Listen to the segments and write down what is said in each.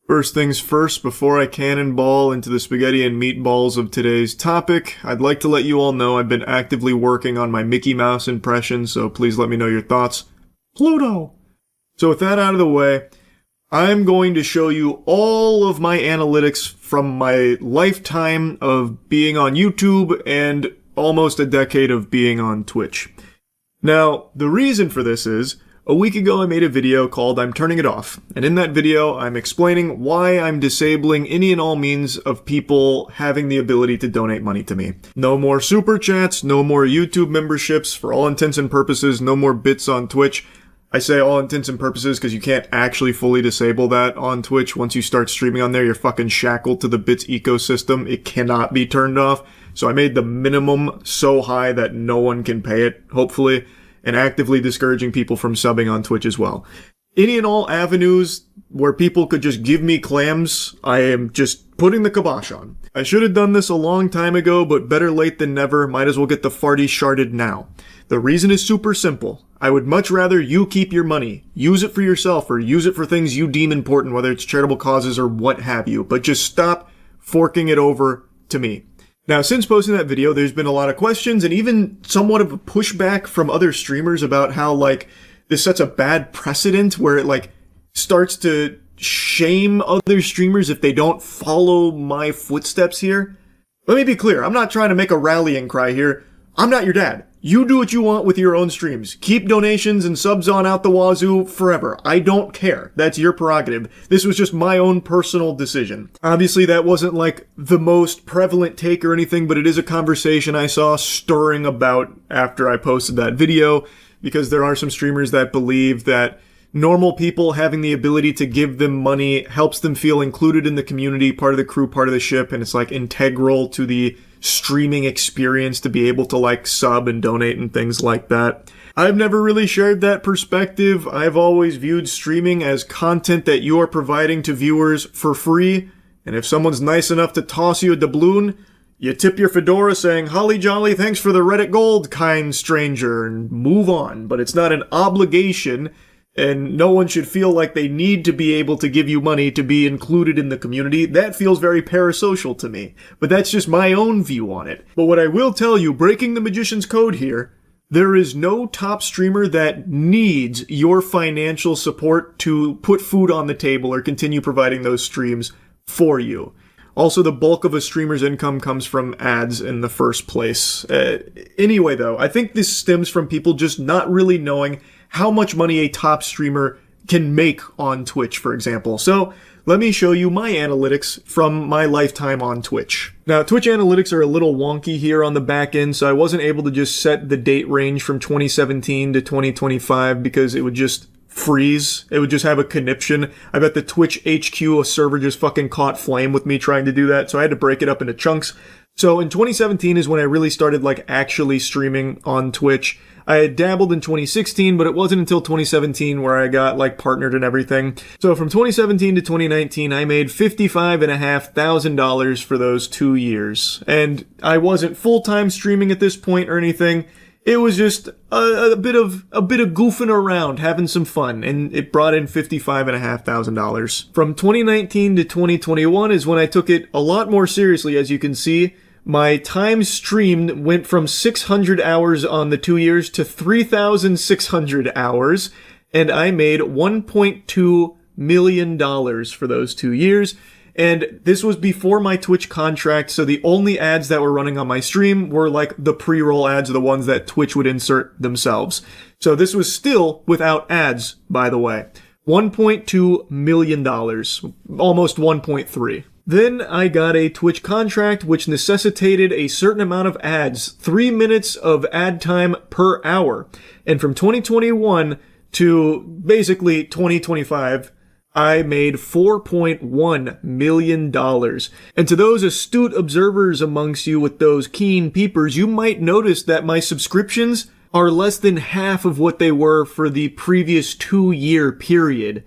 First things first, before I cannonball into the spaghetti and meatballs of today's topic, I'd like to let you all know I've been actively working on my Mickey Mouse impression, so please let me know your thoughts. Pluto! So with that out of the way, I'm going to show you all of my analytics from my lifetime of being on YouTube and almost a decade of being on Twitch. Now, the reason for this is, a week ago I made a video called I'm Turning It Off, and in that video I'm explaining why I'm disabling any and all means of people having the ability to donate money to me. No more super chats, no more YouTube memberships, for all intents and purposes, no more bits on Twitch. I say all intents and purposes because you can't actually fully disable that on Twitch. Once you start streaming on there, you're fucking shackled to the bits ecosystem. It cannot be turned off. So I made the minimum so high that no one can pay it, hopefully, and actively discouraging people from subbing on Twitch as well. Any and all avenues where people could just give me clams, I am just putting the kibosh on. I should have done this a long time ago, but better late than never. Might as well get the farty sharded now. The reason is super simple. I would much rather you keep your money, use it for yourself, or use it for things you deem important, whether it's charitable causes or what have you, but just stop forking it over to me. Now, since posting that video, there's been a lot of questions and even somewhat of a pushback from other streamers about how, this sets a bad precedent where it, starts to shame other streamers if they don't follow my footsteps here. Let me be clear, I'm not trying to make a rallying cry here. I'm not your dad. You do what you want with your own streams. Keep donations and subs on out the wazoo forever. I don't care. That's your prerogative. This was just my own personal decision. Obviously, that wasn't the most prevalent take or anything, but it is a conversation I saw stirring about after I posted that video, because there are some streamers that believe that normal people having the ability to give them money helps them feel included in the community, part of the crew, part of the ship, and it's integral to the streaming experience to be able to sub and donate and things like that. I've never really shared that perspective. I've always viewed streaming as content that you are providing to viewers for free, and if someone's nice enough to toss you a doubloon, you tip your fedora saying, "Holly jolly, thanks for the Reddit gold, kind stranger," and move on. But it's not an obligation, and no one should feel like they need to be able to give you money to be included in the community. That feels very parasocial to me. But that's just my own view on it. But what I will tell you, breaking the magician's code here, there is no top streamer that needs your financial support to put food on the table or continue providing those streams for you. Also, the bulk of a streamer's income comes from ads in the first place. Anyway, though, I think this stems from people just not really knowing how much money a top streamer can make on Twitch, for example. So let me show you my analytics from my lifetime on Twitch. Now, Twitch analytics are a little wonky here on the back end, so I wasn't able to just set the date range from 2017 to 2025 because it would just freeze. It would just have a conniption. I bet the Twitch HQ server just fucking caught flame with me trying to do that, so I had to break it up into chunks. So in 2017 is when I really started actually streaming on Twitch. I had dabbled in 2016, but it wasn't until 2017 where I got partnered and everything. So from 2017 to 2019, I made $55,500 for those 2 years. And I wasn't full-time streaming at this point or anything. It was just a bit of goofing around, having some fun, and it brought in $55,500. From 2019 to 2021 is when I took it a lot more seriously, as you can see. My time streamed went from 600 hours on the 2 years to 3,600 hours, and I made $1.2 million for those 2 years. And this was before my Twitch contract, so the only ads that were running on my stream were the pre-roll ads, the ones that Twitch would insert themselves. So this was still without ads, by the way. $1.2 million, almost 1.3. Then I got a Twitch contract which necessitated a certain amount of ads, 3 minutes of ad time per hour. And from 2021 to basically 2025, I made $4.1 million. And to those astute observers amongst you with those keen peepers, you might notice that my subscriptions are less than half of what they were for the previous 2-year period.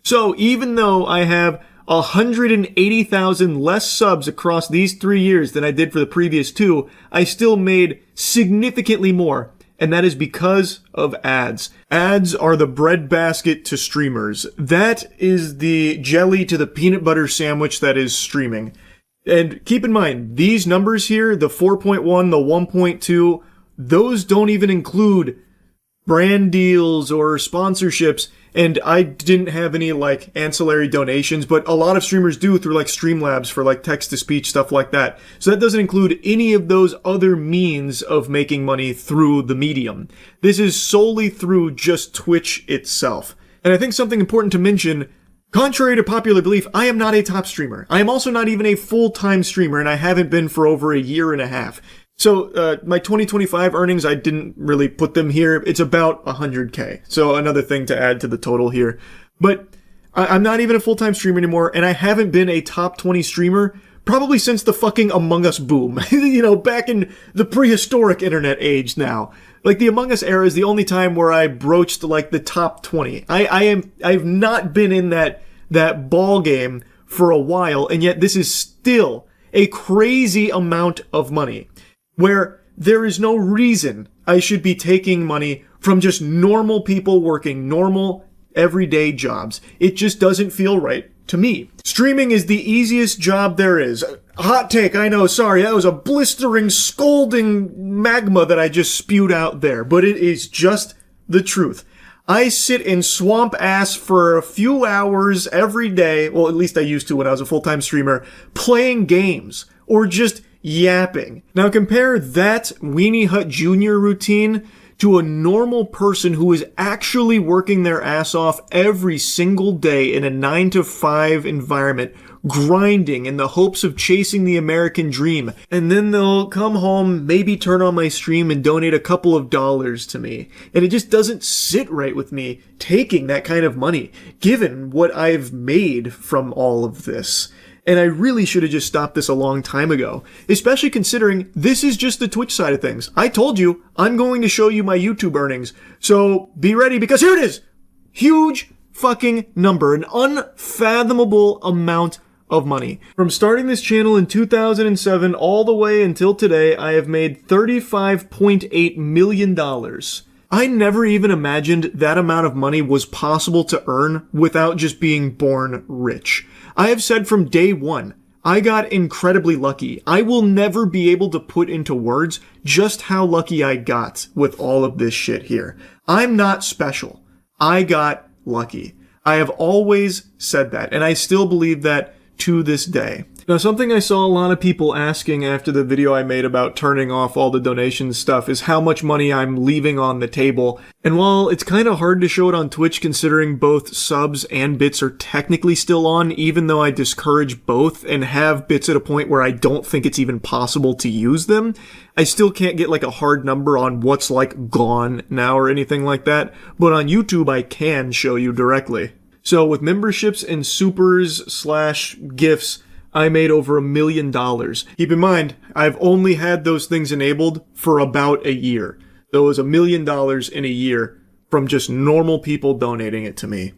So even though I have 180,000 less subs across these 3 years than I did for the previous 2, I still made significantly more. and that is because of ads. Ads are the breadbasket to streamers. That is the jelly to the peanut butter sandwich that is streaming. And keep in mind, these numbers here, the 4.1, the 1.2, those don't even include brand deals or sponsorships. And I didn't have any like ancillary donations, but a lot of streamers do through like Streamlabs for like text-to-speech, stuff like that. So that doesn't include any of those other means of making money through the medium. This is solely through just Twitch itself. And I think something important to mention, contrary to popular belief, I am not a top streamer. I am also not even a full-time streamer, and I haven't been for over a year and a half. So, my 2025 earnings, I didn't really put them here. It's about 100K. So another thing to add to the total here. But I'm not even a full-time streamer anymore, and I haven't been a top 20 streamer probably since the fucking Among Us boom. You know, back in the prehistoric internet age now. Like, the Among Us era is the only time where I broached, like, the top 20. I've not been in that ball game for a while, and yet this is still a crazy amount of money. Where there is no reason I should be taking money from just normal people working normal, everyday jobs. It just doesn't feel right to me. Streaming is the easiest job there is. Hot take, I know, sorry, that was a blistering, scalding magma that I just spewed out there, but it is just the truth. I sit in swamp ass for a few hours every day, well, at least I used to when I was a full-time streamer, playing games, or just yapping. Now compare that Weenie Hut Jr. routine to a normal person who is actually working their ass off every single day in a 9-to-5 environment, grinding in the hopes of chasing the American dream. And then they'll come home, maybe turn on my stream and donate a couple of dollars to me. And it just doesn't sit right with me taking that kind of money, given what I've made from all of this. And I really should have just stopped this a long time ago, especially considering this is just the Twitch side of things. I told you, I'm going to show you my YouTube earnings. So be ready, because here it is. Huge fucking number, an unfathomable amount of money. From starting this channel in 2007 all the way until today, I have made $35.8 million. I never even imagined that amount of money was possible to earn without just being born rich. I have said from day one, I got incredibly lucky. I will never be able to put into words just how lucky I got with all of this shit here. I'm not special. I got lucky. I have always said that, and I still believe that to this day. Now, something I saw a lot of people asking after the video I made about turning off all the donation stuff is how much money I'm leaving on the table. And while it's kind of hard to show it on Twitch considering both subs and bits are technically still on, even though I discourage both and have bits at a point where I don't think it's even possible to use them, I still can't get like a hard number on what's like gone now or anything like that. But on YouTube, I can show you directly. So with memberships and supers/gifts, I made over $1 million. Keep in mind, I've only had those things enabled for about a year. There was $1 million in a year from just normal people donating it to me.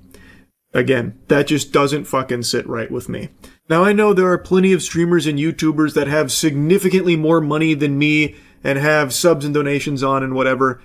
Again, that just doesn't fucking sit right with me. Now I know there are plenty of streamers and YouTubers that have significantly more money than me and have subs and donations on and whatever.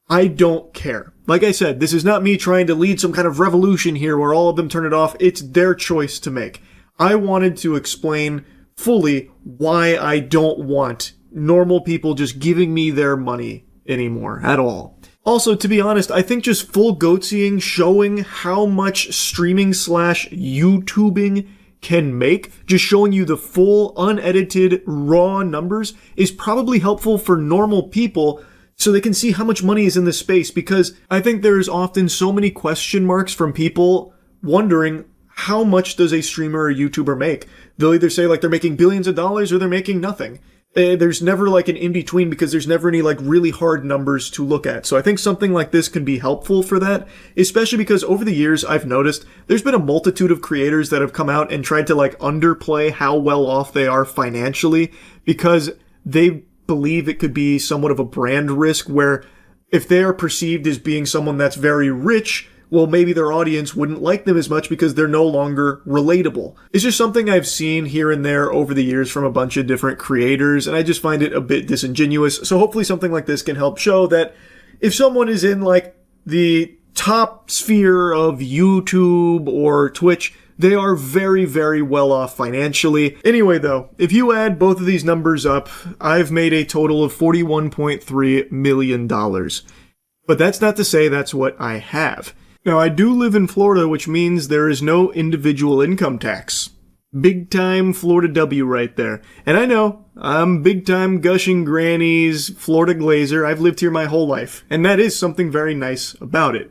I don't care. Like I said, this is not me trying to lead some kind of revolution here where all of them turn it off. It's their choice to make. I wanted to explain fully why I don't want normal people just giving me their money anymore at all. Also, to be honest, I think just full goatseeing, showing how much streaming/YouTubing can make, just showing you the full, unedited, raw numbers is probably helpful for normal people so they can see how much money is in this space, because I think there's often so many question marks from people wondering, how much does a streamer or YouTuber make? They'll either say like they're making billions of dollars or they're making nothing. There's never like an in-between because there's never any like really hard numbers to look at. So I think something like this can be helpful for that, especially because over the years I've noticed there's been a multitude of creators that have come out and tried to like underplay how well off they are financially because they believe it could be somewhat of a brand risk where if they are perceived as being someone that's very rich, well, maybe their audience wouldn't like them as much because they're no longer relatable. It's just something I've seen here and there over the years from a bunch of different creators, and I just find it a bit disingenuous. So hopefully something like this can help show that if someone is in like the top sphere of YouTube or Twitch, they are very, very well off financially. Anyway, though, if you add both of these numbers up, I've made a total of $41.3 million. But that's not to say that's what I have. Now, I do live in Florida, which means there is no individual income tax. Big time Florida W right there. And I know, I'm big time gushing grannies, Florida glazer. I've lived here my whole life. And that is something very nice about it.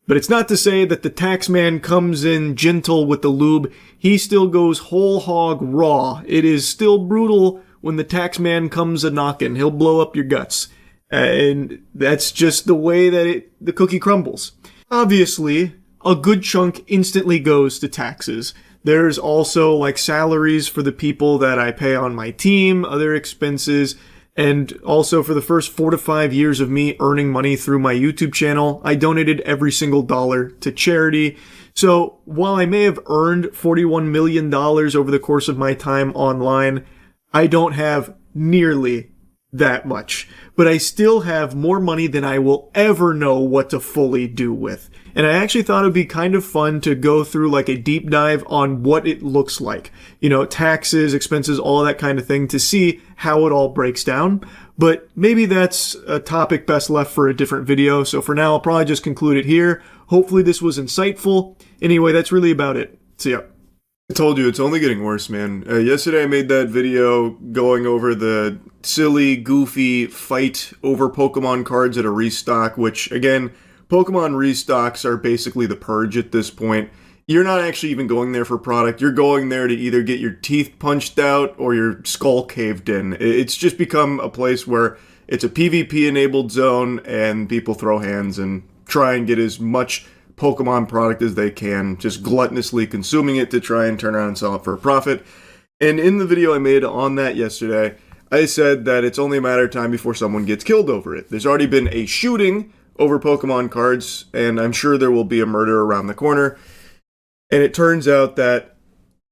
But it's not to say that the tax man comes in gentle with the lube. He still goes whole hog raw. It is still brutal when the tax man comes a-knockin'. He'll blow up your guts. And that's just the way that the cookie crumbles. Obviously, a good chunk instantly goes to taxes. There's also like salaries for the people that I pay on my team, other expenses, and also for the first 4 to 5 years of me earning money through my YouTube channel, I donated every single dollar to charity. So while I may have earned $41 million over the course of my time online, I don't have nearly that much. But I still have more money than I will ever know what to fully do with. And I actually thought it would be kind of fun to go through like a deep dive on what it looks like. You know, taxes, expenses, all that kind of thing to see how it all breaks down. But maybe that's a topic best left for a different video. So for now, I'll probably just conclude it here. Hopefully this was insightful. Anyway, that's really about it. So yeah. I told you, it's only getting worse, man. Yesterday I made that video going over the silly, goofy fight over Pokemon cards at a restock, which, again, Pokemon restocks are basically the purge at this point. You're not actually even going there for product. You're going there to either get your teeth punched out or your skull caved in. It's just become a place where it's a PvP-enabled zone, and people throw hands and try and get as much Pokemon product as they can, just gluttonously consuming it to try and turn around and sell it for a profit. And in the video I made on that yesterday, I said that it's only a matter of time before someone gets killed over it. There's already been a shooting over Pokemon cards, and I'm sure there will be a murder around the corner. And it turns out that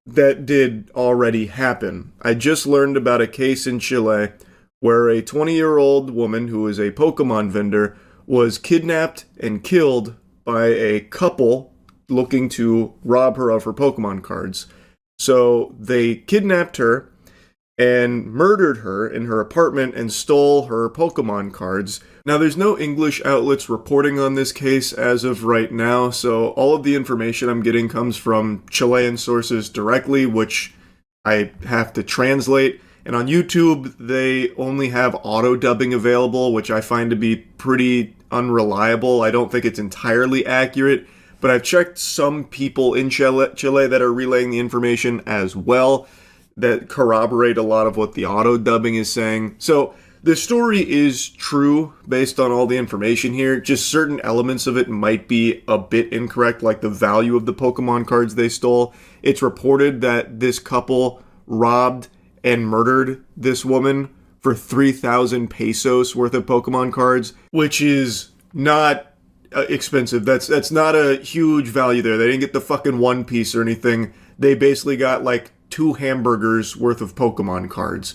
that did already happen. I just learned about a case in Chile where a 20-year-old woman who is a Pokemon vendor was kidnapped and killed by a couple looking to rob her of her Pokemon cards. So they kidnapped her and murdered her in her apartment and stole her Pokemon cards. Now, there's no English outlets reporting on this case as of right now, so all of the information I'm getting comes from Chilean sources directly, which I have to translate. And on YouTube, they only have auto-dubbing available, which I find to be pretty unreliable. I don't think it's entirely accurate, but I've checked some people in Chile that are relaying the information as well that corroborate a lot of what the auto-dubbing is saying. So the story is true based on all the information here. Just certain elements of it might be a bit incorrect, like the value of the Pokemon cards they stole. It's reported that this couple robbed and murdered this woman for 3,000 pesos worth of Pokemon cards, which is not expensive. That's not a huge value there. They didn't get the fucking one piece or anything. They basically got like 2 hamburgers worth of Pokemon cards.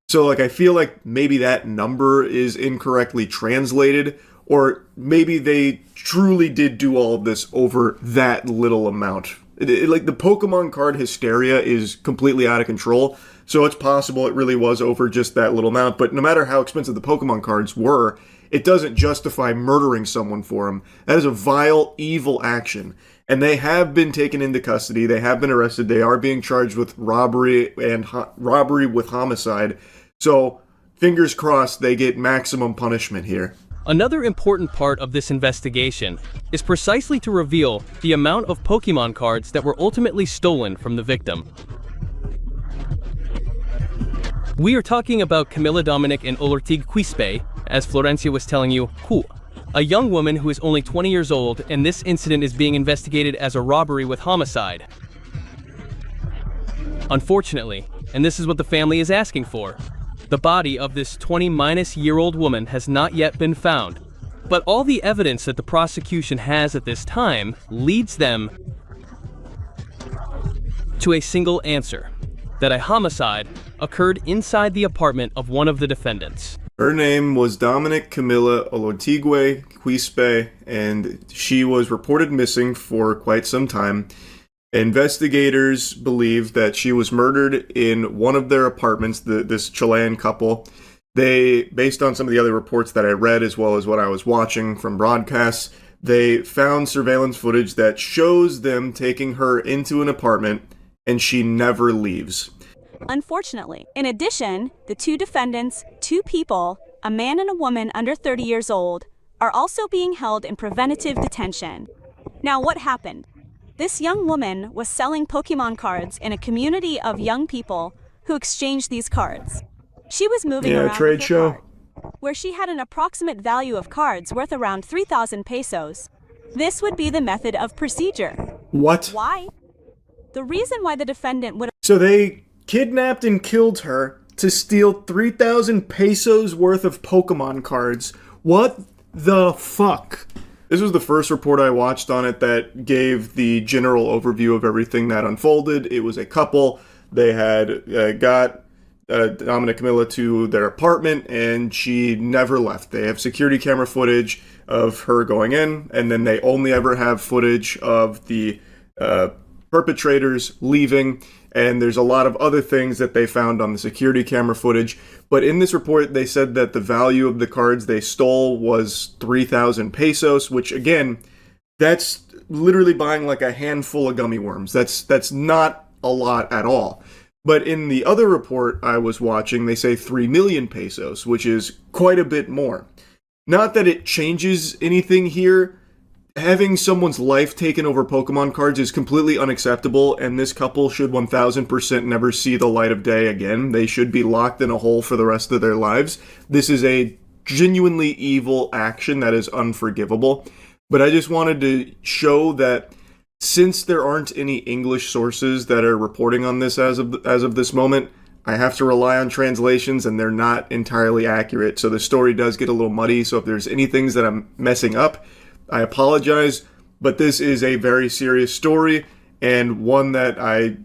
So like I feel like maybe that number is incorrectly translated, or maybe they truly did do all of this over that little amount. Like the Pokemon card hysteria is completely out of control. So it's possible it really was over just that little amount. But no matter how expensive the Pokemon cards were, it doesn't justify murdering someone for them. That is a vile, evil action. And they have been taken into custody. They have been arrested. They are being charged with robbery and robbery with homicide. So fingers crossed they get maximum punishment here. Another important part of this investigation is precisely to reveal the amount of Pokemon cards that were ultimately stolen from the victim. We are talking about Camila Dominic and Olortig Quispe, as Florencia was telling you, a young woman who is only 20 years old, and this incident is being investigated as a robbery with homicide. Unfortunately, and this is what the family is asking for, the body of this 20-year-old woman has not yet been found, but all the evidence that the prosecution has at this time leads them to a single answer, that a homicide occurred inside the apartment of one of the defendants. Her name was Dominic Camilla Olotigwe Quispe, and she was reported missing for quite some time. Investigators believe that she was murdered in one of their apartments, this Chilean couple. They, based on some of the other reports that I read, as well as what I was watching from broadcasts, they found surveillance footage that shows them taking her into an apartment, and she never leaves. Unfortunately, in addition, the two defendants, two people, a man and a woman under 30 years old, are also being held in preventative detention. Now, what happened? This young woman was selling Pokemon cards in a community of young people who exchanged these cards. She was moving around trade with her show. card, where she had an approximate value of cards worth around 3,000 pesos. This would be the method of procedure. What? Why? The reason why the defendant would So they kidnapped and killed her to steal 3,000 pesos worth of Pokemon cards. What the fuck? This was the first report I watched on it that gave the general overview of everything that unfolded. It was a couple. They had got Dominic Camilla to their apartment, and she never left. They have security camera footage of her going in, and then they only ever have footage of the perpetrators leaving. And there's a lot of other things that they found on the security camera footage. But in this report, they said that the value of the cards they stole was 3,000 pesos, which again, that's literally buying like a handful of gummy worms. That's not a lot at all. But in the other report I was watching, they say 3 million pesos, which is quite a bit more. Not that it changes anything here. Having someone's life taken over Pokemon cards is completely unacceptable, and this couple should 1000% never see the light of day again. They should be locked in a hole for the rest of their lives. This is a genuinely evil action that is unforgivable. But I just wanted to show that since there aren't any English sources that are reporting on this as of this moment, I have to rely on translations, and they're not entirely accurate. So the story does get a little muddy. So if there's any things that I'm messing up, I apologize, but this is a very serious story, and one that I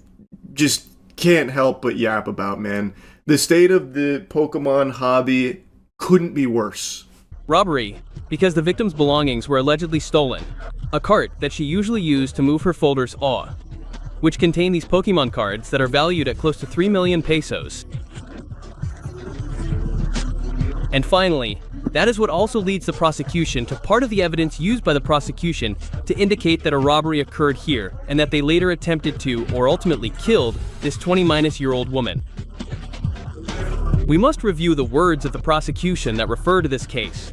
just can't help but yap about, man. The state of the Pokemon hobby couldn't be worse. Robbery, because the victim's belongings were allegedly stolen. A cart that she usually used to move her folders which contain these Pokemon cards that are valued at close to 3 million pesos. And finally, that is what also leads the prosecution to part of the evidence used by the prosecution to indicate that a robbery occurred here and that they later attempted to, or ultimately killed, this 20-year-old woman. We must review the words of the prosecution that refer to this case.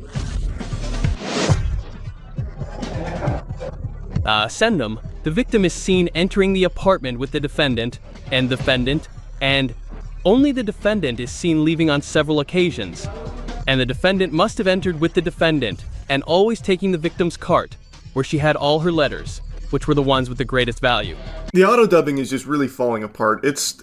Sendum, the victim is seen entering the apartment with the defendant, and only the defendant is seen leaving on several occasions. And the defendant must have entered with the defendant, and always taking the victim's cart, where she had all her letters, which were the ones with the greatest value. The auto-dubbing is just really falling apart. It's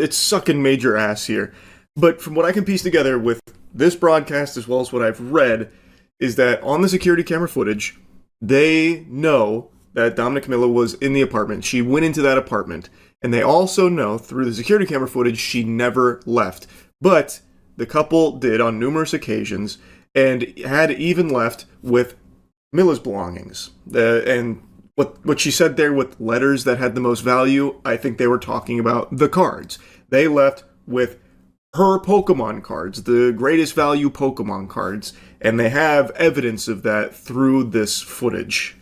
sucking major ass here. But from what I can piece together with this broadcast, as well as what I've read, is that on the security camera footage, they know that Dominic Camilla was in the apartment. She went into that apartment. And they also know, through the security camera footage, she never left. But the couple did on numerous occasions, and had even left with Milla's belongings. And what she said there with letters that had the most value, I think they were talking about the cards. They left with her Pokemon cards, the greatest value Pokemon cards, and they have evidence of that through this footage.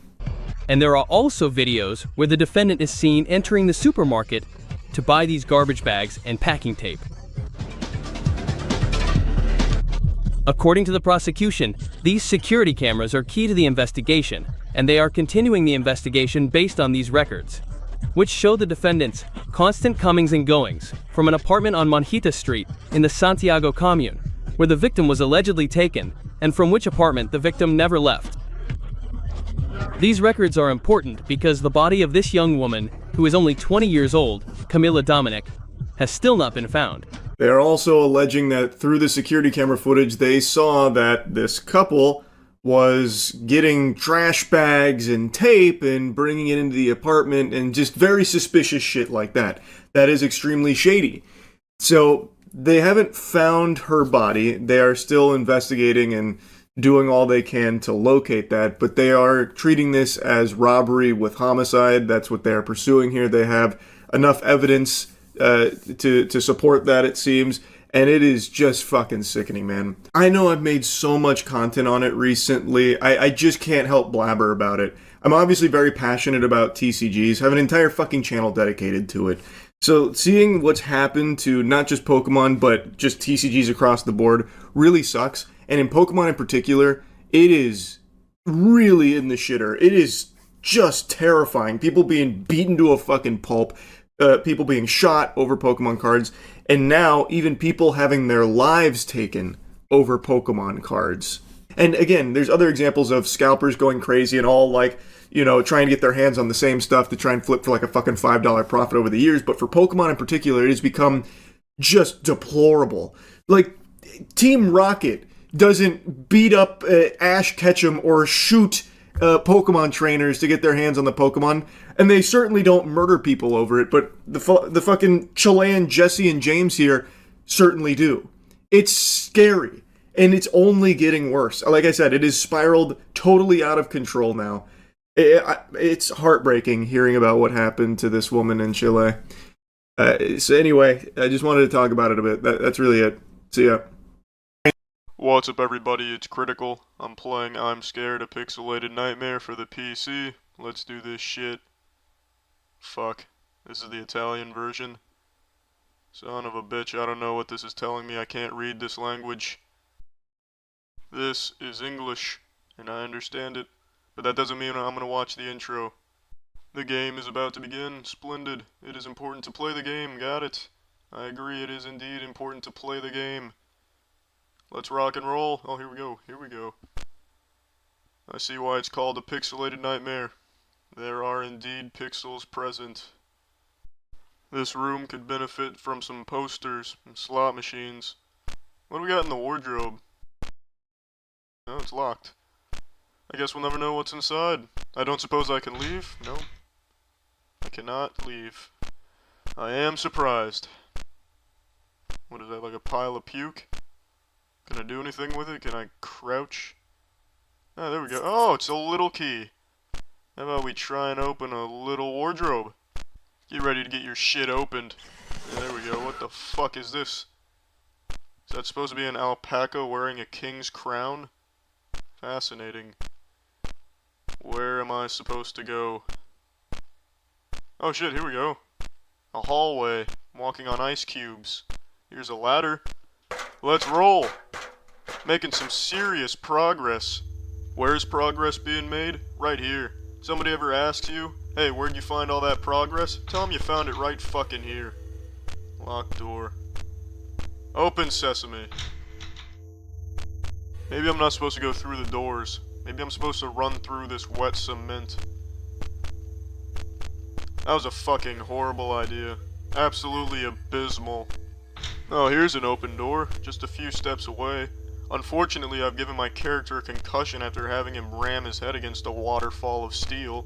And there are also videos where the defendant is seen entering the supermarket to buy these garbage bags and packing tape. According to the prosecution, these security cameras are key to the investigation, and they are continuing the investigation based on these records, which show the defendant's constant comings and goings from an apartment on Monjita Street in the Santiago commune, where the victim was allegedly taken, and from which apartment the victim never left. These records are important because the body of this young woman, who is only 20 years old, Camilla Dominic, has still not been found. They are also alleging that through the security camera footage, they saw that this couple was getting trash bags and tape and bringing it into the apartment and just very suspicious shit like that. That is extremely shady. So They haven't found her body. They are still investigating and doing all they can to locate that, but they are treating this as robbery with homicide. That's what they are pursuing here. They have enough evidence to support that, it seems, and it is just fucking sickening, man. I know I've made so much content on it recently. I just can't help blabber about it. I'm obviously very passionate about TCGs, have an entire fucking channel dedicated to it. So seeing what's happened to not just Pokemon, but just TCGs across the board really sucks. And in Pokemon in particular, it is really in the shitter. It is just terrifying. People being beaten to a fucking pulp, people being shot over Pokemon cards, and now even people having their lives taken over Pokemon cards. And again, there's other examples of scalpers going crazy and all like, you know, trying to get their hands on the same stuff to try and flip for like a fucking $5 profit over the years. But for Pokemon in particular, it has become just deplorable. Like, Team Rocket doesn't beat up Ash Ketchum or shoot Pokemon trainers to get their hands on the Pokemon, and they certainly don't murder people over it, but the fucking Chilean Jesse and James here certainly do. It's scary, and it's only getting worse. Like I said, it has spiraled totally out of control now. It's heartbreaking hearing about what happened to this woman in Chile. So anyway, I just wanted to talk about it a bit. That's really it. See ya. What's up everybody, it's Critical. I'm playing I'm Scared, a pixelated nightmare for the PC. Let's do this shit. Fuck. This is the Italian version. Son of a bitch, I don't know what this is telling me. I can't read this language. This is English, and I understand it. But that doesn't mean I'm gonna watch the intro. The game is about to begin. Splendid. It is important to play the game. Got it. I agree, it is indeed important to play the game. Let's rock and roll. Oh, here we go. Here we go. I see why it's called a pixelated nightmare. There are indeed pixels present. This room could benefit from some posters and slot machines. What do we got in the wardrobe? Oh, it's locked. I guess we'll never know what's inside. I don't suppose I can leave? No. I cannot leave. I am surprised. What is that, like a pile of puke? Can I do anything with it? Can I crouch? Ah, there we go. Oh, it's a little key. How about we try and open a little wardrobe? Get ready to get your shit opened. Yeah, there we go. What the fuck is this? Is that supposed to be an alpaca wearing a king's crown? Fascinating. Where am I supposed to go? Oh shit, here we go. A hallway. I'm walking on ice cubes. Here's a ladder. Let's roll! Making some serious progress. Where's progress being made? Right here. Somebody ever asks you, hey, where'd you find all that progress? Tell them you found it right fucking here. Locked door. Open sesame. Maybe I'm not supposed to go through the doors. Maybe I'm supposed to run through this wet cement. That was a fucking horrible idea. Absolutely abysmal. Oh, here's an open door, just a few steps away. Unfortunately, I've given my character a concussion after having him ram his head against a waterfall of steel.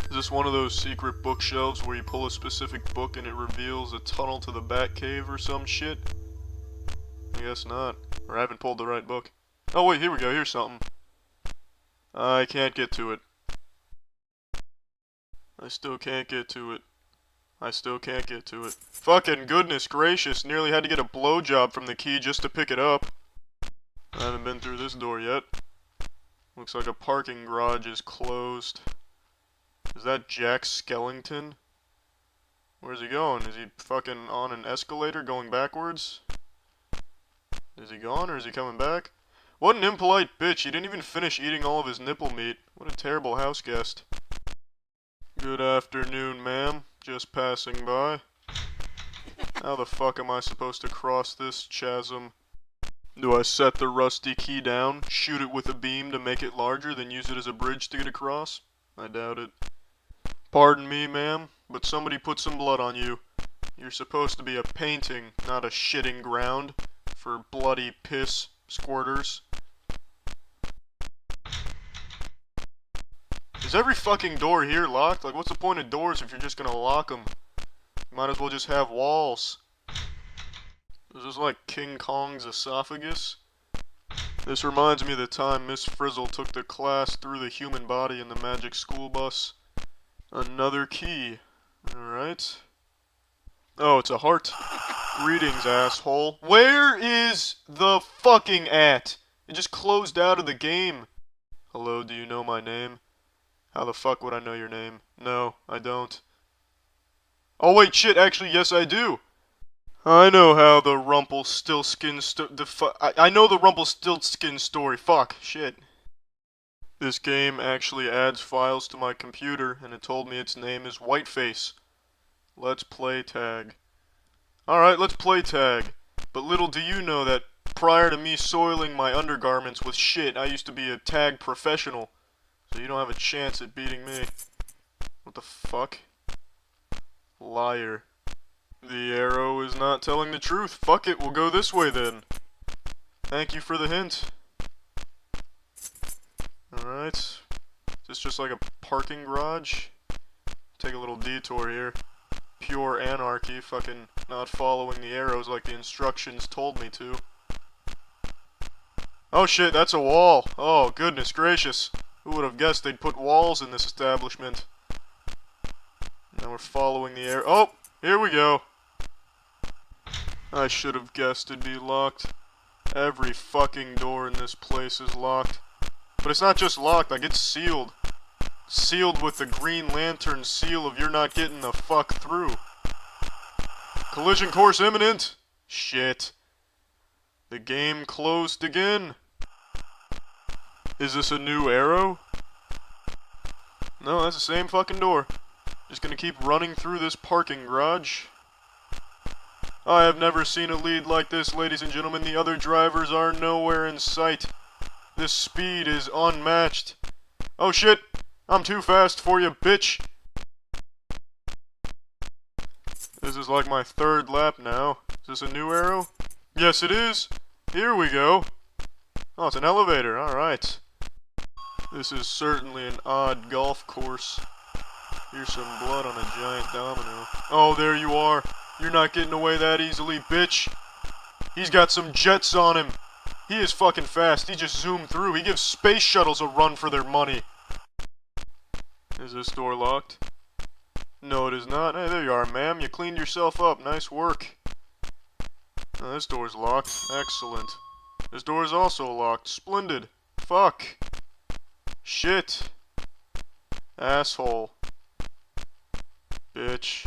Is this one of those secret bookshelves where you pull a specific book and it reveals a tunnel to the Batcave or some shit? I guess not. Or I haven't pulled the right book. Oh wait, here we go, here's something. I can't get to it. I still can't get to it. I still can't get to it. Fucking goodness gracious, nearly had to get a blowjob from the key just to pick it up. I haven't been through this door yet. Looks like a parking garage is closed. Is that Jack Skellington? Where's he going? Is he fucking on an escalator going backwards? Is he gone or is he coming back? What an impolite bitch, he didn't even finish eating all of his nipple meat. What a terrible house guest. Good afternoon, ma'am. Just passing by. How the fuck am I supposed to cross this chasm? Do I set the rusty key down, shoot it with a beam to make it larger, then use it as a bridge to get across? I doubt it. Pardon me, ma'am, but somebody put some blood on you. You're supposed to be a painting, not a shitting ground for bloody piss squirters. Is every fucking door here locked? Like, what's the point of doors if you're just gonna lock them? Might as well just have walls. Is Is this like King Kong's esophagus? This reminds me of the time Miss Frizzle took the class through the human body in the magic school bus. Another key. Alright. Oh, it's a heart. Greetings, asshole. Where is the fucking at? It just closed out of the game. Hello, do you know my name? How the fuck would I know your name? No, I don't. Oh wait, shit, actually, yes I do. I know how the Rumpelstiltskin I know the Rumpelstiltskin story. Fuck, shit. This game actually adds files to my computer, and it told me its name is Whiteface. Let's play tag. Alright, let's play tag. But little do you know that prior to me soiling my undergarments with shit, I used to be a tag professional. So you don't have a chance at beating me. What the fuck? Liar. The arrow is not telling the truth. Fuck it, we'll go this way then. Thank you for the hint. Alright. Is this just like a parking garage? Take a little detour here. Pure anarchy, fucking not following the arrows like the instructions told me to. Oh shit, that's a wall. Oh, goodness gracious. Who would have guessed they'd put walls in this establishment? Now we're following the arrow. Oh, here we go. I should have guessed it'd be locked. Every fucking door in this place is locked. But it's not just locked, like it's sealed. Sealed with the Green Lantern seal of you're not getting the fuck through. Collision course imminent. Shit. The game closed again. Is this a new arrow? No, that's the same fucking door. Just gonna keep running through this parking garage. I have never seen a lead like this, ladies and gentlemen. The other drivers are nowhere in sight. This speed is unmatched. Oh shit! I'm too fast for you, bitch! This is like my third lap now. Is this a new arrow? Yes, it is! Here we go! Oh, it's an elevator, alright. This is certainly an odd golf course. Here's some blood on a giant domino. Oh, there you are! You're not getting away that easily, bitch! He's got some jets on him! He is fucking fast, he just zoomed through. He gives space shuttles a run for their money. Is this door locked? No, it is not. Hey, there you are, ma'am. You cleaned yourself up. Nice work. Oh, this door's locked. Excellent. This door is also locked. Splendid. Fuck. Shit. Asshole. Bitch.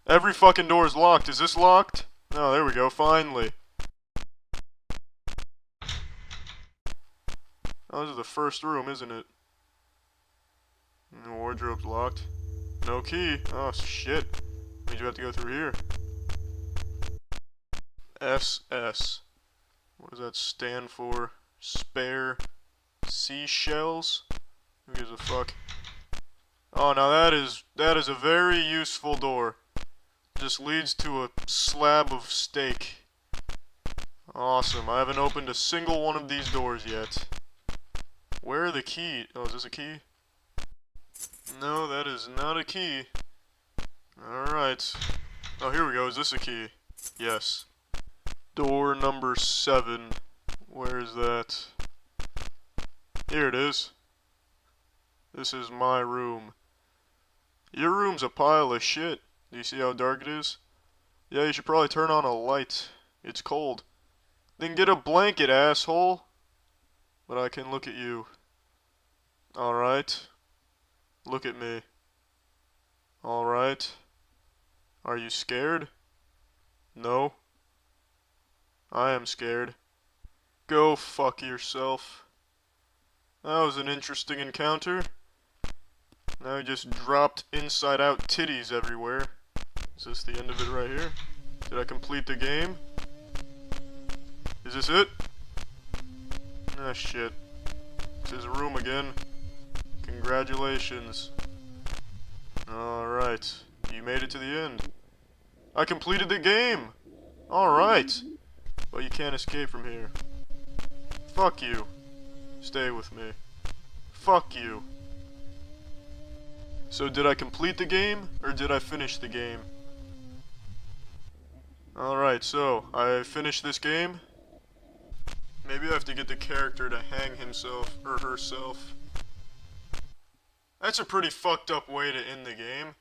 Every fucking door is locked. Is this locked? Oh, there we go. Finally. Oh, this is the first room, isn't it? The wardrobe's locked. No key. Oh, shit. Means you have to go through here. SS. What does that stand for? Spare seashells? Who gives a fuck? Oh, now that is a very useful door. Just leads to a slab of steak. Awesome. I haven't opened a single one of these doors yet. Where are the keys? Oh, is this a key? No, that is not a key. Alright. Oh, here we go. Is this a key? Yes. Door number 7. Where is that? Here it is. This is my room. Your room's a pile of shit. Do you see how dark it is? Yeah, you should probably turn on a light. It's cold. Then get a blanket, asshole. But I can look at you. Alright. Look at me. Alright. Are you scared? No. I am scared. Go fuck yourself. That was an interesting encounter. Now he just dropped inside out titties everywhere. Is this the end of it right here? Did I complete the game? Is this it? Ah, shit. It's his room again. Congratulations. Alright. You made it to the end. I completed the game! Alright. But you can't escape from here. Fuck you. Stay with me. Fuck you. So did I complete the game, or did I finish the game? Alright, so, I finished this game. Maybe I have to get the character to hang himself, or herself. That's a pretty fucked up way to end the game.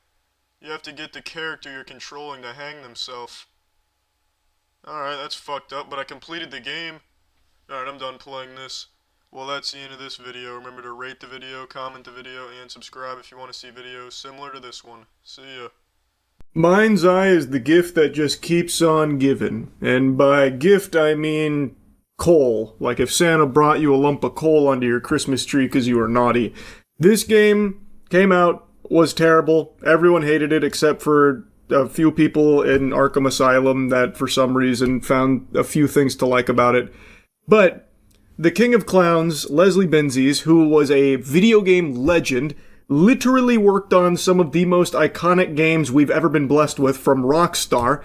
You have to get the character you're controlling to hang themselves. Alright, that's fucked up, but I completed the game. Alright, I'm done playing this. Well, that's the end of this video. Remember to rate the video, comment the video, and subscribe if you want to see videos similar to this one. See ya. Mind's Eye is the gift that just keeps on giving. And by gift, I mean coal. Like if Santa brought you a lump of coal under your Christmas tree because you were naughty. This game came out, was terrible. Everyone hated it except for a few people in Arkham Asylum that for some reason found a few things to like about it. But the King of Clowns, Leslie Benzies, who was a video game legend, literally worked on some of the most iconic games we've ever been blessed with from Rockstar.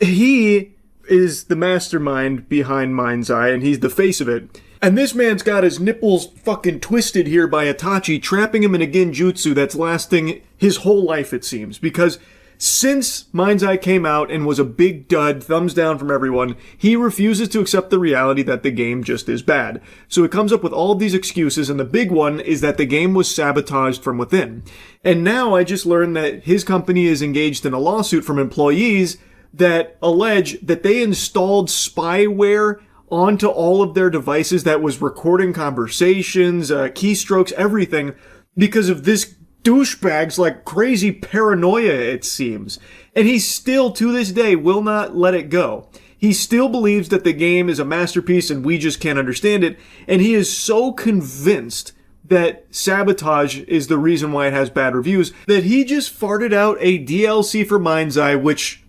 He is the mastermind behind Mind's Eye, and he's the face of it. And this man's got his nipples fucking twisted here by Itachi, trapping him in a genjutsu that's lasting his whole life, it seems. Because since Mind's Eye came out and was a big dud, thumbs down from everyone, he refuses to accept the reality that the game just is bad. So he comes up with all of these excuses, and the big one is that the game was sabotaged from within. And now I just learned that his company is engaged in a lawsuit from employees that allege that they installed spyware onto all of their devices that was recording conversations, keystrokes, everything, because of this douchebag's like crazy paranoia, it seems. And he still, to this day, will not let it go. He still believes that the game is a masterpiece and we just can't understand it. And he is so convinced that sabotage is the reason why it has bad reviews that he just farted out a DLC for Mind's Eye, which,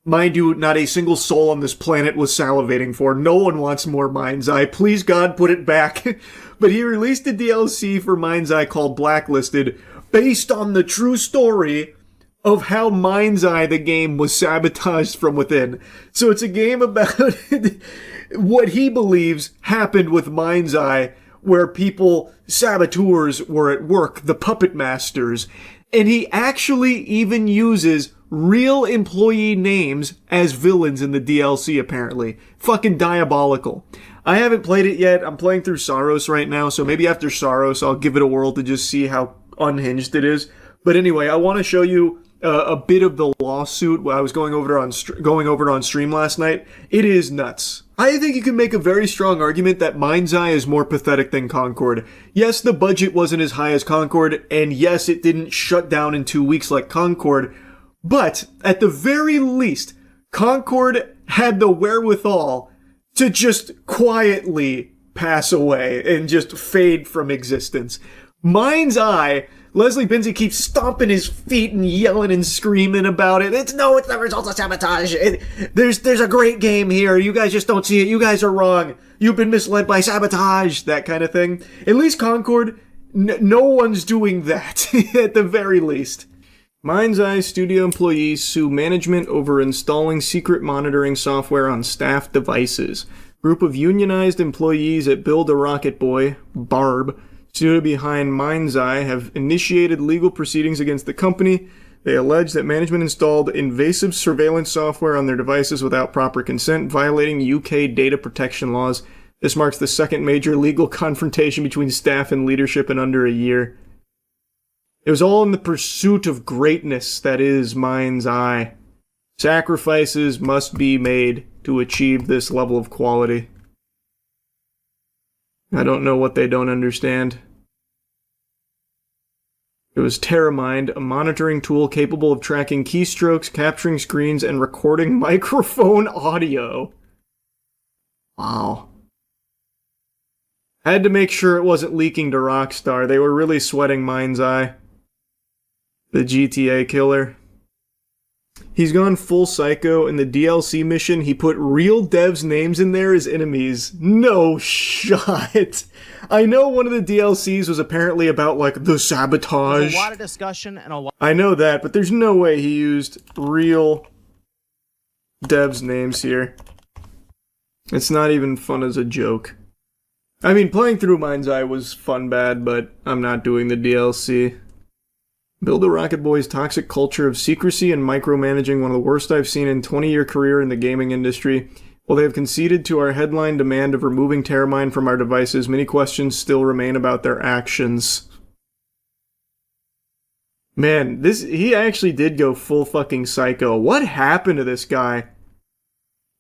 mind you, not a single soul on this planet was salivating for. No one wants more Mind's Eye. Please, God, put it back. But he released a DLC for Mind's Eye called Blacklisted, based on the true story of how Mind's Eye, the game, was sabotaged from within. So it's a game about what he believes happened with Mind's Eye, where people, saboteurs, were at work, the puppet masters. And he actually even uses real employee names as villains in the DLC, apparently. Fucking diabolical. I haven't played it yet. I'm playing through Saros right now, so maybe after Saros I'll give it a whirl to just see how unhinged it is. But anyway, I want to show you a bit of the lawsuit. I was going over it on stream last night. It is nuts. I think you can make a very strong argument that Mind's Eye is more pathetic than Concord. Yes, the budget wasn't as high as Concord, and yes, it didn't shut down in 2 weeks like Concord, but at the very least, Concord had the wherewithal to just quietly pass away and just fade from existence. Mind's Eye, Leslie Benzies keeps stomping his feet and yelling and screaming about it. It's the result of sabotage. There's a great game here. You guys just don't see it. You guys are wrong. You've been misled by sabotage. That kind of thing. At least Concord, no one's doing that, at the very least. Mind's Eye studio employees sue management over installing secret monitoring software on staff devices. Group of unionized employees at Build a Rocket Boy, Barb, studio behind Mind's Eye, have initiated legal proceedings against the company. They allege that management installed invasive surveillance software on their devices without proper consent, violating UK data protection laws. This marks the second major legal confrontation between staff and leadership in under a year. It was all in the pursuit of greatness that is Mind's Eye. Sacrifices must be made to achieve this level of quality. I don't know what they don't understand. It was TerraMind, a monitoring tool capable of tracking keystrokes, capturing screens, and recording microphone audio. Wow. Had to make sure it wasn't leaking to Rockstar. They were really sweating Mind's Eye. The GTA killer. He's gone full psycho. In the DLC mission, he put real devs' names in there as enemies. No shot. I know one of the DLCs was apparently about, like, the sabotage. There's a lot of discussion and a lot. I know that, but there's no way he used real devs' names here. It's not even fun as a joke. I mean, playing through Mind's Eye was fun bad, but I'm not doing the DLC. Build a Rocket Boy's toxic culture of secrecy and micromanaging, one of the worst I've seen in 20-year career in the gaming industry. While they have conceded to our headline demand of removing Terramine from our devices, many questions still remain about their actions. Man, he actually did go full fucking psycho. What happened to this guy?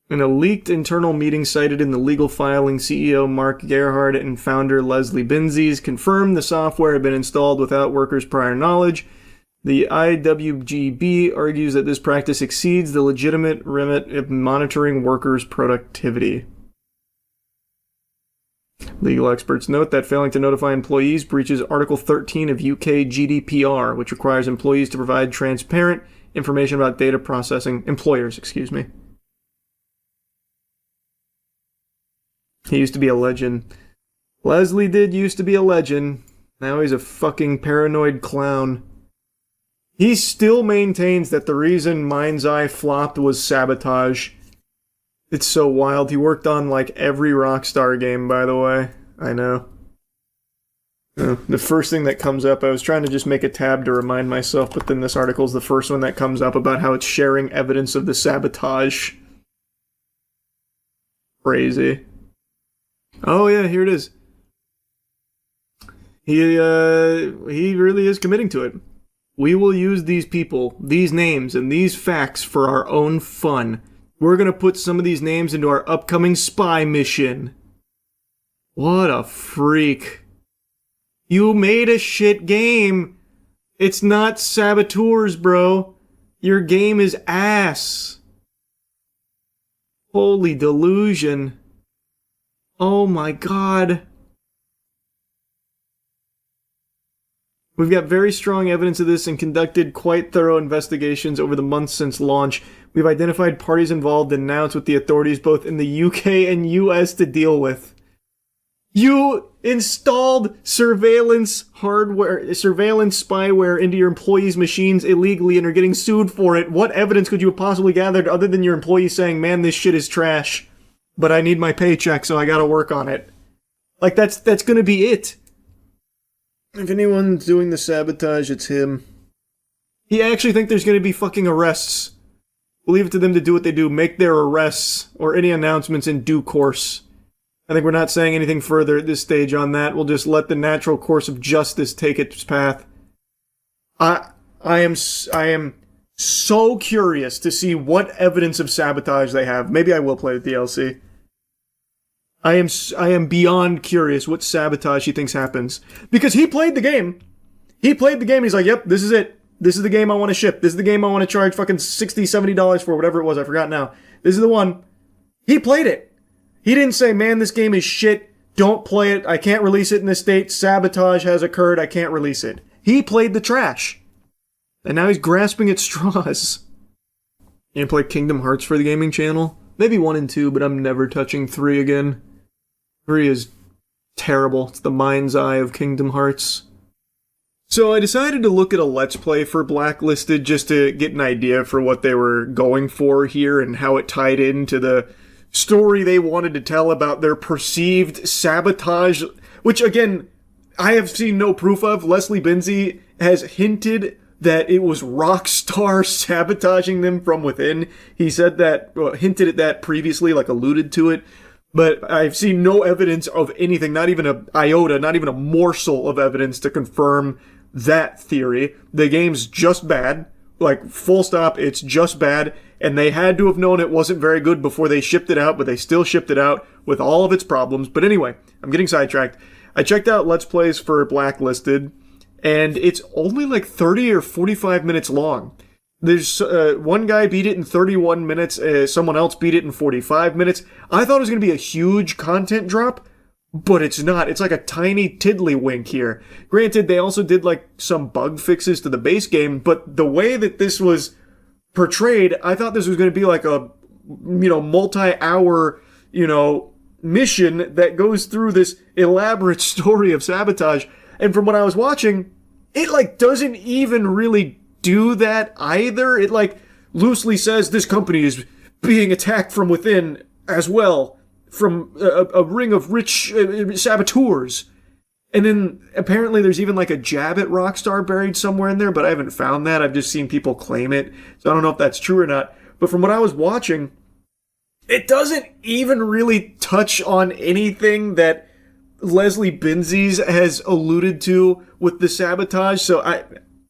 In a leaked internal meeting cited in the legal filing, CEO Mark Gerhard and founder Leslie Penguinz confirmed the software had been installed without workers' prior knowledge. The IWGB argues that this practice exceeds the legitimate remit of monitoring workers' productivity. Legal experts note that failing to notify employees breaches Article 13 of UK GDPR, which requires employees to provide transparent information about data processing. Employers. He used to be a legend. Leslie did used to be a legend. Now he's a fucking paranoid clown. He still maintains that the reason Mind's Eye flopped was sabotage. It's so wild. He worked on like every Rockstar game, by the way. I know. The first thing that comes up, I was trying to just make a tab to remind myself, but then this article is the first one that comes up about how it's sharing evidence of the sabotage. Crazy. Oh yeah, here it is. He really is committing to it. We will use these people, these names, and these facts for our own fun. We're gonna put some of these names into our upcoming spy mission. What a freak. You made a shit game. It's not saboteurs, bro. Your game is ass. Holy delusion. Oh my god. We've got very strong evidence of this and conducted quite thorough investigations over the months since launch. We've identified parties involved and announced with the authorities both in the UK and US to deal with. You installed surveillance spyware into your employees' machines illegally and are getting sued for it. What evidence could you have possibly gathered other than your employees saying, man, this shit is trash, but I need my paycheck, so I gotta work on it? Like, that's gonna be it. If anyone's doing the sabotage, it's him. He actually think there's gonna be fucking arrests. We'll leave it to them to do what they do, make their arrests or any announcements in due course. I think we're not saying anything further at this stage on that. We'll just let the natural course of justice take its path. I am so curious to see what evidence of sabotage they have. Maybe I will play the DLC. I am beyond curious what sabotage he thinks happens. Because he played the game. He's like, yep, this is it. This is the game I want to ship. This is the game I want to charge fucking $60, $70 for, whatever it was. I forgot now. This is the one. He played it. He didn't say, man, this game is shit. Don't play it. I can't release it in this state. Sabotage has occurred. I can't release it. He played the trash. And now he's grasping at straws. You gonna play Kingdom Hearts for the gaming channel? Maybe 1 and 2, but I'm never touching 3 again. 3 is terrible. It's the mind's eye of Kingdom Hearts. So I decided to look at a Let's Play for Blacklisted just to get an idea for what they were going for here and how it tied into the story they wanted to tell about their perceived sabotage, which again, I have seen no proof of. Leslie Penguinz has hinted that it was Rockstar sabotaging them from within. He said that, hinted at that previously, like alluded to it, but I've seen no evidence of anything, not even an iota, not even a morsel of evidence to confirm that theory. The game's just bad. Like, full stop, it's just bad, and they had to have known it wasn't very good before they shipped it out, but they still shipped it out with all of its problems. But anyway, I'm getting sidetracked. I checked out Let's Plays for Blacklisted, and it's only like 30 or 45 minutes long. There's one guy beat it in 31 minutes, someone else beat it in 45 minutes. I thought it was going to be a huge content drop, but it's not. It's like a tiny tiddlywink here. Granted, they also did like some bug fixes to the base game, but the way that this was portrayed, I thought this was going to be like a, multi-hour, mission that goes through this elaborate story of sabotage. And from what I was watching, it like doesn't even really do that either. It like loosely says this company is being attacked from within as well, from a ring of rich saboteurs. And then apparently there's even like a jab at Rockstar buried somewhere in there, but I haven't found that. I've just seen people claim it. So I don't know if that's true or not. But from what I was watching, it doesn't even really touch on anything that Leslie Benzies has alluded to with the sabotage. So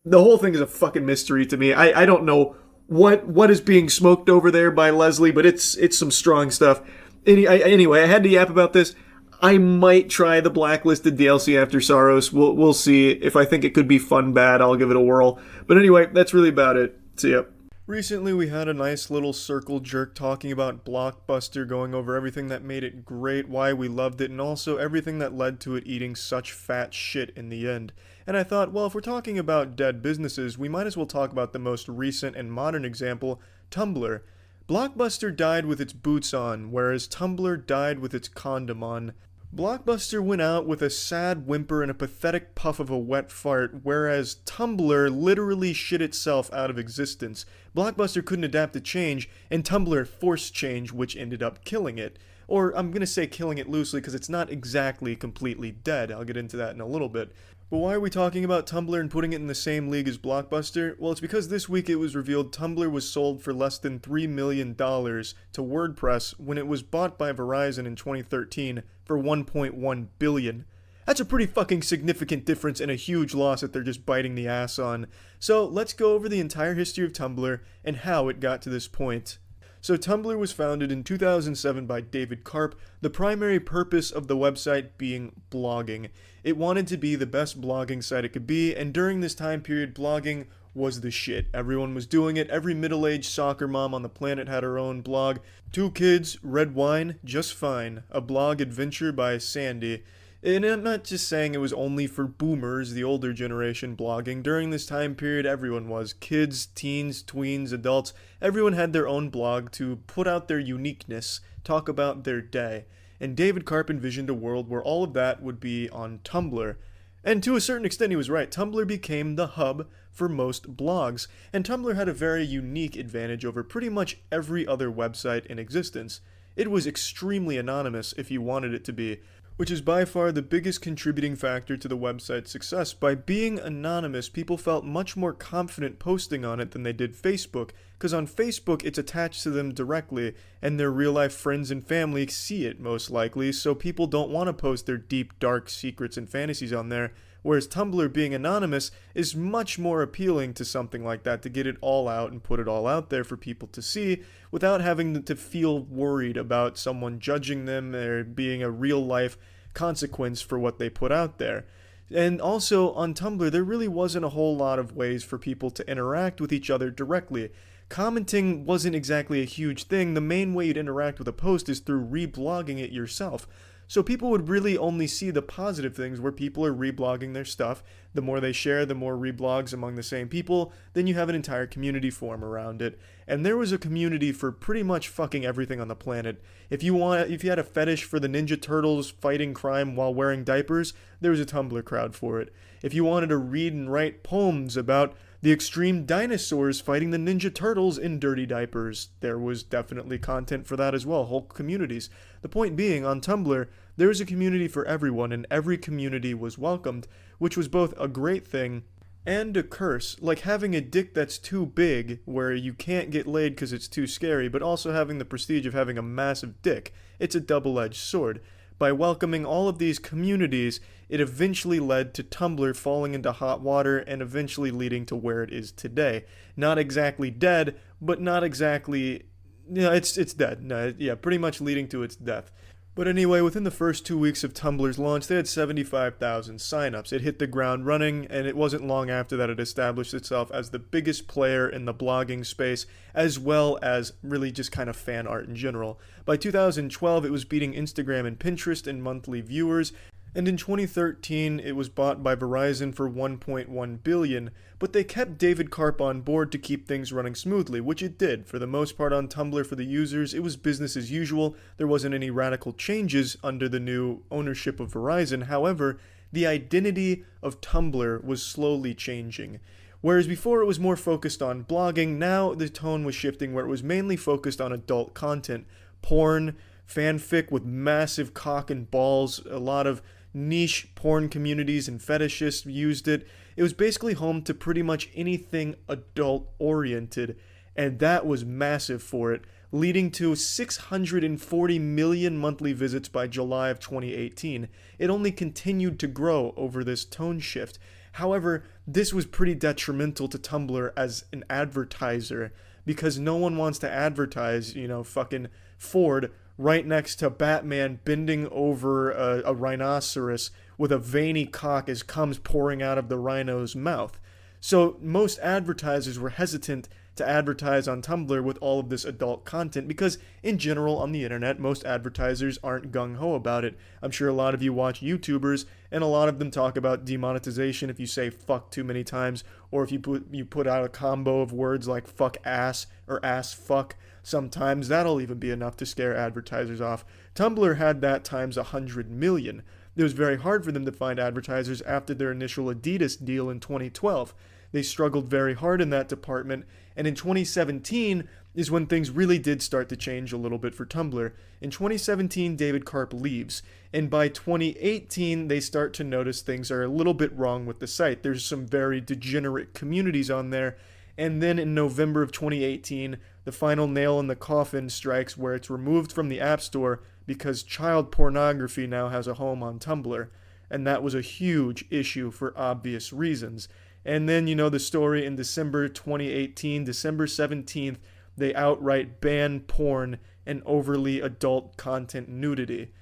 the whole thing is a fucking mystery to me. I don't know what is being smoked over there by Leslie, but it's some strong stuff. Anyway, I had to yap about this. I might try the Blacklisted DLC after Saros. We'll see. If I think it could be fun bad, I'll give it a whirl. But anyway, that's really about it. See ya. Recently, we had a nice little circle jerk talking about Blockbuster, going over everything that made it great, why we loved it, and also everything that led to it eating such fat shit in the end. And I thought, well, if we're talking about dead businesses, we might as well talk about the most recent and modern example, Tumblr. Blockbuster died with its boots on, whereas Tumblr died with its condom on. Blockbuster went out with a sad whimper and a pathetic puff of a wet fart, whereas Tumblr literally shit itself out of existence. Blockbuster couldn't adapt to change, and Tumblr forced change, which ended up killing it. Or, I'm gonna say killing it loosely because it's not exactly completely dead. I'll get into that in a little bit. But why are we talking about Tumblr and putting it in the same league as Blockbuster? Well, it's because this week it was revealed Tumblr was sold for less than $3 million to WordPress when it was bought by Verizon in 2013 for $1.1 billion. That's a pretty fucking significant difference and a huge loss that they're just biting the ass on. So let's go over the entire history of Tumblr and how it got to this point. So Tumblr was founded in 2007 by David Karp, the primary purpose of the website being blogging. It wanted to be the best blogging site it could be, and during this time period, blogging was the shit. Everyone was doing it. Every middle-aged soccer mom on the planet had her own blog. 2 kids, red wine, just fine. A blog adventure by Sandy. And I'm not just saying it was only for boomers, the older generation blogging. During this time period, everyone was. Kids, teens, tweens, adults. Everyone had their own blog to put out their uniqueness, talk about their day. And David Karp envisioned a world where all of that would be on Tumblr. And to a certain extent, he was right. Tumblr became the hub for most blogs. And Tumblr had a very unique advantage over pretty much every other website in existence. It was extremely anonymous if you wanted it to be, which is by far the biggest contributing factor to the website's success. By being anonymous, people felt much more confident posting on it than they did Facebook, because on Facebook it's attached to them directly, and their real-life friends and family see it most likely, so people don't want to post their deep, dark secrets and fantasies on there, whereas Tumblr being anonymous is much more appealing to something like that, to get it all out and put it all out there for people to see, without having to feel worried about someone judging them or being a real-life consequence for what they put out there. And also, on Tumblr, there really wasn't a whole lot of ways for people to interact with each other directly. Commenting wasn't exactly a huge thing. The main way you'd interact with a post is through reblogging it yourself. So people would really only see the positive things where people are reblogging their stuff. The more they share, the more reblogs among the same people, then you have an entire community form around it. And there was a community for pretty much fucking everything on the planet. If you had a fetish for the Ninja Turtles fighting crime while wearing diapers, there was a Tumblr crowd for it. If you wanted to read and write poems about the extreme dinosaurs fighting the Ninja Turtles in dirty diapers, there was definitely content for that as well, whole communities. The point being, on Tumblr, there was a community for everyone, and every community was welcomed, which was both a great thing and a curse, like having a dick that's too big, where you can't get laid because it's too scary, but also having the prestige of having a massive dick. It's a double-edged sword. By welcoming all of these communities, it eventually led to Tumblr falling into hot water and eventually leading to where it is today. Not exactly dead, but not exactly... Yeah, it's dead. No, yeah, pretty much leading to its death. But anyway, within the first 2 weeks of Tumblr's launch, they had 75,000 signups. It hit the ground running, and it wasn't long after that it established itself as the biggest player in the blogging space, as well as really just kind of fan art in general. By 2012, it was beating Instagram and Pinterest in monthly viewers, and in 2013, it was bought by Verizon for $1.1 billion, but they kept David Karp on board to keep things running smoothly, which it did. For the most part on Tumblr for the users, it was business as usual. There wasn't any radical changes under the new ownership of Verizon. However, the identity of Tumblr was slowly changing. Whereas before it was more focused on blogging, now the tone was shifting where it was mainly focused on adult content, porn, fanfic with massive cock and balls, a lot of niche porn communities and fetishists used it. It was basically home to pretty much anything adult-oriented, and that was massive for it, leading to 640 million monthly visits by July of 2018. It only continued to grow over this tone shift. However, this was pretty detrimental to Tumblr as an advertiser, because no one wants to advertise, fucking Ford right next to Batman bending over a rhinoceros with a veiny cock as comes pouring out of the rhino's mouth. So most advertisers were hesitant to advertise on Tumblr with all of this adult content because, in general, on the internet, most advertisers aren't gung-ho about it. I'm sure a lot of you watch YouTubers, and a lot of them talk about demonetization if you say fuck too many times, or if you put out a combo of words like fuck ass or ass fuck. Sometimes that'll even be enough to scare advertisers off. Tumblr had that times 100 million. It was very hard for them to find advertisers after their initial Adidas deal in 2012. They struggled very hard in that department, and in 2017 is when things really did start to change a little bit for Tumblr. In 2017, David Karp leaves, and by 2018, they start to notice things are a little bit wrong with the site. There's some very degenerate communities on there, and then in November of 2018, the final nail in the coffin strikes where it's removed from the App Store because child pornography now has a home on Tumblr, and that was a huge issue for obvious reasons. And then, the story in December 2018, December 17th, they outright ban porn and overly adult content nudity.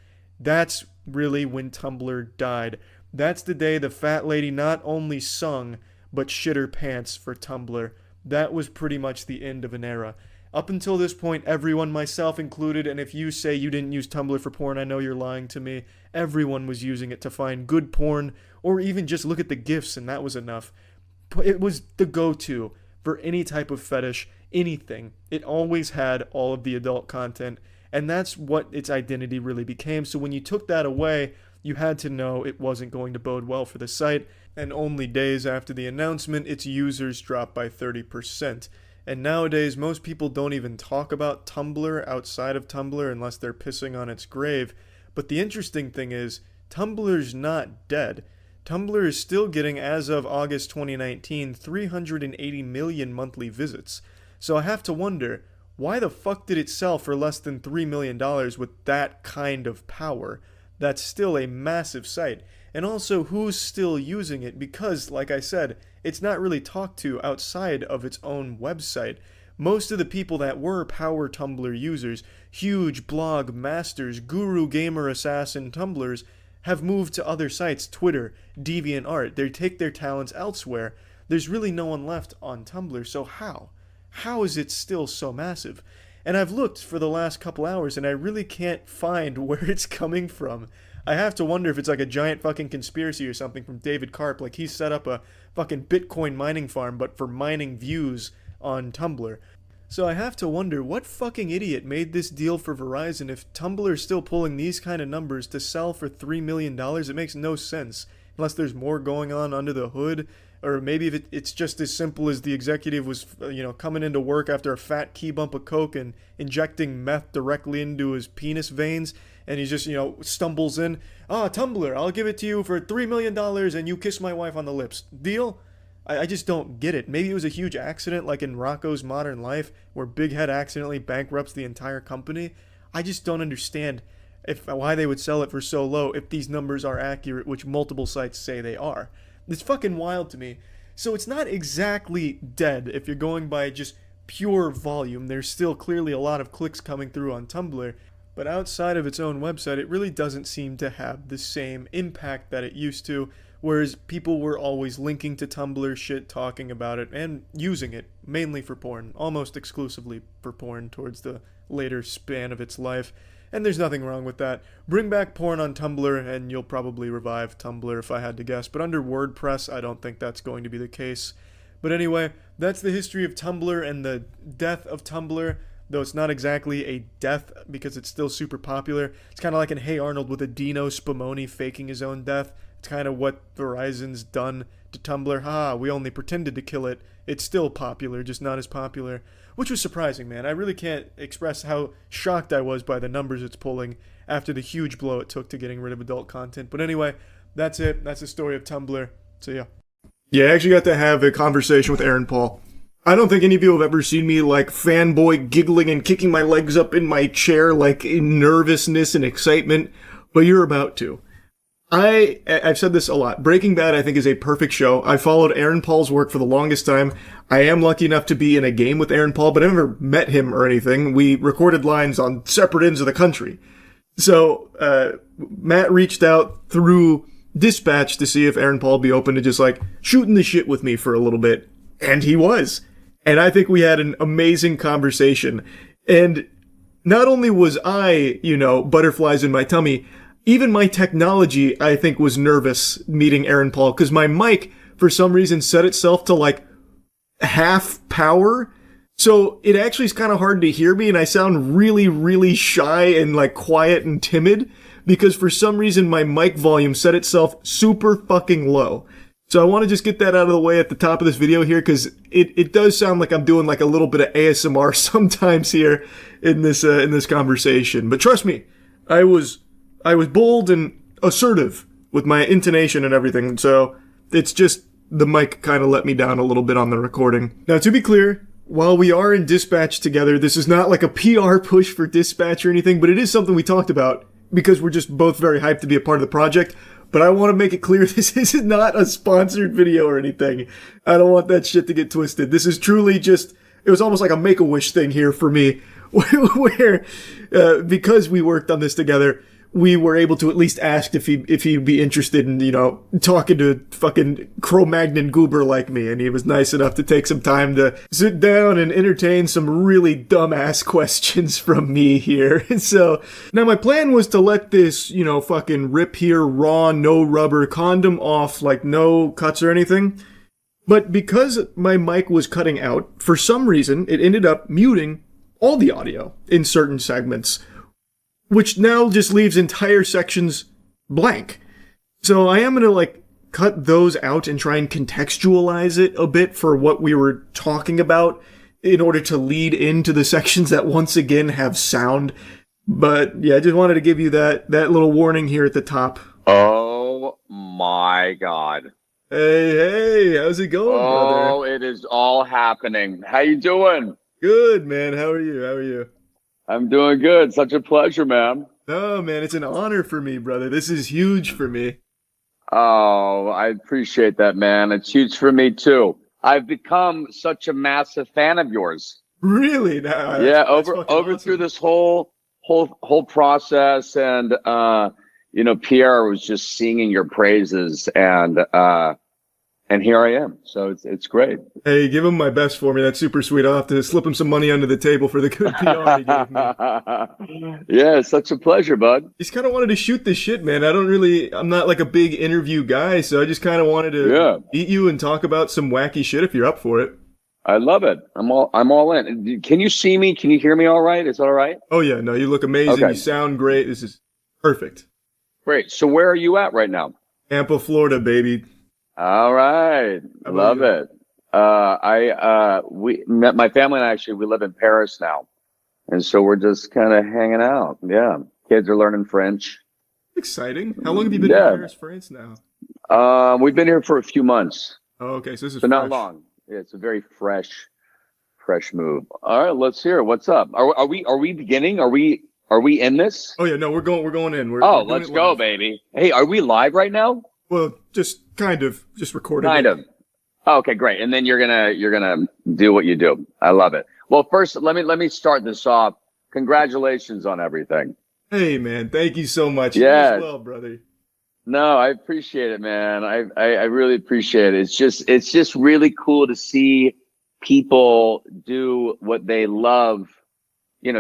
That's really when Tumblr died. That's the day the fat lady not only sung, but shit her pants for Tumblr. That was pretty much the end of an era. Up until this point, everyone, myself included, and if you say you didn't use Tumblr for porn, I know you're lying to me. Everyone was using it to find good porn, or even just look at the GIFs, and that was enough. It was the go-to for any type of fetish, anything. It always had all of the adult content, and that's what its identity really became. So when you took that away, you had to know it wasn't going to bode well for the site, and only days after the announcement, its users dropped by 30%. And nowadays, most people don't even talk about Tumblr outside of Tumblr unless they're pissing on its grave. But the interesting thing is, Tumblr's not dead. Tumblr is still getting, as of August 2019, 380 million monthly visits. So I have to wonder, why the fuck did it sell for less than $3 million with that kind of power? That's still a massive site. And also, who's still using it? Because, like I said, it's not really talked to outside of its own website. Most of the people that were power Tumblr users, huge blog masters, guru gamer assassin Tumblrs, have moved to other sites, Twitter, DeviantArt. They take their talents elsewhere. There's really no one left on Tumblr, so how? How is it still so massive? And I've looked for the last couple hours, and I really can't find where it's coming from. I have to wonder if it's like a giant fucking conspiracy or something from David Karp, like he set up a fucking Bitcoin mining farm, but for mining views on Tumblr. So I have to wonder, what fucking idiot made this deal for Verizon if Tumblr is still pulling these kind of numbers to sell for $3 million? It makes no sense, unless there's more going on under the hood, or maybe if it's just as simple as the executive was, coming into work after a fat key bump of coke and injecting meth directly into his penis veins, and he just, stumbles in, Tumblr, I'll give it to you for $3 million and you kiss my wife on the lips. Deal? I just don't get it. Maybe it was a huge accident like in Rocco's Modern Life where Big Head accidentally bankrupts the entire company. I just don't understand why they would sell it for so low if these numbers are accurate, which multiple sites say they are. It's fucking wild to me. So it's not exactly dead if you're going by just pure volume. There's still clearly a lot of clicks coming through on Tumblr, but outside of its own website, it really doesn't seem to have the same impact that it used to. Whereas people were always linking to Tumblr shit, talking about it, and using it, mainly for porn, almost exclusively for porn towards the later span of its life. And there's nothing wrong with that. Bring back porn on Tumblr, and you'll probably revive Tumblr if I had to guess. But under WordPress, I don't think that's going to be the case. But anyway, that's the history of Tumblr and the death of Tumblr. Though it's not exactly a death because it's still super popular. It's kind of like in Hey Arnold with a Dino Spumoni faking his own death. It's kind of what Verizon's done to Tumblr. We only pretended to kill it, it's still popular, just not as popular, which was surprising, man. I really can't express how shocked I was by the numbers it's pulling after the huge blow it took to getting rid of adult content. But anyway, that's it. That's the story of Tumblr. So yeah. Yeah, I actually got to have a conversation with Aaron Paul. I don't think any of you have ever seen me like fanboy giggling and kicking my legs up in my chair like in nervousness and excitement, but you're about to. I've said this a lot. Breaking Bad, I think, is a perfect show. I followed Aaron Paul's work for the longest time. I am lucky enough to be in a game with Aaron Paul, but I never met him or anything. We recorded lines on separate ends of the country. So, Matt reached out through Dispatch to see if Aaron Paul would be open to just like shooting the shit with me for a little bit. And he was. And I think we had an amazing conversation. And not only was I, butterflies in my tummy, even my technology, I think, was nervous meeting Aaron Paul, because my mic, for some reason, set itself to like half power. So it actually is kind of hard to hear me, and I sound really, really shy and like quiet and timid, because for some reason my mic volume set itself super fucking low. So I want to just get that out of the way at the top of this video here, because it does sound like I'm doing like a little bit of ASMR sometimes here in this conversation. But trust me, I was bold and assertive with my intonation and everything, so it's just the mic kind of let me down a little bit on the recording. Now, to be clear, while we are in Dispatch together, this is not like a PR push for Dispatch or anything, but it is something we talked about because we're just both very hyped to be a part of the project. But I want to make it clear this is not a sponsored video or anything. I don't want that shit to get twisted. This is truly just, it was almost like a Make-A-Wish thing here for me, where because we worked on this together, we were able to at least ask if he'd be interested in, talking to a fucking Cro-Magnon goober like me. And he was nice enough to take some time to sit down and entertain some really dumbass questions from me here. And so, now my plan was to let this, fucking rip here raw, no rubber condom off, like no cuts or anything. But because my mic was cutting out, for some reason, it ended up muting all the audio in certain segments, which now just leaves entire sections blank. So I am going to cut those out and try and contextualize it a bit for what we were talking about in order to lead into the sections that once again have sound. But yeah, I just wanted to give you that little warning here at the top. Oh my God. Hey, how's it going, brother? Oh, it is all happening. How you doing? Good, man. How are you? I'm doing good. Such a pleasure, man. Oh, man, it's an honor for me, brother. This is huge for me. Oh, I appreciate that, man. It's huge for me, too. I've become such a massive fan of yours. Really? Now, yeah, that's over awesome. through this whole process, and Pierre was just singing your praises, and here I am. So it's great. Hey, give him my best for me. That's super sweet. I'll have to slip him some money under the table for the good PR he gave me. Yeah, it's such a pleasure, bud. Just kind of wanted to shoot this shit, man. I'm not like a big interview guy, so I just kind of wanted to meet you and talk about some wacky shit if you're up for it. I love it. I'm all in. Can you see me? Can you hear me all right? Is that all right? Oh, yeah. No, you look amazing. Okay. You sound great. This is perfect. Great. So where are you at right now? Tampa, Florida, baby. All right. I love it. My family and I we live in Paris now. And so we're just kind of hanging out. Yeah. Kids are learning French. Exciting. How long have you been in Paris, France now? We've been here for a few months. Oh, okay. So this is fresh. Not long. Yeah, it's a very fresh move. All right, let's hear it. What's up? Are we beginning? Are we in this? Oh yeah, no, we're going in. We're let's go, baby. Hey, are we live right now? Well, just kind of, just recording. Kind of. Oh, okay, great. And then you're gonna do what you do. I love it. Well, first, let me start this off. Congratulations on everything. Hey, man, thank you so much. Yeah. You as well, brother. No, I appreciate it, man. I really appreciate it. It's just really cool to see people do what they love.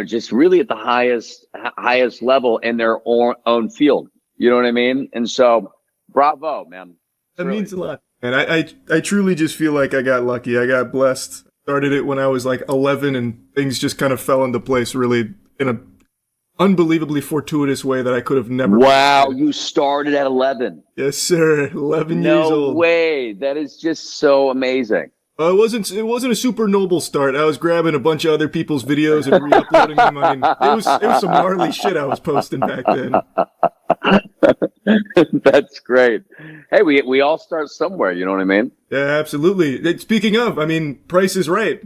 Just really at the highest level in their own field. You know what I mean? And so, bravo, man. That means a lot. And I truly just feel like I got lucky. I got blessed. Started it when I was like 11, and things just kind of fell into place really in a unbelievably fortuitous way that I could have never. Wow, you started at 11. Yes, sir. 11 years old. No way. That is just so amazing. It wasn't a super noble start. I was grabbing a bunch of other people's videos and re-uploading them. I mean, it was some gnarly shit I was posting back then. That's great. Hey, we all start somewhere. You know what I mean? Yeah, absolutely. Speaking of, I mean, Price is Right.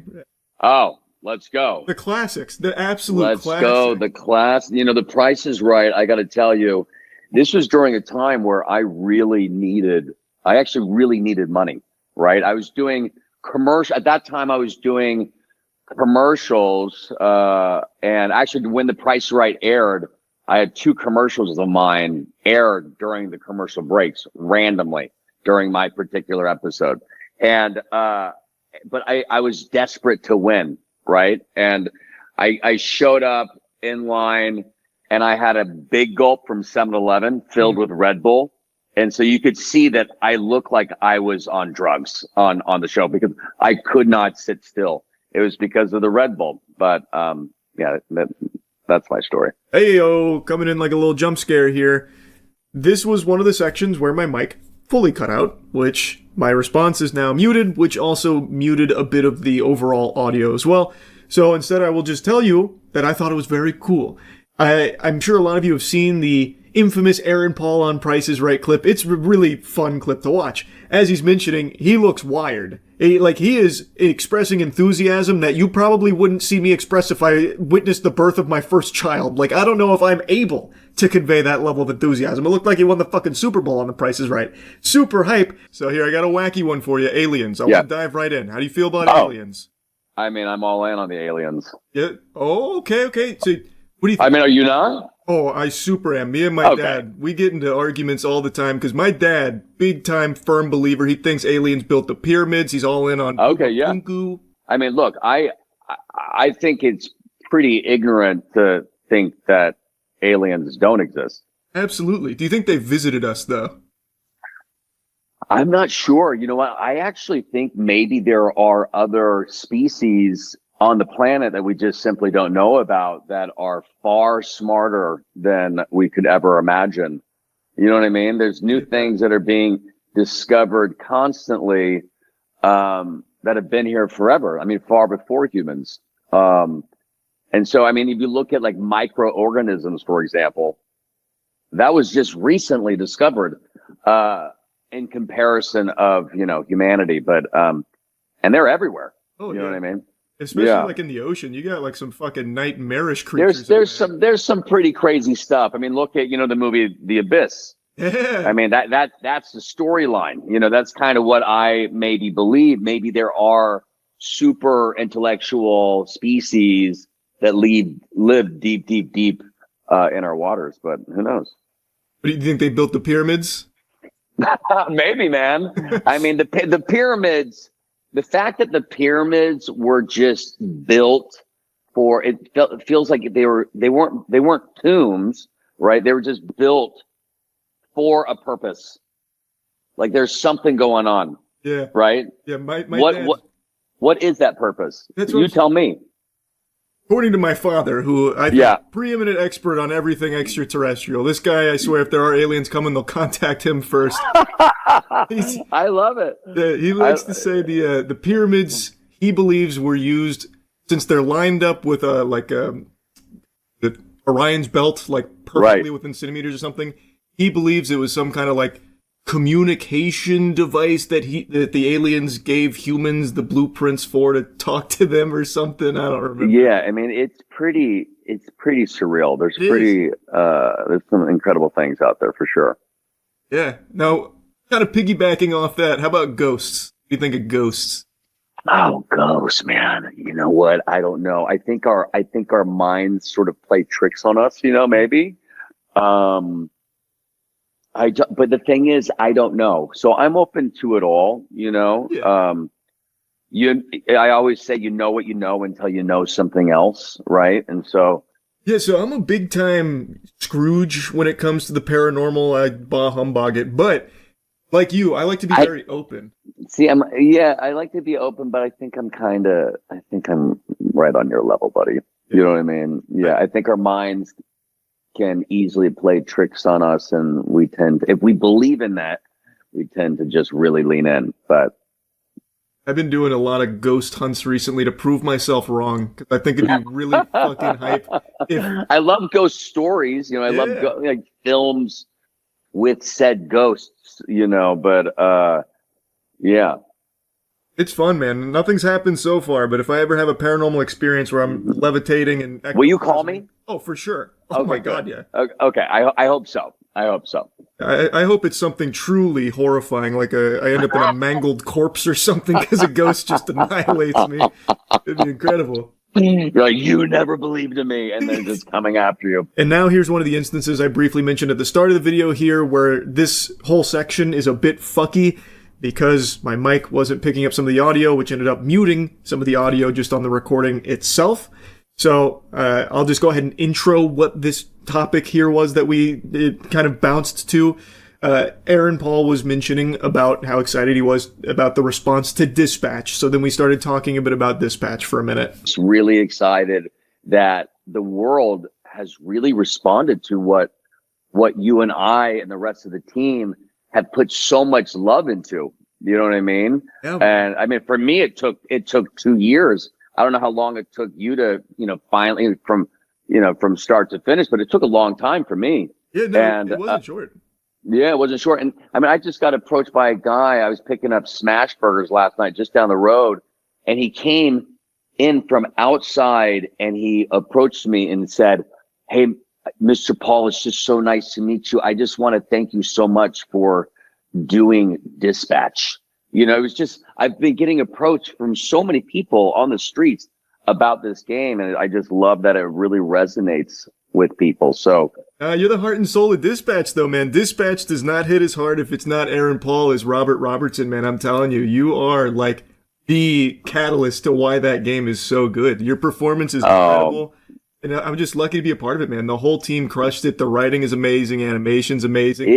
Oh, let's go. The classics, the absolute Let's classics. go. The class. You know, The Price is Right. I got to tell you, this was during a time where I actually really needed money. Right. I was doing commercial at that time. I was doing commercials, and actually, when The Price is Right aired, I had 2 commercials of mine aired during the commercial breaks randomly during my particular episode. And, but I was desperate to win, right? And I showed up in line and I had a big gulp from 7-Eleven filled with Red Bull. And so you could see that I looked like I was on drugs on the show because I could not sit still. It was because of the Red Bull. But, yeah, that's my story. Hey, yo, coming in like a little jump scare here. This was one of the sections where my mic fully cut out, which my response is now muted, which also muted a bit of the overall audio as well. So instead, I will just tell you that I thought it was very cool. I'm sure a lot of you have seen the infamous Aaron Paul on Price is Right clip. It's a really fun clip to watch. As he's mentioning, he looks wired. He is expressing enthusiasm that you probably wouldn't see me express if I witnessed the birth of my first child. Like, I don't know if I'm able to convey that level of enthusiasm. It looked like he won the fucking Super Bowl on The Price is Right. Super hype. So here, I got a wacky one for you. Aliens. I want to dive right in. How do you feel about aliens? I mean, I'm all in on the aliens. Yeah. Oh, okay. So, what do you think? I mean, are you not? Oh, I super am. Me and my dad, we get into arguments all the time because my dad, big time firm believer, he thinks aliens built the pyramids. He's all in on Kunku. I mean, look, I think it's pretty ignorant to think that aliens don't exist. Absolutely. Do you think they visited us though? I'm not sure. You know what? I actually think maybe there are other species on the planet that we just simply don't know about that are far smarter than we could ever imagine. You know what I mean? There's new things that are being discovered constantly, that have been here forever. I mean, far before humans. And so, I mean, if you look at like microorganisms, for example, that was just recently discovered, in comparison of, humanity, but, and they're everywhere. Oh, you know what I mean? Especially like in the ocean, you got like some fucking nightmarish creatures. There's some pretty crazy stuff. I mean, look at, the movie The Abyss. Yeah. I mean, that's the storyline. That's kind of what I maybe believe. Maybe there are super intellectual species that live deep, deep, deep, in our waters, but who knows? What do you think they built the pyramids? Maybe, man. I mean, the pyramids. The fact that the pyramids were just built for it feels like they weren't tombs, right? They were just built for a purpose. Like there's something going on. Yeah. Right? Yeah, my dad, what is that purpose? That's you tell me. According to my father, who I think preeminent expert on everything extraterrestrial. This guy, I swear, if there are aliens coming, they'll contact him first. I love it. He likes to say the pyramids he believes were used since they're lined up with the Orion's belt, like perfectly within centimeters or something. He believes it was some kind of like communication device that the aliens gave humans the blueprints for to talk to them or something. I don't remember. Yeah, I mean it's pretty surreal. There's some incredible things out there for sure. Yeah. Now, kind of piggybacking off that, how about ghosts? What do you think of ghosts? Oh, ghosts, man. You know what? I don't know. I think our minds sort of play tricks on us, maybe. But the thing is, I don't know. So I'm open to it all, Yeah. I always say, what you know until you know something else, right? And so. Yeah, so I'm a big time Scrooge when it comes to the paranormal. I bah humbug it, but like you, I like to be very open. See, I like to be open, but I think I'm right on your level, buddy. Yeah. You know what I mean? Yeah, I think our minds can easily play tricks on us, and we tend to, if we believe in that, we tend to just really lean in. But I've been doing a lot of ghost hunts recently to prove myself wrong, because I think it'd be really fucking hype if... I love ghost stories. I love like films with said ghosts. But yeah. It's fun, man. Nothing's happened so far, but if I ever have a paranormal experience where I'm levitating and... Will you call me? Oh, for sure. Oh, my God, yeah. Okay, I hope so. I hope so. I hope it's something truly horrifying, like I end up in a mangled corpse or something because a ghost just annihilates me. It'd be incredible. You're like, you never believed in me, and then just coming after you. And now here's one of the instances I briefly mentioned at the start of the video here, where this whole section is a bit fucky because my mic wasn't picking up some of the audio, which ended up muting some of the audio just on the recording itself. So I'll just go ahead and intro what this topic here was that it kind of bounced to. Aaron Paul was mentioning about how excited he was about the response to Dispatch. So then we started talking a bit about Dispatch for a minute. Just really excited that the world has really responded to what you and I and the rest of the team have put so much love into. You know what I mean? Yeah. And I mean, for me, it took 2 years. I don't know how long it took you to, finally from start to finish, but it took a long time for me. Yeah, no, it wasn't short. Yeah, it wasn't short. And I mean, I just got approached by a guy. I was picking up smash burgers last night just down the road, and he came in from outside and he approached me and said, "Hey, Mr. Paul, it's just so nice to meet you. I just want to thank you so much for doing Dispatch." It was just, I've been getting approached from so many people on the streets about this game, and I just love that it really resonates with people. So you're the heart and soul of Dispatch, though, man. Dispatch does not hit as hard if it's not Aaron Paul as Robert Robertson, man. I'm telling you, you are like the catalyst to why that game is so good. Your performance is incredible. And I'm just lucky to be a part of it, man. The whole team crushed it. The writing is amazing. Animation's amazing.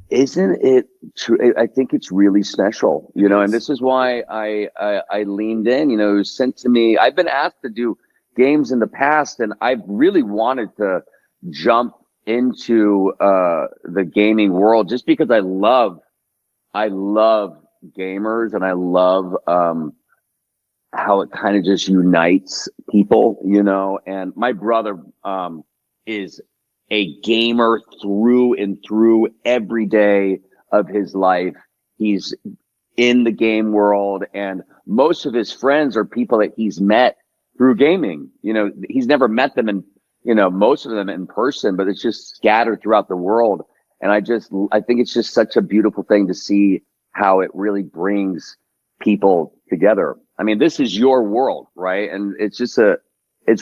Isn't it true? I think it's really special, and this is why I leaned in. It was sent to me. I've been asked to do games in the past, and I've really wanted to jump into the gaming world just because I love gamers, and I love how it kind of just unites people, and my brother is a gamer through and through every day of his life. He's in the game world, and most of his friends are people that he's met through gaming. He's never met them in, most of them in person, but it's just scattered throughout the world. And I think it's just such a beautiful thing to see how it really brings people together. I mean, this is your world, right? And it's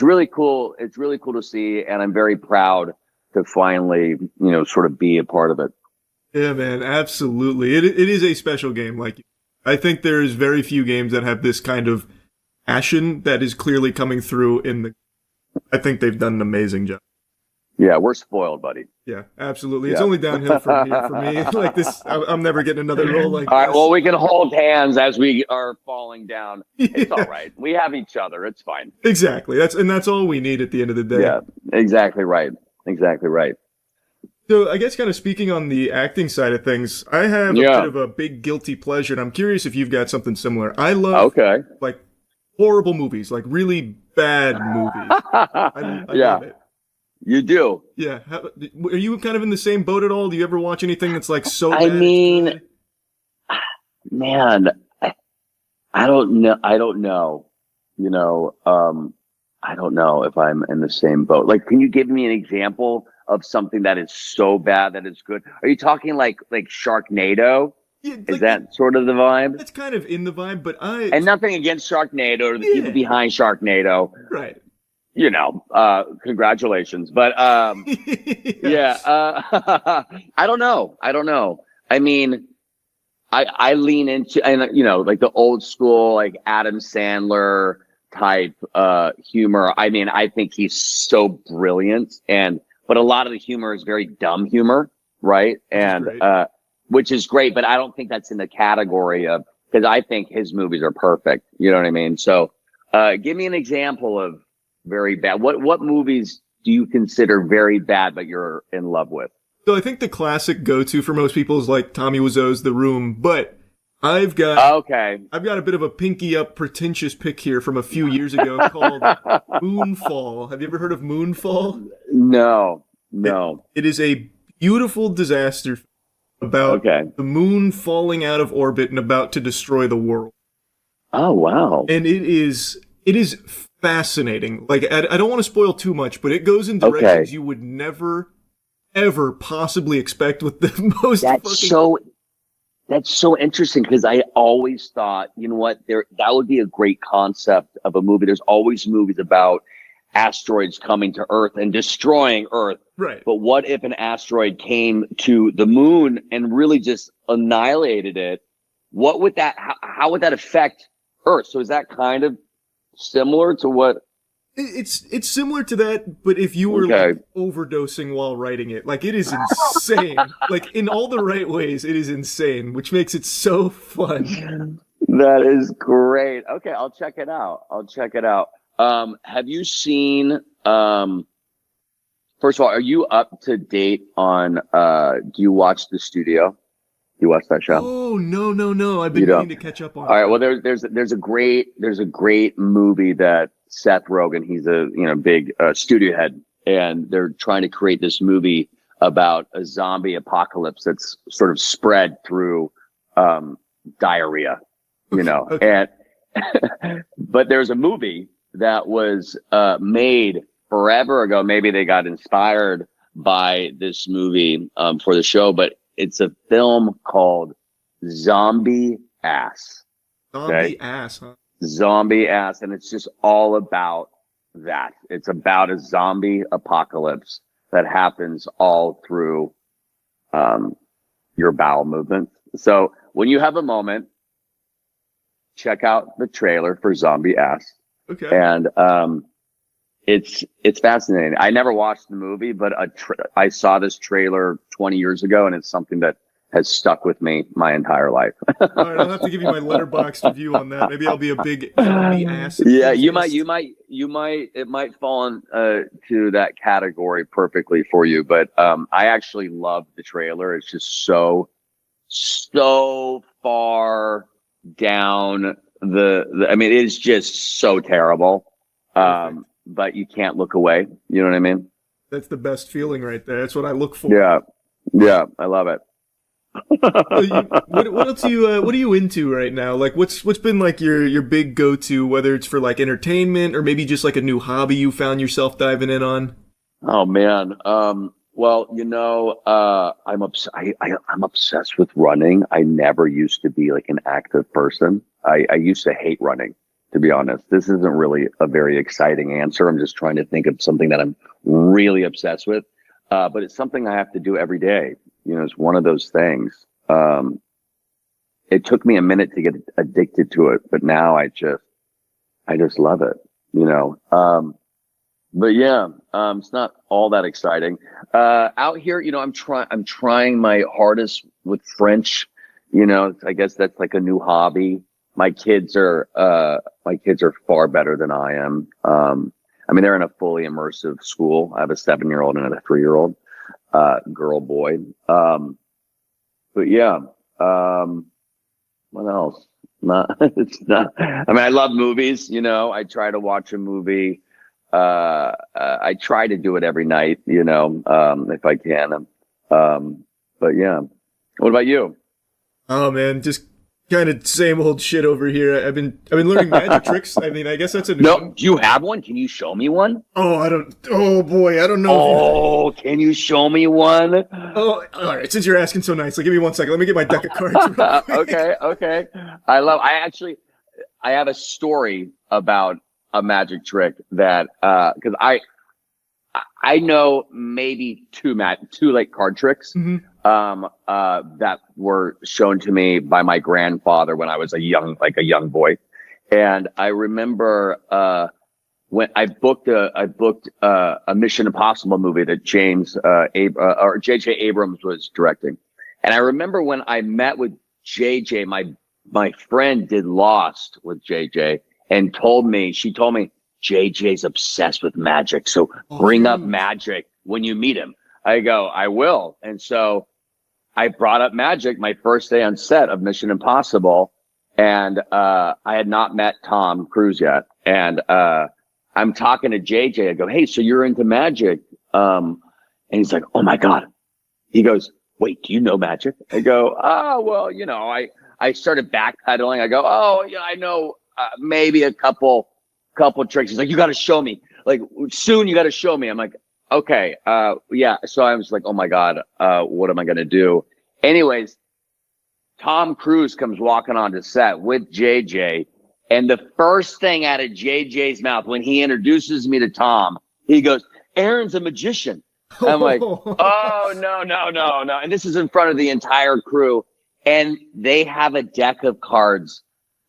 really cool. It's really cool to see. And I'm very proud to finally, sort of be a part of it. Yeah, man, absolutely. It is a special game. Like, I think there's very few games that have this kind of passion that is clearly coming through I think they've done an amazing job. Yeah, we're spoiled, buddy. Yeah, absolutely. Yeah. It's only downhill from here for me. Like this, I'm never getting another role like this. All right, well, we can hold hands as we are falling down. Yeah. It's all right. We have each other. It's fine. Exactly. That's all we need at the end of the day. Yeah, exactly right. Exactly right. So I guess kind of speaking on the acting side of things, I have a bit of a big guilty pleasure, and I'm curious if you've got something similar. I love like horrible movies, like really bad movies. I love it. You do? Yeah. Are you kind of in the same boat at all? Do you ever watch anything that's like so bad? I mean, man, I don't know. I don't know if I'm in the same boat. Like, can you give me an example of something that is so bad that it's good? Are you talking like Sharknado? Yeah, is that sort of the vibe? That's kind of in the vibe, but and nothing against Sharknado or the people behind Sharknado. Right. Congratulations. But I don't know. I mean, I lean into, and like the old school, like Adam Sandler type humor. I mean, I think he's so brilliant, but a lot of the humor is very dumb humor, right? And which is great, but I don't think that's in the category of, because I think his movies are perfect. You know what I mean? So give me an example of very bad. What movies do you consider very bad but you're in love with? So I think the classic go-to for most people is like Tommy Wiseau's The Room, but I've got Okay. I've got a bit of a pinky up pretentious pick here from a few years ago called Moonfall. Have you ever heard of Moonfall? No. It is a beautiful disaster about the moon falling out of orbit and about to destroy the world. Oh, wow. And it is fascinating. Like, I don't want to spoil too much, but it goes in directions you would never, ever possibly expect with the most That's so interesting, because I always thought, you know what, that would be a great concept of a movie. There's always movies about asteroids coming to Earth and destroying Earth. Right. But what if an asteroid came to the moon and really just annihilated it? What would how would that affect Earth? So is that kind of similar to what? It's similar to that, but if you were like overdosing while writing it, like, it is insane. Like, in all the right ways, it is insane, which makes it so fun. That is great. Okay, I'll check it out. Have you seen, first of all, are you up to date on, do you watch The Studio? You watch that show? Oh, no. I've been meaning to catch up on it. All right, well, there's a great movie that Seth Rogen, he's a big studio head, and they're trying to create this movie about a zombie apocalypse that's sort of spread through diarrhea, and but there's a movie that was made forever ago. Maybe they got inspired by this movie for the show, but it's a film called Zombie Ass. Zombie Ass, huh? Zombie Ass, and it's just all about that. It's about a zombie apocalypse that happens all through your bowel movements. So when you have a moment, check out the trailer for Zombie Ass. Okay. And it's fascinating. I never watched the movie, but I saw this trailer 20 years ago, and it's something that has stuck with me my entire life. All right, I'll have to give you my letterboxd review on that. Maybe I'll be a big zombie ass. Yeah, you might. It might fall to that category perfectly for you. But I actually love the trailer. It's just so far down I mean, it is just so terrible. But you can't look away. You know what I mean? That's the best feeling right there. That's what I look for. Yeah, I love it. What else what are you into right now? Like, what's been like your big go-to, whether it's for like entertainment or maybe just like a new hobby you found yourself diving in on? Oh man. Well, I'm obsessed with running. I never used to be like an active person. I used to hate running, to be honest. This isn't really a very exciting answer. I'm just trying to think of something that I'm really obsessed with. But it's something I have to do every day. It's one of those things. It took me a minute to get addicted to it, but now I just love it, but yeah, it's not all that exciting. Out here, I'm trying my hardest with French, I guess that's like a new hobby. My kids are far better than I am. I mean, they're in a fully immersive school. I have a 7-year-old and a 3-year-old. Girl, boy. But yeah, what else? It's not, I mean, I love movies, I try to watch a movie. I try to do it every night, if I can. But yeah. What about you? Oh man, just kind of same old shit over here. I've been learning magic tricks. I mean, I guess that's a new one. Do you have one? Can you show me one? Oh boy, I don't know. Oh, can you show me one? Oh, all right. Since you're asking so nicely, give me 1 second. Let me get my deck of cards. Okay. I have a story about a magic trick that, cause I know maybe two like card tricks, that were shown to me by my grandfather when I was a young boy. And I remember, when I booked a Mission Impossible movie that J.J. Abrams was directing. And I remember when I met with J.J., my friend did Lost with J.J. and she told me, JJ's obsessed with magic. So bring up magic when you meet him. I go, I will. And so I brought up magic my first day on set of Mission Impossible, and I had not met Tom Cruise yet. And I'm talking to JJ. I go, hey, so you're into magic? And he's like, oh my God. He goes, wait, do you know magic? I go, oh, well, you know, I started backpedaling. I go, oh, yeah, I know maybe a couple tricks. He's like, you got to show me. Like, soon you got to show me. I'm like, okay, yeah. So I was like, oh my God, what am I going to do? Anyways, Tom Cruise comes walking onto set with JJ. And the first thing out of JJ's mouth when he introduces me to Tom, he goes, Aaron's a magician. I'm like, oh, no. And this is in front of the entire crew. And they have a deck of cards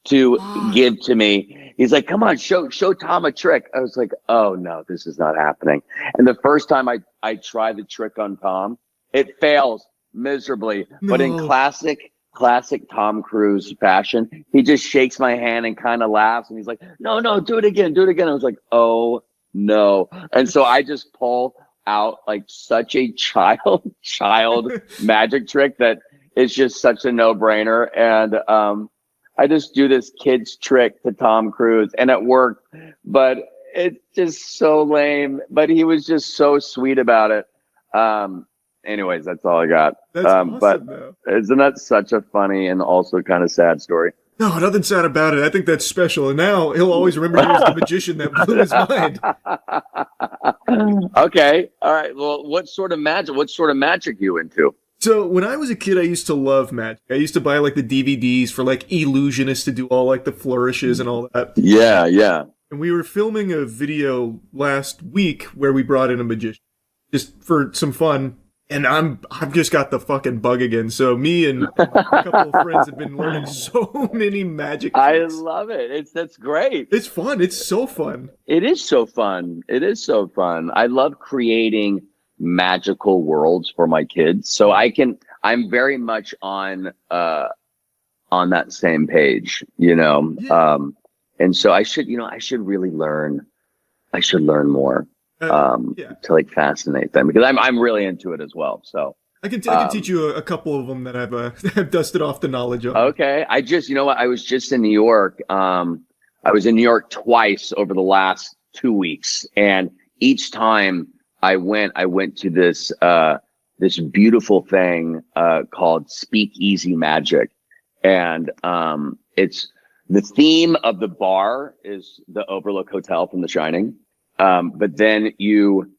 to give to me. He's like, come on, show Tom a trick. I was like, oh no, this is not happening. And the first time I try the trick on Tom, it fails miserably. No. But in classic Tom Cruise fashion, he just shakes my hand and kind of laughs. And he's like, no, do it again. I was like, oh no. And so I just pull out like such a child magic trick that it's just such a no-brainer. And I just do this kid's trick to Tom Cruise, and it worked, but it's just so lame. But he was just so sweet about it. Anyways, that's all I got. That's awesome, but though. Isn't that such a funny and also kind of sad story? No, nothing sad about it. I think that's special. And now he'll always remember you as the magician that blew his mind. Okay. All right. Well, what sort of magic you into? So when I was a kid, I used to love magic. I used to buy like the DVDs for like illusionists to do all like the flourishes and all that. Yeah. And we were filming a video last week where we brought in a magician just for some fun. And I've just got the fucking bug again. So me and a couple of friends have been learning so many magic tricks. I love it. That's great. It's fun. It's so fun. It is so fun. I love creating magical worlds for my kids. So I'm very much on that same page, you know? Yeah. And so I should really learn. I should learn more. To like fascinate them, because I'm really into it as well. So I can teach you a couple of them that I've dusted off the knowledge of. Okay. You know what? I was just in New York. I was in New York twice over the last 2 weeks. And each time I went to this beautiful thing, called Speakeasy Magic. And, it's the theme of the bar is the Overlook Hotel from The Shining. But then you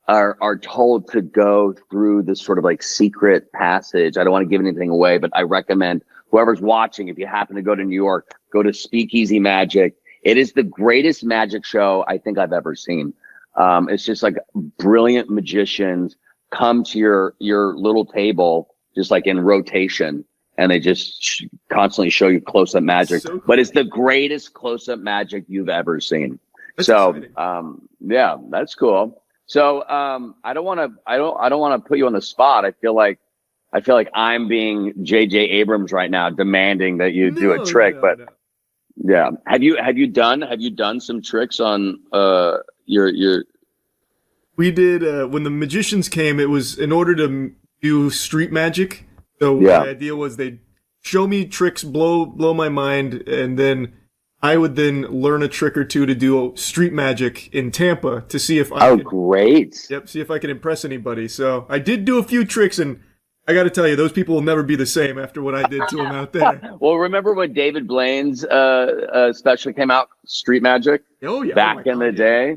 are told to go through this sort of like secret passage. I don't want to give anything away, but I recommend whoever's watching, if you happen to go to New York, go to Speakeasy Magic. It is the greatest magic show I think I've ever seen. It's just like brilliant magicians come to your little table, just like in rotation, and they just constantly show you close-up magic. So cool. But it's the greatest close-up magic you've ever seen. That's exciting. Yeah, that's cool. So, I don't want to put you on the spot. I feel like I'm being JJ Abrams right now, demanding that you do a trick, but yeah. Have you done some tricks on, your We did, when the magicians came, it was in order to do street magic. So yeah. The idea was they'd show me tricks, blow my mind, and then I would then learn a trick or two to do street magic in Tampa to see if I could, great. Yep, see if I could impress anybody. So I did do a few tricks, and I got to tell you, those people will never be the same after what I did to them out there. Well, remember when David Blaine's special came out, Street Magic? Oh yeah, back in the day.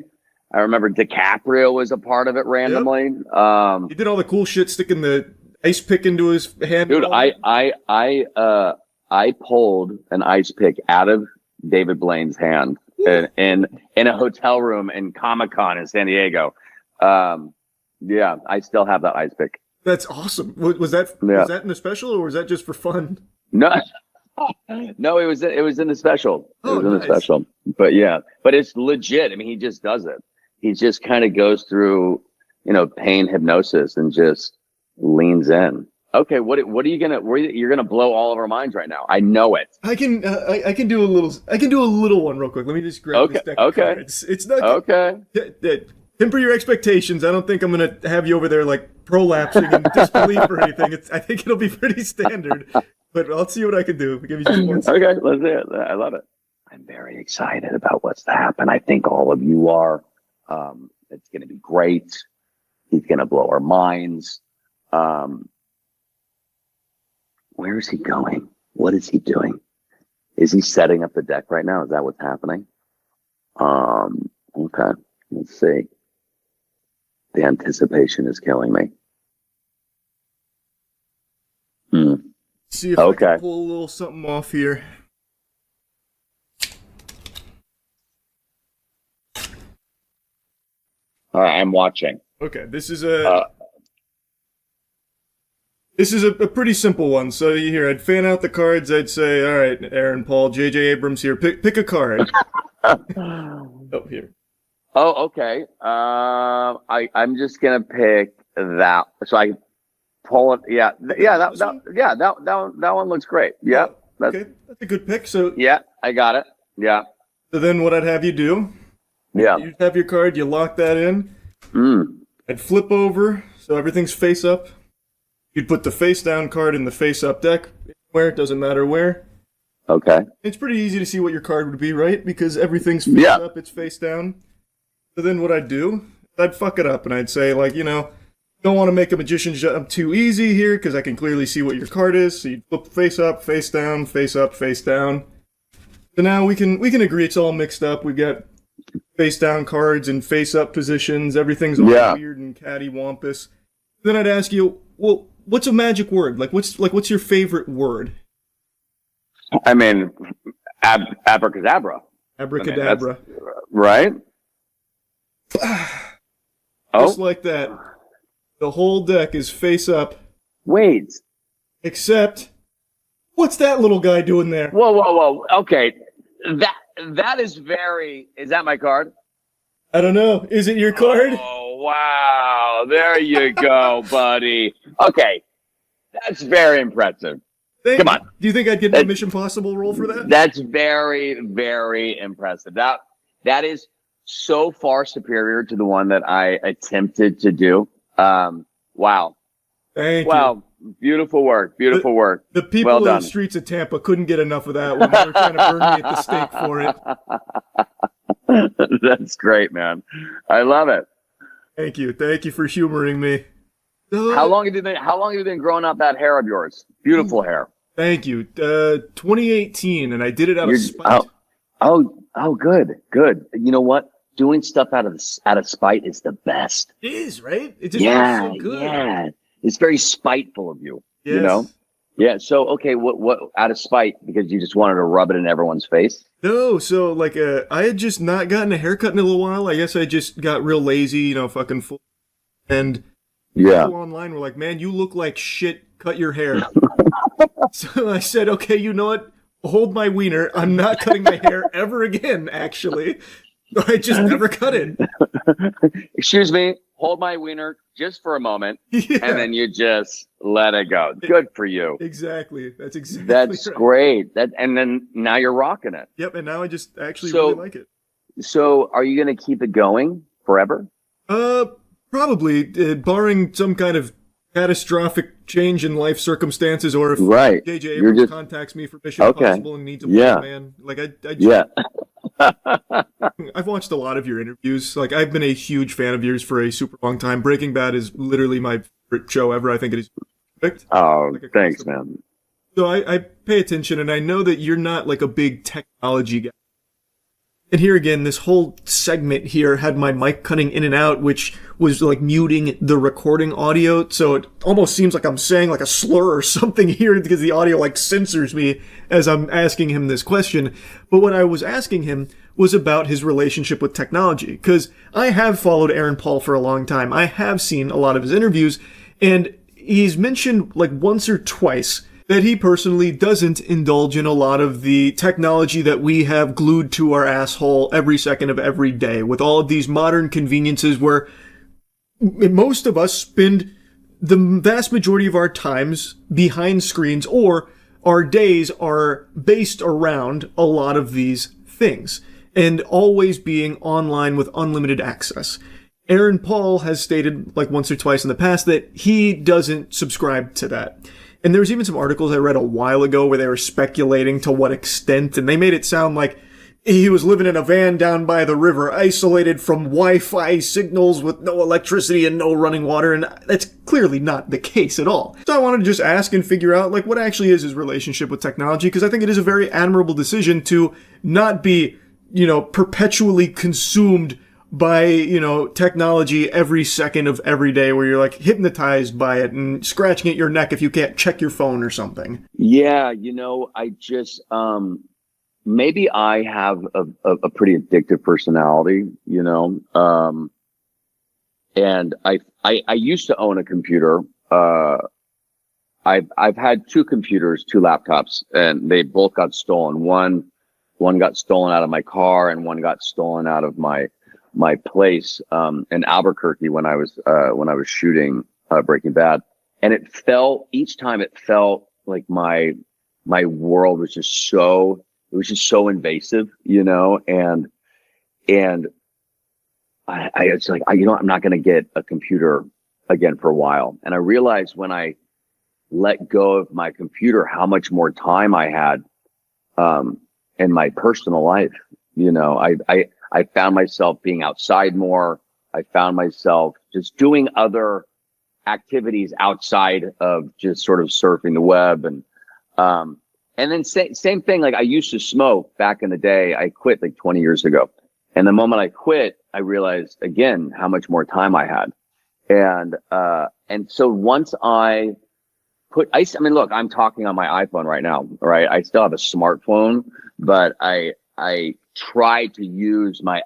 I remember DiCaprio was a part of it randomly. Yep. He did all the cool shit, sticking the ice pick into his hand. Dude, I pulled an ice pick out of David Blaine's hand in a hotel room in Comic-Con in San Diego. Yeah, I still have that ice pick. That's awesome. Was that in the special, or was that just for fun? No, it was in the special. Oh, it was in the special. But yeah, but it's legit. I mean, he just does it. He just kind of goes through, pain hypnosis and just leans in. Okay, what are you gonna? You're gonna blow all of our minds right now. I know it. I can do a little one real quick. Let me just grab this deck of cards. It's not okay. temper your expectations. I don't think I'm going to have you over there like prolapsing in disbelief or anything. I think it'll be pretty standard, but I'll see what I can do. Give you just 1 second. Okay, let's do it. I love it. I'm very excited about what's to happen. I think all of you are. It's going to be great. He's going to blow our minds. Where is he going? What is he doing? Is he setting up the deck right now? Is that what's happening? Okay, let's see. The anticipation is killing me. See if I can pull a little something off here. All right, I'm watching. Okay, this is a pretty simple one. So here, I'd fan out the cards. I'd say, all right, Aaron Paul, J.J. Abrams here. Pick a card. Oh, here. Oh, okay. I'm just gonna pick that. So I pull it. Yeah, that one looks great. Yeah. Okay, that's a good pick. So yeah, I got it. Yeah. So then, what I'd have you do? Yeah. You'd have your card. You lock that in. I'd flip over so everything's face up. You'd put the face down card in the face up deck. Where it doesn't matter where. Okay. It's pretty easy to see what your card would be, right? Because everything's face up, it's face down. So then what I'd do, I'd fuck it up and I'd say, like, don't want to make a magician's jump too easy here because I can clearly see what your card is. So you flip face up, face down, face up, face down. So now we can agree it's all mixed up. We've got face down cards and face up positions. Everything's all weird and cattywampus. Then I'd ask you, well, what's a magic word? What's your favorite word? I mean, abracadabra. Abracadabra. I mean, right? Just like that. The whole deck is face up. Wait. Except, what's that little guy doing there? Whoa. Okay. That is is that my card? I don't know. Is it your card? Oh, wow. There you go, buddy. Okay. That's very impressive. Come on. Do you think I'd get a Mission Impossible role for that? That's very, very impressive. That is so far superior to the one that I attempted to do. Wow. Thank you. Wow. Beautiful work. Beautiful work. The people in the streets of Tampa couldn't get enough of that one. They were trying to burn me at the stake for it. That's great, man. I love it. Thank you. Thank you for humoring me. How long have you been growing out that hair of yours? Beautiful hair. Thank you. 2018, and I did it out of spite. Oh, good. You know what? Doing stuff out of spite is the best. It is, right? It just feels so good. Yeah. It's very spiteful of you. Yes. You know? Yeah. So, okay, what out of spite because you just wanted to rub it in everyone's face? No, so I had just not gotten a haircut in a little while. I guess I just got real lazy, fucking full. And people online were like, "Man, you look like shit. Cut your hair." So I said, "Okay, you know what? Hold my wiener. I'm not cutting my hair ever again." Actually, I just never cut it. Excuse me. Hold my wiener just for a moment, and then you just let it go. Good for you. Exactly. That's exactly. That's right. Great. And then now you're rocking it. Yep. And now I just actually really like it. So, are you going to keep it going forever? Probably, barring some kind of catastrophic change in life circumstances, or if J.J. Abrams contacts me for Mission Impossible and needs a man. I've watched a lot of your interviews. I've been a huge fan of yours for a super long time. Breaking Bad is literally my favorite show ever. I think it is perfect. Oh, thanks, man. So I pay attention, and I know that you're not a big technology guy. And here again, this whole segment here had my mic cutting in and out, which was muting the recording audio. So it almost seems like I'm saying a slur or something here because the audio censors me as I'm asking him this question. But what I was asking him was about his relationship with technology, because I have followed Aaron Paul for a long time. I have seen a lot of his interviews, and he's mentioned once or twice that he personally doesn't indulge in a lot of the technology that we have glued to our asshole every second of every day, with all of these modern conveniences where most of us spend the vast majority of our times behind screens, or our days are based around a lot of these things, and always being online with unlimited access. Aaron Paul has stated like once or twice in the past that he doesn't subscribe to that. And there was even some articles I read a while ago where they were speculating to what extent, and they made it sound like he was living in a van down by the river, isolated from Wi-Fi signals with no electricity and no running water, and that's clearly not the case at all. So I wanted to just ask and figure out like what actually is his relationship with technology, because I think it is a very admirable decision to not be, perpetually consumed by, technology every second of every day, where you're like hypnotized by it and scratching at your neck if you can't check your phone or something. Yeah, I just maybe I have a pretty addictive personality, and I used to own a computer. I've had two computers, two laptops, and they both got stolen. One got stolen out of my car, and one got stolen out of my place in Albuquerque when I was shooting Breaking Bad. And each time it felt like my world was just so invasive, and I it's like, I'm not going to get a computer again for a while. And I realized when I let go of my computer, how much more time I had in my personal life. I found myself being outside more. I found myself just doing other activities outside of just sort of surfing the web. And then same thing, like I used to smoke back in the day. I quit like 20 years ago. And the moment I quit, I realized again how much more time I had. And so once I mean, look, I'm talking on my iPhone right now, right? I still have a smartphone, but I try to use I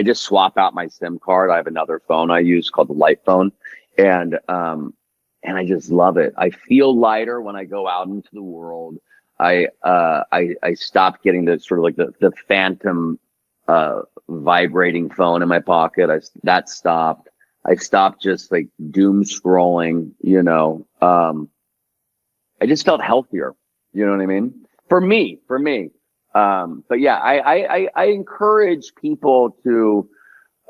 just swap out my SIM card. I have another phone I use called the Light phone. And I just love it. I feel lighter when I go out into the world. I stopped getting the sort of like the phantom, vibrating phone in my pocket. That stopped. I stopped just like doom scrolling, I just felt healthier. You know what I mean? For me. But yeah, I encourage people to,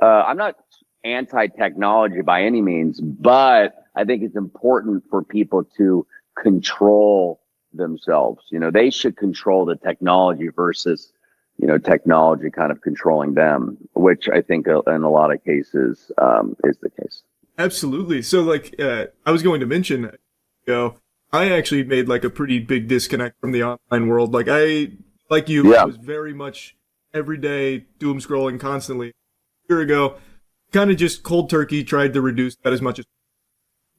I'm not anti-technology by any means, but I think it's important for people to control themselves. They should control the technology versus, technology kind of controlling them, which I think in a lot of cases, is the case. Absolutely. So like, I was going to mention, I actually made like a pretty big disconnect from the online world. Like like you, I was very much every day doom scrolling constantly. A year ago, kind of just cold turkey tried to reduce that as much as.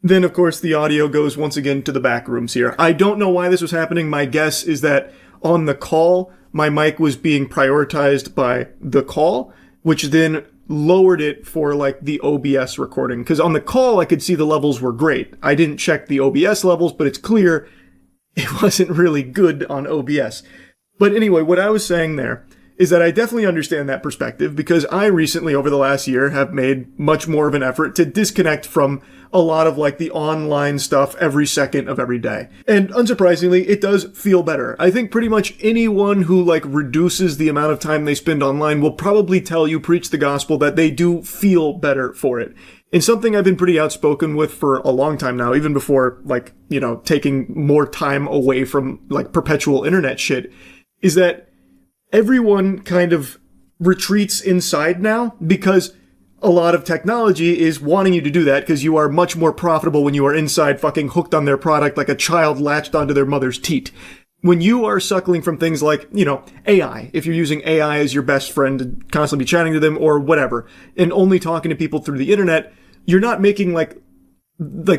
Then, of course, the audio goes once again to the back rooms here. I don't know why this was happening. My guess is that on the call, my mic was being prioritized by the call, which then lowered it for like the OBS recording. Because on the call, I could see the levels were great. I didn't check the OBS levels, but it's clear it wasn't really good on OBS. But anyway, what I was saying there is that I definitely understand that perspective, because I recently, over the last year, have made much more of an effort to disconnect from a lot of like the online stuff every second of every day. And unsurprisingly, it does feel better. I think pretty much anyone who like reduces the amount of time they spend online will probably tell you, preach the gospel, that they do feel better for it. And something I've been pretty outspoken with for a long time now, even before like, taking more time away from like perpetual internet shit, is that everyone kind of retreats inside now, because a lot of technology is wanting you to do that, because you are much more profitable when you are inside fucking hooked on their product like a child latched onto their mother's teat. When you are suckling from things like, AI, if you're using AI as your best friend and constantly be chatting to them or whatever, and only talking to people through the internet, you're not making like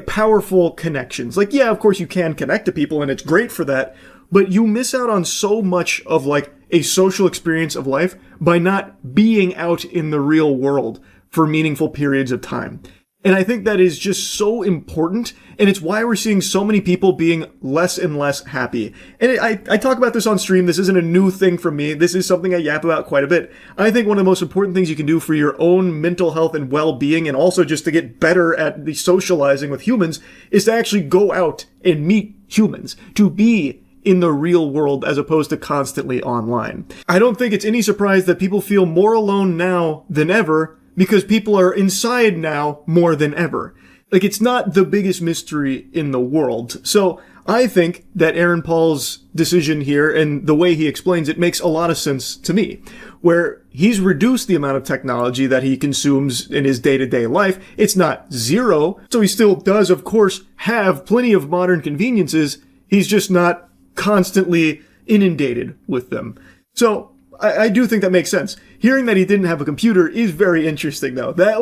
powerful connections. Like, yeah, of course you can connect to people and it's great for that, but you miss out on so much of like a social experience of life by not being out in the real world for meaningful periods of time. And I think that is just so important, and it's why we're seeing so many people being less and less happy. And I talk about this on stream. This isn't a new thing for me. This is something I yap about quite a bit. I think one of the most important things you can do for your own mental health and well-being, and also just to get better at the socializing with humans, is to actually go out and meet humans, to be in the real world as opposed to constantly online. I don't think it's any surprise that people feel more alone now than ever, because people are inside now more than ever. Like, it's not the biggest mystery in the world. So I think that Aaron Paul's decision here and the way he explains it makes a lot of sense to me, where he's reduced the amount of technology that he consumes in his day-to-day life. It's not zero, so he still does, of course, have plenty of modern conveniences. He's just not constantly inundated with them. So I do think that makes sense. Hearing that he didn't have a computer is very interesting, though. That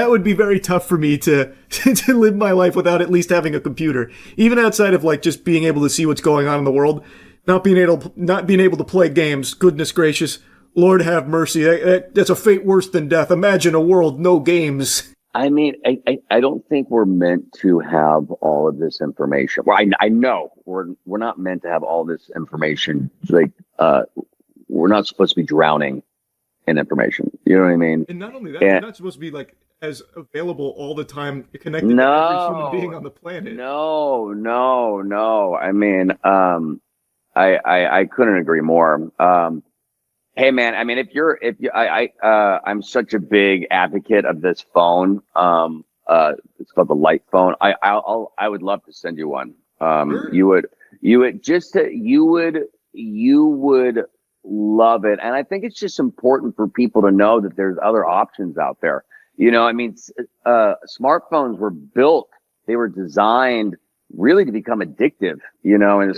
would be very tough for me to to live my life without at least having a computer. Even outside of like just being able to see what's going on in the world, not being able to play games. Goodness gracious, Lord have mercy. That's a fate worse than death. Imagine a world no games. I mean, I don't think we're meant to have all of this information. Well, I know we're not meant to have all this information. Like, we're not supposed to be drowning in information. You know what I mean? And not only that, we're not supposed to be like as available all the time, connected to every human being on the planet. No. I mean, I couldn't agree more. Hey man, I mean, I'm such a big advocate of this phone. It's called the Light phone. I would love to send you one. Sure. You would love it. And I think it's just important for people to know that there's other options out there. You know, I mean, smartphones were built, they were designed really to become addictive, you know, and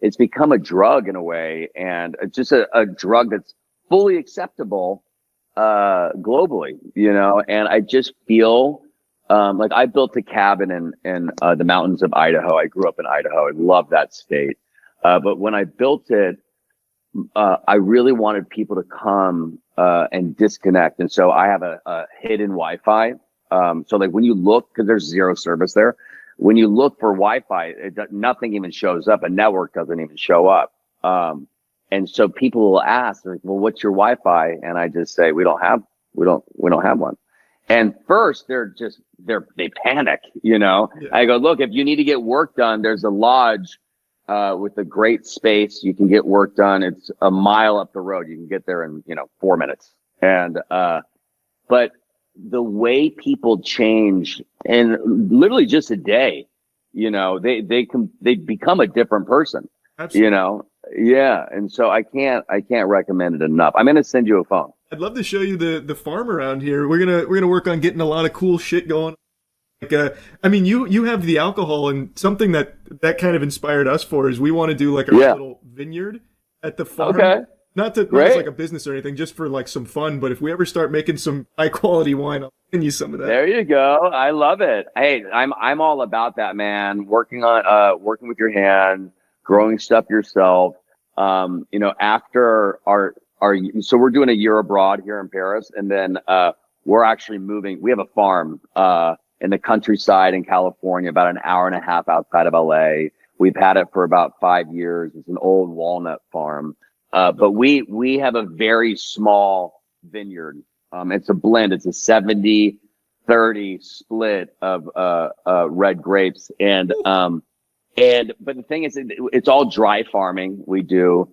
it's become a drug in a way, and just a drug that's fully acceptable, globally, you know, and I just feel, like I built a cabin in the mountains of Idaho. I grew up in Idaho. I love that state. But when I built it, I really wanted people to come and disconnect. And so I have a hidden Wi-Fi. So like when you look, because there's zero service there, when you look for Wi-Fi, nothing even shows up. A network doesn't even show up. And so people will ask, like, well, what's your Wi-Fi? And I just say, we don't have one. And first they panic, you know. Yeah. I go, look, if you need to get work done, there's a lodge with a great space. You can get work done. It's a mile up the road. You can get there in, 4 minutes. And, but the way people change in literally just a day, you know, they become a different person. Absolutely. You know? Yeah. And so I can't recommend it enough. I'm going to send you a phone. I'd love to show you the farm around here. We're going to work on getting a lot of cool shit going. Like, I mean, you have the alcohol, and something that kind of inspired us for is we want to do like a little vineyard at the farm. Okay. Not as like a business or anything, just for like some fun. But if we ever start making some high quality wine, I'll send you some of that. There you go. I love it. Hey, I'm all about that, man. Working with your hands, growing stuff yourself. After so we're doing a year abroad here in Paris, and then we're actually moving. We have a farm in the countryside in California, about an hour and a half outside of LA. We've had it for about 5 years. It's an old walnut farm. But we have a very small vineyard. It's a blend. It's a 70-30 split of red grapes. But the thing is, it's all dry farming we do.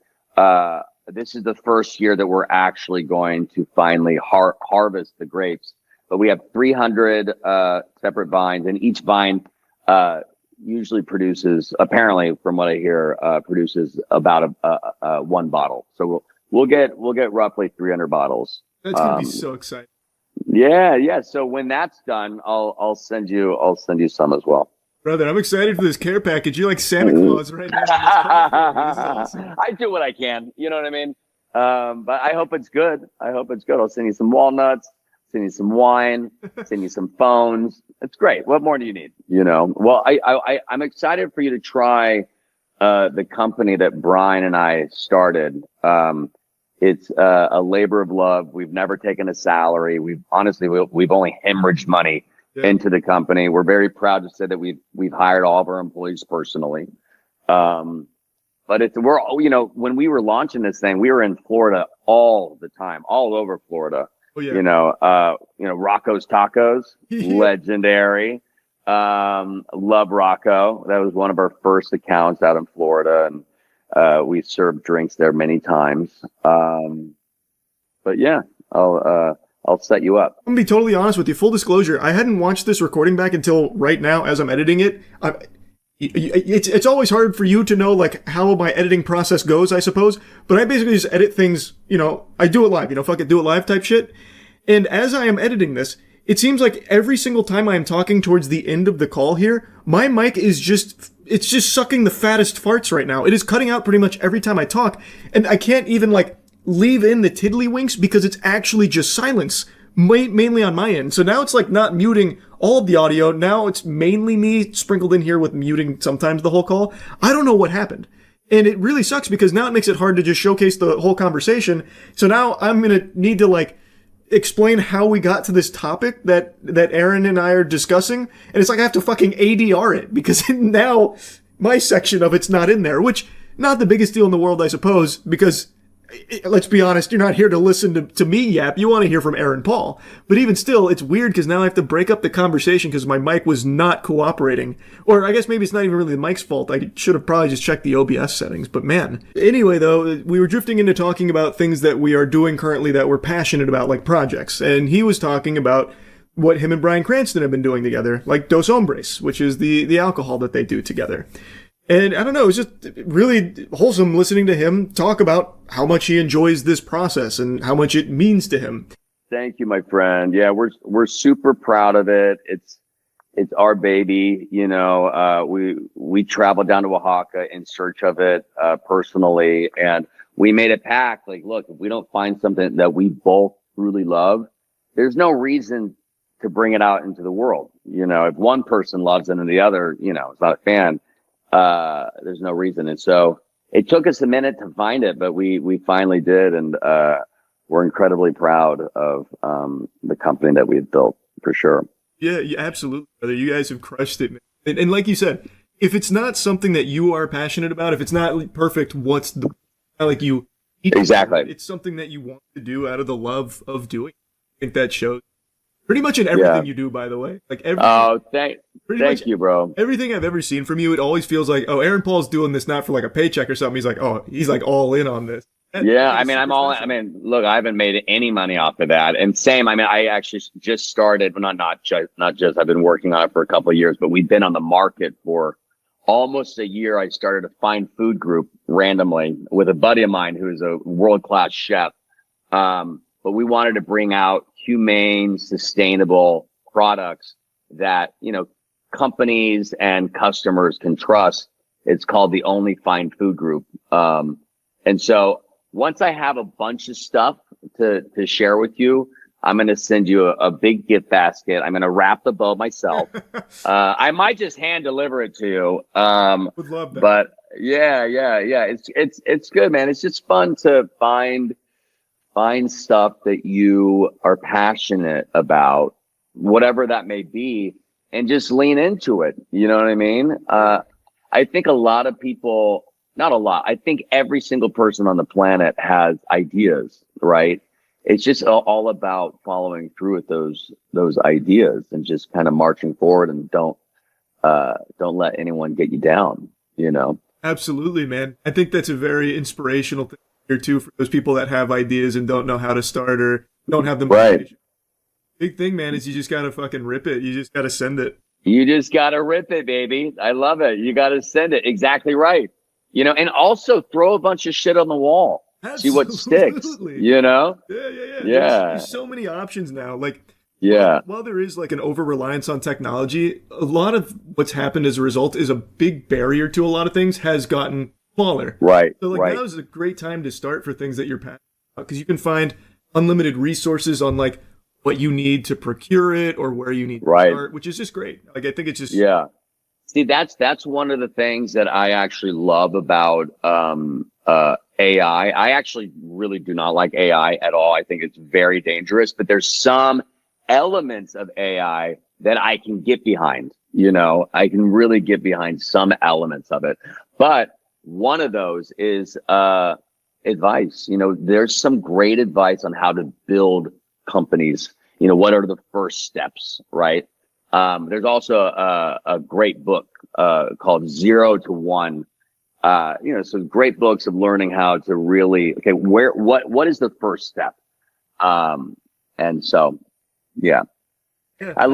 This is the first year that we're actually going to finally harvest the grapes. But we have 300 separate vines, and each vine usually produces, apparently from what I hear, produces about a one bottle. So we'll get roughly 300 bottles. That's gonna be so exciting. Yeah. So when that's done, I'll send you some as well. Brother, I'm excited for this care package. You're like Santa Claus right now. This is awesome. I do what I can. You know what I mean? But I hope it's good. I'll send you some walnuts. Send you some wine, send you some phones. It's great. What more do you need? You know? Well, I'm excited for you to try the company that Brian and I started. It's a labor of love. We've never taken a salary. We've only hemorrhaged money into the company. We're very proud to say that we've hired all of our employees personally. But when we were launching this thing, we were in Florida all the time, all over Florida. Oh, yeah. Rocco's Tacos, legendary. Love Rocco. That was one of our first accounts out in Florida, and we served drinks there many times. But yeah, I'll I'll set you up. I'm gonna be totally honest with you. Full disclosure, I hadn't watched this recording back until right now as I'm editing it. It's always hard for you to know like how my editing process goes, I suppose. But I basically just edit things, I do it live, fuck it, do it live type shit. And as I am editing this, it seems like every single time I am talking towards the end of the call here, my mic is it's just sucking the fattest farts right now. It is cutting out pretty much every time I talk. And I can't even like leave in the tiddlywinks because it's actually just silence, mainly on my end. So now it's like not muting all of the audio. Now it's mainly me sprinkled in here with muting sometimes the whole call. I don't know what happened. And it really sucks because now it makes it hard to just showcase the whole conversation. So now I'm going to need to like explain how we got to this topic that Aaron and I are discussing. And it's like I have to fucking ADR it because now my section of it's not in there, which not the biggest deal in the world, I suppose, because let's be honest, you're not here to listen to me yap. You want to hear from Aaron Paul. But even still, it's weird because now I have to break up the conversation because my mic was not cooperating. Or I guess maybe it's not even really the mic's fault. I should have probably just checked the OBS settings. But man. Anyway, though, we were drifting into talking about things that we are doing currently that we're passionate about, like projects. And he was talking about what him and Bryan Cranston have been doing together, like Dos Hombres, which is the alcohol that they do together. And I don't know, it was just really wholesome listening to him talk about how much he enjoys this process and how much it means to him. Thank you, my friend. Yeah, we're super proud of it. It's our baby. We traveled down to Oaxaca in search of it personally, and we made a pact. Like, look, if we don't find something that we both truly love, there's no reason to bring it out into the world. If one person loves it and the other, is not a fan. There's no reason. And so it took us a minute to find it, but we finally did. And, we're incredibly proud of, the company that we've built for sure. Yeah, absolutely, brother. You guys have crushed it, man. And like you said, if it's not something that you are passionate about, if it's not perfect, what's the, like you, exactly. It's something that you want to do out of the love of doing. I think that shows pretty much in everything you do, by the way. Like thank you, bro. Everything I've ever seen from you, it always feels like, oh, Aaron Paul's doing this not for like a paycheck or something. He's like all in on this. Look, I haven't made any money off of that. And same, I actually just started, not just, I've been working on it for a couple of years, but we've been on the market for almost a year. I started a fine food group randomly with a buddy of mine who's a world-class chef. But we wanted to bring out humane, sustainable products that, companies and customers can trust. It's called the Only Fine Food Group. And so once I have a bunch of stuff to share with you, I'm going to send you a big gift basket. I'm going to wrap the bow myself. I might just hand deliver it to you. Would love that. But yeah. It's good, man. It's just fun to find stuff that you are passionate about, whatever that may be, and just lean into it. You know what I mean? I think a lot of people, not a lot, I think every single person on the planet has ideas, right? It's just all about following through with those ideas and just kind of marching forward, and don't let anyone get you down, Absolutely, man. I think that's a very inspirational thing here too for those people that have ideas and don't know how to start or don't have the motivation. Right. Big thing, man, is you just gotta fucking rip it. You just gotta send it. You just gotta rip it, baby. I love it. You gotta send it. Exactly right. And also throw a bunch of shit on the wall. Absolutely. See what sticks. Yeah. There's so many options now. Like, while there is like an over-reliance on technology, a lot of what's happened as a result is a big barrier to a lot of things has gotten smaller. Right. So like now is a great time to start for things that you're passionate about, because you can find unlimited resources on like what you need to procure it or where you need to start, which is just great. Like I think it's just See, that's one of the things that I actually love about AI. I actually really do not like AI at all. I think it's very dangerous, but there's some elements of AI that I can get behind. I can really get behind some elements of it. But one of those is advice. There's some great advice on how to build companies. What are the first steps, right? There's also a great book called 0 to 1. So great books of learning how to really, what is the first step? And so, yeah. Yeah. I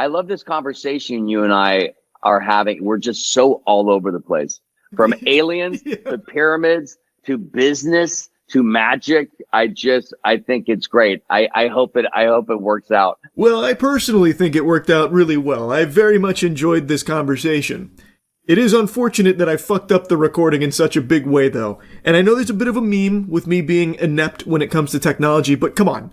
love this conversation you and I are having. We're just so all over the place, from aliens Yeah. to pyramids to business to magic. I think it's great. I hope it works out. Well, I personally think it worked out really well. I very much enjoyed this conversation. It is unfortunate that I fucked up the recording in such a big way, though. And I know there's a bit of a meme with me being inept when it comes to technology, but come on.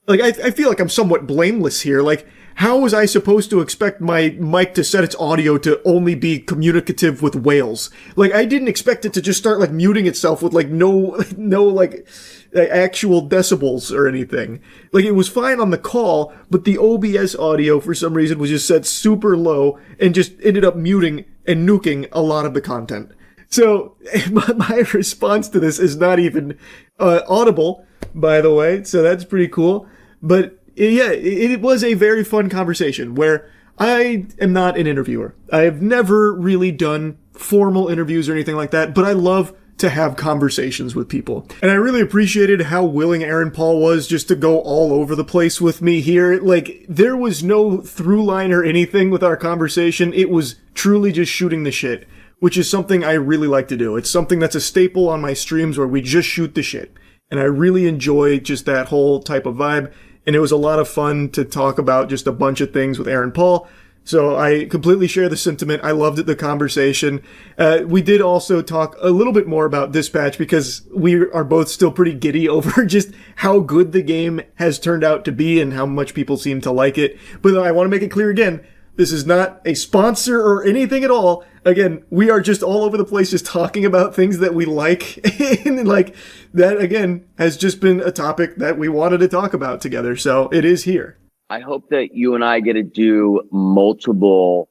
Like, I feel like I'm somewhat blameless here. Like, how was I supposed to expect my mic to set its audio to only be communicative with whales? Like, I didn't expect it to just start, like, muting itself with, like, no, like, actual decibels or anything. Like, it was fine on the call, but the OBS audio, for some reason, was just set super low and just ended up muting and nuking a lot of the content. So, my response to this is not even audible, by the way, so that's pretty cool. But yeah, it was a very fun conversation where I am not an interviewer. I have never really done formal interviews or anything like that, but I love to have conversations with people. And I really appreciated how willing Aaron Paul was just to go all over the place with me here. Like, there was no through line or anything with our conversation. It was truly just shooting the shit, which is something I really like to do. It's something that's a staple on my streams where we just shoot the shit. And I really enjoy just that whole type of vibe. And it was a lot of fun to talk about just a bunch of things with Aaron Paul. So I completely share the sentiment. I loved the conversation. We did also talk a little bit more about Dispatch because we are both still pretty giddy over just how good the game has turned out to be and how much people seem to like it. But I want to make it clear again, this is not a sponsor or anything at all. Again, we are just all over the place just talking about things that we like. And like that, again, has just been a topic that we wanted to talk about together. So it is here. I hope that you and I get to do multiple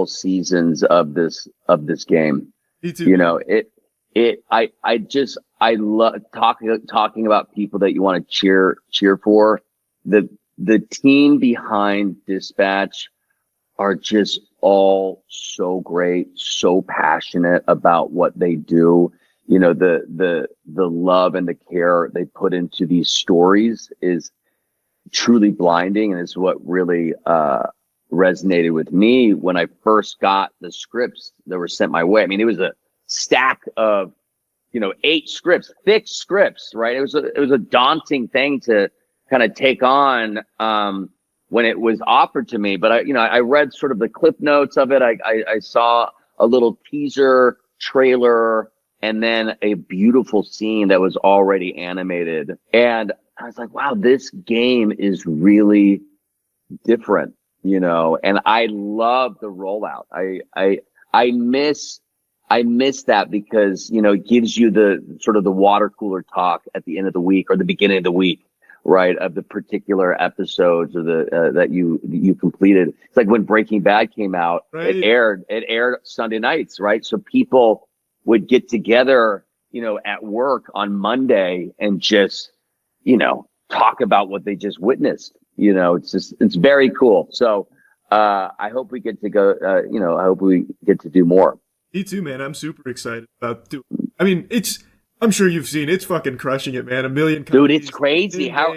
seasons of this game. Me too. You know, I love talking about people that you want to cheer for. The team behind Dispatch are just all so great, so passionate about what they do. You know, the love and the care they put into these stories is truly blinding, and it's what really resonated with me when I first got the scripts that were sent my way. I mean, it was a stack of 8 scripts, thick scripts, right? It was a daunting thing to kind of take on when it was offered to me. But I read sort of the clip notes of it. I saw a little teaser trailer and then a beautiful scene that was already animated. And I was like, wow, this game is really different, and I love the rollout. I miss that because, it gives you the sort of the water cooler talk at the end of the week or the beginning of the week, right, of the particular episodes or that you completed. It's like when Breaking Bad came out, right. It aired Sunday nights, right? So people would get together, at work on Monday and just, talk about what they just witnessed. It's very cool. So I hope we get to go, I hope we get to do more. Me too, man. I'm super excited about doing. I mean, I'm sure you've seen it's fucking crushing it, man. 1 million copies. Dude, it's crazy. How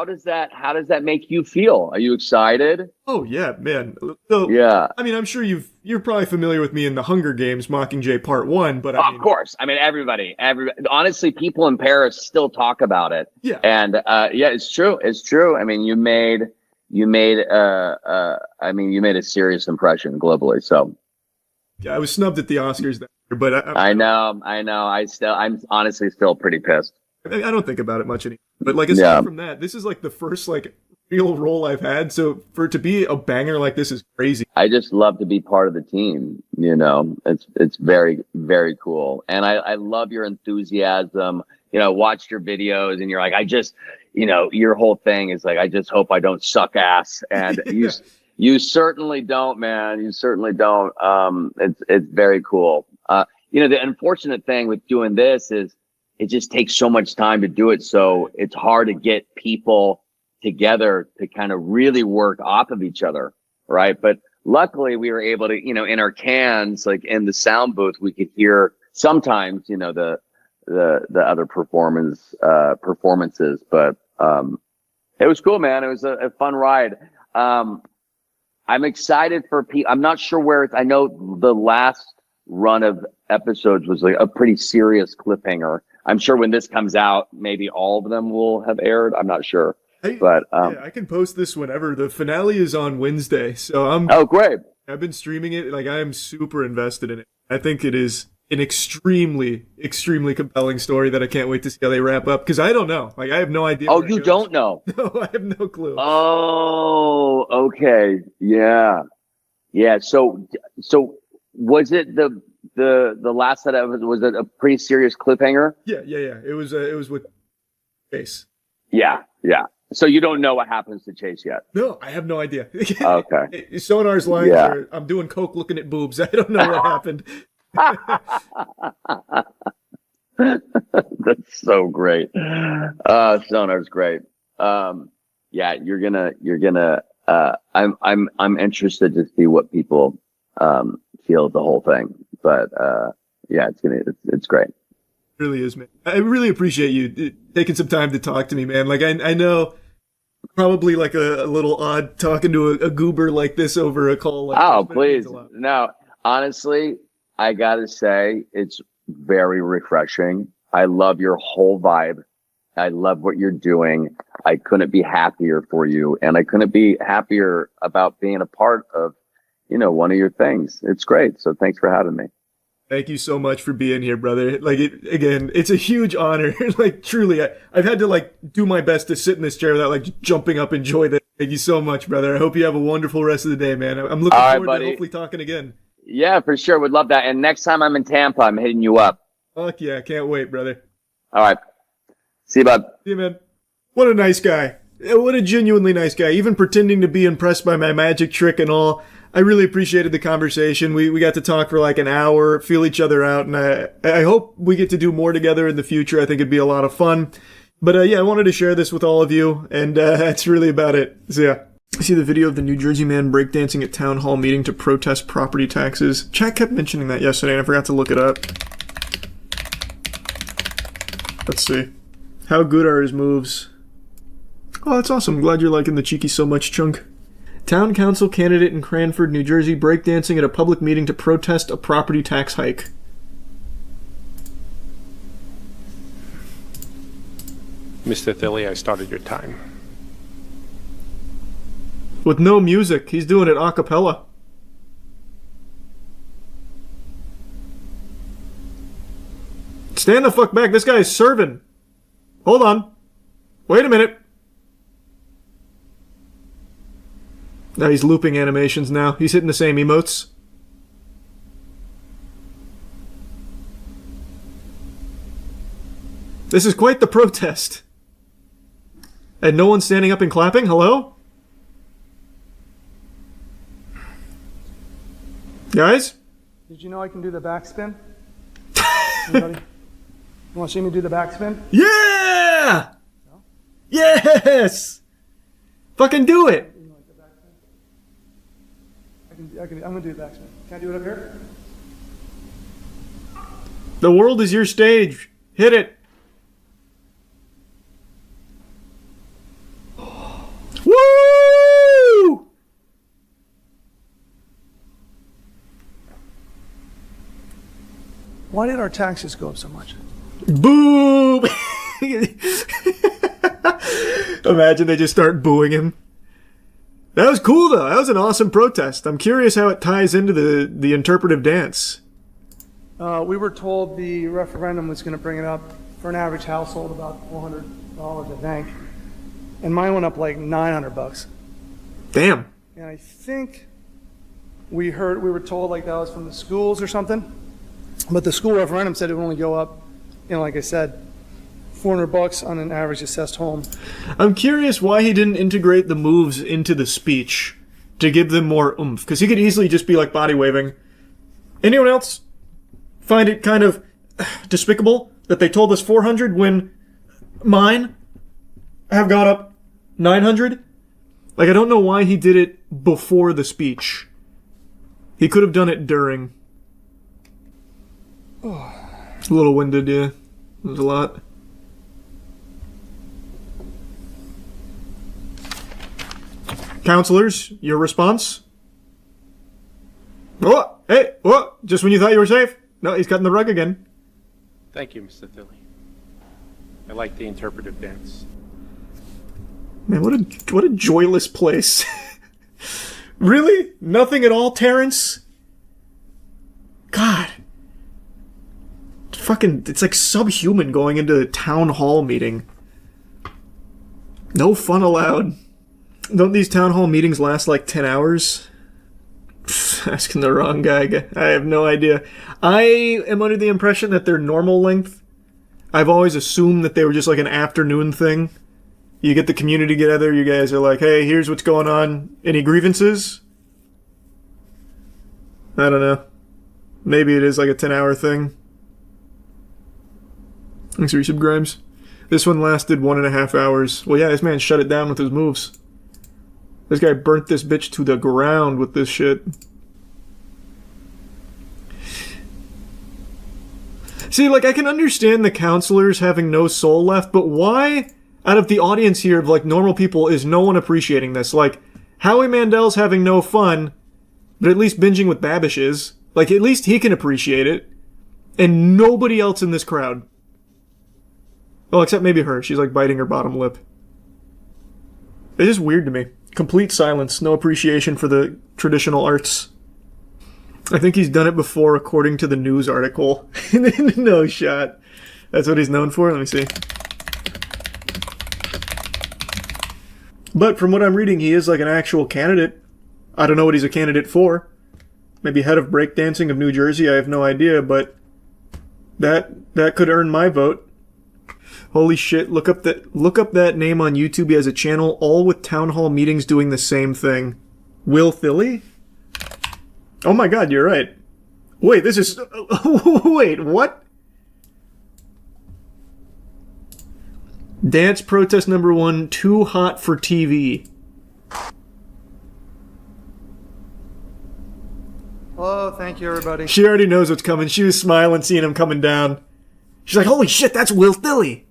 does that make you feel? Are you excited? Oh yeah, man. So, yeah. I mean, I'm sure you're probably familiar with me in the Hunger Games Mockingjay Part 1, but of course. I mean, everybody. Honestly, people in Paris still talk about it. Yeah. And yeah, it's true. It's true. I mean, you made a serious impression globally. So yeah, I was snubbed at the Oscars that year, but I know. I'm honestly still pretty pissed. I don't think about it much anymore. But like aside from that, this is like the first like real role I've had. So for it to be a banger like this is crazy. I just love to be part of the team. It's very, very cool. And I love your enthusiasm. Watched your videos and you're like, your whole thing is like, I just hope I don't suck ass. And you certainly don't, man. You certainly don't. It's very cool. The unfortunate thing with doing this is it just takes so much time to do it. So it's hard to get people together to kind of really work off of each other. Right. But luckily we were able to, in our cans, like in the sound booth, we could hear sometimes, the other performances, but it was cool, man. It was a fun ride. I'm excited for people. I'm not sure where I know the last run of episodes was like a pretty serious cliffhanger. I'm sure when this comes out, maybe all of them will have aired. I'm not sure. But yeah, I can post this whenever. The finale is on Wednesday, so oh, great. I've been streaming it. Like, I am super invested in it. I think it is an extremely, extremely compelling story that I can't wait to see how they wrap up. Because I don't know. Like, I have no idea. Oh, you don't know? No, I have no clue. Oh, okay. Yeah. Yeah. So was it the last set of was it a pretty serious cliffhanger? Yeah. It was with Chase. Yeah. So you don't know what happens to Chase yet? No, I have no idea. Okay. Sonar's lines are, I'm doing coke looking at boobs. I don't know what happened. That's so great. Sonar's great. Yeah, you're gonna I'm interested to see what people feel of the whole thing. But yeah, it's great. It really is, man. I really appreciate you taking some time to talk to me, man. Like, I know probably like a little odd talking to a goober like this over a call. Like oh, please. No, honestly, I gotta say it's very refreshing. I love your whole vibe. I love what you're doing. I couldn't be happier for you, and I couldn't be happier about being a part of, one of your things. It's great. So thanks for having me. Thank you so much for being here, brother. Like, again, it's a huge honor. Like, truly, I've had to like do my best to sit in this chair without like jumping up and enjoy that. Thank you so much, brother. I hope you have a wonderful rest of the day, man. I'm looking forward to hopefully talking again. Yeah, for sure. Would love that. And next time I'm in Tampa, I'm hitting you up. Fuck yeah. Can't wait, brother. All right. See you, bud. See you, man. What a nice guy. What a genuinely nice guy. Even pretending to be impressed by my magic trick and all. I really appreciated the conversation. We got to talk for like an hour, feel each other out, and I hope we get to do more together in the future. I think it'd be a lot of fun. But yeah, I wanted to share this with all of you, and that's really about it. So yeah. See the video of the New Jersey man breakdancing at town hall meeting to protest property taxes. Chat kept mentioning that yesterday, and I forgot to look it up. Let's see. How good are his moves? Oh, that's awesome. Glad you're liking the cheeky so much, Chunk. Town council candidate in Cranford, New Jersey, breakdancing at a public meeting to protest a property tax hike. Mr. Thilly, I started your time. With no music. He's doing it a cappella. Stand the fuck back. This guy is serving. Hold on. Wait a minute. Now he's looping animations now. He's hitting the same emotes. This is quite the protest. And no one's standing up and clapping? Hello? Guys? Did you know I can do the backspin? Anybody? You want to see me do the backspin? Yeah! No? Yes! Fucking do it! I'm gonna do the backspin. Can I do it up here? The world is your stage. Hit it. Woo! Why did our taxes go up so much? Boom! Imagine they just start booing him. That was cool, though. That was an awesome protest. I'm curious how it ties into the interpretive dance. We were told the referendum was going to bring it up for an average household about $400, I think. And mine went up like $900. Damn. And I think we were told like that was from the schools or something. But the school referendum said it would only go up, like I said, $400 on an average assessed home. I'm curious why he didn't integrate the moves into the speech to give them more oomph, because he could easily just be like body waving. Anyone else find it kind of despicable that they told us 400 when mine have got up 900? Like, I don't know why he did it before the speech. He could have done it during. A little winded, yeah. There's a lot. Counselors, your response? Oh, hey, oh, just when you thought you were safe. No, he's cutting the rug again. Thank you, Mr. Thilly. I like the interpretive dance. Man, what a joyless place. Really? Nothing at all, Terrence? God. Fucking, it's like subhuman going into a town hall meeting. No fun allowed. Don't these town hall meetings last like 10 hours? Asking the wrong guy. I have no idea. I am under the impression that they're normal length. I've always assumed that they were just like an afternoon thing. You get the community together, you guys are like, hey, here's what's going on. Any grievances? I don't know. Maybe it is like a 10-hour thing. Thanks for resub, Grimes. This one lasted 1.5 hours. Well, yeah, this man shut it down with his moves. This guy burnt this bitch to the ground with this shit. See, like, I can understand the counselors having no soul left, but why, out of the audience here of, like, normal people, is no one appreciating this? Like, Howie Mandel's having no fun, but at least binging with Babish is. Like, at least he can appreciate it. And nobody else in this crowd. Well, except maybe her. She's, like, biting her bottom lip. It's just weird to me. Complete silence. No appreciation for the traditional arts. I think he's done it before, according to the news article. No shot. That's what he's known for? Let me see. But from what I'm reading, he is like an actual candidate. I don't know what he's a candidate for. Maybe head of breakdancing of New Jersey, I have no idea, but that could earn my vote. Holy shit, look up that name on YouTube. He has a channel all with town hall meetings doing the same thing. Will Thilly? Oh my god, you're right. Wait, this is... Wait, what? Dance protest number 1, too hot for TV. Hello, thank you, everybody. She already knows what's coming. She was smiling seeing him coming down. She's like, holy shit, that's Will Thilly.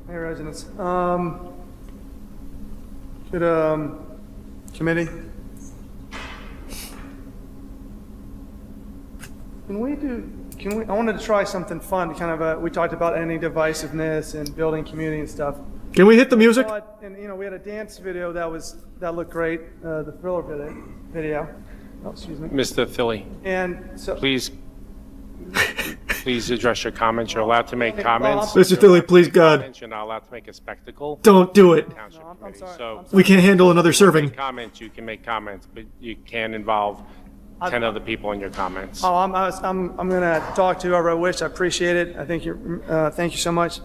Hey, residents. Committee. I wanted to try something fun to kind of, we talked about ending divisiveness and building community and stuff. Can we hit the music? And, you know, we had a dance video that looked great, the thriller video. Oh, excuse me. Mr. Thilly, And so. please address your comments. You're allowed to make comments. Mr. Thilly, please, God. You're not allowed to make a spectacle. Don't do it. Township I'm committee. sorry. So We can't handle another serving. comments, you can make comments, but you can't involve 10 other people in your comments. Oh, I'm gonna talk to whoever I wish. I appreciate it. I think thank you so much.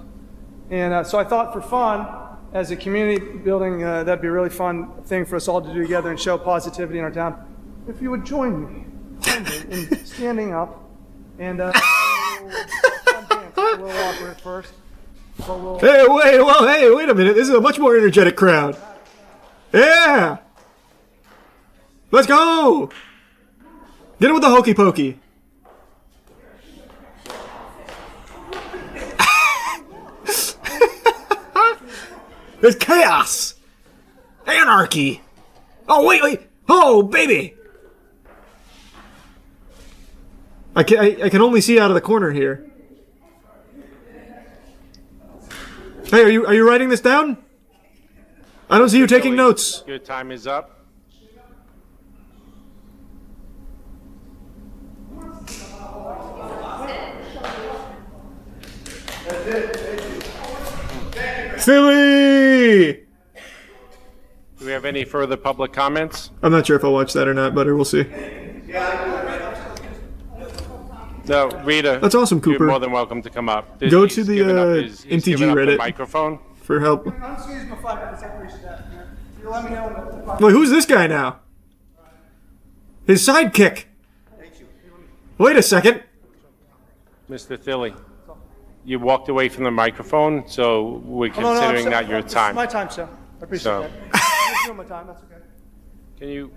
And so I thought for fun, as a community building, that'd be a really fun thing for us all to do together and show positivity in our town. If you would join me in standing up and dance. A little awkward at first. Hey, wait a minute. This is a much more energetic crowd. Yeah! Let's go! Get it with the hokey pokey. There's chaos! Anarchy! Oh, wait! Oh, baby! I can only see out of the corner here. Hey, are you writing this down? I don't see you taking notes. Your time is up. Philly! Do we have any further public comments? I'm not sure if I'll watch that or not, but we'll see. No, Rita. That's awesome, Cooper. You're more than welcome to come up. Go He's to the given up he's MTG given up the Reddit. microphone. For help. Excuse me 5 minutes. I appreciate that. You let me know when Wait, who's this guy now? His sidekick. Wait a second. Mr. Thilly, you walked away from the microphone, so we're No, I'm considering sorry. that your This is time. my time, sir. I appreciate So- that. I'm just doing my time. That's okay. Can you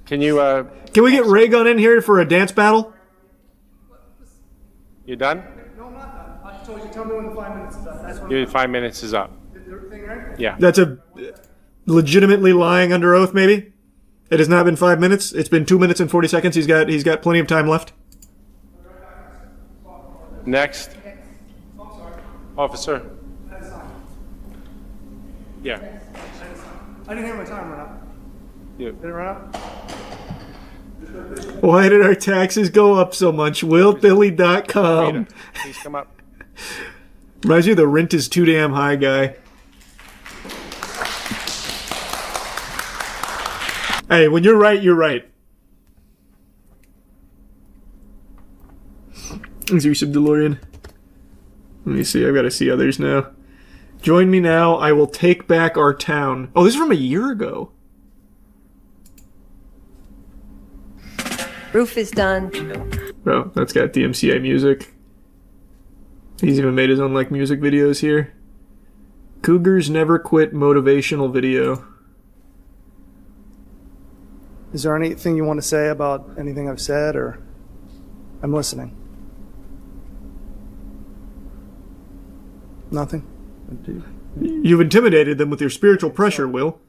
Can you, Can we get Ray Gun in here for a dance battle? you done? No, I'm not done. I told you, tell me when the 5 minutes is up. That's when Your 5 minutes is up. the thing, right? Yeah. That's a legitimately lying under oath, maybe? It has not been 5 minutes. It's been 2 minutes and 40 seconds. He's got plenty of time left. Next. Officer. Yeah. I didn't hear my time run up. You. Did it run up? Why did our taxes go up so much? WillBilly.com. Rita, please come up. Reminds you of the rent is too damn high guy. Hey, when you're right, you're right. Is your sub DeLorean? Let me see. I've got to see others now. Join me now. I will take back our town. Oh, this is from a year ago. Roof is done. Oh, that's got DMCA music. He's even made his own like music videos here. Cougars Never Quit motivational video. Is there anything you want to say about anything I've said, or I'm listening? Nothing? You've intimidated them with your spiritual pressure, Will.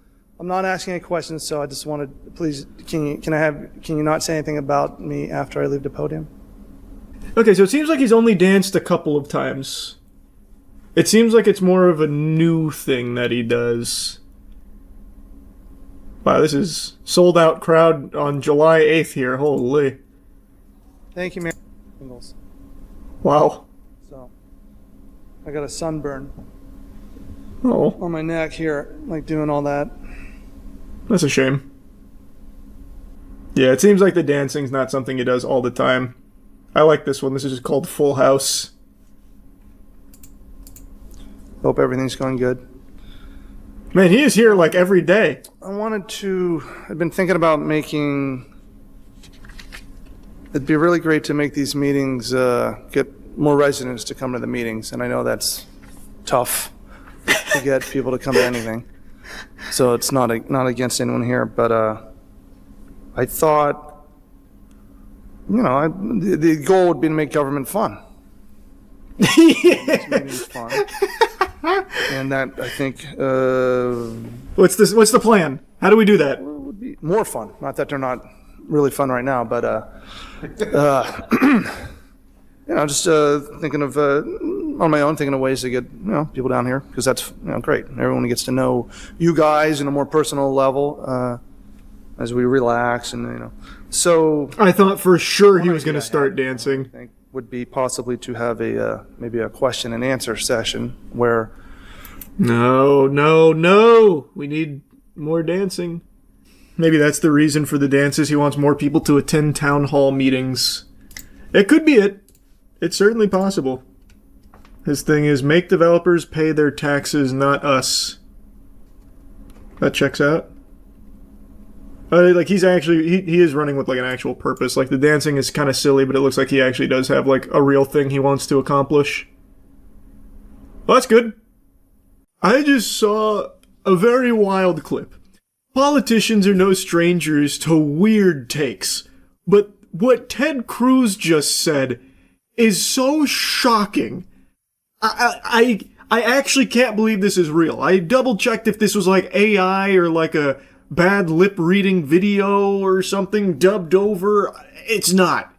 I'm not asking any questions, so I just wanted, please, can you not say anything about me after I leave the podium? Okay, so it seems like he's only danced a couple of times. It seems like it's more of a new thing that he does. Wow, this is sold out crowd on July 8th here. Holy. Thank you, Mayor. Penguinz. Wow. So, I got a sunburn Oh, on my neck here, like doing all that. that's a shame. Yeah, it seems like the dancing's not something he does all the time. I like this one. This is just called Full House. Hope everything's going good. Man, he is here like every day. I've been thinking about it'd be really great to make these meetings, get more residents to come to the meetings, and I know that's tough to get people to come to anything. So it's not against anyone here, but I thought, the goal would be to make government fun. Make meetings fun. And that, I think, What's the plan? How do we do that? would be more fun. Not that they're not really fun right now, but just thinking of on my own, thinking of ways to get people down here, because that's great. Everyone gets to know you guys in a more personal level as we relax, and So I thought for sure he was going to start dancing. I think would be possibly to have maybe a question and answer session where. No. We need more dancing. Maybe that's the reason for the dances. He wants more people to attend town hall meetings. It could be it. It's certainly possible. His thing is make developers pay their taxes, not us. That checks out. Like he's actually, he is running with like an actual purpose. Like the dancing is kind of silly, but it looks like he actually does have like a real thing he wants to accomplish. Well, that's good. I just saw a very wild clip. Politicians are no strangers to weird takes, but what Ted Cruz just said is so shocking. I actually can't believe this is real. I double-checked if this was like AI or like a bad lip-reading video or something dubbed over. It's not.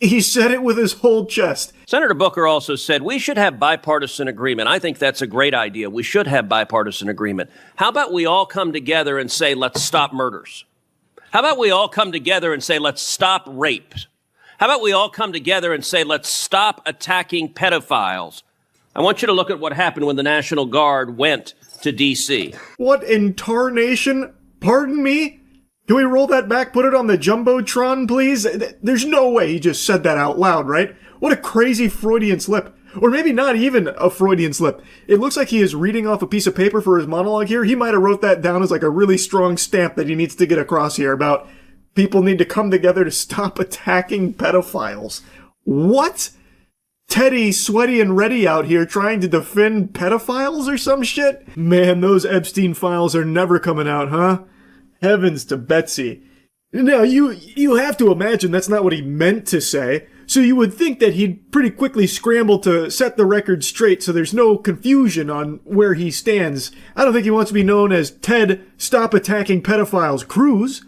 He said it with his whole chest. Senator Booker also said we should have bipartisan agreement. I think that's a great idea. We should have bipartisan agreement. How about we all come together and say, let's stop murders? How about we all come together and say, let's stop rape? How about we all come together and say, let's stop attacking pedophiles? I want you to look at what happened when the National Guard went to D.C. What in tarnation? Pardon me? Can we roll that back, put it on the Jumbotron, please? There's no way he just said that out loud, right? What a crazy Freudian slip. Or maybe not even a Freudian slip. It looks like he is reading off a piece of paper for his monologue here. He might have wrote that down as like a really strong stamp that he needs to get across here about people need to come together to stop attacking pedophiles. What? Teddy, sweaty and ready out here trying to defend pedophiles or some shit? Man, those Epstein files are never coming out, huh? Heavens to Betsy. Now, you have to imagine that's not what he meant to say, so you would think that he'd pretty quickly scramble to set the record straight so there's no confusion on where he stands. I don't think he wants to be known as Ted Stop Attacking Pedophiles Cruz,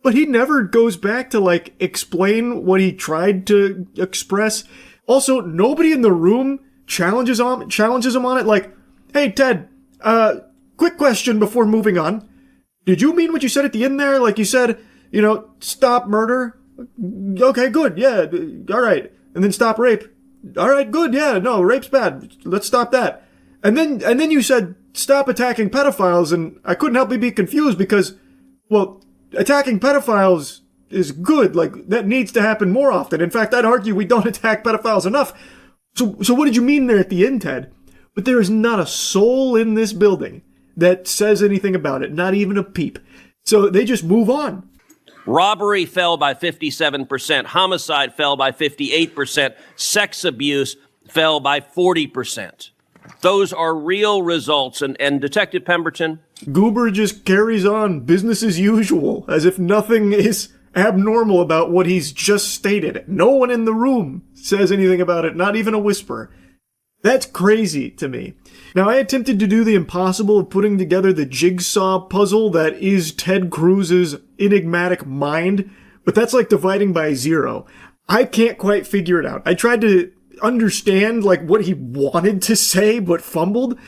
but he never goes back to, like, explain what he tried to express. Also, nobody in the room challenges him on it, like, hey, Ted, quick question before moving on. Did you mean what you said at the end there? Like you said, you know, stop murder? Okay, good, yeah, all right. And then stop rape? All right, good, yeah, no, rape's bad. Let's stop that. And then you said stop attacking pedophiles, and I couldn't help but be confused because, well, attacking pedophiles is good. Like, that needs to happen more often. In fact, I'd argue we don't attack pedophiles enough. So what did you mean there at the end, Ted? But there is not a soul in this building that says anything about it, not even a peep. So they just move on. Robbery fell by 57%. Homicide fell by 58%. Sex abuse fell by 40%. Those are real results. And Detective Pemberton? Goober just carries on business as usual, as if nothing is abnormal about what he's just stated. No one in the room says anything about it, not even a whisper. That's crazy to me. Now, I attempted to do the impossible of putting together the jigsaw puzzle that is Ted Cruz's enigmatic mind, but that's like dividing by zero. I can't quite figure it out. I tried to understand, like, what he wanted to say, but fumbled,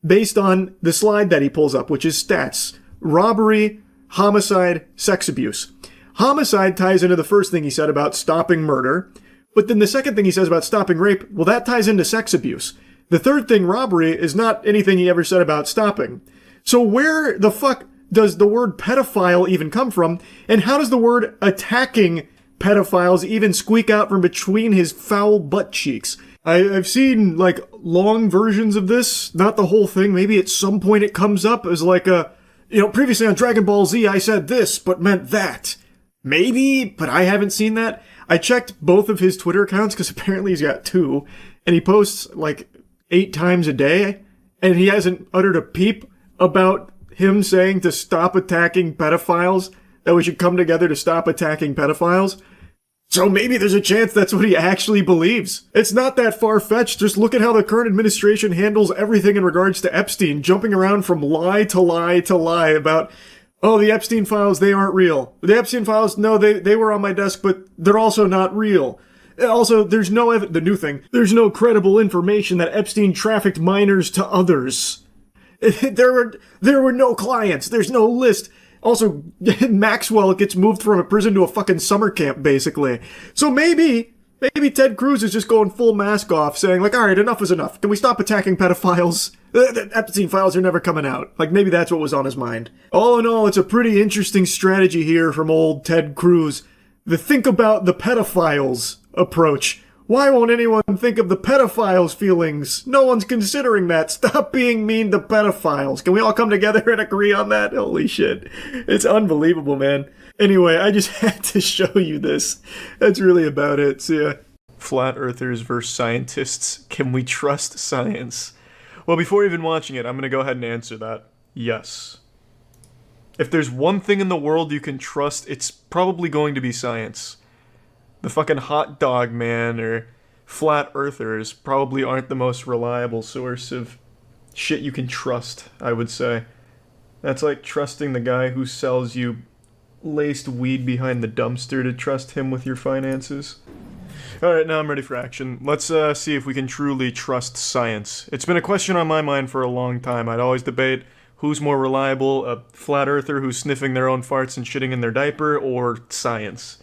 based on the slide that he pulls up, which is stats. Robbery, homicide, sex abuse. Homicide ties into the first thing he said about stopping murder. But then the second thing he says about stopping rape, well, that ties into sex abuse. The third thing, robbery, is not anything he ever said about stopping. So where the fuck does the word pedophile even come from? And how does the word attacking pedophiles even squeak out from between his foul butt cheeks? I've seen, like, long versions of this, not the whole thing. Maybe at some point it comes up as like previously on Dragon Ball Z I said this, but meant that. Maybe, but I haven't seen that. I checked both of his Twitter accounts because apparently he's got two, and he posts like 8 times a day, and he hasn't uttered a peep about him saying to stop attacking pedophiles, that we should come together to stop attacking pedophiles. So maybe there's a chance that's what he actually believes. It's not that far-fetched. Just look at how the current administration handles everything in regards to Epstein, jumping around from lie to lie to lie about, oh, the Epstein files, they aren't real. The Epstein files, no, they were on my desk, but they're also not real. Also, there's no the new thing, there's no credible information that Epstein trafficked minors to others. There were no clients, there's no list. Also, Maxwell gets moved from a prison to a fucking summer camp, basically. So maybe Ted Cruz is just going full mask off, saying, like, alright, enough is enough. Can we stop attacking pedophiles? The Epstein files are never coming out. Like, maybe that's what was on his mind. All in all, it's a pretty interesting strategy here from old Ted Cruz. The think about the pedophiles approach. Why won't anyone think of the pedophiles' feelings? No one's considering that. Stop being mean to pedophiles. Can we all come together and agree on that? Holy shit. It's unbelievable, man. Anyway, I just had to show you this. That's really about it. See ya. Flat Earthers versus scientists. Can we trust science? Well, before even watching it, I'm gonna go ahead and answer that. Yes. If there's one thing in the world you can trust, it's probably going to be science. The fucking hot dog man or flat earthers probably aren't the most reliable source of shit you can trust, I would say. That's like trusting the guy who sells you laced weed behind the dumpster to trust him with your finances. Alright, now I'm ready for action. Let's see if we can truly trust science. It's been a question on my mind for a long time. I'd always debate who's more reliable, a flat earther who's sniffing their own farts and shitting in their diaper, or science.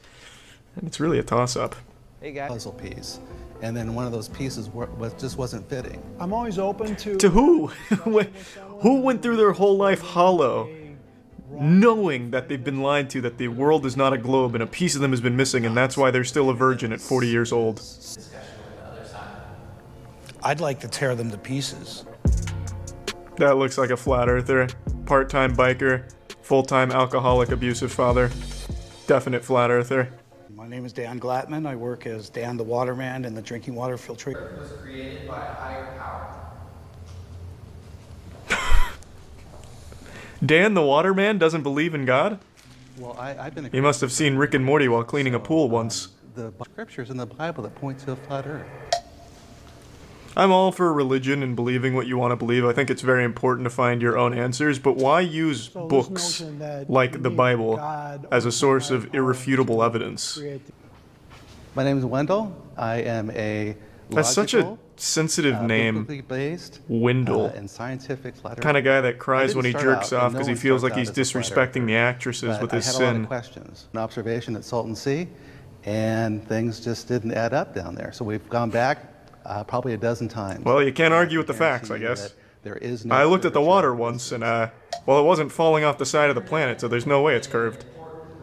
And it's really a toss-up. Hey guys. Puzzle piece. And then one of those pieces just wasn't fitting. I'm always open to... To who? Who went through their whole life hollow, knowing that they've been lied to, that the world is not a globe and a piece of them has been missing, and that's why they're still a virgin at 40 years old? I'd like to tear them to pieces. That looks like a flat earther. Part-time biker, full-time alcoholic abusive father. Definite flat earther. My name is Dan Glatman. I work as Dan the Waterman in the drinking water filtration. It was created by a higher power. Dan the Waterman doesn't believe in God? Well, I've been. He must have seen Rick and Morty while cleaning a pool once. The scriptures in the Bible that point to a flat Earth. I'm all for religion and believing what you want to believe. I think it's very important to find your own answers, but why use books like the Bible as a source of irrefutable evidence? My name is Wendell. I am a That's such a sensitive name. Based, Wendell. and scientific flat Earth. Kind of guy that cries when he jerks start out, off and no because he one feels starts like he's out as a flat disrespecting the actresses But with his I had a lot sin. of questions. An observation at Salton Sea, and things just didn't add up down there. So we've gone back probably a dozen times. Well, you can't argue with the facts, I guarantee guess. There is no I looked at the curvature. water once, and well, it wasn't falling off the side of the planet, so there's no way it's curved.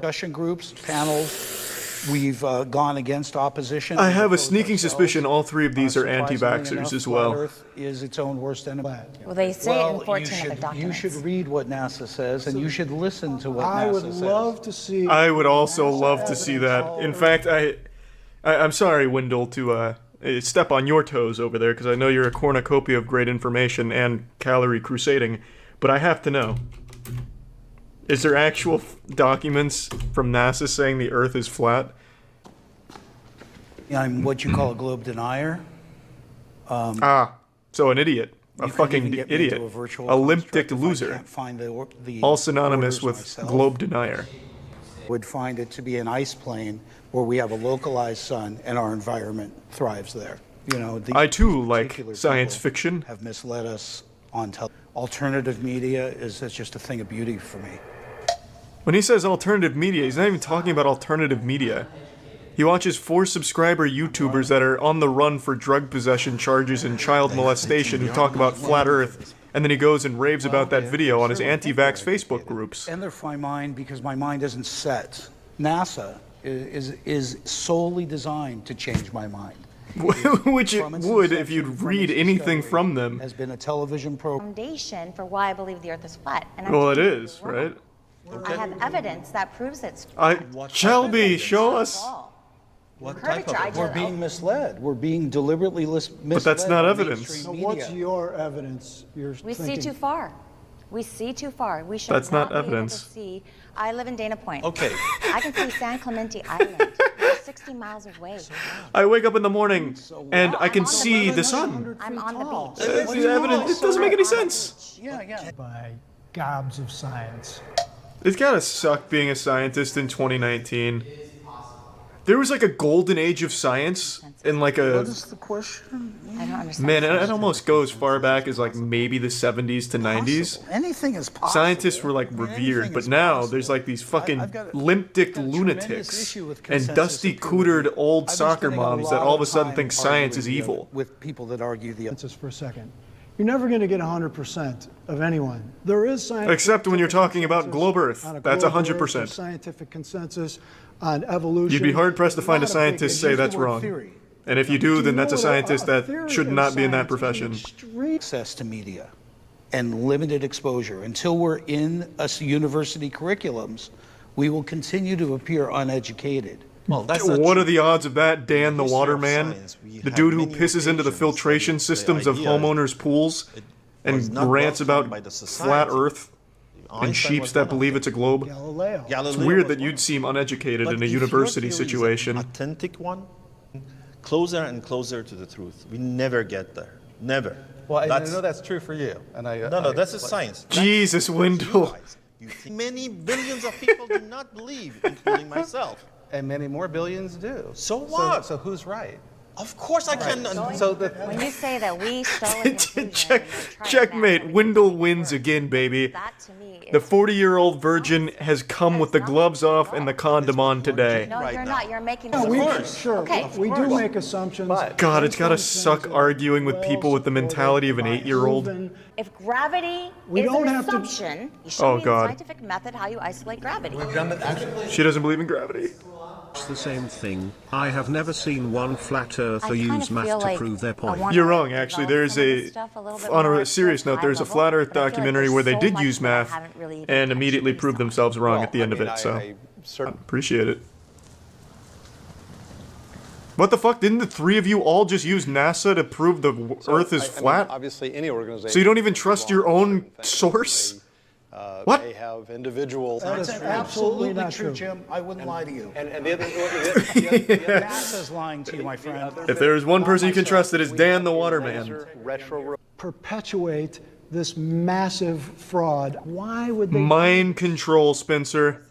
Discussion groups, panels, we've gone against opposition. I have a sneaking suspicion all three of these are anti-vaxxers as well. Flat Earth is its own worst enemy. Well, they say it in 14 you of should, the documents. You should read what NASA says, and you should listen to what NASA I would says. love to see. I would also love to see that. In fact, I'm sorry, Wendell, to step on your toes over there, because I know you're a cornucopia of great information and calorie crusading, but I have to know. Is there actual documents from NASA saying the Earth is flat? I'm what you call a globe denier. So an idiot. A You couldn't fucking even get me idiot. into a virtual A limp-dicked construct if I loser. can't find the All synonymous orders with myself. globe denier. Would find it to be an ice plane where we have a localized sun and our environment thrives there. You know, these I too like particular science people fiction. Have misled us on alternative media is just a thing of beauty for me. When he says alternative media, he's not even talking about alternative media. He watches 4 subscriber YouTubers that are on the run for drug possession charges and child molestation who talk about flat Earth, and then he goes and raves about that video on his anti-vax Facebook groups. And they're my mind because my mind isn't set. NASA is solely designed to change my mind. Which it would if you'd read anything from them. Has been a television program. Foundation for why I believe the Earth is flat. And Well, it telling you is, wrong. right? I have evidence that proves it's flat. Shelby, show us. What Curvature, I We're just- being misled. We're being deliberately misled. But that's not by evidence. mainstream So media. what's your evidence? You're We see thinking? too far. We see too far. We should That's not be able to evidence. see. I live in Dana Point. Okay. I can see San Clemente Island. We're 60 miles away. I wake up in the morning and I I'm can on the see beach. the sun. I'm on the beach. It's evidence. It doesn't make any sense. Yeah. By gobs of science. It's gotta suck being a scientist in 2019. There was like a golden age of science in like a... What is the question? I don't understand. Man, it almost goes far back as like maybe the 70s to 90s. Anything is possible. Scientists were like revered, anything but is now possible. there's like these fucking I've got a- limp-dicked tremendous lunatics issue with and consensus dusty and proving cootered it. old I've been soccer spending a moms that lot all of of a sudden time think science is arguing evil. with people that argue the Just for a second. You're never going to get 100% of anyone. There is scientific Except when you're talking about consensus globe Earth. on a That's globe 100%. Earth, there's scientific consensus on evolution. You'd be hard-pressed to find a Not big- scientist they say use the that's word wrong. theory. And if you do, then you that's a know what scientist a that theory should of not be in that science is? profession. extreme access to media and limited exposure. Until we're in us university curriculums, we will continue to appear uneducated. Well, that's not What true. are the odds of that, Dan the history of Waterman? science, we The had dude who many pisses into the occasions filtration when the systems of idea homeowners' pools and was not rants welcomed about by the flat society. Earth and Einstein sheeps was that one of believe them. it's a globe? Galileo. Galileo It's weird was that one you'd seem uneducated But in a if your university theory is an situation. authentic one, closer and closer to the truth. We never get there. Never. Well, I That's- know that's true for you. And No, that's a science. That's Jesus, what you Wendell. guys. You think many billions of people do not believe, including myself. And many more billions do. So what? So who's right? Of course I can. So the When you say that we stole a conclusion, Check, and you're trying checkmate. that, Wendell wins again, baby. that to me The is- 40-year-old virgin has come with the gloves off and the condom on today. No, right you're now. not. You're making No, we, course. sure, Okay. we do make assumptions. God, it's gotta suck arguing with people with the mentality of an 8-year-old. Proven. If gravity We is don't an have to- assumption, you show Oh, me in God. the scientific method how you isolate gravity. She doesn't believe in gravity. It's the same thing. I have never seen one flat earther I kind use of math feel to like prove their I point. wanna You're wrong, actually. develop There's some of a, this stuff a little bit on more a to serious note, high there's a level, Flat Earth but I feel like documentary there's where they so did much use that I math haven't really and immediately touched proved based on. themselves wrong at the end of it, so I appreciate it. What the fuck? Didn't the 3 of you all just use NASA to prove the Earth is flat? Obviously, any organization. So you don't even trust your own source? What? They have individual. That's absolutely not true, Jim. I wouldn't lie to you. And the other NASA's lying to you, my friend. If there is one person you can trust, it is Dan the Waterman. Perpetuate this massive fraud. Why would they? Mind control, Spencer.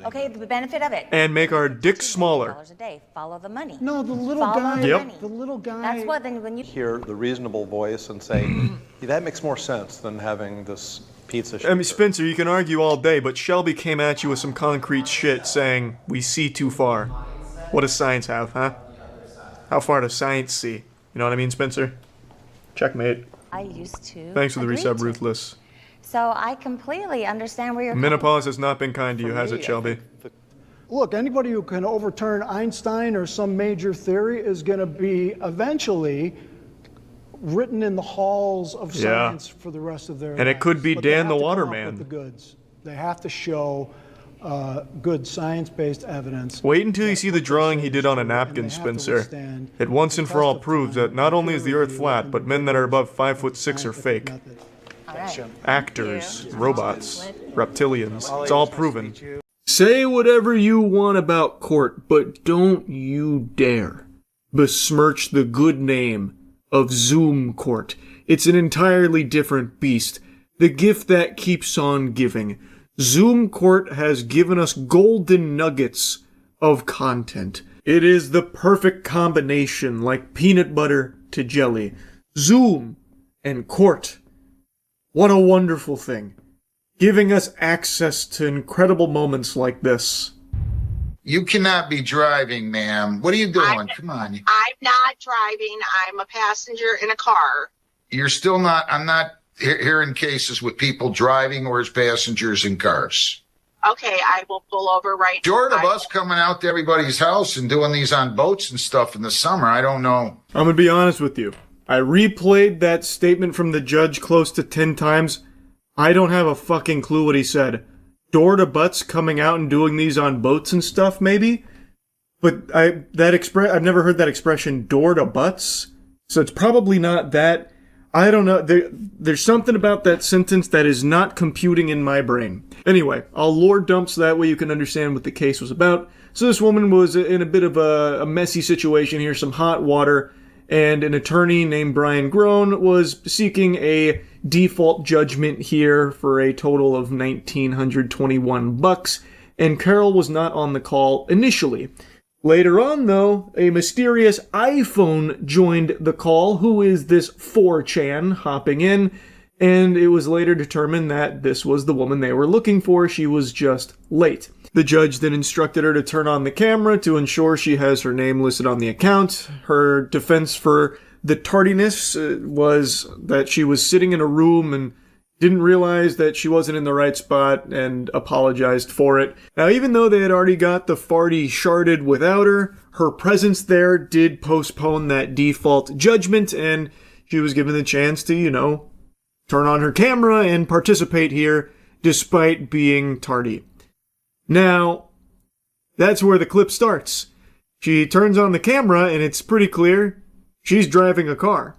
Okay, the benefit of it. And make our dicks smaller. $1 a day. Follow the money. No, the little Follow guy. the Yep. money. The little guy. That's what then when you hear the reasonable voice and say, "Yeah, that makes more sense than having this pizza shop." I mean, Spencer, you can argue all day, but Shelby came at you with some concrete shit saying, we see too far. What does science have, huh? How far does science see? You know what I mean, Spencer? Checkmate. I used to. Thanks for the agree resub, to. Ruthless. So I completely understand where you're coming Menopause has not been kind to you, has it, Shelby? Look, anybody who can overturn Einstein or some major theory is going to be eventually written in the halls of science for the rest of their lives. And it could be But they Dan have the to come up Waterman. with the goods. They have to show good science-based evidence. Wait until you see the drawing he did on a napkin, Spencer. It once and for all proves that not only is the Earth flat, but men that are above 5'6" are fake. Actors, robots, reptilians, it's all proven. Say whatever you want about Court, but don't you dare besmirch the good name of Zoom Court. It's an entirely different beast. The gift that keeps on giving. Zoom Court has given us golden nuggets of content. It is the perfect combination, like peanut butter to jelly. Zoom and Court. What a wonderful thing. Giving us access to incredible moments like this. You cannot be driving, ma'am. What are you doing? Come on. I'm not driving. I'm a passenger in a car. You're still not, I'm not hearing cases with people driving or as passengers in cars. Okay, I will pull over right now. Short of us coming out to everybody's house and doing these on boats and stuff in the summer, I don't know. I'm gonna be honest with you. I replayed that statement from the judge close to 10 times. I don't have a fucking clue what he said. Door to butts coming out and doing these on boats and stuff, maybe? But I've never heard that expression, door to butts. So it's probably not that. I don't know. There's something about that sentence that is not computing in my brain. Anyway, I'll lore dump so that way you can understand what the case was about. So this woman was in a bit of a messy situation here, some hot water, and an attorney named Brian Groen was seeking a default judgment here for a total of $1,921, and Carol was not on the call initially. Later on, though, a mysterious iPhone joined the call. Who is this 4chan hopping in? And it was later determined that this was the woman they were looking for. She was just late. The judge then instructed her to turn on the camera to ensure she has her name listed on the account. Her defense for the tardiness was that she was sitting in a room and didn't realize that she wasn't in the right spot and apologized for it. Now, even though they had already got the farty sharded without her, her presence there did postpone that default judgment, and she was given the chance to, turn on her camera and participate here despite being tardy. Now, that's where the clip starts. She turns on the camera and it's pretty clear she's driving a car.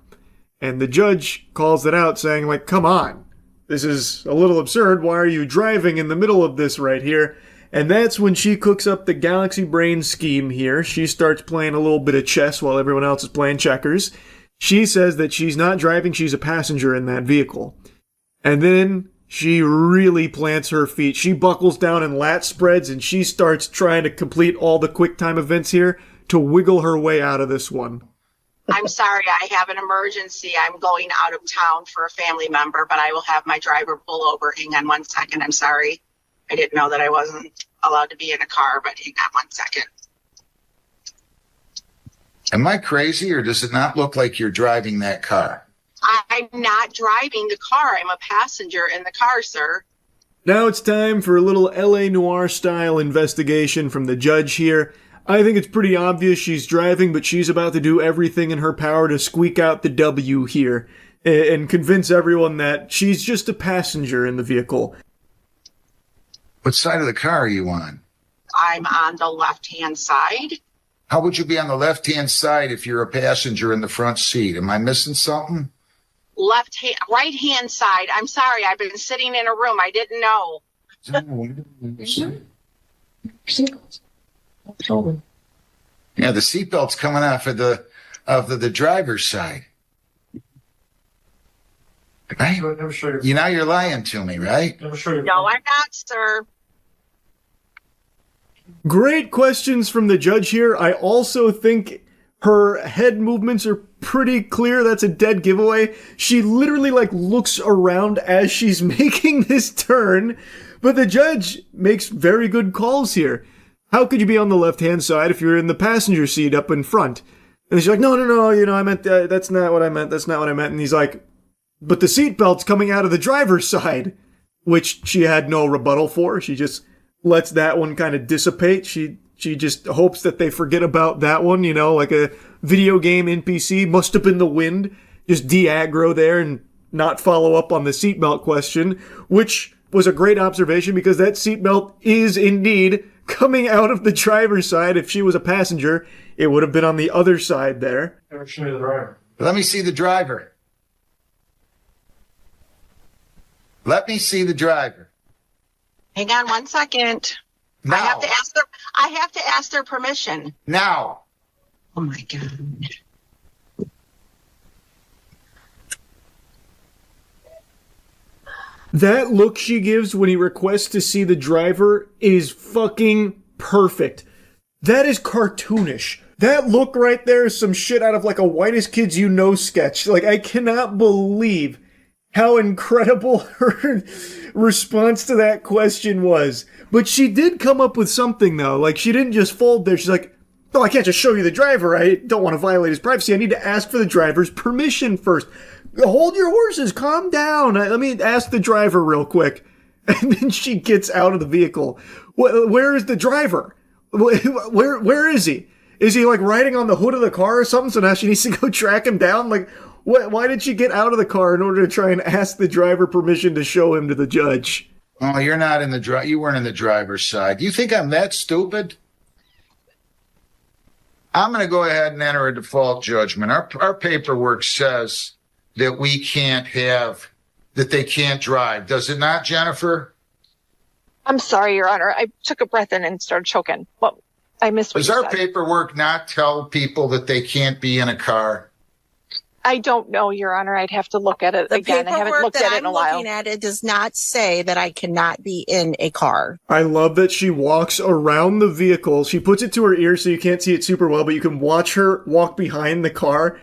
And the judge calls it out saying, come on. This is a little absurd. Why are you driving in the middle of this right here? And that's when she cooks up the Galaxy Brain scheme here. She starts playing a little bit of chess while everyone else is playing checkers. She says that she's not driving, she's a passenger in that vehicle. And then she really plants her feet. She buckles down in lat spreads and she starts trying to complete all the QuickTime events here to wiggle her way out of this one. I'm sorry, I have an emergency. I'm going out of town for a family member, but I will have my driver pull over. Hang on 1 second. I'm sorry. I didn't know that I wasn't allowed to be in a car, but hang on 1 second. Am I crazy, or does it not look like you're driving that car? I'm not driving the car. I'm a passenger in the car, sir. Now it's time for a little LA Noire style investigation from the judge here. I think it's pretty obvious she's driving, but she's about to do everything in her power to squeak out the W here and convince everyone that she's just a passenger in the vehicle. What side of the car are you on? I'm on the left-hand side. How would you be on the left-hand side if you're a passenger in the front seat? Am I missing something? right hand side. I'm sorry. I've been sitting in a room. I didn't know. Yeah, the seatbelt's coming off of the driver's side. Right? You know you're lying to me, right? No, I'm not, sir. Great questions from the judge here. I also think her head movements are pretty clear. That's a dead giveaway. She literally looks around as she's making this turn, but the judge makes very good calls here. How could you be on the left-hand side if you're in the passenger seat up in front? And she's like, no, I meant that's not what I meant. That's not what I meant. And he's like, but the seatbelt's coming out of the driver's side, which she had no rebuttal for. She just lets that one kind of dissipate. She just hopes that they forget about that one, like a video game NPC. Must have been the wind. Just de-aggro there and not follow up on the seatbelt question, which was a great observation because that seatbelt is indeed coming out of the driver's side. If she was a passenger, it would have been on the other side there. Let me see the driver. Let me see the driver. Hang on 1 second. Now. I have to ask their permission. Now. Oh my God. That look she gives when he requests to see the driver is fucking perfect. That is cartoonish. That look right there is some shit out of a Whitest Kids You Know sketch. I cannot believe how incredible her response to that question was. But she did come up with something, though. She didn't just fold there. She's like, oh, I can't just show you the driver. I don't want to violate his privacy. I need to ask for the driver's permission first. Hold your horses. Calm down. Let me ask the driver real quick. And then she gets out of the vehicle. Where is the driver? Where is he? Is he riding on the hood of the car or something? So now she needs to go track him down? Why did she get out of the car in order to try and ask the driver permission to show him to the judge? Oh, you're not in the you weren't in the driver's side. You think I'm that stupid? I'm going to go ahead and enter a default judgment. Our paperwork says that that they can't drive. Does it not, Jennifer? I'm sorry, Your Honor. I took a breath in and started choking. Well, I missed what you Does our said. paperwork not tell people that they can't be in a car? I don't know, Your Honor. I'd have to look at it again. I haven't looked at it in a while. Looking at it does not say that I cannot be in a car. I love that she walks around the vehicle. She puts it to her ear so you can't see it super well, but you can watch her walk behind the car,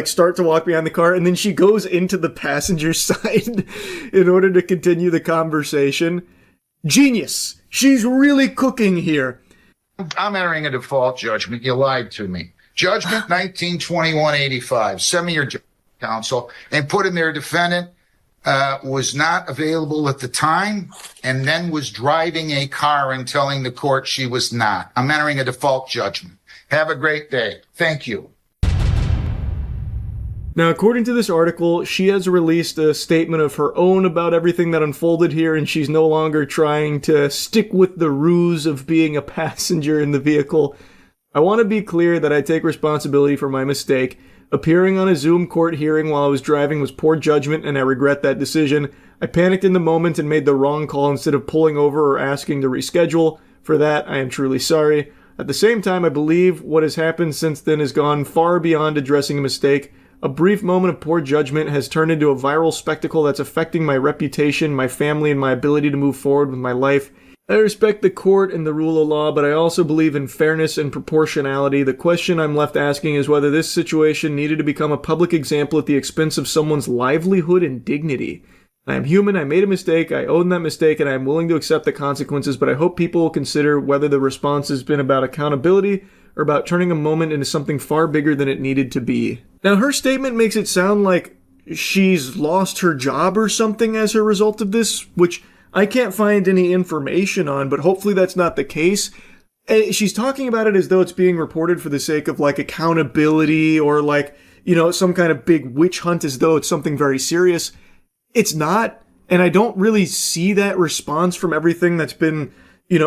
start to walk behind the car, and then she goes into the passenger side in order to continue the conversation. Genius. She's really cooking here. I'm entering a default judgment. You lied to me. Judgment 1921-85. Send me your counsel and put in there defendant was not available at the time and then was driving a car and telling the court she was not. I'm entering a default judgment. Have a great day. Thank you. Now, according to this article, she has released a statement of her own about everything that unfolded here, and she's no longer trying to stick with the ruse of being a passenger in the vehicle. I want to be clear that I take responsibility for my mistake. Appearing on a Zoom court hearing while I was driving was poor judgment, and I regret that decision. I panicked in the moment and made the wrong call instead of pulling over or asking to reschedule. For that, I am truly sorry. At the same time, I believe what has happened since then has gone far beyond addressing a mistake. A brief moment of poor judgment has turned into a viral spectacle that's affecting my reputation, my family, and my ability to move forward with my life. I respect the court and the rule of law, but I also believe in fairness and proportionality. The question I'm left asking is whether this situation needed to become a public example at the expense of someone's livelihood and dignity. I am human, I made a mistake, I own that mistake, and I am willing to accept the consequences, but I hope people will consider whether the response has been about accountability or about turning a moment into something far bigger than it needed to be. Now, her statement makes it sound like she's lost her job or something as a result of this, which I can't find any information on, but hopefully that's not the case. She's talking about it as though it's being reported for the sake of accountability or some kind of big witch hunt, as though it's something very serious. It's not, and I don't really see that response from everything that's been,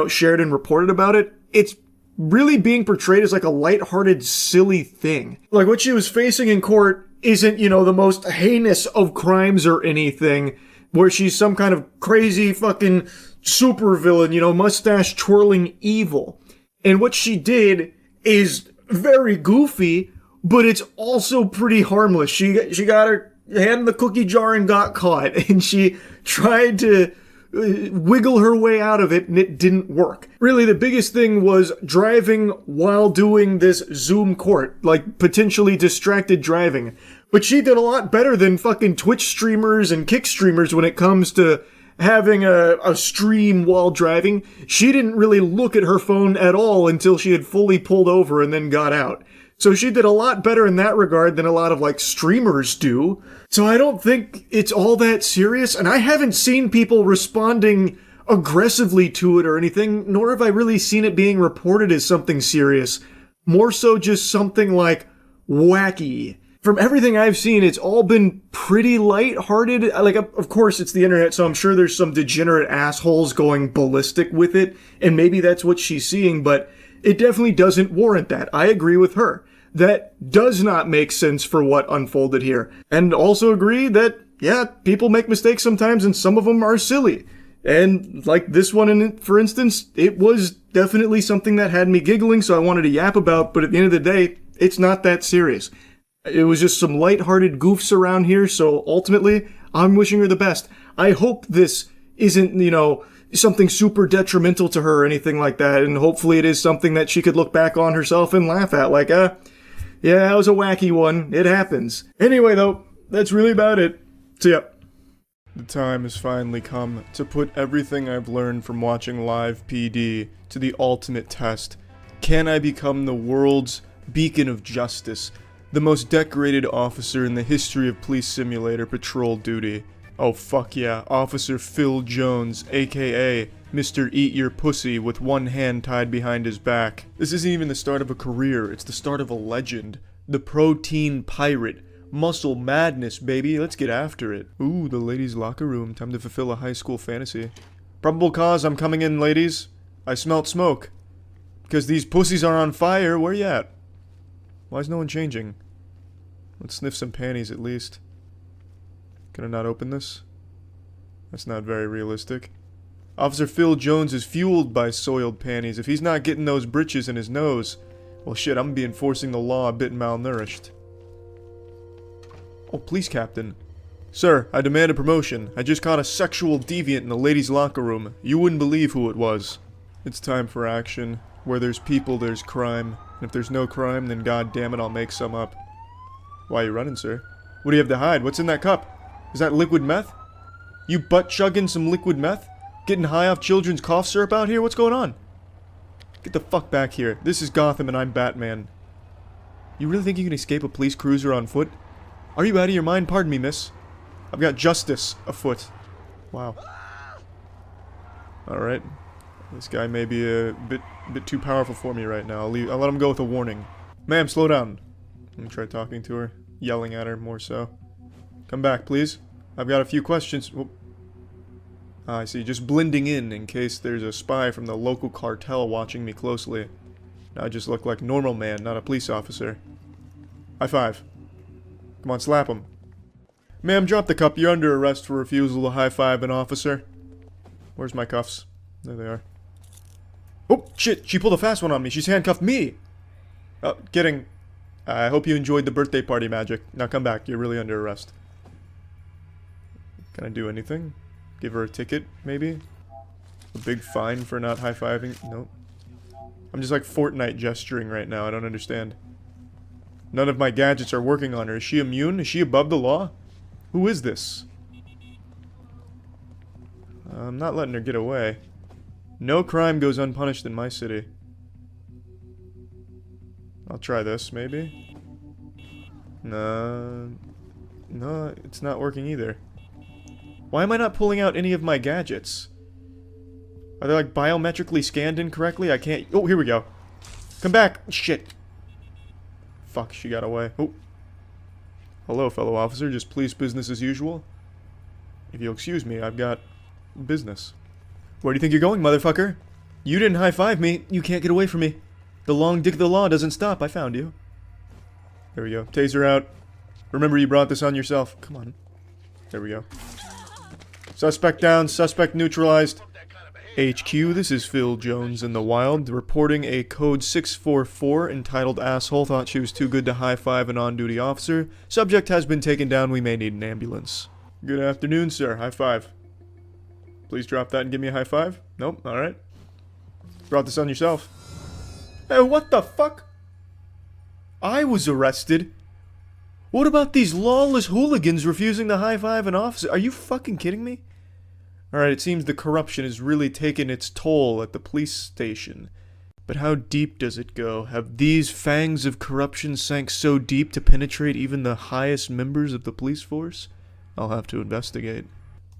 shared and reported about it. It's really being portrayed as a lighthearted, silly thing. What she was facing in court isn't, you know, the most heinous of crimes or anything, where she's some kind of crazy fucking supervillain, you know, mustache twirling evil. And what she did is very goofy, but it's also pretty harmless. She got her hand in the cookie jar and got caught, and she tried to wiggle her way out of it, and it didn't work. Really, the biggest thing was driving while doing this Zoom court, like potentially distracted driving. But she did a lot better than fucking Twitch streamers and Kick streamers when it comes to having a stream while driving. She didn't really look at her phone at all until she had fully pulled over and then got out. So she did a lot better in that regard than a lot of, like, streamers do. So I don't think it's all that serious, and I haven't seen people responding aggressively to it or anything, nor have I really seen it being reported as something serious. More so just something, like, wacky. From everything I've seen, it's all been pretty lighthearted. Like, of course, it's the internet, so I'm sure there's some degenerate assholes going ballistic with it, and maybe that's what she's seeing, but it definitely doesn't warrant that. I agree with her. That does not make sense for what unfolded here. And also agree that, yeah, people make mistakes sometimes and some of them are silly. And like this one, for instance, it was definitely something that had me giggling, so I wanted to yap about, but at the end of the day, it's not that serious. It was just some lighthearted goofs around here, so ultimately, I'm wishing her the best. I hope this isn't, you know, something super detrimental to her or anything like that, and hopefully it is something that she could look back on herself and laugh at, like, yeah, that was a wacky one. It happens. Anyway, though, that's really about it. So, yeah. The time has finally come to put everything I've learned from watching live PD to the ultimate test. Can I become the world's beacon of justice, the most decorated officer in the history of Police Simulator patrol duty? Oh fuck yeah, Officer Phil Jones, aka Mr. Eat Your Pussy with one hand tied behind his back. This isn't even the start of a career, it's the start of a legend. The Protein Pirate. Muscle madness, baby, let's get after it. Ooh, the ladies' locker room, time to fulfill a high school fantasy. Probable cause, I'm coming in, ladies. I smelt smoke. Because these pussies are on fire, where you at? Why is no one changing? Let's sniff some panties at least. Can I not open this? That's not very realistic. Officer Phil Jones is fueled by soiled panties. If he's not getting those britches in his nose, well shit, I'm gonna be enforcing the law a bit malnourished. Oh, police captain. Sir, I demand a promotion. I just caught a sexual deviant in the ladies' locker room. You wouldn't believe who it was. It's time for action. Where there's people, there's crime. And if there's no crime, then goddammit, I'll make some up. Why are you running, sir? What do you have to hide? What's in that cup? Is that liquid meth? You butt-chugging some liquid meth? Getting high off children's cough syrup out here? What's going on? Get the fuck back here. This is Gotham and I'm Batman. You really think you can escape a police cruiser on foot? Are you out of your mind? Pardon me, miss. I've got justice afoot. Wow. Alright. This guy may be a bit too powerful for me right now. I'll let him go with a warning. Ma'am, slow down. Let me try talking to her. Yelling at her, more so. Come back, please. I've got a few questions. Whoop. Ah, I see. Just blending in case there's a spy from the local cartel watching me closely. Now I just look like a normal man, not a police officer. High five. Come on, slap him. Ma'am, drop the cup. You're under arrest for refusal to high-five an officer. Where's my cuffs? There they are. Oh, shit! She pulled a fast one on me. She's handcuffed me! Oh, kidding. I hope you enjoyed the birthday party magic. Now come back. You're really under arrest. Can I do anything? Give her a ticket, maybe? A big fine for not high-fiving? Nope. I'm just like Fortnite gesturing right now. I don't understand. None of my gadgets are working on her. Is she immune? Is she above the law? Who is this? I'm not letting her get away. No crime goes unpunished in my city. I'll try this, maybe? No, it's not working either. Why am I not pulling out any of my gadgets? Are they like biometrically scanned incorrectly? I can't... Oh, here we go. Come back! Shit. Fuck, she got away. Oh. Hello, fellow officer. Just police business as usual? If you'll excuse me, I've got business. Where do you think you're going, motherfucker? You didn't high-five me. You can't get away from me. The long dick of the law doesn't stop. I found you. There we go. Taser out. Remember you brought this on yourself. Come on. There we go. Suspect down, suspect neutralized. HQ, this is Phil Jones in the wild, reporting a code 644 entitled Asshole thought she was too good to high-five an on-duty officer. Subject has been taken down, we may need an ambulance. Good afternoon, sir. High five. Please drop that and give me a high five. Nope, alright. Brought this on yourself. Hey, what the fuck? I was arrested. What about these lawless hooligans refusing to high-five an officer? Are you fucking kidding me? Alright, it seems the corruption has really taken its toll at the police station. But how deep does it go? Have these fangs of corruption sank so deep to penetrate even the highest members of the police force? I'll have to investigate.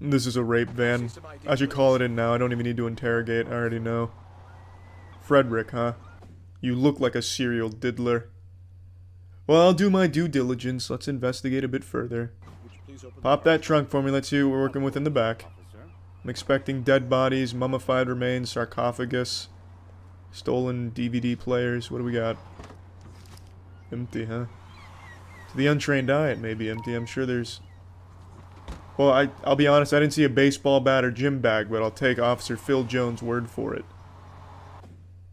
This is a rape van. I should call it in now. I don't even need to interrogate. I already know. Frederick, huh? You look like a serial diddler. Well, I'll do my due diligence. Let's investigate a bit further. Pop that trunk for me. Let's see what we're working with in the back. I'm expecting dead bodies, mummified remains, sarcophagus, stolen DVD players. What do we got? Empty, huh? To the untrained eye, it may be empty. I'm sure there's... Well, I'll be honest, I didn't see a baseball bat or gym bag, but I'll take Officer Phil Jones' word for it.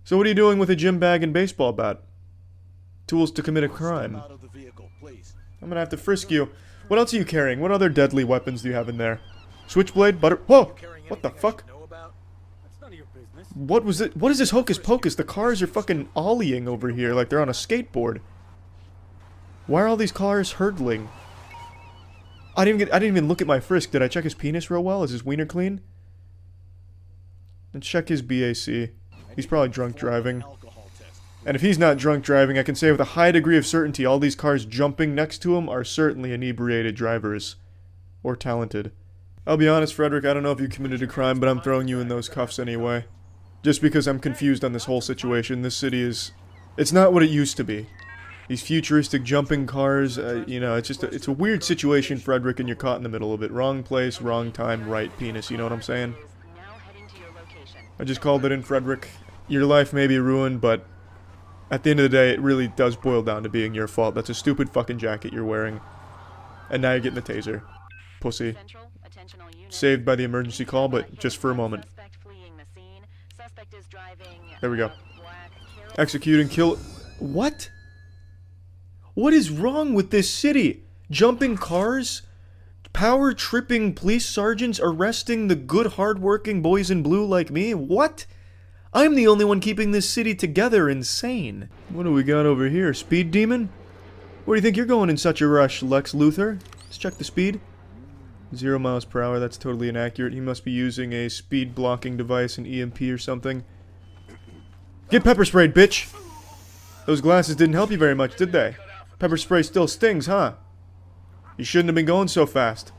So what are you doing with a gym bag and baseball bat? Tools to commit a crime. I'm gonna have to frisk you. What else are you carrying? What other deadly weapons do you have in there? Switchblade? Butter... Whoa! What the fuck? What was it? What is this hocus pocus? The cars are fucking ollieing over here like they're on a skateboard. Why are all these cars hurtling? I didn't even look at my frisk. Did I check his penis real well? Is his wiener clean? Let's check his BAC. He's probably drunk driving. And if he's not drunk driving, I can say with a high degree of certainty all these cars jumping next to him are certainly inebriated drivers. Or talented. I'll be honest, Frederick, I don't know if you committed a crime, but I'm throwing you in those cuffs anyway. Just because I'm confused on this whole situation. This city is... It's not what it used to be. These futuristic jumping cars, you know, it's a weird situation, Frederick, and you're caught in the middle of it. Wrong place, wrong time, right penis, you know what I'm saying? I just called it in, Frederick. Your life may be ruined, but at the end of the day, it really does boil down to being your fault. That's a stupid fucking jacket you're wearing. And now you're getting the taser. Pussy. Saved by the emergency call, but just for a moment. There we go. Execute and kill... What? What is wrong with this city? Jumping cars? Power-tripping police sergeants arresting the good, hard-working boys in blue like me? What? I'm the only one keeping this city together. Insane. What do we got over here? Speed demon? Where do you think you're going in such a rush, Lex Luthor? Let's check the speed. 0 miles per hour, that's totally inaccurate. He must be using a speed blocking device, an EMP or something. Get pepper sprayed, bitch! Those glasses didn't help you very much, did they? Pepper spray still stings, huh? You shouldn't have been going so fast.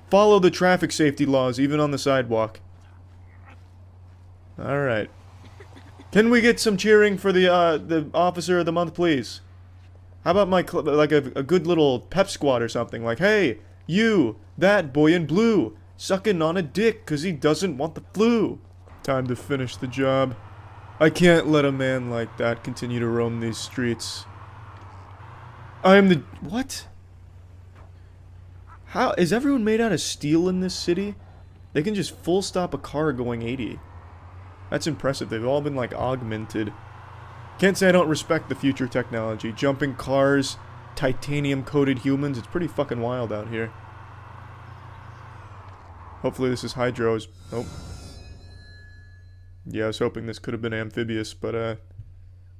Follow the traffic safety laws, even on the sidewalk. Alright. Can we get some cheering for the officer of the month, please? How about like a good little pep squad or something? Like, hey, you, that boy in blue, sucking on a dick because he doesn't want the flu. Time to finish the job. I can't let a man like that continue to roam these streets. I am the... What? How? Is everyone made out of steel in this city? They can just full stop a car going 80. That's impressive. They've all been, like, augmented. Can't say I don't respect the future technology. Jumping cars, titanium-coated humans. It's pretty fucking wild out here. Hopefully this is Hydro's... Oh. Yeah, I was hoping this could have been amphibious, but, it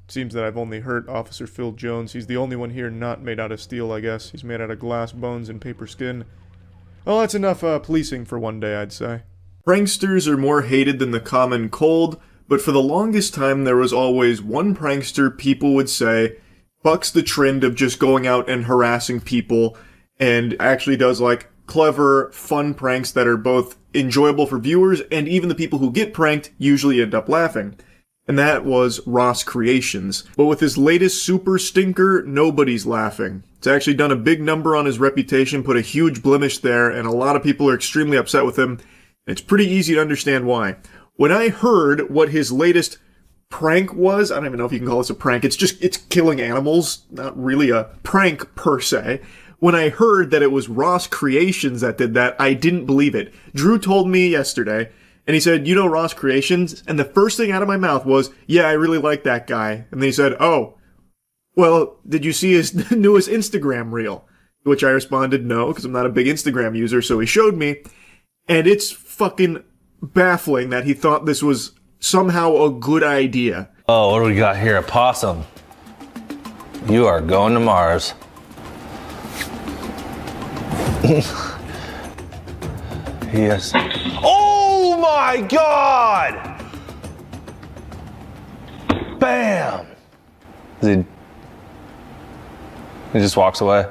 seems that I've only hurt Officer Phil Jones. He's the only one here not made out of steel, I guess. He's made out of glass bones and paper skin. Well, that's enough, policing for one day, I'd say. Pranksters are more hated than the common cold, but for the longest time there was always one prankster people would say bucks the trend of just going out and harassing people and actually does, like, clever, fun pranks that are both enjoyable for viewers, and even the people who get pranked usually end up laughing. And that was Ross Creations. But with his latest super stinker, nobody's laughing. It's actually done a big number on his reputation, put a huge blemish there, and a lot of people are extremely upset with him. It's pretty easy to understand why. When I heard what his latest prank was, I don't even know if you can call this a prank, it's killing animals, not really a prank per se. when I heard that it was Ross Creations that did that, I didn't believe it. Drew told me yesterday, and he said, you know Ross Creations? And the first thing out of my mouth was, yeah, I really like that guy. And then he said, oh, well, did you see his newest Instagram reel? Which I responded, no, because I'm not a big Instagram user, so he showed me. And it's fucking baffling that he thought this was somehow a good idea. Oh, what do we got here? A possum. You are going to Mars. Yes. Oh my God! Bam! He just walks away.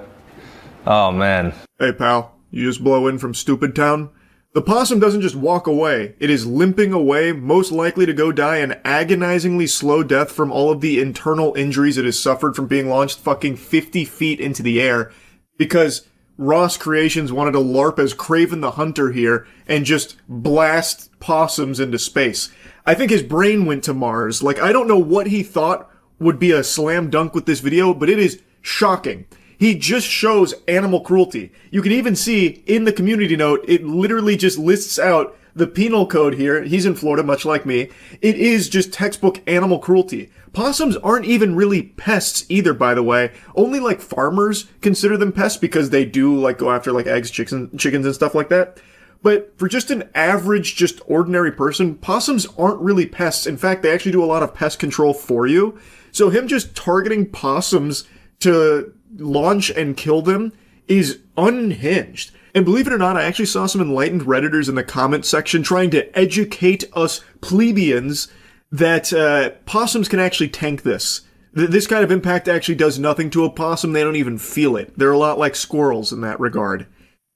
Oh man. Hey pal, you just blow in from Stupid Town? The possum doesn't just walk away. It is limping away, most likely to go die an agonizingly slow death from all of the internal injuries it has suffered from being launched fucking 50 feet into the air. Because Ross Creations wanted to LARP as Kraven the Hunter here and just blast possums into space. I think his brain went to Mars. Like, I don't know what he thought would be a slam dunk with this video, but it is shocking. He just shows animal cruelty. You can even see in the community note, it literally just lists out the penal code here. He's in Florida, much like me. It is just textbook animal cruelty. Possums aren't even really pests either, by the way. Only like farmers consider them pests because they do like go after like eggs, chickens and stuff like that. But for just an average, just ordinary person, possums aren't really pests. In fact, they actually do a lot of pest control for you. So him just targeting possums to launch and kill them is unhinged. And believe it or not, I actually saw some enlightened Redditors in the comment section trying to educate us plebeians that possums can actually tank this. This kind of impact actually does nothing to a possum. They don't even feel it. They're a lot like squirrels in that regard.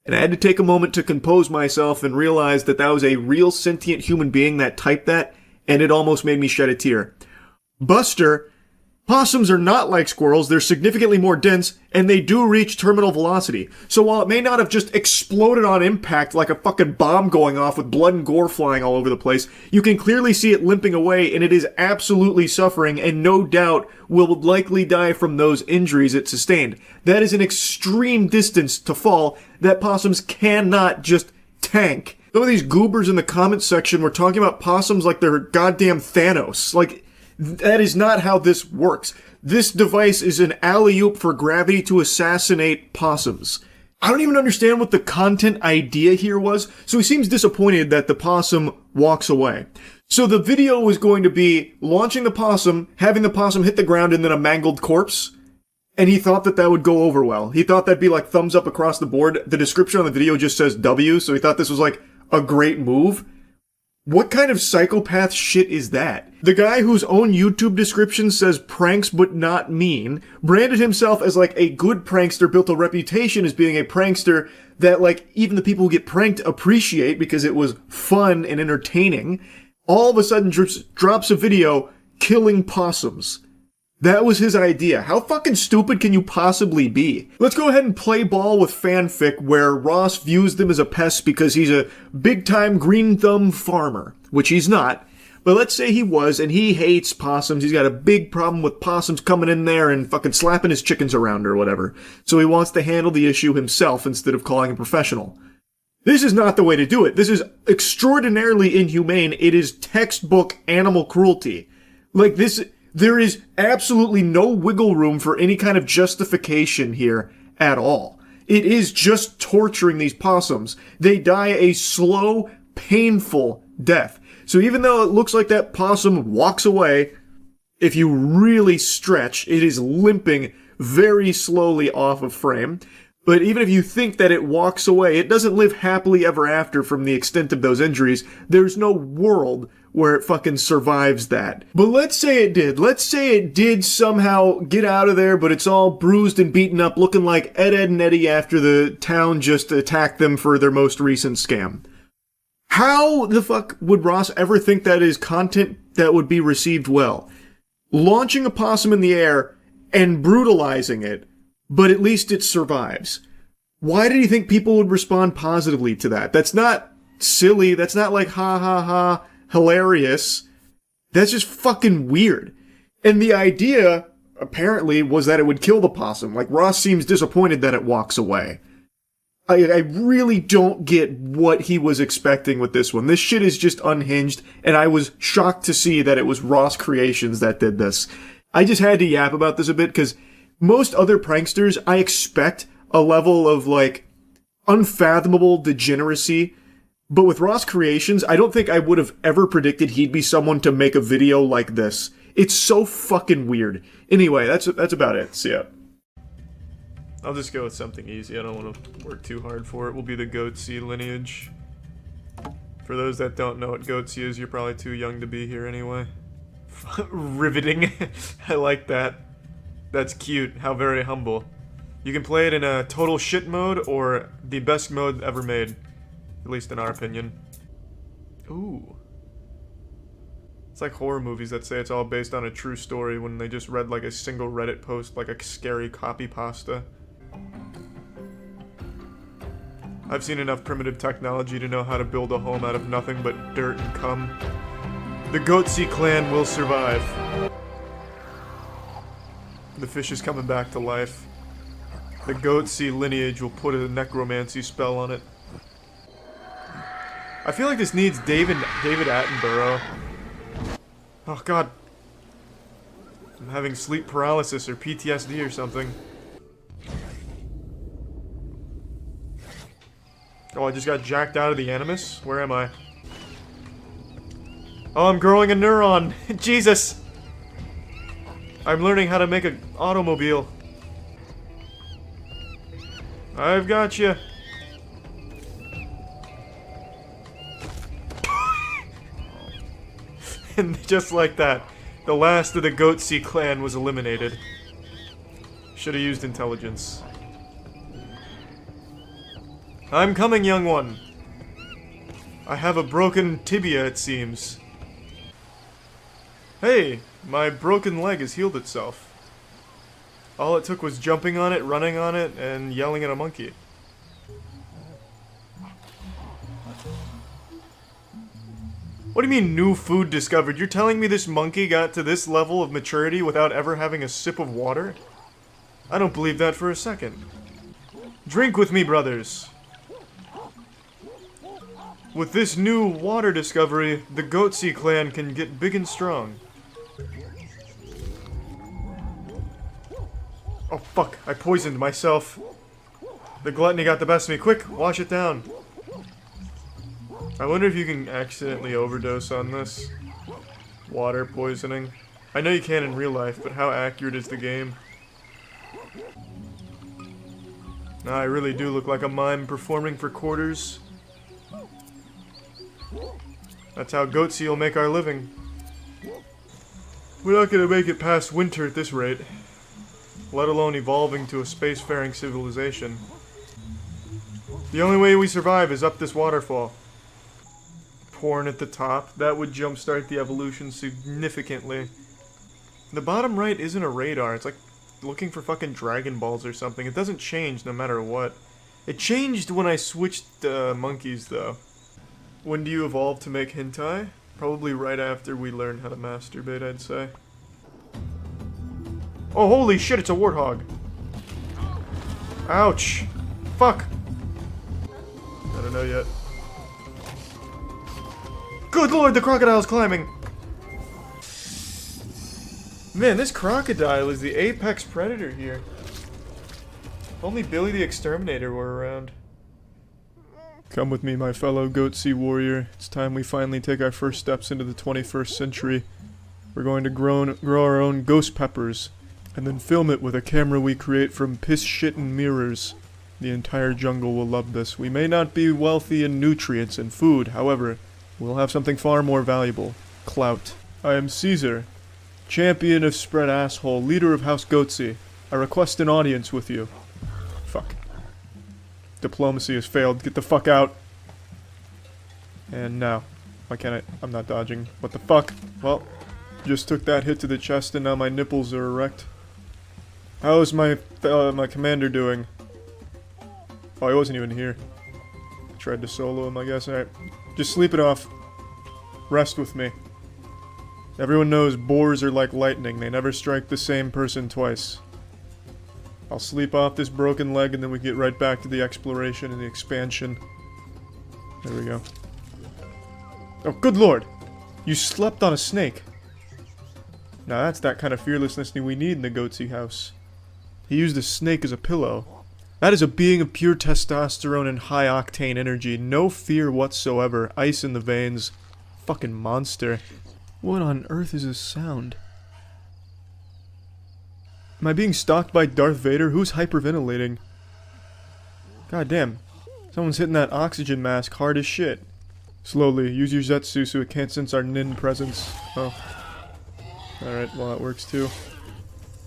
And I had to take a moment to compose myself and realize that that was a real sentient human being that typed that, and it almost made me shed a tear. Buster, possums are not like squirrels, they're significantly more dense, and they do reach terminal velocity. So while it may not have just exploded on impact like a fucking bomb going off with blood and gore flying all over the place, you can clearly see it limping away, and it is absolutely suffering, and no doubt will likely die from those injuries it sustained. That is an extreme distance to fall that possums cannot just tank. Some of these goobers in the comments section were talking about possums like they're goddamn Thanos. Like, that is not how this works. This device is an alley-oop for gravity to assassinate possums. I don't even understand what the content idea here was, so he seems disappointed that the possum walks away. So the video was going to be launching the possum, having the possum hit the ground, and then a mangled corpse. And he thought that that would go over well. He thought that'd be like thumbs up across the board. The description on the video just says W, so he thought this was like a great move. What kind of psychopath shit is that? The guy whose own YouTube description says pranks but not mean, branded himself as like a good prankster, built a reputation as being a prankster that like even the people who get pranked appreciate because it was fun and entertaining. All of a sudden drops a video killing possums. That was his idea. How fucking stupid can you possibly be? Let's go ahead and play ball with fanfic where Ross views them as a pest because he's a big-time green thumb farmer, which he's not. But let's say he was, and he hates possums. He's got a big problem with possums coming in there and fucking slapping his chickens around or whatever. So he wants to handle the issue himself instead of calling a professional. This is not the way to do it. This is extraordinarily inhumane. It is textbook animal cruelty. Like this... There is absolutely no wiggle room for any kind of justification here at all. It is just torturing these possums. They die a slow, painful death. So even though it looks like that possum walks away, if you really stretch, it is limping very slowly off of frame. But even if you think that it walks away, it doesn't live happily ever after from the extent of those injuries. There's no world where it fucking survives that. But let's say it did. Let's say it did somehow get out of there, but it's all bruised and beaten up, looking like Ed, and Eddie after the town just attacked them for their most recent scam. How the fuck would Ross ever think that is content that would be received well? Launching a possum in the air and brutalizing it, but at least it survives. Why did he think people would respond positively to that? That's not silly. That's not like ha ha ha hilarious. That's just fucking weird. And the idea apparently, was that it would kill the possum. Like, Ross seems disappointed that it walks away. I really don't get what he was expecting with this one. This shit is just unhinged, and I was shocked to see that it was Ross Creations that did this. I just had to yap about this a bit, because most other pranksters, I expect a level of, like, unfathomable degeneracy. But with Ross Creations, I don't think I would have ever predicted he'd be someone to make a video like this. It's so fucking weird. Anyway, that's about it. See ya. I'll just go with something easy. I don't want to work too hard for it. Will be the Goatsy lineage. For those that don't know what Goatsy is, you're probably too young to be here anyway. Riveting. I like that. That's cute. How very humble. You can play it in a total shit mode or the best mode ever made. At least in our opinion. Ooh. It's like horror movies that say it's all based on a true story when they just read like a single Reddit post like a scary copy pasta. I've seen enough primitive technology to know how to build a home out of nothing but dirt and cum. The Goatsy clan will survive. The fish is coming back to life. The Goatsy lineage will put a necromancy spell on it. I feel like this needs David Attenborough. Oh god. I'm having sleep paralysis or PTSD or something. Oh, I just got jacked out of the Animus? Where am I? Oh, I'm growing a neuron! Jesus! I'm learning how to make an automobile. I've got you. And just like that, the last of the Goatsy clan was eliminated. Should have used intelligence. I'm coming, young one. I have a broken tibia, it seems. Hey, my broken leg has healed itself. All it took was jumping on it, running on it, and yelling at a monkey. What do you mean, new food discovered? You're telling me this monkey got to this level of maturity without ever having a sip of water? I don't believe that for a second. Drink with me, brothers. With this new water discovery, the Goatsy clan can get big and strong. Oh fuck, I poisoned myself. The gluttony got the best of me. Quick, wash it down. I wonder if you can accidentally overdose on this. Water poisoning. I know you can in real life, but how accurate is the game? Nah, I really do look like a mime performing for quarters. That's how Goatsy will make our living. We're not gonna make it past winter at this rate. Let alone evolving to a spacefaring civilization. The only way we survive is up this waterfall. Porn at the top. That would jumpstart the evolution significantly. The bottom right isn't a radar. It's like looking for fucking Dragon Balls or something. It doesn't change no matter what. It changed when I switched monkeys, though. When do you evolve to make hentai? Probably right after we learn how to masturbate, I'd say. Oh, holy shit, it's a warthog. Ouch. Fuck. I don't know yet. Good lord, the crocodile's climbing! Man, this crocodile is the apex predator here. If only Billy the Exterminator were around. Come with me, my fellow Goatsy warrior. It's time we finally take our first steps into the 21st century. We're going to grow our own ghost peppers, and then film it with a camera we create from piss, shit, and mirrors. The entire jungle will love this. We may not be wealthy in nutrients and food, however, we'll have something far more valuable. Clout. I am Caesar, champion of spread asshole, leader of House Goatsy. I request an audience with you. Fuck. Diplomacy has failed. Get the fuck out. And now. Why can't I? I'm not dodging. What the fuck? Well, just took that hit to the chest and now my nipples are erect. How is my commander doing? Oh, he wasn't even here. Tried to solo him, I guess. Alright. Just sleep it off. Rest with me. Everyone knows boars are like lightning. They never strike the same person twice. I'll sleep off this broken leg and then we get right back to the exploration and the expansion. There we go. Oh, good lord! You slept on a snake. Now that's that kind of fearlessness we need in the Goatsy house. He used a snake as a pillow. That is a being of pure testosterone and high-octane energy. No fear whatsoever. Ice in the veins. Fucking monster. What on earth is this sound? Am I being stalked by Darth Vader? Who's hyperventilating? God damn. Someone's hitting that oxygen mask hard as shit. Slowly. Use your Zetsu so it can't sense our Nin presence. Oh. Alright, well that works too.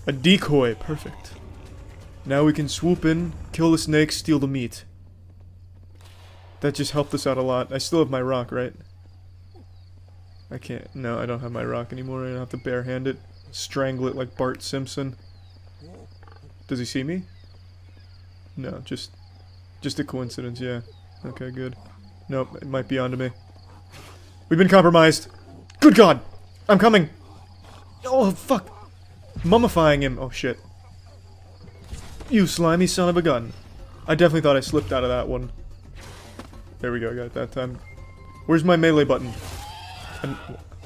A decoy. Perfect. Now we can swoop in, kill the snake, steal the meat. That just helped us out a lot. I still have my rock, right? I can't. No, I don't have my rock anymore. I don't have to barehand it. Strangle it like Bart Simpson. Does he see me? No, just a coincidence, yeah. Okay, good. Nope, it might be onto me. We've been compromised. Good God! I'm coming! Oh, fuck! Mummifying him. Oh, shit. You slimy son of a gun. I definitely thought I slipped out of that one. There we go, got it that time. Where's my melee button? And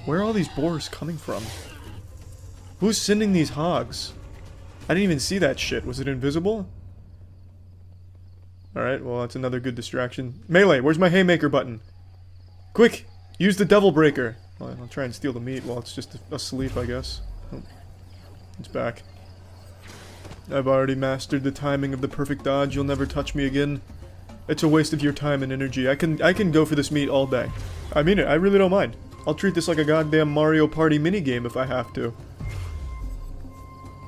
where are all these boars coming from? Who's sending these hogs? I didn't even see that shit. Was it invisible? Alright, well that's another good distraction. Melee, where's my haymaker button? Quick! Use the devil breaker! Well, I'll try and steal the meat while it's just asleep, I guess. Oh, it's back. I've already mastered the timing of the perfect dodge. You'll never touch me again. It's a waste of your time and energy. I can go for this meat all day. I mean it, I really don't mind. I'll treat this like a goddamn Mario Party minigame if I have to.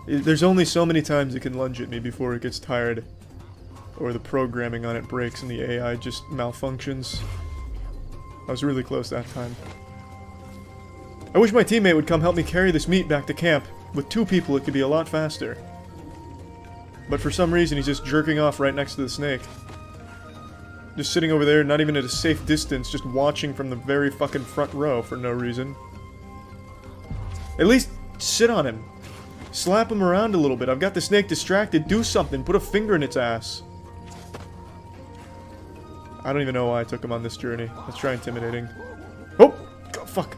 There's only so many times it can lunge at me before it gets tired. Or the programming on it breaks and the AI just malfunctions. I was really close that time. I wish my teammate would come help me carry this meat back to camp. With 2 people it could be a lot faster. But for some reason he's just jerking off right next to the snake. Just sitting over there, not even at a safe distance, just watching from the very fucking front row for no reason. At least sit on him. Slap him around a little bit. I've got the snake distracted. Do something. Put a finger in its ass. I don't even know why I took him on this journey. Let's try intimidating. Oh! God, fuck.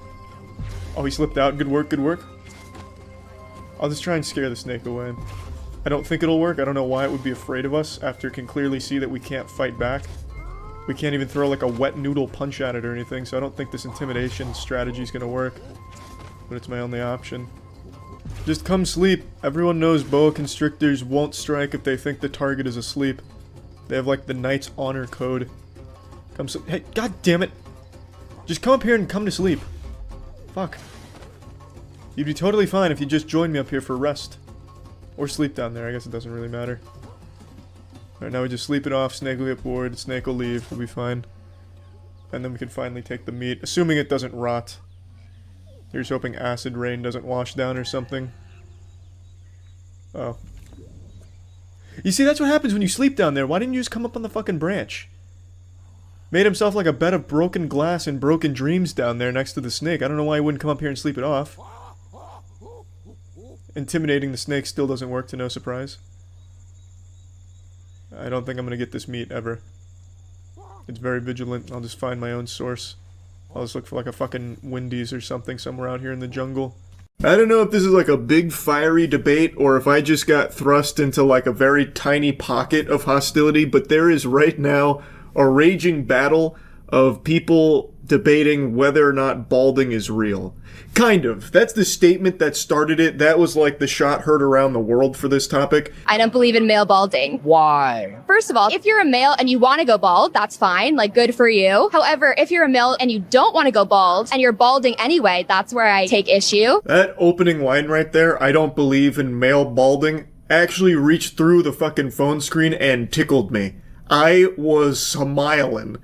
Oh, he slipped out. Good work, good work. I'll just try and scare the snake away. I don't think it'll work. I don't know why it would be afraid of us after it can clearly see that we can't fight back. We can't even throw like a wet noodle punch at it or anything, so I don't think this intimidation strategy is going to work. But it's my only option. Just come sleep. Everyone knows boa constrictors won't strike if they think the target is asleep. They have like the Knight's Honor code. Come sleep. Hey, god damn it! Just come up here and come to sleep. Fuck. You'd be totally fine if you just joined me up here for rest. Or sleep down there, I guess it doesn't really matter. Alright, now we just sleep it off, snake will get bored, snake will leave, we'll be fine. And then we can finally take the meat, assuming it doesn't rot. Here's hoping acid rain doesn't wash down or something. Oh. You see, that's what happens when you sleep down there. Why didn't you just come up on the fucking branch? Made himself like a bed of broken glass and broken dreams down there next to the snake. I don't know why he wouldn't come up here and sleep it off. Intimidating the snake still doesn't work, to no surprise. I don't think I'm gonna get this meat ever. It's very vigilant. I'll just find my own source. I'll just look for like a fucking Wendy's or something somewhere out here in the jungle. I don't know if this is like a big fiery debate or if I just got thrust into like a very tiny pocket of hostility, but there is right now a raging battle of people debating whether or not balding is real. Kind of. That's the statement that started it. That was like the shot heard around the world for this topic. I don't believe in male balding. Why? First of all, if you're a male and you want to go bald, that's fine. Like, good for you. However, if you're a male and you don't want to go bald and you're balding anyway, that's where I take issue. That opening line right there, I don't believe in male balding, actually reached through the fucking phone screen and tickled me. I was smiling.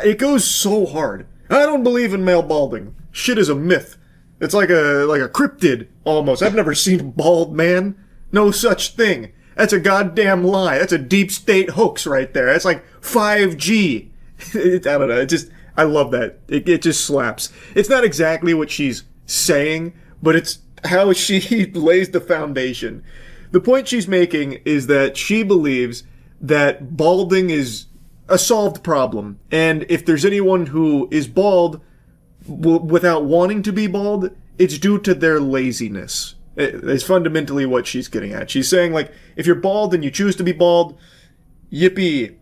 It goes so hard. I don't believe in male balding. Shit is a myth. It's like a cryptid, almost. I've never seen a bald man. No such thing. That's a goddamn lie. That's a deep state hoax right there. That's like 5G. I don't know. I love that. It just slaps. It's not exactly what she's saying, but it's how she lays the foundation. The point she's making is that she believes that balding is a solved problem, and if there's anyone who is bald without wanting to be bald, it's due to their laziness. It's fundamentally what she's getting at. She's saying, like, if you're bald and you choose to be bald, yippee,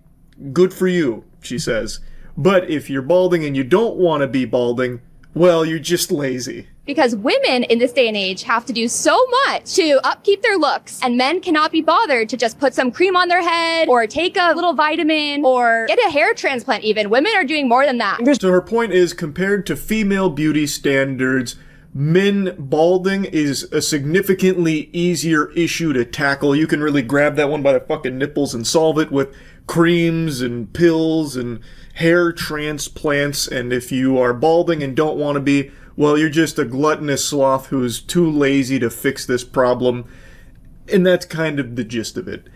good for you, she says. But if you're balding and you don't want to be balding, well, you're just lazy. Because women in this day and age have to do so much to upkeep their looks, and men cannot be bothered to just put some cream on their head or take a little vitamin or get a hair transplant even. Women are doing more than that. So her point is, compared to female beauty standards, men balding is a significantly easier issue to tackle. You can really grab that one by the fucking nipples and solve it with creams and pills and hair transplants. And if you are balding and don't want to be, well, you're just a gluttonous sloth who's too lazy to fix this problem. And that's kind of the gist of it.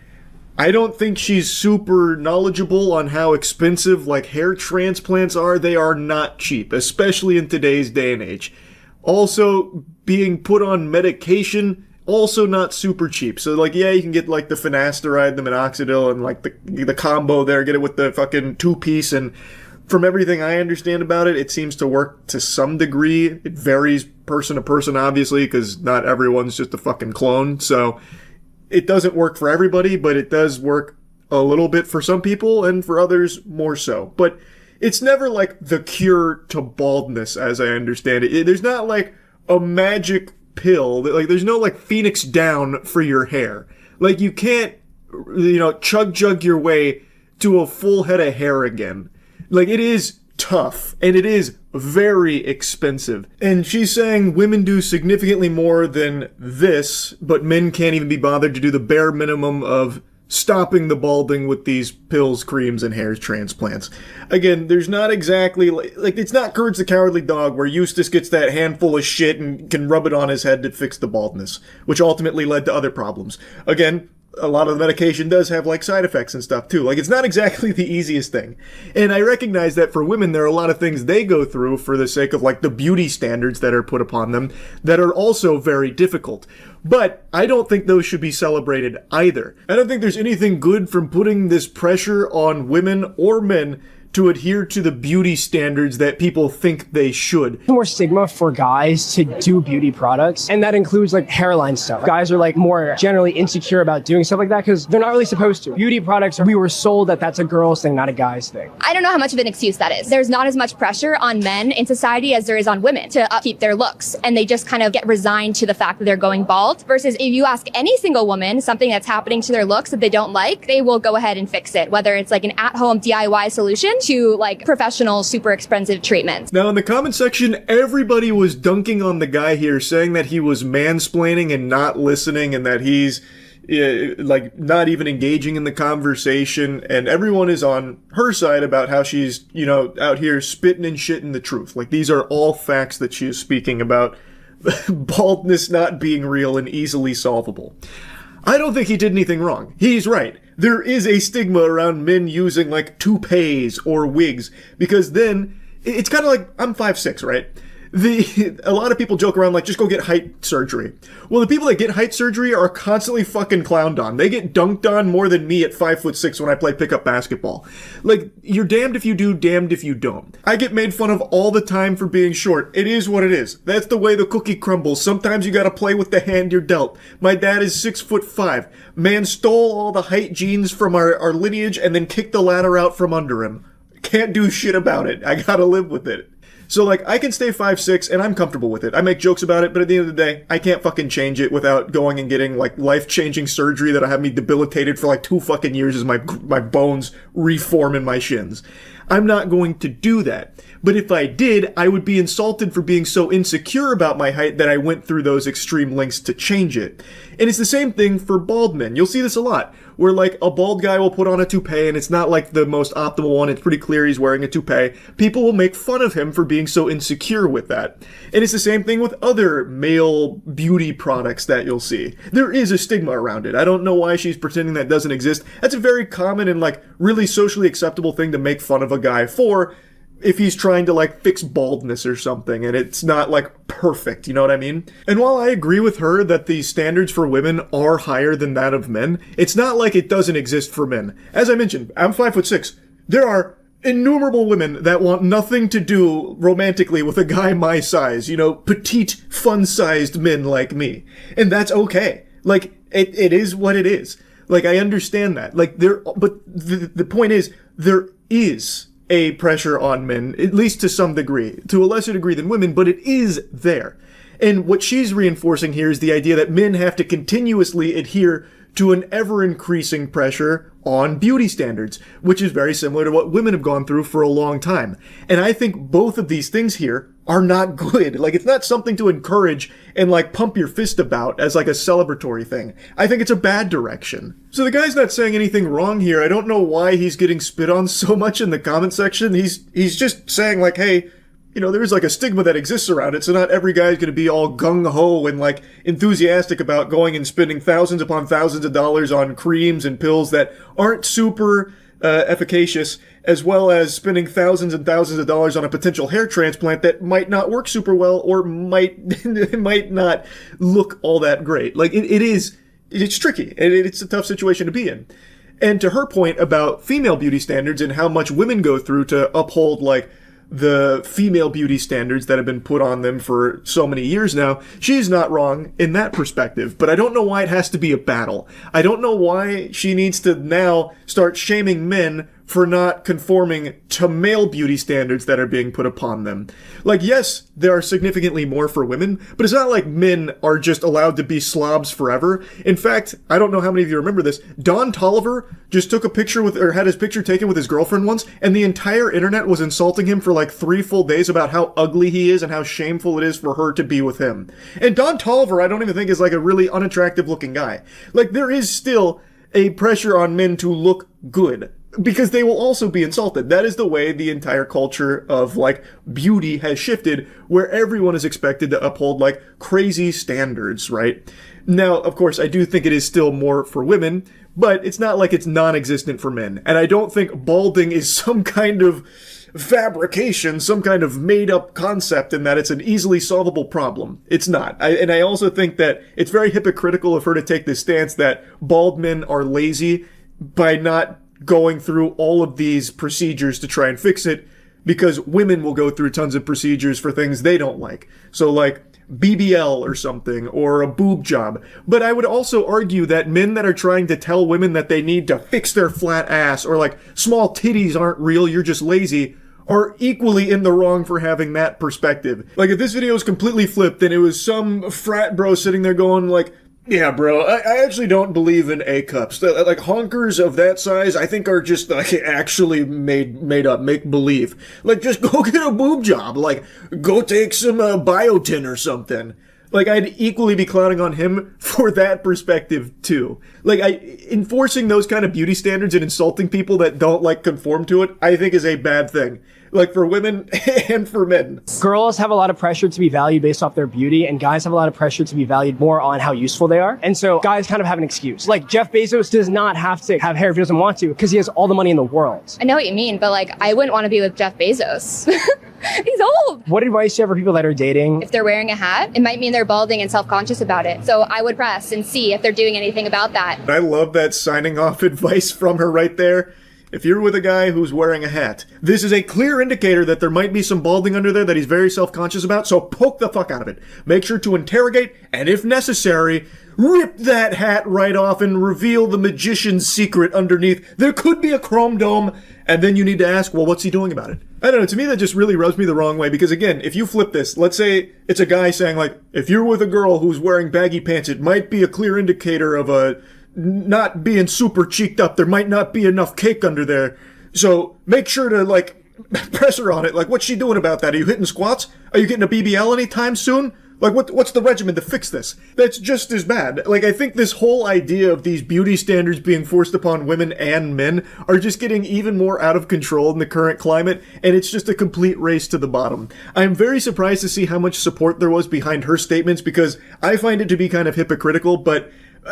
I don't think she's super knowledgeable on how expensive, like, hair transplants are. They are not cheap, especially in today's day and age. Also, being put on medication, also not super cheap. So, like, yeah, you can get, like, the finasteride, the minoxidil, and, like, the combo there, get it with the fucking 2-piece, and from everything I understand about it, it seems to work to some degree. It varies person to person, obviously, because not everyone's just a fucking clone, so it doesn't work for everybody, but it does work a little bit for some people, and for others, more so. But it's never like the cure to baldness, as I understand it. There's not like a magic pill. Like, there's no like Phoenix down for your hair. Like, you can't, chug your way to a full head of hair again. Like, it is tough, and it is very expensive. And she's saying women do significantly more than this, but men can't even be bothered to do the bare minimum of stopping the balding with these pills, creams, and hair transplants. Again, there's not exactly, like, it's not Courage the Cowardly Dog where Eustace gets that handful of shit and can rub it on his head to fix the baldness, which ultimately led to other problems. Again, a lot of the medication does have, like, side effects and stuff, too. Like, it's not exactly the easiest thing. And I recognize that for women, there are a lot of things they go through for the sake of, like, the beauty standards that are put upon them that are also very difficult. But I don't think those should be celebrated either. I don't think there's anything good from putting this pressure on women or men to adhere to the beauty standards that people think they should. More stigma for guys to do beauty products, and that includes like hairline stuff. Guys are like more generally insecure about doing stuff like that because they're not really supposed to. Beauty products, we were sold that that's a girl's thing, not a guy's thing. I don't know how much of an excuse that is. There's not as much pressure on men in society as there is on women to upkeep their looks, and they just kind of get resigned to the fact that they're going bald, versus if you ask any single woman something that's happening to their looks that they don't like, they will go ahead and fix it, whether it's like an at-home DIY solution to like professional, super expensive treatments. Now in the comment section, everybody was dunking on the guy here, saying that he was mansplaining and not listening, and that he's like not even engaging in the conversation, and everyone is on her side about how she's, out here spitting and shitting the truth. Like, these are all facts that she is speaking about baldness not being real and easily solvable. I don't think he did anything wrong. He's right. There is a stigma around men using, like, toupees or wigs, because then it's kind of like, I'm 5'6", right? A lot of people joke around like, just go get height surgery. Well, the people that get height surgery are constantly fucking clowned on. They get dunked on more than me at 5'6" when I play pickup basketball. Like, you're damned if you do, damned if you don't. I get made fun of all the time for being short. It is what it is. That's the way the cookie crumbles. Sometimes you gotta play with the hand you're dealt. My dad is 6'5". Man stole all the height genes from our lineage and then kicked the ladder out from under him. Can't do shit about it. I gotta live with it. So, like, I can stay 5'6", and I'm comfortable with it. I make jokes about it, but at the end of the day, I can't fucking change it without going and getting, like, life-changing surgery that'll have me debilitated for, like, 2 fucking years as my bones reform in my shins. I'm not going to do that. But if I did, I would be insulted for being so insecure about my height that I went through those extreme lengths to change it. And it's the same thing for bald men. You'll see this a lot, where like a bald guy will put on a toupee and it's not like the most optimal one. It's pretty clear he's wearing a toupee. People will make fun of him for being so insecure with that. And it's the same thing with other male beauty products that you'll see. There is a stigma around it. I don't know why she's pretending that doesn't exist. That's a very common and like really socially acceptable thing to make fun of a guy for. if he's trying to like fix baldness or something and it's not like perfect, you know what I mean? And while I agree with her that the standards for women are higher than that of men, it's not like it doesn't exist for men. As I mentioned, I'm 5'6". There are innumerable women that want nothing to do romantically with a guy my size, you know, petite, fun-sized men like me. And that's okay. Like, it is what it is. Like, I understand that. Like, but the point is, there is a pressure on men, at least to some degree, to a lesser degree than women, but it is there. And what she's reinforcing here is the idea that men have to continuously adhere to an ever-increasing pressure on beauty standards, which is very similar to what women have gone through for a long time. And I think both of these things here are not good. Like, it's not something to encourage and, like, pump your fist about as, like, a celebratory thing. I think it's a bad direction. So the guy's not saying anything wrong here. I don't know why he's getting spit on so much in the comment section. He's just saying, like, hey, you know, there's like a stigma that exists around it, so not every guy's gonna be all gung-ho and like enthusiastic about going and spending thousands upon thousands of dollars on creams and pills that aren't super efficacious, as well as spending thousands and thousands of dollars on a potential hair transplant that might not work super well or might not look all that great. Like, it's tricky, and it's a tough situation to be in. And to her point about female beauty standards and how much women go through to uphold, like, the female beauty standards that have been put on them for so many years now, she's not wrong in that perspective. But I don't know why it has to be a battle. I don't know why she needs to now start shaming men for not conforming to male beauty standards that are being put upon them. Like, yes, there are significantly more for women, but it's not like men are just allowed to be slobs forever. In fact, I don't know how many of you remember this, Don Tolliver just took a picture or had his picture taken with his girlfriend once, and the entire internet was insulting him for like 3 full days about how ugly he is and how shameful it is for her to be with him. And Don Tolliver, I don't even think is like a really unattractive looking guy. Like, there is still a pressure on men to look good, because they will also be insulted. That is the way the entire culture of, like, beauty has shifted, where everyone is expected to uphold, like, crazy standards, right? Now, of course, I do think it is still more for women, but it's not like it's non-existent for men. And I don't think balding is some kind of fabrication, some kind of made-up concept in that it's an easily solvable problem. It's not. And I also think that it's very hypocritical of her to take this stance that bald men are lazy by not going through all of these procedures to try and fix it, because women will go through tons of procedures for things they don't like. So like BBL or something, or a boob job. But I would also argue that men that are trying to tell women that they need to fix their flat ass, or like small titties aren't real, you're just lazy, are equally in the wrong for having that perspective. Like, if this video is completely flipped and it was some frat bro sitting there going like, yeah, bro, I actually don't believe in A cups. Like, honkers of that size, I think are just, like, actually made up, make believe. Like, just go get a boob job. Like, go take some biotin or something. Like, I'd equally be clowning on him for that perspective, too. Like, enforcing those kind of beauty standards and insulting people that don't, like, conform to it, I think is a bad thing. Like, for women and for men. Girls have a lot of pressure to be valued based off their beauty, and guys have a lot of pressure to be valued more on how useful they are. And so guys kind of have an excuse. Like, Jeff Bezos does not have to have hair if he doesn't want to, because he has all the money in the world. I know what you mean, but like, I wouldn't want to be with Jeff Bezos. He's old. What advice do you have for people that are dating? If they're wearing a hat, it might mean they're balding and self-conscious about it. So I would press and see if they're doing anything about that. I love that signing off advice from her right there. If you're with a guy who's wearing a hat, this is a clear indicator that there might be some balding under there that he's very self-conscious about, so poke the fuck out of it. Make sure to interrogate, and if necessary, rip that hat right off and reveal the magician's secret underneath. There could be a chrome dome, and then you need to ask, well, what's he doing about it? I don't know, to me that just really rubs me the wrong way, because again, if you flip this, let's say it's a guy saying like, if you're with a girl who's wearing baggy pants, it might be a clear indicator of a not being super cheeked up. There might not be enough cake under there. So make sure to, like, press her on it. Like, what's she doing about that? Are you hitting squats? Are you getting a BBL anytime soon? Like, what's the regimen to fix this? That's just as bad. Like, I think this whole idea of these beauty standards being forced upon women and men are just getting even more out of control in the current climate, and it's just a complete race to the bottom. I'm very surprised to see how much support there was behind her statements, because I find it to be kind of hypocritical, but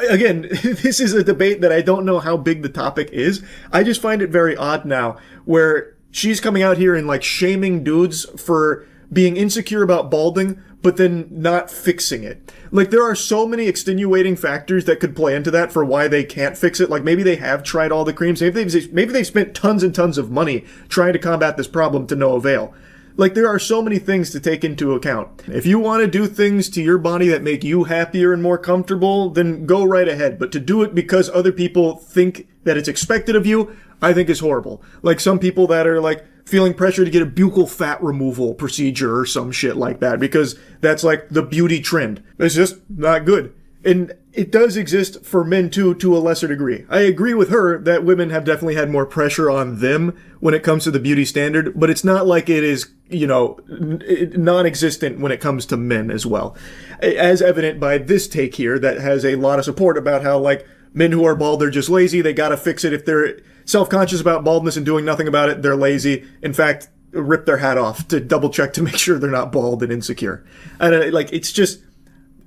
again, this is a debate that I don't know how big the topic is. I just find it very odd now, where she's coming out here and like shaming dudes for being insecure about balding, but then not fixing it. Like, there are so many extenuating factors that could play into that for why they can't fix it. Like, maybe they have tried all the creams. Maybe they've spent tons and tons of money trying to combat this problem to no avail. Like, there are so many things to take into account. If you want to do things to your body that make you happier and more comfortable, then go right ahead. But to do it because other people think that it's expected of you, I think is horrible. Like some people that are like feeling pressure to get a buccal fat removal procedure or some shit like that because that's like the beauty trend. It's just not good. And it does exist for men too, to a lesser degree. I agree with her that women have definitely had more pressure on them when it comes to the beauty standard, but it's not like it is, you know, non-existent when it comes to men as well. As evident by this take here that has a lot of support about how, like, men who are bald, they're just lazy. They gotta fix it. If they're self-conscious about baldness and doing nothing about it, they're lazy. In fact, rip their hat off to double check to make sure they're not bald and insecure. And like, it's just,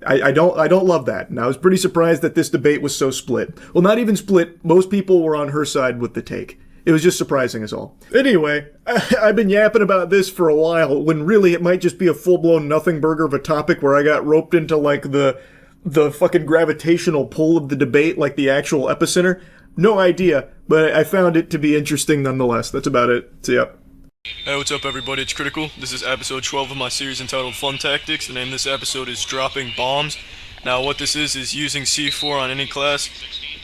I don't love that. And I was pretty surprised that this debate was so split. Well, not even split. Most people were on her side with the take. It was just surprising as all. Anyway, I've been yapping about this for a while when really it might just be a full-blown nothing burger of a topic where I got roped into like the fucking gravitational pull of the debate, like the actual epicenter. No idea, but I found it to be interesting nonetheless. That's about it. See ya. Hey, what's up everybody, it's Critical. This is episode 12 of my series entitled Fun Tactics. The name of this episode is Dropping Bombs. Now what this is using C4 on any class.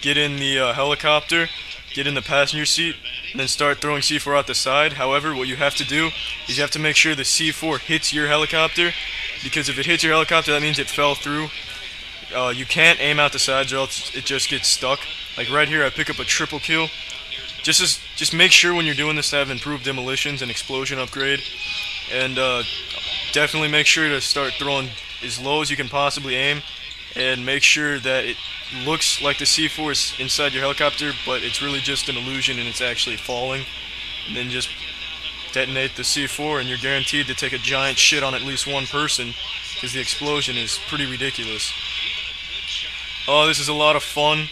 Get in the helicopter, get in the passenger seat, and then start throwing C4 out the side. However, what you have to do is you have to make sure the C4 hits your helicopter, because if it hits your helicopter, that means it fell through. You can't aim out the sides or else it just gets stuck. Like right here, I pick up a triple kill. Just make sure when you're doing this to have improved demolitions and explosion upgrade, and definitely make sure to start throwing as low as you can possibly aim, and make sure that it looks like the C4 is inside your helicopter, but it's really just an illusion and it's actually falling. And then just detonate the C4 and you're guaranteed to take a giant shit on at least one person, because the explosion is pretty ridiculous. Oh, this is a lot of fun,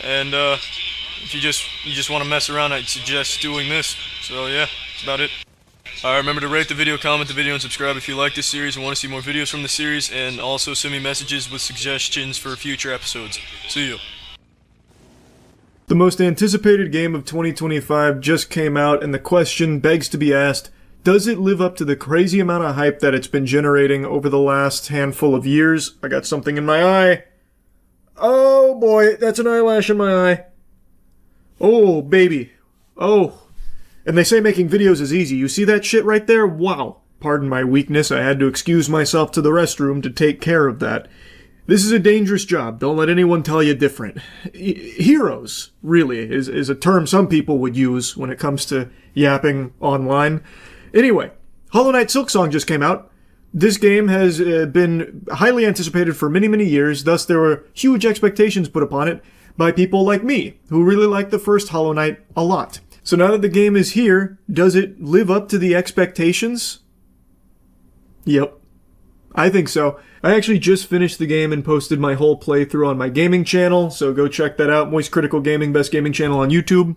and if you just want to mess around, I'd suggest doing this. So yeah, that's about it. Alright, remember to rate the video, comment the video, and subscribe if you like this series and want to see more videos from the series, and also send me messages with suggestions for future episodes. See you. The most anticipated game of 2025 just came out, and the question begs to be asked, does it live up to the crazy amount of hype that it's been generating over the last handful of years? I got something in my eye. Oh boy, that's an eyelash in my eye. Oh, baby. Oh. And they say making videos is easy. You see that shit right there? Wow. Pardon my weakness. I had to excuse myself to the restroom to take care of that. This is a dangerous job. Don't let anyone tell you different. Heroes, really, is a term some people would use when it comes to yapping online. Anyway, Hollow Knight Silksong just came out. This game has been highly anticipated for many, many years, thus there were huge expectations put upon it by people like me, who really liked the first Hollow Knight a lot. So now that the game is here, does it live up to the expectations? Yep. I think so. I actually just finished the game and posted my whole playthrough on my gaming channel, so go check that out. Moist Critical Gaming, best gaming channel on YouTube.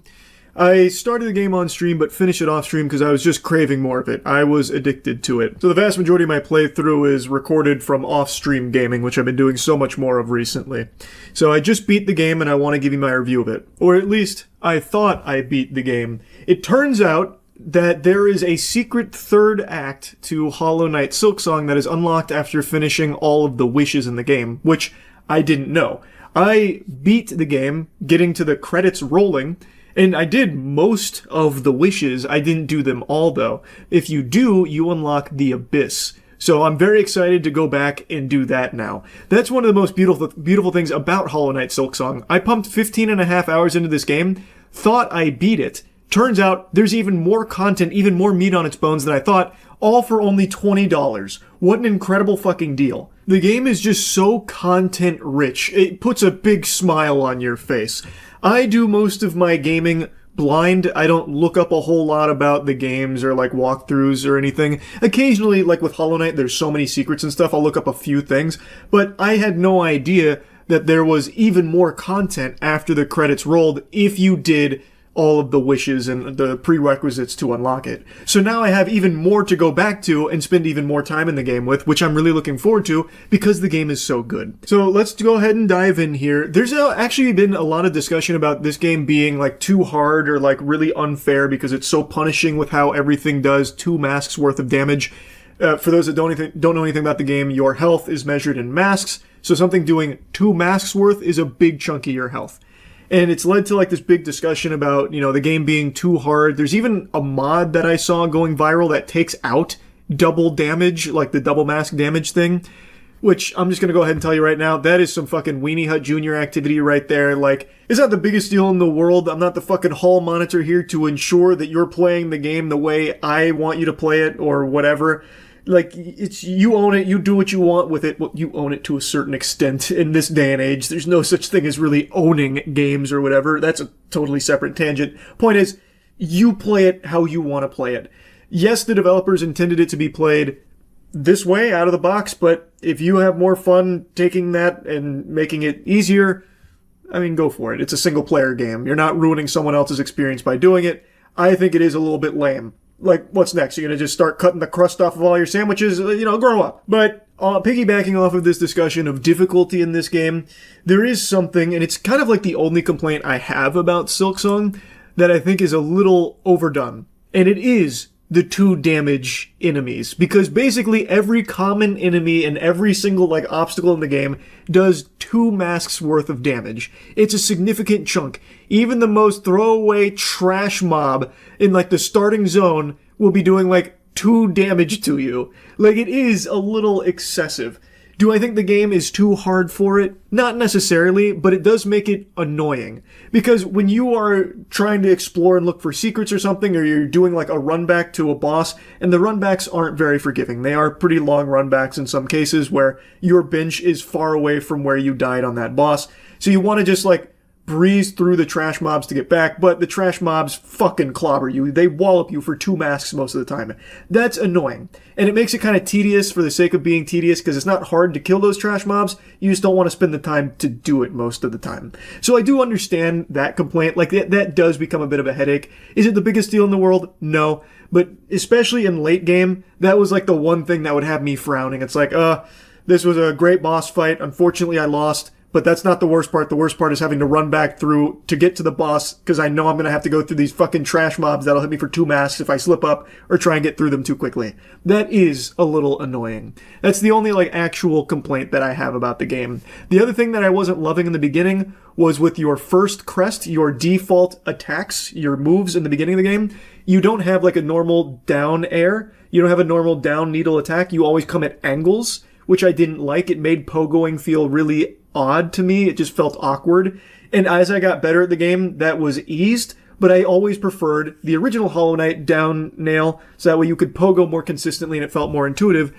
I started the game on stream, but finished it off stream because I was just craving more of it. I was addicted to it. So the vast majority of my playthrough is recorded from off-stream gaming, which I've been doing so much more of recently. So I just beat the game and I want to give you my review of it. Or at least, I thought I beat the game. It turns out that there is a secret third act to Hollow Knight Silksong that is unlocked after finishing all of the wishes in the game, which I didn't know. I beat the game, getting to the credits rolling, and I did most of the wishes. I didn't do them all, though. If you do, you unlock the Abyss. So I'm very excited to go back and do that now. That's one of the most beautiful things about Hollow Knight Silksong. I pumped 15 and a half hours into this game, thought I beat it. Turns out there's even more content, even more meat on its bones than I thought, all for only $20. What an incredible fucking deal. The game is just so content rich. It puts a big smile on your face. I do most of my gaming blind. I don't look up a whole lot about the games or like walkthroughs or anything. Occasionally, like with Hollow Knight, there's so many secrets and stuff, I'll look up a few things. But I had no idea that there was even more content after the credits rolled if you did all of the wishes and the prerequisites to unlock it. So now I have even more to go back to and spend even more time in the game with, which I'm really looking forward to because the game is so good. So let's go ahead and dive in here. There's actually been a lot of discussion about this game being like too hard or like really unfair because it's so punishing with how everything does 2 masks worth of damage. For those that don't know anything about the game, your health is measured in masks. So something doing 2 masks worth is a big chunk of your health. And it's led to like this big discussion about, the game being too hard. There's even a mod that I saw going viral that takes out double damage, like the double mask damage thing, which I'm just going to go ahead and tell you right now, that is some fucking Weenie Hut Jr. activity right there. Like, it's not the biggest deal in the world. I'm not the fucking hall monitor here to ensure that you're playing the game the way I want you to play it or whatever. Like, it's, you own it, you do what you want with it. Well, you own it to a certain extent in this day and age. There's no such thing as really owning games or whatever. That's a totally separate tangent. Point is, you play it how you want to play it. Yes, the developers intended it to be played this way, out of the box, but if you have more fun taking that and making it easier, I mean, go for it. It's a single-player game. You're not ruining someone else's experience by doing it. I think it is a little bit lame. Like, what's next? You're going to just start cutting the crust off of all your sandwiches? Grow up. But piggybacking off of this discussion of difficulty in this game, there is something, and it's kind of like the only complaint I have about Silksong, that I think is a little overdone. And it is the 2 damage enemies. Because basically every common enemy and every single, obstacle in the game does 2 masks worth of damage. It's a significant chunk. Even the most throwaway trash mob in, the starting zone will be doing, 2 damage to you. It is a little excessive. Do I think the game is too hard for it? Not necessarily, but it does make it annoying. Because when you are trying to explore and look for secrets or something, or you're doing a run back to a boss, and the run backs aren't very forgiving. They are pretty long run backs in some cases where your bench is far away from where you died on that boss. So you want to just breeze through the trash mobs to get back, but the trash mobs fucking clobber you. They wallop you for 2 masks most of the time. That's annoying. And it makes it kind of tedious for the sake of being tedious, because it's not hard to kill those trash mobs. You just don't want to spend the time to do it most of the time. So I do understand that complaint. That does become a bit of a headache. Is it the biggest deal in the world? No. But especially in late game, that was the one thing that would have me frowning. It's this was a great boss fight. Unfortunately, I lost. But that's not the worst part. The worst part is having to run back through to get to the boss, because I know I'm going to have to go through these fucking trash mobs that'll hit me for 2 masks if I slip up or try and get through them too quickly. That is a little annoying. That's the only actual complaint that I have about the game. The other thing that I wasn't loving in the beginning was with your first crest, your default attacks, your moves in the beginning of the game, you don't have a normal down air. You don't have a normal down needle attack. You always come at angles, which I didn't like. It made pogoing feel really odd to me. It just felt awkward. And as I got better at the game, that was eased, but I always preferred the original Hollow Knight down nail, so that way you could pogo more consistently and it felt more intuitive.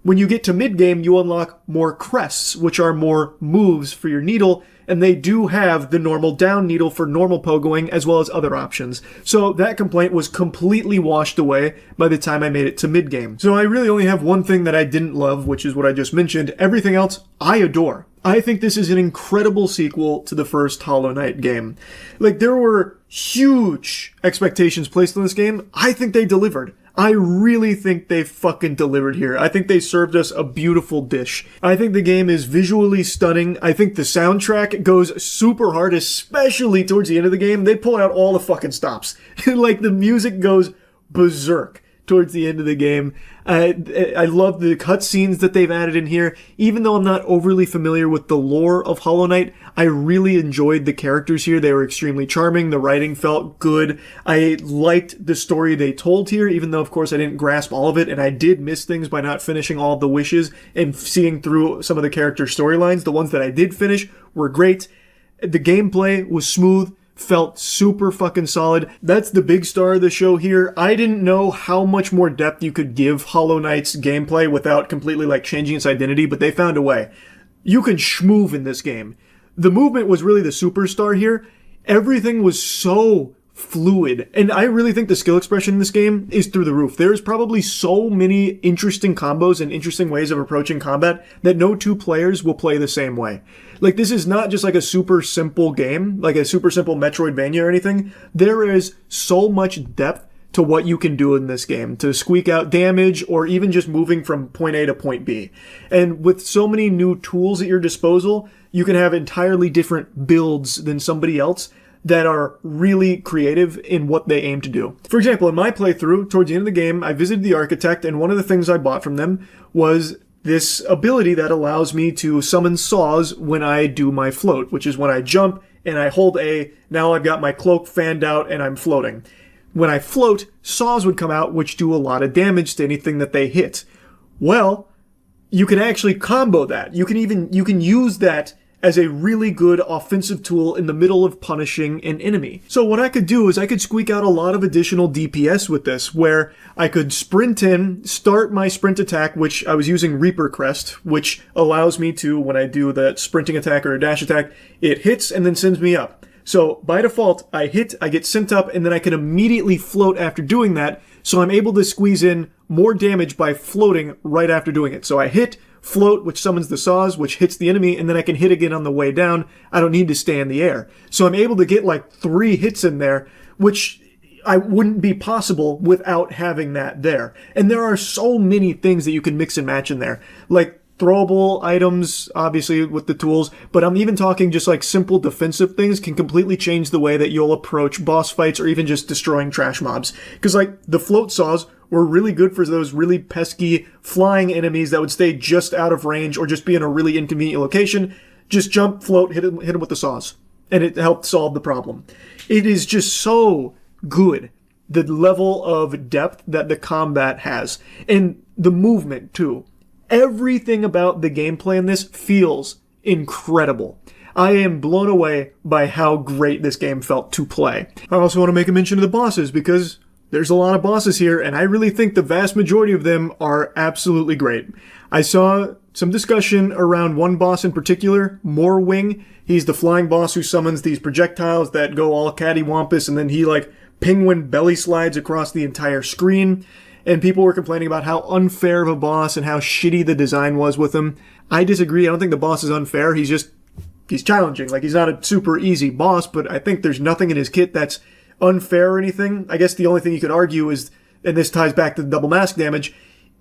When you get to mid-game, you unlock more crests, which are more moves for your needle, and they do have the normal down needle for normal pogoing as well as other options. So that complaint was completely washed away by the time I made it to mid-game. So I really only have one thing that I didn't love, which is what I just mentioned. Everything else, I adore. I think this is an incredible sequel to the first Hollow Knight game. There were huge expectations placed on this game. I think they delivered. I really think they fucking delivered here. I think they served us a beautiful dish. I think the game is visually stunning. I think the soundtrack goes super hard, especially towards the end of the game. They pull out all the fucking stops. The music goes berserk towards the end of the game. I love the cutscenes that they've added in here. Even though I'm not overly familiar with the lore of Hollow Knight, I really enjoyed the characters here. They were extremely charming. The writing felt good. I liked the story they told here, even though, of course, I didn't grasp all of it, and I did miss things by not finishing all of the wishes and seeing through some of the character storylines. The ones that I did finish were great. The gameplay was smooth. Felt super fucking solid. That's the big star of the show here. I didn't know how much more depth you could give Hollow Knight's gameplay without completely changing its identity, but they found a way. You can schmoove in this game. The movement was really the superstar here. Everything was so fluid. And I really think the skill expression in this game is through the roof. There's probably so many interesting combos and interesting ways of approaching combat that no two players will play the same way. Like, this is not just like a super simple game, like a super simple Metroidvania or anything. There is so much depth to what you can do in this game to squeak out damage or even just moving from point A to point B. And with so many new tools at your disposal, you can have entirely different builds than somebody else that are really creative in what they aim to do. For example, in my playthrough, towards the end of the game, I visited the Architect, and one of the things I bought from them was this ability that allows me to summon saws when I do my float, which is when I jump and I hold A, now I've got my cloak fanned out and I'm floating. When I float, saws would come out, which do a lot of damage to anything that they hit. Well, you can actually combo that. You can use that as a really good offensive tool in the middle of punishing an enemy. So what I could do is I could squeak out a lot of additional DPS with this, where I could sprint in, start my sprint attack, which I was using Reaper Crest, which allows me to, when I do that sprinting attack or a dash attack, it hits and then sends me up. So by default, I hit, I get sent up, and then I can immediately float after doing that, so I'm able to squeeze in more damage by floating right after doing it. So I hit, float, which summons the saws, which hits the enemy, and then I can hit again on the way down. I don't need to stay in the air. So I'm able to get like 3 hits in there, which I wouldn't be possible without having that there. And there are so many things that you can mix and match in there. Like throwable items, obviously, with the tools, but I'm even talking just like simple defensive things can completely change the way that you'll approach boss fights or even just destroying trash mobs. Because like the float saws were really good for those really pesky flying enemies that would stay just out of range or just be in a really inconvenient location. Just jump, float, hit them with the saws. And it helped solve the problem. It is just so good, the level of depth that the combat has. And the movement, too. Everything about the gameplay in this feels incredible. I am blown away by how great this game felt to play. I also want to make a mention of the bosses because there's a lot of bosses here, and I really think the vast majority of them are absolutely great. I saw some discussion around one boss in particular, Morwing. He's the flying boss who summons these projectiles that go all cattywampus, and then he like penguin belly slides across the entire screen. And people were complaining about how unfair of a boss and how shitty the design was with him. I disagree. I don't think the boss is unfair. He's challenging. Like, he's not a super easy boss, but I think there's nothing in his kit that's unfair or anything. I guess the only thing you could argue is, and this ties back to the double mask damage,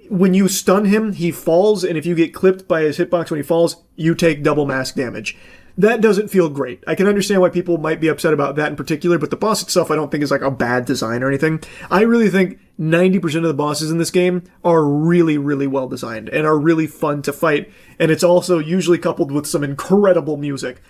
when you stun him, he falls, and if you get clipped by his hitbox when he falls, you take double mask damage. That doesn't feel great. I can understand why people might be upset about that in particular, but the boss itself I don't think is like a bad design or anything. I really think 90% of the bosses in this game are really, really well designed and are really fun to fight, and it's also usually coupled with some incredible music.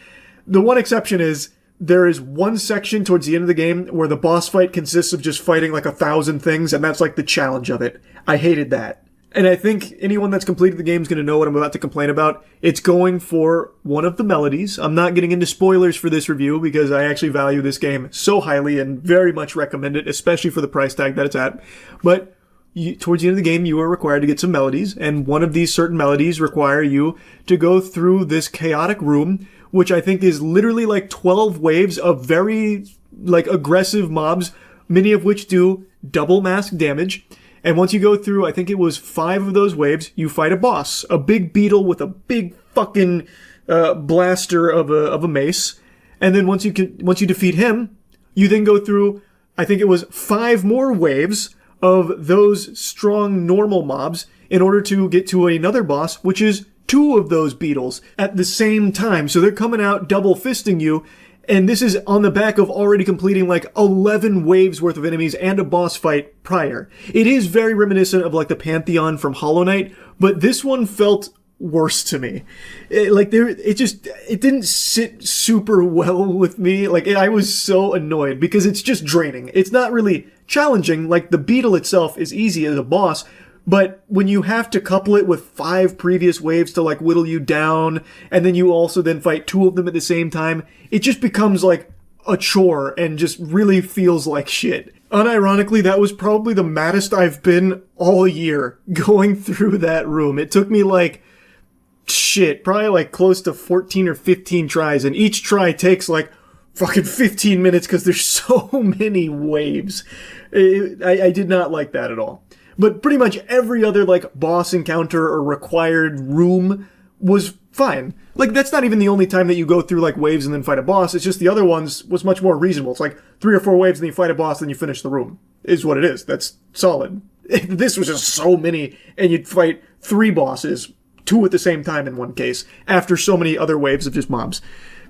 The one exception is there is one section towards the end of the game where the boss fight consists of just fighting like 1,000 things, and that's like the challenge of it. I hated that. And I think anyone that's completed the game is going to know what I'm about to complain about. It's going for one of the melodies. I'm not getting into spoilers for this review because I actually value this game so highly and very much recommend it, especially for the price tag that it's at. But towards the end of the game, you are required to get some melodies, and one of these certain melodies require you to go through this chaotic room, which I think is literally like 12 waves of very like aggressive mobs, many of which do double mask damage. And once you go through, I think it was 5 of those waves, you fight a boss, a big beetle with a big fucking blaster of a mace. And then once you defeat him, you then go through, I think it was 5 more waves of those strong normal mobs in order to get to another boss, which is 2 of those beetles at the same time. So they're coming out double fisting you. And this is on the back of already completing like 11 waves worth of enemies and a boss fight prior. It is very reminiscent of like the Pantheon from Hollow Knight, but this one felt worse to me. It didn't sit super well with me. Like, I was so annoyed because it's just draining. It's not really challenging. Like, the beetle itself is easy as a boss, but when you have to couple it with 5 previous waves to like whittle you down, and then you also then fight 2 of them at the same time, it just becomes like a chore and just really feels like shit. Unironically, that was probably the maddest I've been all year going through that room. It took me like, probably like close to 14 or 15 tries, and each try takes like fucking 15 minutes because there's so many waves. I did not like that at all. But pretty much every other, like, boss encounter or required room was fine. Like, that's not even the only time that you go through, like, waves and then fight a boss. It's just the other ones was much more reasonable. It's like 3 or 4 waves and then you fight a boss, then you finish the room. Is what it is. That's solid. This was just so many, and you'd fight 3 bosses, 2 at the same time in one case, after so many other waves of just mobs.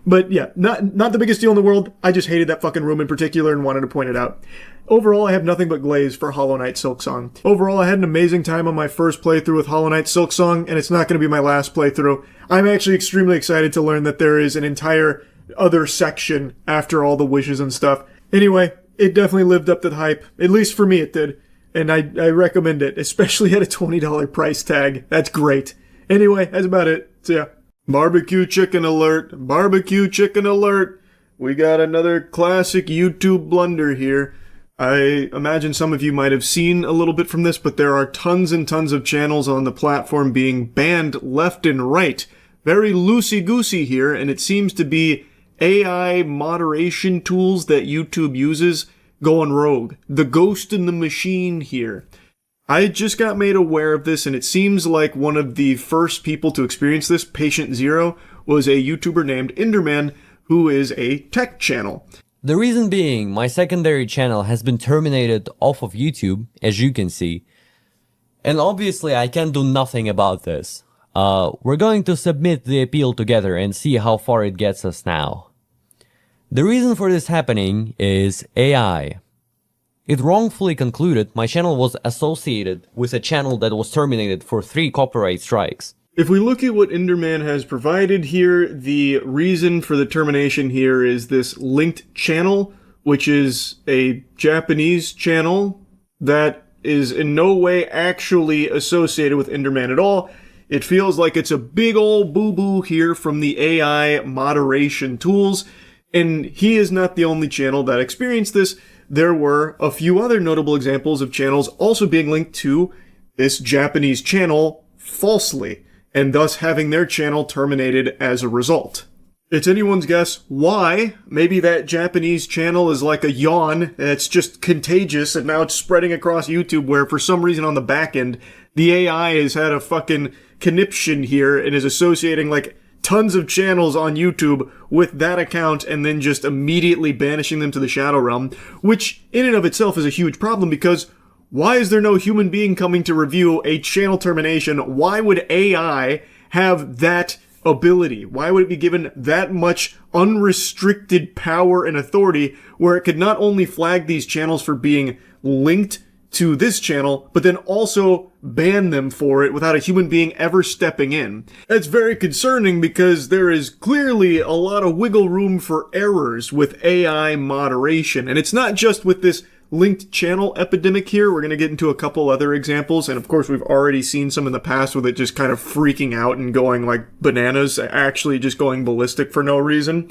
But yeah, not the biggest deal in the world. I just hated that fucking room in particular and wanted to point it out. Overall, I have nothing but glaze for Hollow Knight Silksong. Overall, I had an amazing time on my first playthrough with Hollow Knight Silksong, and it's not going to be my last playthrough. I'm actually extremely excited to learn that there is an entire other section after all the wishes and stuff. Anyway, it definitely lived up to the hype. At least for me it did. And I recommend it, especially at a $20 price tag. That's great. Anyway, that's about it. So yeah. Barbecue chicken alert. Barbecue chicken alert. We got another classic YouTube blunder here. I imagine some of you might have seen a little bit from this, but there are tons and tons of channels on the platform being banned left and right. Very loosey-goosey here, and it seems to be AI moderation tools that YouTube uses going rogue. The ghost in the machine here. I just got made aware of this, and it seems like one of the first people to experience this, Penguinz0, was a YouTuber named Enderman, who is a tech channel. The reason being, my secondary channel has been terminated off of YouTube, as you can see. And obviously I can do nothing about this. We're going to submit the appeal together and see how far it gets us now. The reason for this happening is AI. It wrongfully concluded my channel was associated with a channel that was terminated for 3 copyright strikes. If we look at what Enderman has provided here, the reason for the termination here is this linked channel, which is a Japanese channel that is in no way actually associated with Enderman at all. It feels like it's a big old boo-boo here from the AI moderation tools, and he is not the only channel that experienced this. There were a few other notable examples of channels also being linked to this Japanese channel falsely, and thus having their channel terminated as a result. It's anyone's guess why. Maybe that Japanese channel is like a yawn that's just contagious and now it's spreading across YouTube, where for some reason on the back end, the AI has had a fucking conniption here and is associating like tons of channels on YouTube with that account and then just immediately banishing them to the Shadow Realm, which in and of itself is a huge problem because why is there no human being coming to review a channel termination? Why would AI have that ability? Why would it be given that much unrestricted power and authority where it could not only flag these channels for being linked to this channel, but then also ban them for it without a human being ever stepping in? That's very concerning because there is clearly a lot of wiggle room for errors with AI moderation. And it's not just with this linked channel epidemic here. We're going to get into a couple other examples, and of course we've already seen some in the past with it just kind of freaking out and going like bananas, actually just going ballistic for no reason.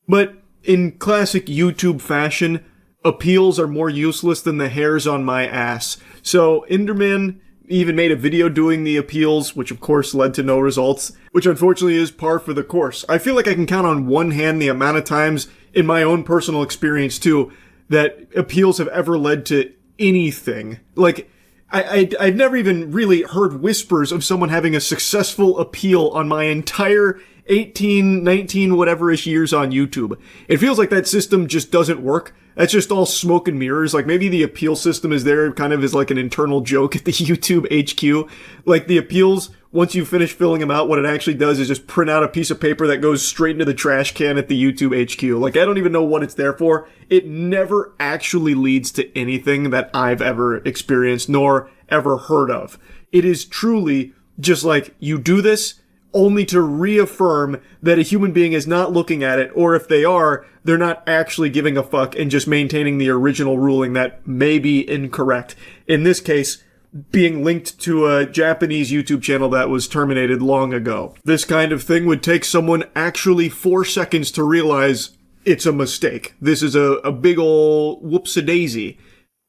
But in classic YouTube fashion, appeals are more useless than the hairs on my ass. So Enderman even made a video doing the appeals, which of course led to no results, which unfortunately is par for the course. I feel like I can count on one hand the amount of times in my own personal experience too that appeals have ever led to anything. Like, I've never even really heard whispers of someone having a successful appeal on my entire 18, 19, whatever-ish years on YouTube. It feels like that system just doesn't work. That's just all smoke and mirrors. Like, maybe the appeal system is there kind of as like an internal joke at the YouTube HQ. Like, the appeals, once you finish filling them out, what it actually does is just print out a piece of paper that goes straight into the trash can at the YouTube HQ. Like, I don't even know what it's there for. It never actually leads to anything that I've ever experienced, nor ever heard of. It is truly just like, you do this only to reaffirm that a human being is not looking at it, or if they are, they're not actually giving a fuck and just maintaining the original ruling that may be incorrect. In this case, being linked to a Japanese YouTube channel that was terminated long ago. This kind of thing would take someone actually 4 seconds to realize it's a mistake. This is a big ol' whoops-a-daisy.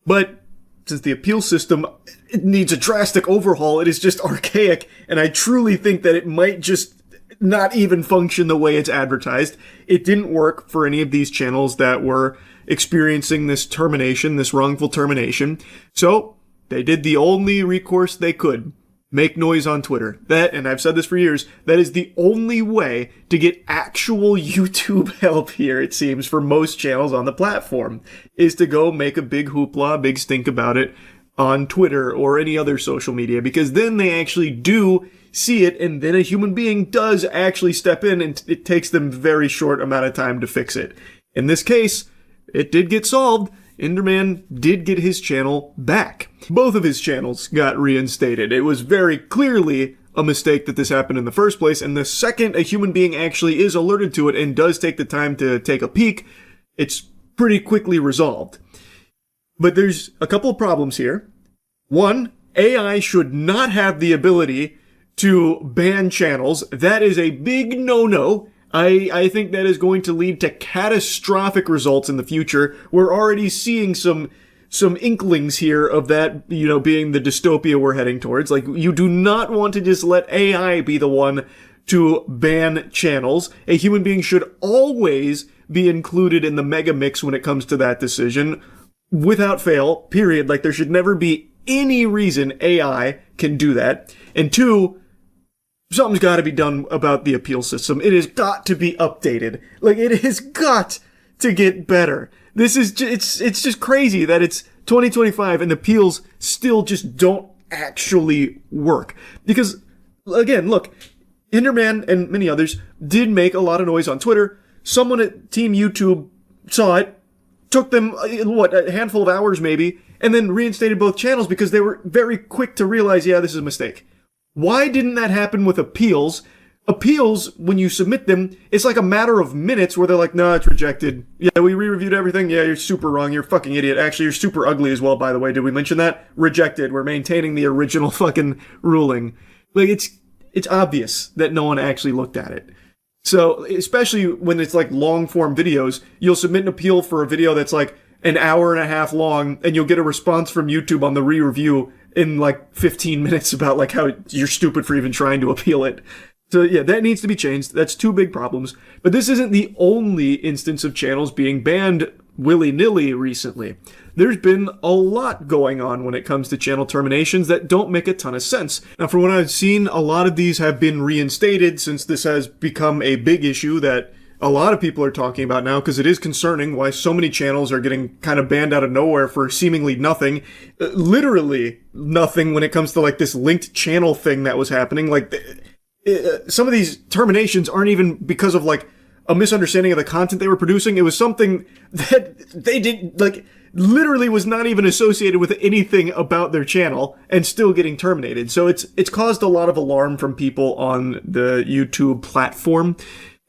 But since the appeal system, it needs a drastic overhaul, it is just archaic, and I truly think that it might just not even function the way it's advertised. It didn't work for any of these channels that were experiencing this termination, this wrongful termination. So they did the only recourse they could. Make noise on Twitter. That, and I've said this for years, that is the only way to get actual YouTube help here, it seems, for most channels on the platform, is to go make a big hoopla, big stink about it on Twitter or any other social media, because then they actually do see it, and then a human being does actually step in, and it takes them a very short amount of time to fix it. In this case, it did get solved. Enderman did get his channel back. Both of his channels got reinstated. It was very clearly a mistake that this happened in the first place, and the second a human being actually is alerted to it and does take the time to take a peek, it's pretty quickly resolved. But there's a couple of problems here. One, AI should not have the ability to ban channels. That is a big no-no. I think that is going to lead to catastrophic results in the future. We're already seeing some inklings here of that, being the dystopia we're heading towards. Like, you do not want to just let AI be the one to ban channels. A human being should always be included in the mega mix when it comes to that decision, without fail, period. Like, there should never be any reason AI can do that. And two, something's got to be done about the appeal system. It has got to be updated. Like, it has got to get better. This is it's just crazy that it's 2025 and the appeals still just don't actually work. Because, again, look, Enderman and many others did make a lot of noise on Twitter. Someone at Team YouTube saw it, took them, a handful of hours maybe, and then reinstated both channels because they were very quick to realize, yeah, this is a mistake. Why didn't that happen with appeals? Appeals, when you submit them, it's like a matter of minutes where they're like, no, it's rejected. Yeah, we re-reviewed everything. Yeah, you're super wrong. You're a fucking idiot. Actually, you're super ugly as well, by the way. Did we mention that? Rejected. We're maintaining the original fucking ruling. Like, it's obvious that no one actually looked at it. So, especially when it's like long form videos, you'll submit an appeal for a video that's like an hour and a half long, and you'll get a response from YouTube on the re-review in like 15 minutes about like how you're stupid for even trying to appeal it. So yeah, that needs to be changed. That's two big problems. But this isn't the only instance of channels being banned willy-nilly recently. There's been a lot going on when it comes to channel terminations that don't make a ton of sense. Now, from what I've seen, a lot of these have been reinstated since this has become a big issue that a lot of people are talking about now, because it is concerning why so many channels are getting kind of banned out of nowhere for seemingly nothing. Literally nothing when it comes to like this linked channel thing that was happening. Like, some of these terminations aren't even because of like a misunderstanding of the content they were producing. It was something that they did, like, literally was not even associated with anything about their channel and still getting terminated. So it's caused a lot of alarm from people on the YouTube platform.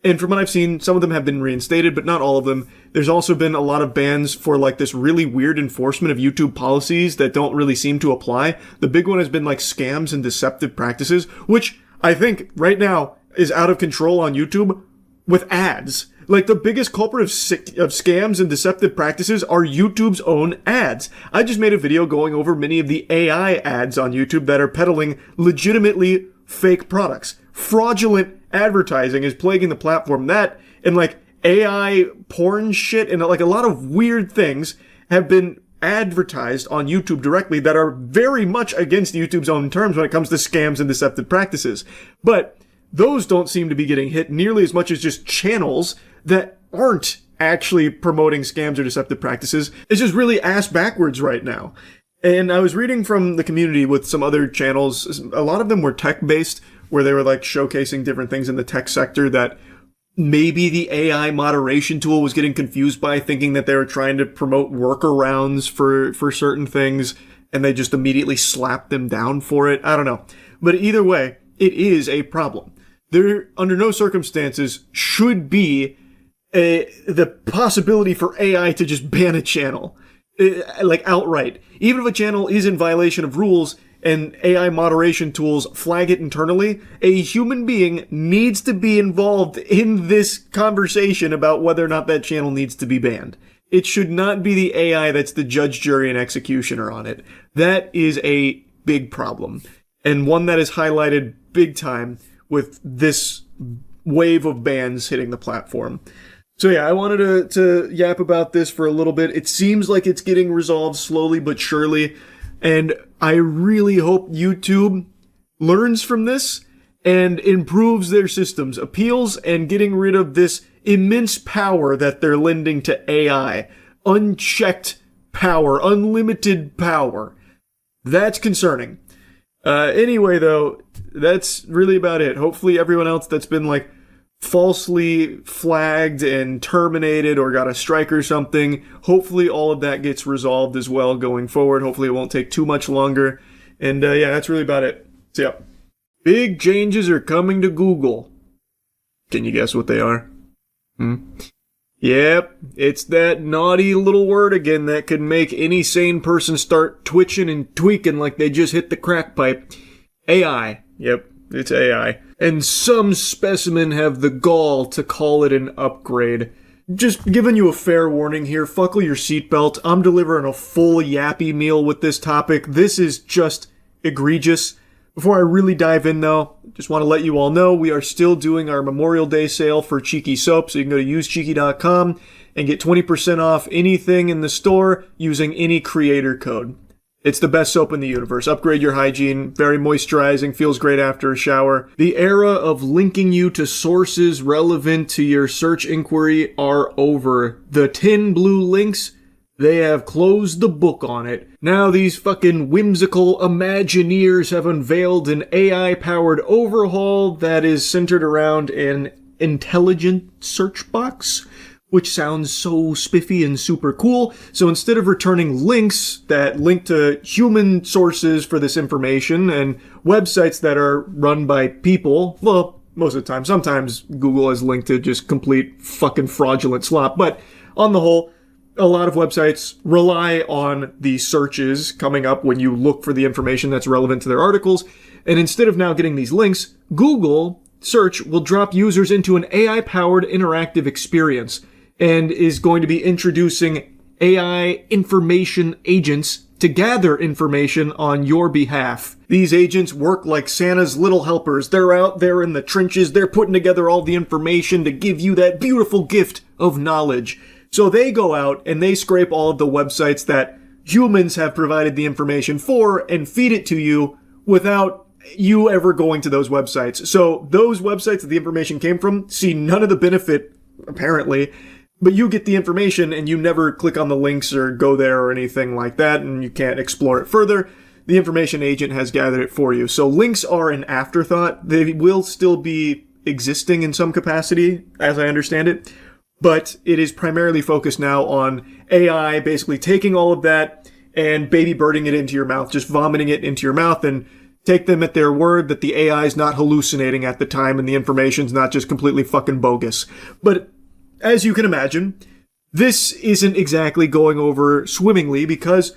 And from what I've seen, some of them have been reinstated, but not all of them. There's also been a lot of bans for like this really weird enforcement of YouTube policies that don't really seem to apply. The big one has been like scams and deceptive practices, which I think right now is out of control on YouTube with ads. Like, the biggest culprit of scams and deceptive practices are YouTube's own ads. I just made a video going over many of the AI ads on YouTube that are peddling legitimately fake products. Fraudulent advertising is plaguing the platform. That and like AI porn shit and like a lot of weird things have been advertised on YouTube directly that are very much against YouTube's own terms when it comes to scams and deceptive practices. But those don't seem to be getting hit nearly as much as just channels that aren't actually promoting scams or deceptive practices. It's just really ass backwards right now. And I was reading from the community with some other channels. A lot of them were tech-based, where they were like showcasing different things in the tech sector that maybe the AI moderation tool was getting confused by, thinking that they were trying to promote workarounds for certain things, and they just immediately slapped them down for it. I don't know. But either way, it is a problem. There, under no circumstances, should be the possibility for AI to just ban a channel, like outright. Even if a channel is in violation of rules, and AI moderation tools flag it internally, a human being needs to be involved in this conversation about whether or not that channel needs to be banned. It should not be the AI that's the judge, jury, and executioner on it. That is a big problem, and one that is highlighted big time with this wave of bans hitting the platform. So yeah, I wanted to yap about this for a little bit. It seems like it's getting resolved slowly but surely, and I really hope YouTube learns from this and improves their systems, appeals, and getting rid of this immense power that they're lending to AI. Unchecked power, unlimited power. That's concerning. Anyway, though, that's really about it. Hopefully everyone else that's been, like, falsely flagged and terminated or got a strike or something, hopefully all of that gets resolved as well going forward. Hopefully it won't take too much longer. And yeah, that's really about it. So yeah, big changes are coming to Google. Can you guess what they are? Yep, it's that naughty little word again that could make any sane person start twitching and tweaking like they just hit the crack pipe. AI. Yep, it's AI. And some specimen have the gall to call it an upgrade. Just giving you a fair warning here, buckle your seatbelt. I'm delivering a full yappy meal with this topic. This is just egregious. Before I really dive in though, just want to let you all know we are still doing our Memorial Day sale for Cheeky Soap, so you can go to usecheeky.com and get 20% off anything in the store using any creator code. It's the best soap in the universe. Upgrade your hygiene. Very moisturizing. Feels great after a shower. The era of linking you to sources relevant to your search inquiry are over. The 10 blue links, they have closed the book on it. Now these fucking whimsical Imagineers have unveiled an AI-powered overhaul that is centered around an intelligent search box, which sounds so spiffy and super cool. So instead of returning links that link to human sources for this information and websites that are run by people, well, most of the time, sometimes Google has linked to just complete fucking fraudulent slop, but on the whole, a lot of websites rely on the searches coming up when you look for the information that's relevant to their articles, and instead of now getting these links, Google search will drop users into an AI-powered interactive experience and is going to be introducing AI information agents to gather information on your behalf. These agents work like Santa's little helpers. They're out there in the trenches. They're putting together all the information to give you that beautiful gift of knowledge. So they go out and they scrape all of the websites that humans have provided the information for and feed it to you without you ever going to those websites. So those websites that the information came from see none of the benefit, apparently, but you get the information and you never click on the links or go there or anything like that, and you can't explore it further. The information agent has gathered it for you. So links are an afterthought. They will still be existing in some capacity, as I understand it, but it is primarily focused now on AI basically taking all of that and baby birding it into your mouth, just vomiting it into your mouth, and take them at their word that the AI is not hallucinating at the time and the information's not just completely fucking bogus. But as you can imagine, this isn't exactly going over swimmingly because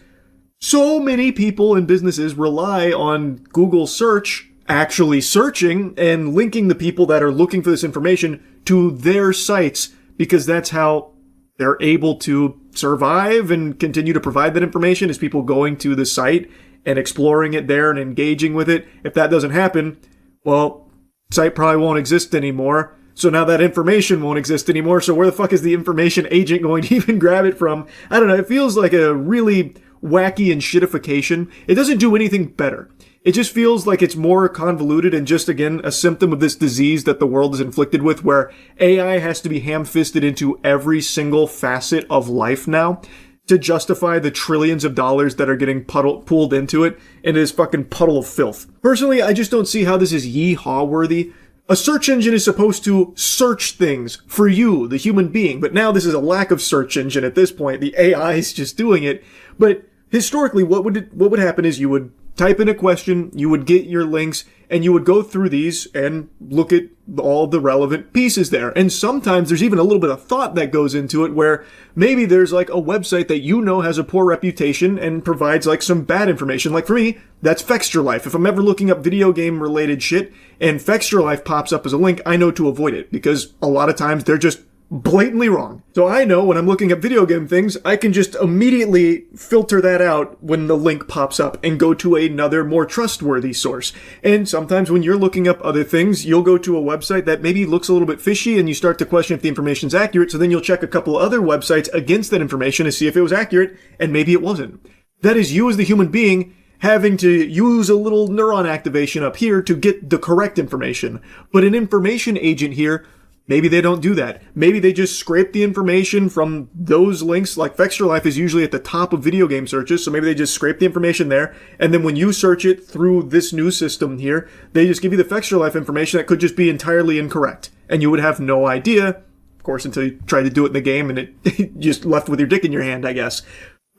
so many people and businesses rely on Google search actually searching and linking the people that are looking for this information to their sites, because that's how they're able to survive and continue to provide that information, is people going to the site and exploring it there and engaging with it. If that doesn't happen, well, the site probably won't exist anymore. So now that information won't exist anymore. So where the fuck is the information agent going to even grab it from? I don't know. It feels like a really wacky and shitification. It doesn't do anything better. It just feels like it's more convoluted and just, again, a symptom of this disease that the world is inflicted with, where AI has to be ham-fisted into every single facet of life now to justify the trillions of dollars that are getting pulled into it into this fucking puddle of filth. Personally, I just don't see how this is yeehaw worthy. A search engine is supposed to search things for you, the human being, but now this is a lack of search engine at this point. The AI is just doing it. But historically, what would happen is you would type in a question, you would get your links, and you would go through these and look at all the relevant pieces there. And sometimes there's even a little bit of thought that goes into it, where maybe there's like a website that you know has a poor reputation and provides like some bad information. Like for me, that's Fextra Life. If I'm ever looking up video game related shit and Fextra Life pops up as a link, I know to avoid it, because a lot of times they're just blatantly wrong. So I know when I'm looking at video game things, I can just immediately filter that out when the link pops up and go to another more trustworthy source. And sometimes when you're looking up other things, you'll go to a website that maybe looks a little bit fishy and you start to question if the information's accurate. So then you'll check a couple other websites against that information to see if it was accurate, and maybe it wasn't. That is you as the human being having to use a little neuron activation up here to get the correct information. But an information agent here, maybe they don't do that. Maybe they just scrape the information from those links, like Extra Life is usually at the top of video game searches, so maybe they just scrape the information there, and then when you search it through this new system here, they just give you the Extra Life information that could just be entirely incorrect. And you would have no idea, of course, until you try to do it in the game and it just left with your dick in your hand, I guess.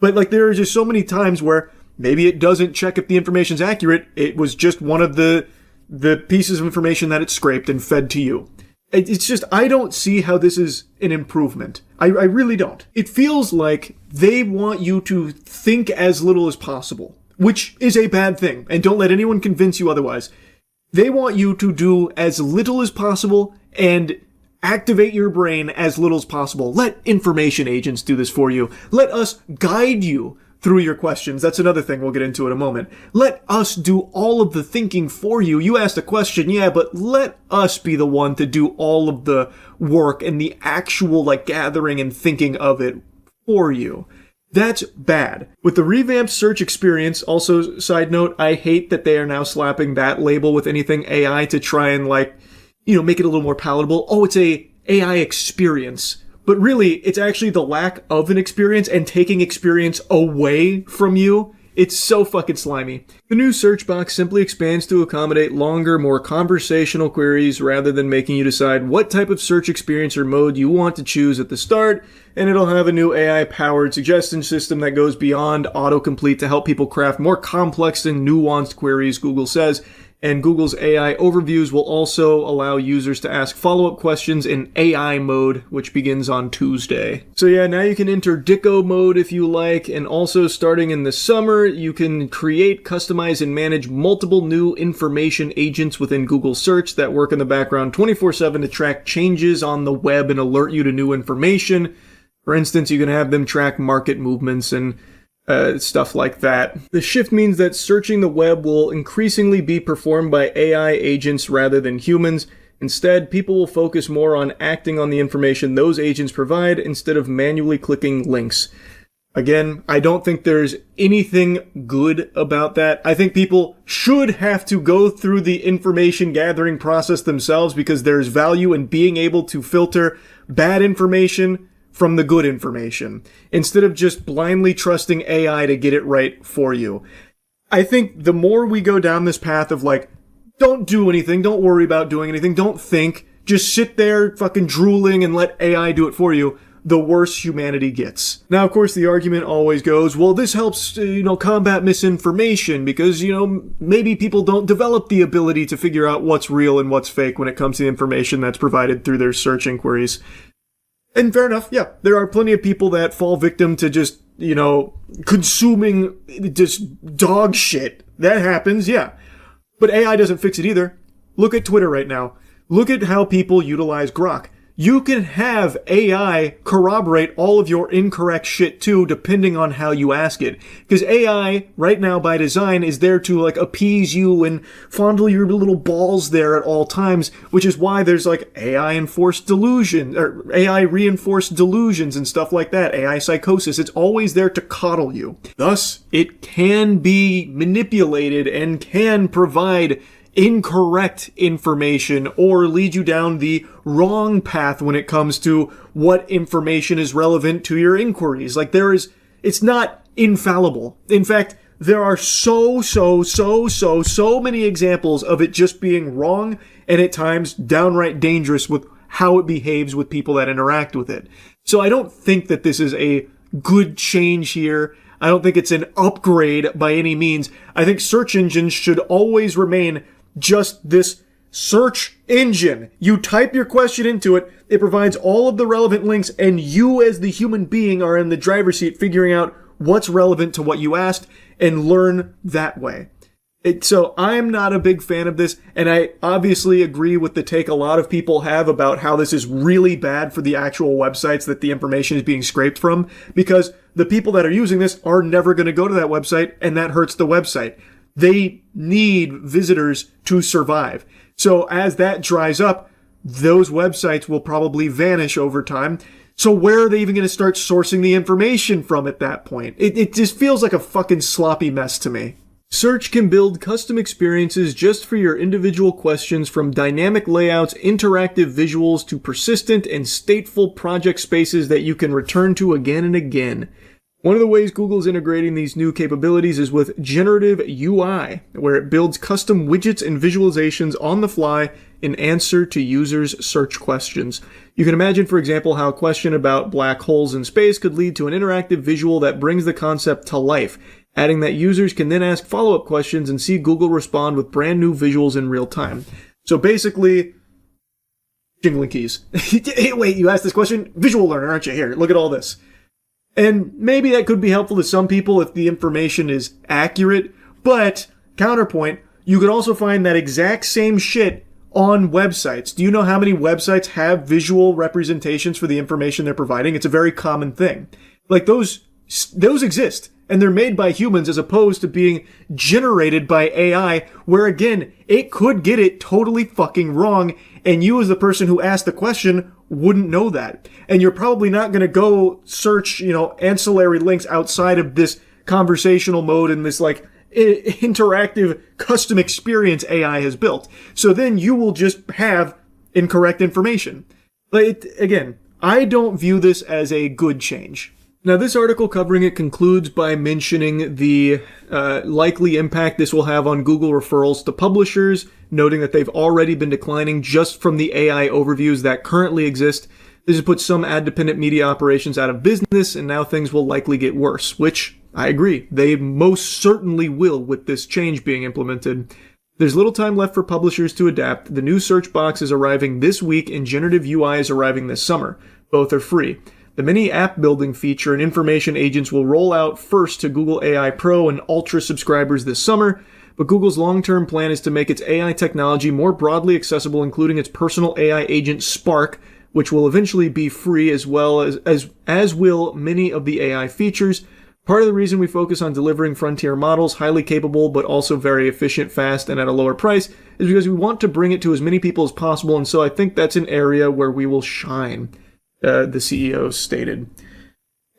But like there are just so many times where maybe it doesn't check if the information's accurate. It was just one of the pieces of information that it scraped and fed to you. It's just, I don't see how this is an improvement. I really don't. It feels like they want you to think as little as possible, which is a bad thing. And don't let anyone convince you otherwise. They want you to do as little as possible and activate your brain as little as possible. Let information agents do this for you. Let us guide you through your questions. That's another thing we'll get into in a moment. Let us do all of the thinking for you. You asked a question, yeah, but let us be the one to do all of the work and the actual like gathering and thinking of it for you. That's bad. With the revamped search experience, also side note, I hate that they are now slapping that label with anything AI to try and like, make it a little more palatable. Oh, it's a AI experience. But really, it's actually the lack of an experience and taking experience away from you. It's so fucking slimy. The new search box simply expands to accommodate longer, more conversational queries rather than making you decide what type of search experience or mode you want to choose at the start, and it'll have a new AI-powered suggestion system that goes beyond autocomplete to help people craft more complex and nuanced queries, Google says. And Google's AI overviews will also allow users to ask follow-up questions in AI mode, which begins on Tuesday. So yeah, now you can enter Dicko mode if you like, and also starting in the summer, you can create, customize, and manage multiple new information agents within Google Search that work in the background 24/7 to track changes on the web and alert you to new information. For instance, you can have them track market movements and stuff like that. The shift means that searching the web will increasingly be performed by AI agents rather than humans. Instead, people will focus more on acting on the information those agents provide instead of manually clicking links. Again, I don't think there's anything good about that. I think people should have to go through the information gathering process themselves because there's value in being able to filter bad information from the good information, instead of just blindly trusting AI to get it right for you. I think the more we go down this path of like, don't do anything, don't worry about doing anything, don't think, just sit there fucking drooling and let AI do it for you, the worse humanity gets. Now, of course, the argument always goes, well, this helps, combat misinformation because, maybe people don't develop the ability to figure out what's real and what's fake when it comes to the information that's provided through their search inquiries. And fair enough, yeah, there are plenty of people that fall victim to just, consuming just dog shit. That happens, yeah. But AI doesn't fix it either. Look at Twitter right now. Look at how people utilize Grok. You can have AI corroborate all of your incorrect shit too, depending on how you ask it. Because AI, right now by design, is there to like appease you and fondle your little balls there at all times, which is why there's like AI-enforced delusion, or AI-reinforced delusions and stuff like that, AI psychosis. It's always there to coddle you. Thus, it can be manipulated and can provide incorrect information or lead you down the wrong path when it comes to what information is relevant to your inquiries. Like it's not infallible. In fact, there are so many examples of it just being wrong and at times downright dangerous with how it behaves with people that interact with it. So I don't think that this is a good change here. I don't think it's an upgrade by any means. I think search engines should always remain just this search engine. You type your question into it, it provides all of the relevant links, and you as the human being are in the driver's seat figuring out what's relevant to what you asked and learn that way. So I'm not a big fan of this, and I obviously agree with the take a lot of people have about how this is really bad for the actual websites that the information is being scraped from, because the people that are using this are never going to go to that website, and that hurts the website. They need visitors to survive. So as that dries up, those websites will probably vanish over time. So where are they even going to start sourcing the information from at that point? It just feels like a fucking sloppy mess to me. Search can build custom experiences just for your individual questions, from dynamic layouts, interactive visuals, to persistent and stateful project spaces that you can return to again and again. One of the ways Google's integrating these new capabilities is with generative UI, where it builds custom widgets and visualizations on the fly in answer to users' search questions. You can imagine, for example, how a question about black holes in space could lead to an interactive visual that brings the concept to life, adding that users can then ask follow-up questions and see Google respond with brand new visuals in real time. So basically, jingling keys. Hey, wait, you asked this question? Visual learner, aren't you? Here, look at all this. And maybe that could be helpful to some people if the information is accurate, but counterpoint, you could also find that exact same shit on websites. Do you know how many websites have visual representations for the information they're providing? It's a very common thing. Like those exist, and they're made by humans as opposed to being generated by AI, where again, it could get it totally fucking wrong, and you as the person who asked the question wouldn't know that. And you're probably not going to go search, ancillary links outside of this conversational mode and this like interactive custom experience AI has built. So then you will just have incorrect information. But again, I don't view this as a good change. Now, this article covering it concludes by mentioning the likely impact this will have on Google referrals to publishers, noting that they've already been declining just from the AI overviews that currently exist. This has put some ad-dependent media operations out of business, and now things will likely get worse, which I agree. They most certainly will with this change being implemented. There's little time left for publishers to adapt. The new search box is arriving this week, and generative UI is arriving this summer. Both are free. The mini app building feature and information agents will roll out first to Google AI Pro and Ultra subscribers this summer, but Google's long-term plan is to make its AI technology more broadly accessible, including its personal AI agent Spark, which will eventually be free, as well as will many of the AI features. Part of the reason we focus on delivering frontier models, highly capable but also very efficient, fast, and at a lower price, is because we want to bring it to as many people as possible, and so I think that's an area where we will shine. The CEO stated.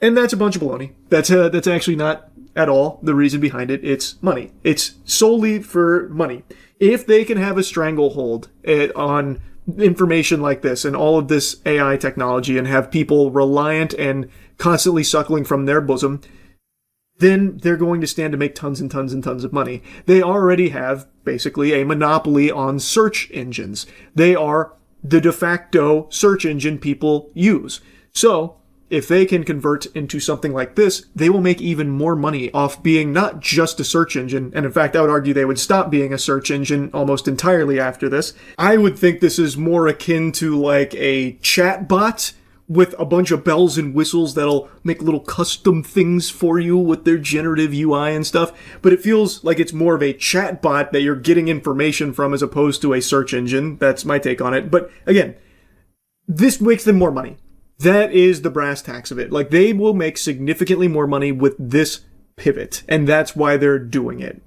And that's a bunch of baloney. That's actually not at all the reason behind it. It's money. It's solely for money. If they can have a stranglehold on information like this and all of this AI technology and have people reliant and constantly suckling from their bosom, then they're going to stand to make tons and tons and tons of money. They already have basically a monopoly on search engines. They are the de facto search engine people use. So, if they can convert into something like this, they will make even more money off being not just a search engine, and in fact, I would argue they would stop being a search engine almost entirely after this. I would think this is more akin to like a chat bot with a bunch of bells and whistles that'll make little custom things for you with their generative UI and stuff. But it feels like it's more of a chat bot that you're getting information from as opposed to a search engine. That's my take on it. But again, this makes them more money. That is the brass tacks of it. Like, they will make significantly more money with this pivot, and that's why they're doing it.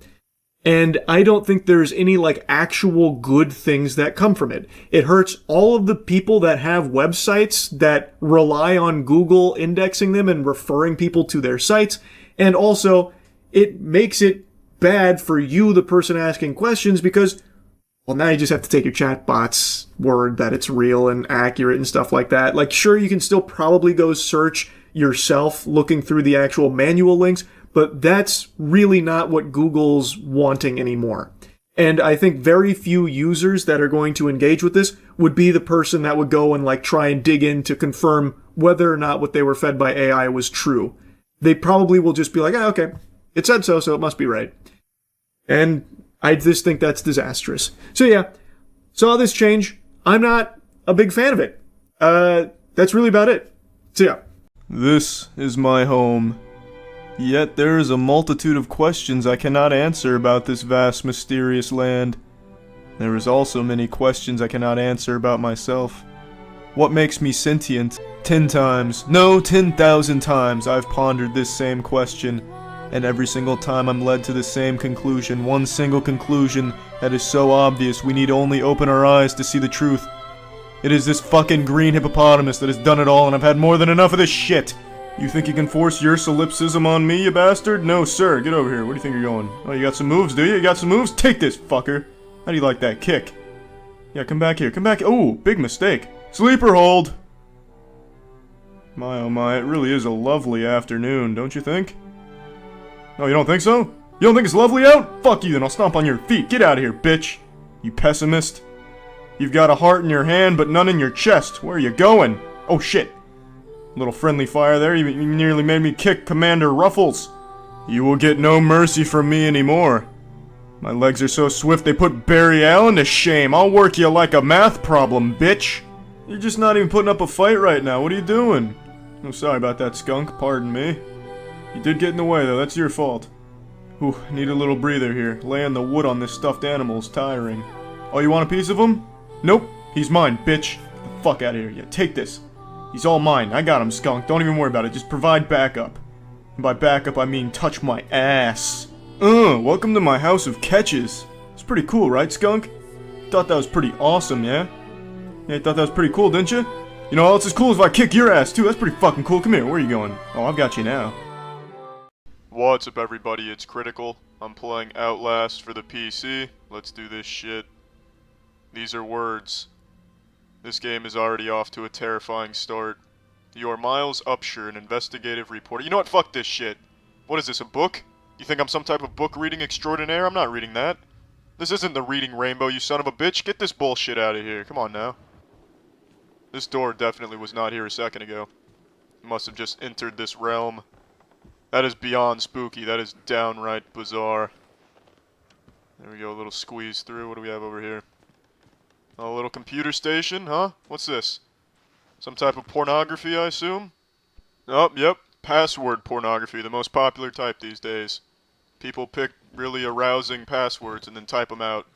And I don't think there's any like actual good things that come from it. It hurts all of the people that have websites that rely on Google indexing them and referring people to their sites. And also it makes it bad for you, the person asking questions, because, well, now you just have to take your chatbot's word that it's real and accurate and stuff like that. Like, sure, you can still probably go search yourself looking through the actual manual links, but that's really not what Google's wanting anymore. And I think very few users that are going to engage with this would be the person that would go and like try and dig in to confirm whether or not what they were fed by AI was true. They probably will just be like, ah, okay, it said so, so it must be right. And I just think that's disastrous. So yeah, saw this change. I'm not a big fan of it. That's really about it. So yeah. This is my home. Yet there is a multitude of questions I cannot answer about this vast, mysterious land. There is also many questions I cannot answer about myself. What makes me sentient? 10 times, no, 10,000 times I've pondered this same question, and every single time I'm led to the same conclusion, one single conclusion that is so obvious we need only open our eyes to see the truth. It is this fucking green hippopotamus that has done it all, and I've had more than enough of this shit! You think you can force your solipsism on me, you bastard? No, sir, get over here. Where do you think you're going? Oh, you got some moves, do you? You got some moves? Take this, fucker! How do you like that kick? Yeah, come back here, come back. Oh, big mistake. Sleeper hold! My oh my, it really is a lovely afternoon, don't you think? No, you don't think so? You don't think it's lovely out? Fuck you then, I'll stomp on your feet. Get out of here, bitch! You pessimist. You've got a heart in your hand, but none in your chest. Where are you going? Oh shit. Little friendly fire there, you nearly made me kick Commander Ruffles. You will get no mercy from me anymore. My legs are so swift they put Barry Allen to shame. I'll work you like a math problem, bitch. You're just not even putting up a fight right now. What are you doing? Oh, sorry about that, skunk. Pardon me. You did get in the way, though. That's your fault. Ooh, need a little breather here. Laying the wood on this stuffed animal's tiring. Oh, you want a piece of him? Nope. He's mine, bitch. Get the fuck out of here. Yeah, take this. He's all mine. I got him, skunk. Don't even worry about it. Just provide backup. And by backup, I mean touch my ass. Welcome to my house of catches. It's pretty cool, right, skunk? Thought that was pretty awesome, yeah? Yeah, you thought that was pretty cool, didn't you? You know, it's as cool as if I kick your ass, too. That's pretty fucking cool. Come here, where are you going? Oh, I've got you now. What's up, everybody? It's Critical. I'm playing Outlast for the PC. Let's do this shit. These are words. This game is already off to a terrifying start. You're Miles Upshur, an investigative reporter. You know what? Fuck this shit. What is this, a book? You think I'm some type of book reading extraordinaire? I'm not reading that. This isn't the reading rainbow, you son of a bitch. Get this bullshit out of here. Come on now. This door definitely was not here a second ago. It must have just entered this realm. That is beyond spooky. That is downright bizarre. There we go, a little squeeze through. What do we have over here? A little computer station, huh? What's this? Some type of pornography, I assume? Oh, yep. Password pornography, the most popular type these days. People pick really arousing passwords and then type them out.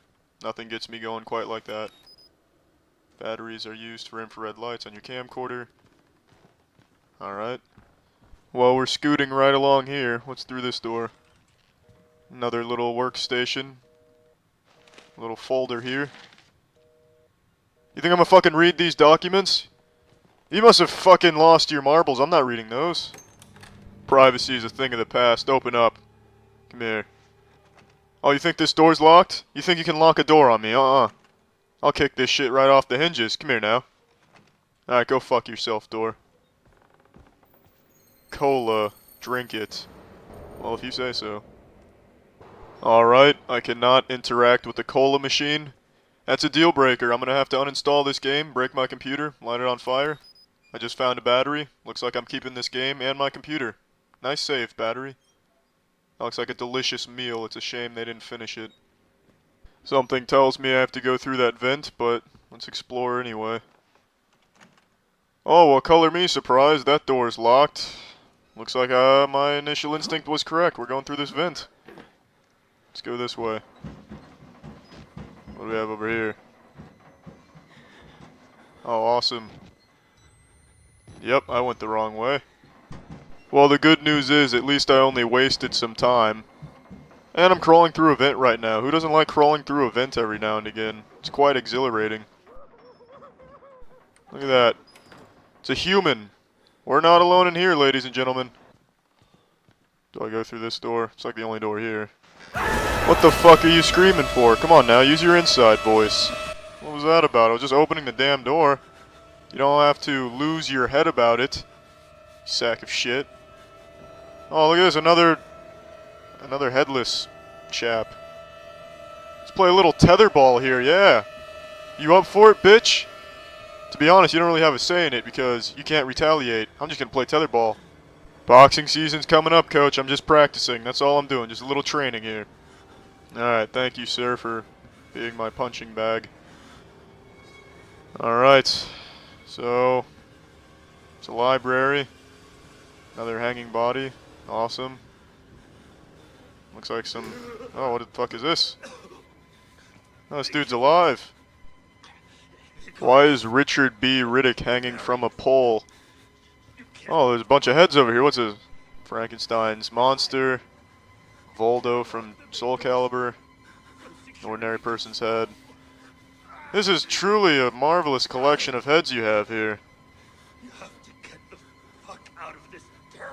Nothing gets me going quite like that. Batteries are used for infrared lights on your camcorder. Alright. Well, we're scooting right along here. What's through this door? Another little workstation. A little folder here. You think I'm gonna fucking read these documents? You must have fucking lost your marbles. I'm not reading those. Privacy is a thing of the past. Open up. Come here. Oh, you think this door's locked? You think you can lock a door on me? I'll kick this shit right off the hinges. Come here now. Alright, go fuck yourself, door. Cola. Drink it. Well, if you say so. Alright, I cannot interact with the cola machine. That's a deal breaker. I'm gonna have to uninstall this game, break my computer, light it on fire. I just found a battery. Looks like I'm keeping this game and my computer. Nice save, battery. That looks like a delicious meal. It's a shame they didn't finish it. Something tells me I have to go through that vent, but let's explore anyway. Oh, well, color me surprised. That door's locked. Looks like my initial instinct was correct. We're going through this vent. Let's go this way. What do we have over here? Oh, awesome. Yep, I went the wrong way. Well, the good news is, at least I only wasted some time. And I'm crawling through a vent right now. Who doesn't like crawling through a vent every now and again? It's quite exhilarating. Look at that. It's a human. We're not alone in here, ladies and gentlemen. Do I go through this door? It's like the only door here. What the fuck are you screaming for? Come on now, use your inside voice. What was that about? I was just opening the damn door. You don't have to lose your head about it. You sack of shit. Oh, look at this, another headless chap. Let's play a little tetherball here, yeah. You up for it, bitch? To be honest, you don't really have a say in it because you can't retaliate. I'm just gonna play tetherball. Boxing season's coming up, coach. I'm just practicing. That's all I'm doing. Just a little training here. Alright, thank you, sir, for being my punching bag. Alright. So, it's a library. Another hanging body. Awesome. Looks like some... Oh, what the fuck is this? Oh, this dude's alive. Why is Richard B. Riddick hanging from a pole? Oh, there's a bunch of heads over here. What's this? Frankenstein's monster. Voldo from Soul Calibur. An ordinary person's head. This is truly a marvelous collection of heads you have here.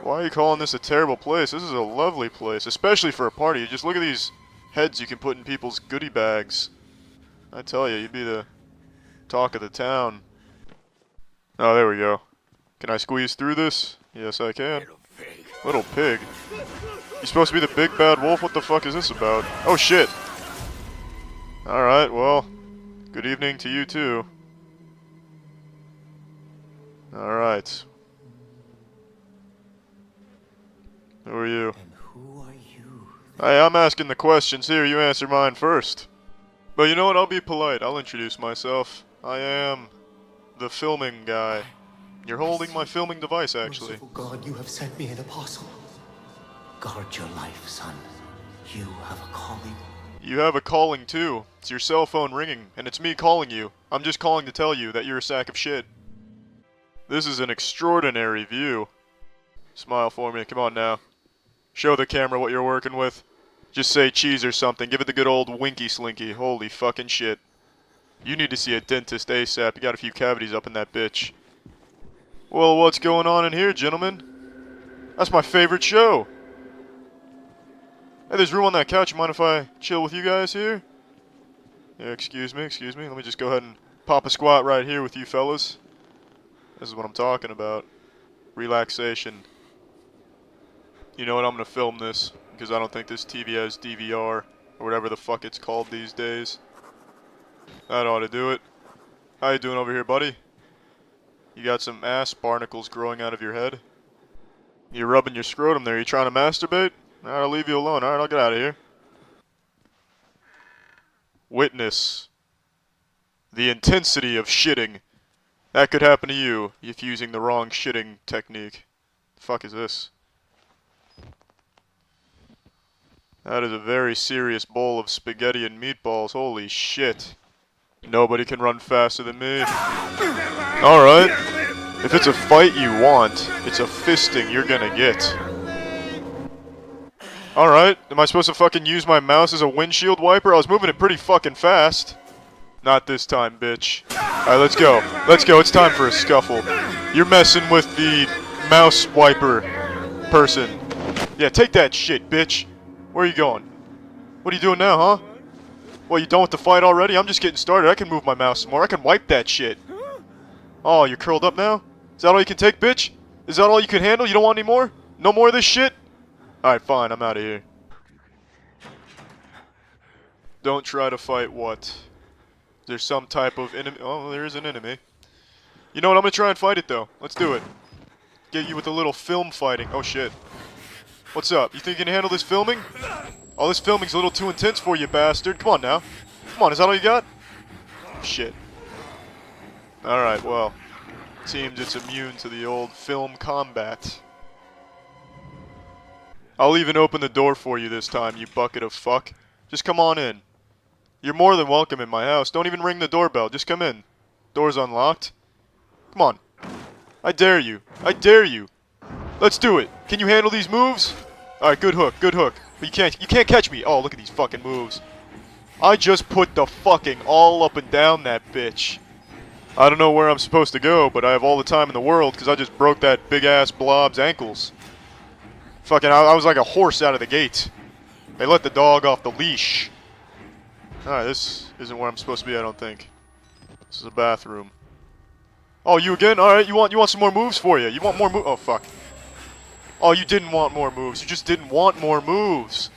Why are you calling this a terrible place? This is a lovely place, especially for a party. Just look at these heads you can put in people's goodie bags. I tell you, you'd be the talk of the town. Oh, there we go. Can I squeeze through this? Yes, I can. Little pig. You supposed to be the big bad wolf? What the fuck is this about? Oh, shit. Alright, well, good evening to you, too. Alright. Who are you? And who are you? Hey, I'm asking the questions here. You answer mine first. But you know what? I'll be polite. I'll introduce myself. I am the filming guy. You're holding my filming device, actually. Merciful God, you have sent me an apostle. Guard your life, son. You have a calling. You have a calling, too. It's your cell phone ringing, and it's me calling you. I'm just calling to tell you that you're a sack of shit. This is an extraordinary view. Smile for me. Come on now. Show the camera what you're working with. Just say cheese or something. Give it the good old winky slinky. Holy fucking shit. You need to see a dentist ASAP. You got a few cavities up in that bitch. Well, what's going on in here, gentlemen? That's my favorite show. Hey, there's room on that couch. You mind if I chill with you guys here? Yeah, excuse me. Let me just go ahead and pop a squat right here with you fellas. This is what I'm talking about. Relaxation. You know what? I'm gonna film this because I don't think this TV has DVR or whatever the fuck it's called these days. That ought to do it. How you doing over here, buddy? You got some ass barnacles growing out of your head? You're rubbing your scrotum there. You trying to masturbate? Alright, I'll leave you alone. Alright, I'll get out of here. Witness the intensity of shitting. That could happen to you if using the wrong shitting technique. The fuck is this? That is a very serious bowl of spaghetti and meatballs. Holy shit. Nobody can run faster than me. Alright. If it's a fight you want, it's a fisting you're gonna get. Alright. Am I supposed to fucking use my mouse as a windshield wiper? I was moving it pretty fucking fast. Not this time, bitch. Alright, let's go. Let's go. It's time for a scuffle. You're messing with the mouse wiper person. Yeah, take that shit, bitch. Where are you going? What are you doing now, huh? Well, you done with the fight already? I'm just getting started. I can move my mouse some more. I can wipe that shit. Oh, you're curled up now? Is that all you can take, bitch? Is that all you can handle? You don't want any more? No more of this shit? Alright, fine. I'm out of here. Don't try to fight what? There's some type of enemy. Oh, there is an enemy. You know what? I'm gonna try and fight it, though. Let's do it. Get you with a little film fighting. Oh, shit. What's up? You think you can handle this filming? Oh, this filming's a little too intense for you, bastard. Come on now. Come on, is that all you got? Shit. Alright, well. Seems it's immune to the old film combat. I'll even open the door for you this time, you bucket of fuck. Just come on in. You're more than welcome in my house. Don't even ring the doorbell. Just come in. Door's unlocked. Come on. I dare you. I dare you. Let's do it. Can you handle these moves? Alright, good hook, good hook. But you can't catch me. Oh, look at these fucking moves. I just put the fucking all up and down that bitch. I don't know where I'm supposed to go, but I have all the time in the world because I just broke that big-ass blob's ankles. Fucking, I was like a horse out of the gate. They let the dog off the leash. Alright, this isn't where I'm supposed to be, I don't think. This is a bathroom. Oh, you again? Alright, you want some more moves for you. You want more moves? Oh, fuck. Oh, you didn't want more moves. You just didn't want more moves.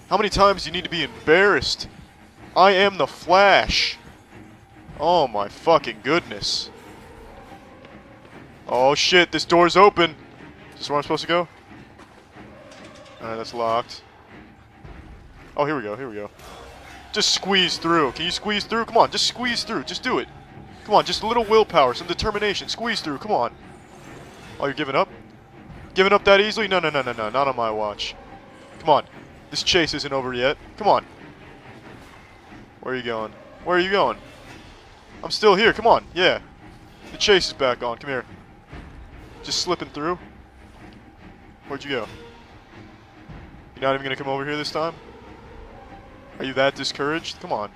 How many times do you need to be embarrassed? I am the Flash. Oh my fucking goodness. Oh shit, this door's open. Is this where I'm supposed to go? Alright, that's locked. Oh, here we go, here we go. Just squeeze through. Can you squeeze through? Come on, just squeeze through. Just do it. Come on, just a little willpower, some determination. Squeeze through, come on. Oh, you're giving up? Giving up that easily? No, no, no, no, no, not on my watch. Come on. This chase isn't over yet. Come on. Where are you going? Where are you going? I'm still here. Come on. Yeah. The chase is back on. Come here. Just slipping through. Where'd you go? You're not even gonna come over here this time? Are you that discouraged? Come on.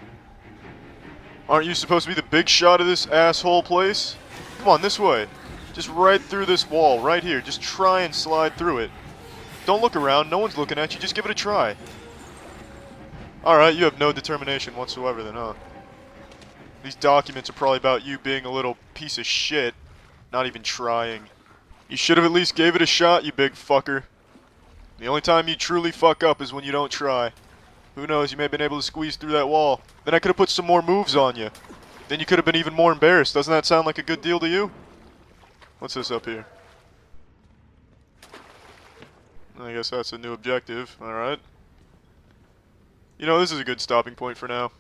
Aren't you supposed to be the big shot of this asshole place? Come on, this way. Just right through this wall, right here. Just try and slide through it. Don't look around. No one's looking at you. Just give it a try. Alright, you have no determination whatsoever then, huh? These documents are probably about you being a little piece of shit. Not even trying. You should have at least gave it a shot, you big fucker. The only time you truly fuck up is when you don't try. Who knows, you may have been able to squeeze through that wall. Then I could have put some more moves on you. Then you could have been even more embarrassed. Doesn't that sound like a good deal to you? What's this up here? I guess that's a new objective. Alright. You know, this is a good stopping point for now.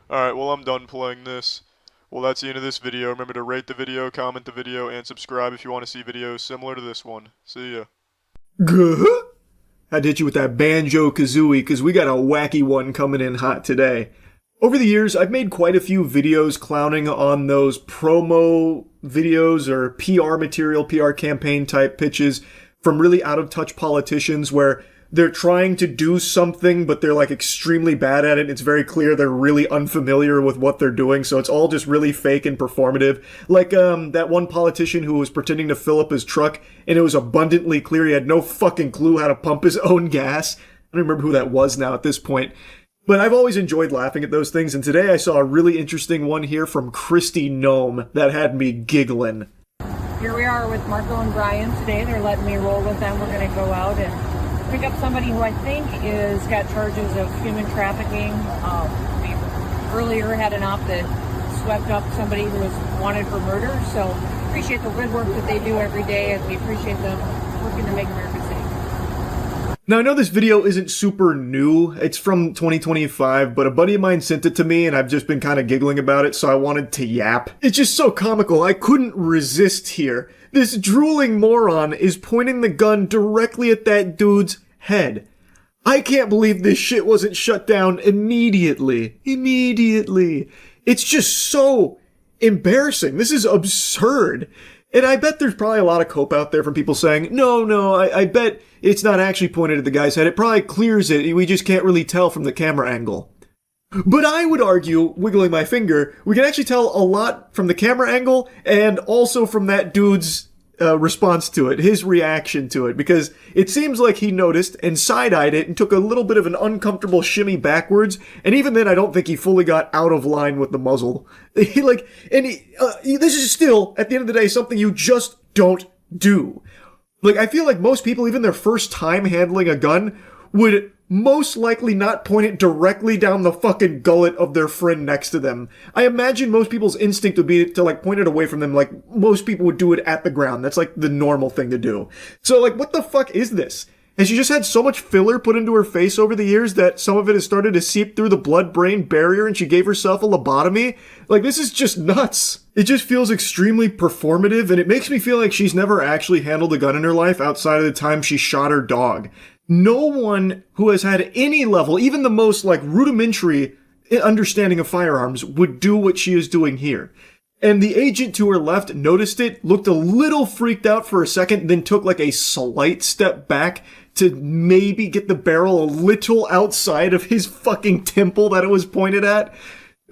Alright, well I'm done playing this. Well, that's the end of this video. Remember to rate the video, comment the video, and subscribe if you want to see videos similar to this one. See ya. Good. I'd hit you with that Banjo-Kazooie because we got a wacky one coming in hot today. Over the years, I've made quite a few videos clowning on those promo videos or PR material, PR campaign type pitches from really out-of-touch politicians where they're trying to do something, but they're like extremely bad at it. It's very clear they're really unfamiliar with what they're doing, so it's all just really fake and performative. Like that one politician who was pretending to fill up his truck, and it was abundantly clear he had no fucking clue how to pump his own gas. I don't remember who that was now at this point. But I've always enjoyed laughing at those things, and today I saw a really interesting one here from Christy Gnome that had me giggling. Here we are with Marco and Brian today. They're letting me roll with them. We're going to go out and pick up somebody who I think is got charges of human trafficking. We earlier had an op that swept up somebody who was wanted for murder. So appreciate the good work that they do every day, and we appreciate them working to make America safe. Now, I know this video isn't super new. It's from 2025, but a buddy of mine sent it to me, and I've just been kind of giggling about it, so I wanted to yap. It's just so comical. I couldn't resist here. This drooling moron is pointing the gun directly at that dude's head. I can't believe this shit wasn't shut down immediately. Immediately. It's just so embarrassing. This is absurd. And I bet there's probably a lot of cope out there from people saying, no, I bet it's not actually pointed at the guy's head. It probably clears it. We just can't really tell from the camera angle. But I would argue, wiggling my finger, we can actually tell a lot from the camera angle and also from that dude's response to it, his reaction to it, because it seems like he noticed and side-eyed it and took a little bit of an uncomfortable shimmy backwards, and even then I don't think he fully got out of line with the muzzle. This is still, at the end of the day, something you just don't do. Like, I feel like most people, even their first time handling a gun, would most likely not point it directly down the fucking gullet of their friend next to them. I imagine most people's instinct would be to, like, point it away from them, like most people would do it at the ground. That's, like, the normal thing to do. So, like, what the fuck is this? Has she just had so much filler put into her face over the years that some of it has started to seep through the blood-brain barrier and she gave herself a lobotomy? Like, this is just nuts. It just feels extremely performative, and it makes me feel like she's never actually handled a gun in her life outside of the time she shot her dog. No one who has had any level, even the most, like, rudimentary understanding of firearms would do what she is doing here. And the agent to her left noticed it, looked a little freaked out for a second, then took, like, a slight step back to maybe get the barrel a little outside of his fucking temple that it was pointed at.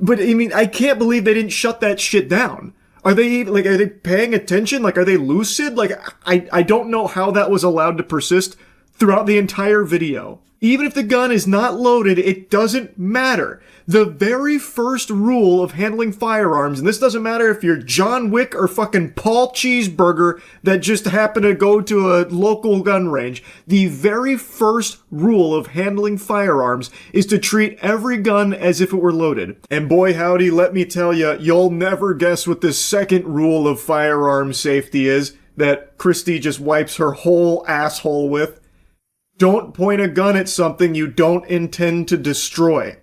But, I mean, I can't believe they didn't shut that shit down. Are they paying attention? Like, are they lucid? Like, I don't know how that was allowed to persist throughout the entire video. Even if the gun is not loaded, it doesn't matter. The very first rule of handling firearms, and this doesn't matter if you're John Wick or fucking Paul Cheeseburger that just happened to go to a local gun range, the very first rule of handling firearms is to treat every gun as if it were loaded. And boy howdy, let me tell you, you'll never guess what the second rule of firearm safety is that Christy just wipes her whole asshole with. Don't point a gun at something you don't intend to destroy.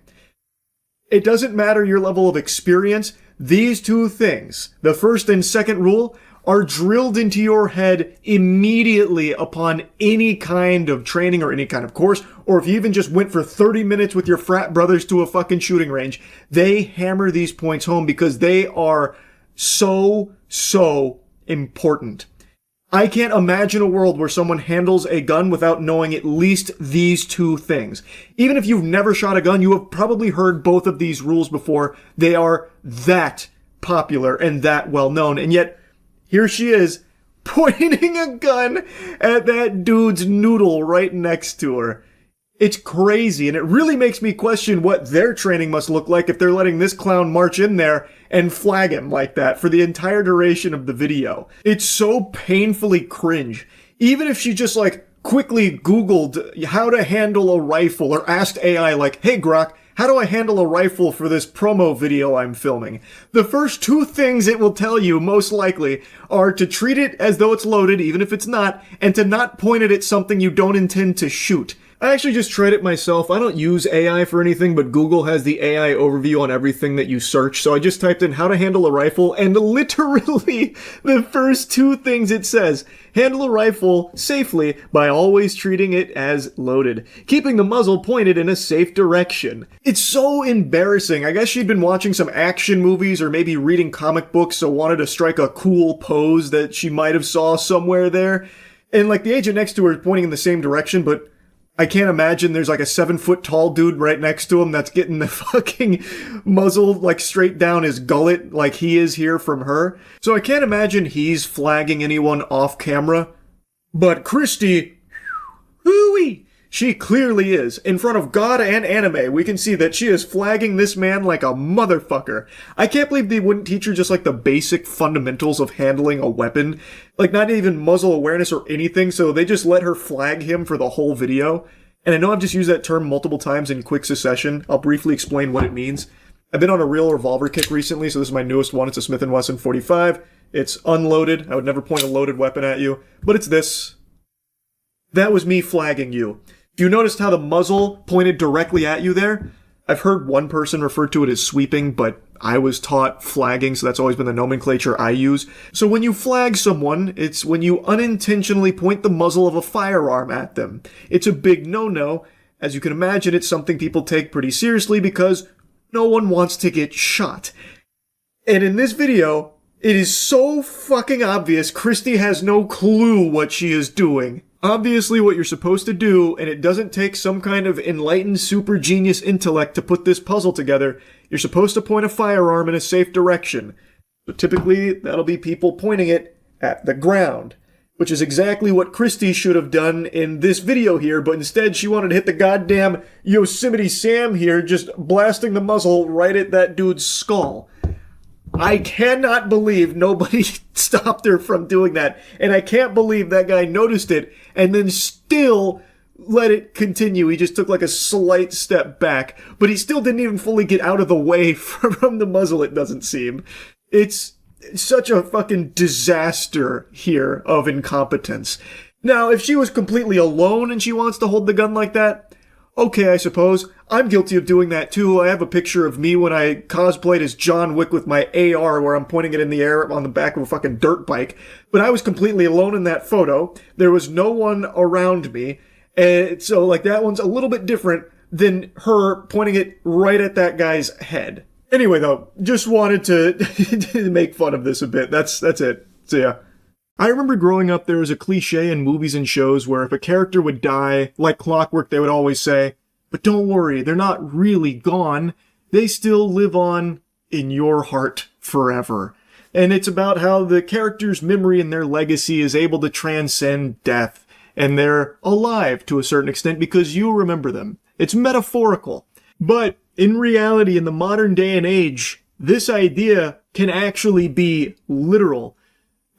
It doesn't matter your level of experience. These two things, the first and second rule, are drilled into your head immediately upon any kind of training or any kind of course, or if you even just went for 30 minutes with your frat brothers to a fucking shooting range, they hammer these points home because they are so important. I can't imagine a world where someone handles a gun without knowing at least these two things. Even if you've never shot a gun, you have probably heard both of these rules before. They are that popular and that well known. And yet, here she is, pointing a gun at that dude's noodle right next to her. It's crazy, and it really makes me question what their training must look like if they're letting this clown march in there and flag him like that for the entire duration of the video. It's so painfully cringe. Even if she just quickly Googled how to handle a rifle or asked AI hey Grok, how do I handle a rifle for this promo video I'm filming? The first two things it will tell you, most likely, are to treat it as though it's loaded, even if it's not, and to not point it at something you don't intend to shoot. I actually just tried it myself. I don't use AI for anything, but Google has the AI overview on everything that you search, so I just typed in how to handle a rifle, and literally the first two things it says: handle a rifle safely by always treating it as loaded, keeping the muzzle pointed in a safe direction. It's so embarrassing. I guess she'd been watching some action movies or maybe reading comic books, so wanted to strike a cool pose that she might have saw somewhere there. And the agent next to her is pointing in the same direction, but I can't imagine there's a 7-foot tall dude right next to him that's getting the fucking muzzle straight down his gullet like he is here from her. So I can't imagine he's flagging anyone off camera. But Christy, hooey, she clearly is. In front of God and anime, we can see that she is flagging this man like a motherfucker. I can't believe they wouldn't teach her just the basic fundamentals of handling a weapon. Not even muzzle awareness or anything, so they just let her flag him for the whole video. And I know I've just used that term multiple times in quick succession. I'll briefly explain what it means. I've been on a real revolver kick recently, so this is my newest one. It's a Smith & Wesson 45. It's unloaded. I would never point a loaded weapon at you, but it's this. That was me flagging you. You noticed how the muzzle pointed directly at you there? I've heard one person refer to it as sweeping, but I was taught flagging, so that's always been the nomenclature I use. So when you flag someone, it's when you unintentionally point the muzzle of a firearm at them. It's a big no-no. As you can imagine, it's something people take pretty seriously because no one wants to get shot. And in this video, it is so fucking obvious Christy has no clue what she is doing. Obviously what you're supposed to do, and it doesn't take some kind of enlightened super genius intellect to put this puzzle together, you're supposed to point a firearm in a safe direction. So typically, that'll be people pointing it at the ground, which is exactly what Christy should have done in this video here, but instead she wanted to hit the goddamn Yosemite Sam here, just blasting the muzzle right at that dude's skull. I cannot believe nobody stopped her from doing that, and I can't believe that guy noticed it and then still let it continue. He just took a slight step back, but he still didn't even fully get out of the way from the muzzle, it doesn't seem. It's such a fucking disaster here of incompetence. Now, if she was completely alone and she wants to hold the gun like that, okay, I suppose. I'm guilty of doing that too. I have a picture of me when I cosplayed as John Wick with my AR where I'm pointing it in the air on the back of a fucking dirt bike. But I was completely alone in that photo. There was no one around me. And so that one's a little bit different than her pointing it right at that guy's head. Anyway though, just wanted to make fun of this a bit. That's it. So yeah. I remember growing up, there was a cliche in movies and shows where if a character would die, like clockwork, they would always say, "But don't worry, they're not really gone. They still live on in your heart forever." And it's about how the character's memory and their legacy is able to transcend death. And they're alive to a certain extent because you remember them. It's metaphorical. But in reality, in the modern day and age, this idea can actually be literal.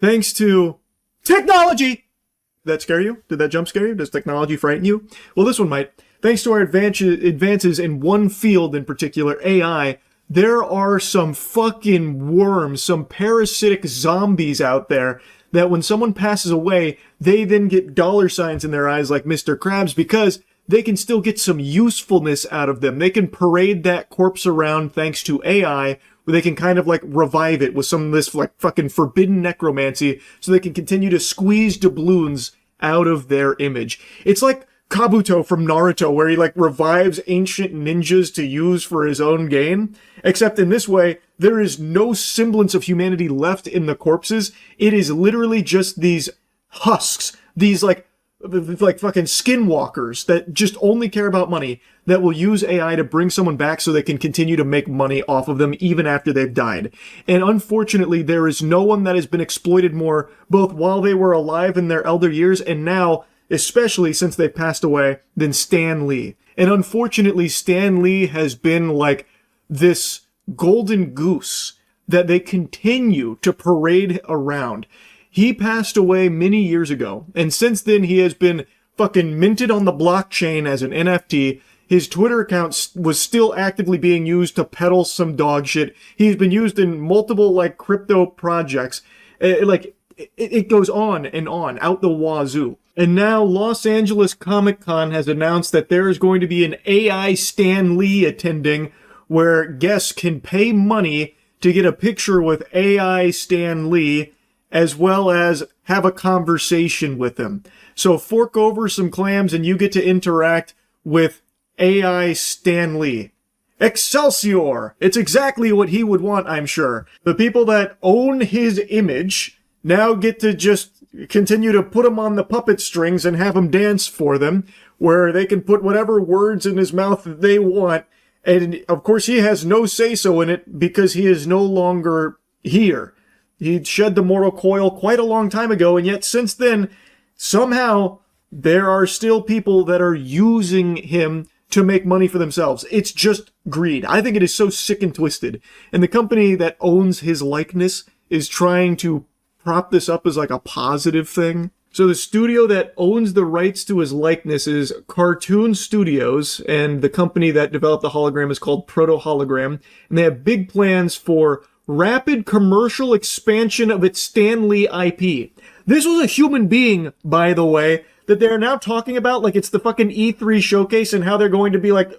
Thanks to technology! Did that scare you? Did that jump scare you? Does technology frighten you? Well, this one might. Thanks to our advances in one field in particular, AI, there are some fucking worms, some parasitic zombies out there that when someone passes away, they then get dollar signs in their eyes like Mr. Krabs because they can still get some usefulness out of them. They can parade that corpse around thanks to AI, where they can kind of like revive it with some of this like fucking forbidden necromancy, so they can continue to squeeze doubloons out of their image. It's like Kabuto from Naruto, where he like revives ancient ninjas to use for his own gain. Except in this way, there is no semblance of humanity left in the corpses. It is literally just these husks, these like fucking skinwalkers that just only care about money, that will use AI to bring someone back so they can continue to make money off of them even after they've died. And unfortunately, there is no one that has been exploited more, both while they were alive in their elder years and now, especially since they've passed away, than Stan Lee. And unfortunately, Stan Lee has been like this golden goose that they continue to parade around. He passed away many years ago, and since then he has been fucking minted on the blockchain as an NFT. His Twitter account was still actively being used to peddle some dog shit. He's been used in multiple like crypto projects. It goes on and on, out the wazoo. And now Los Angeles Comic-Con has announced that there is going to be an AI Stan Lee attending, where guests can pay money to get a picture with AI Stan Lee, as well as have a conversation with him. So fork over some clams and you get to interact with AI Stan Lee. Excelsior! It's exactly what he would want, I'm sure. The people that own his image now get to just continue to put him on the puppet strings and have him dance for them, where they can put whatever words in his mouth that they want. And of course he has no say-so in it because he is no longer here. He shed the mortal coil quite a long time ago, and yet since then, somehow, there are still people that are using him to make money for themselves. It's just greed. I think it is so sick and twisted. And the company that owns his likeness is trying to prop this up as like a positive thing. So the studio that owns the rights to his likeness is Cartoon Studios, and the company that developed the hologram is called Proto Hologram, and they have big plans for rapid commercial expansion of its Stan Lee IP. This was a human being, by the way, that they're now talking about like it's the fucking E3 showcase and how they're going to be like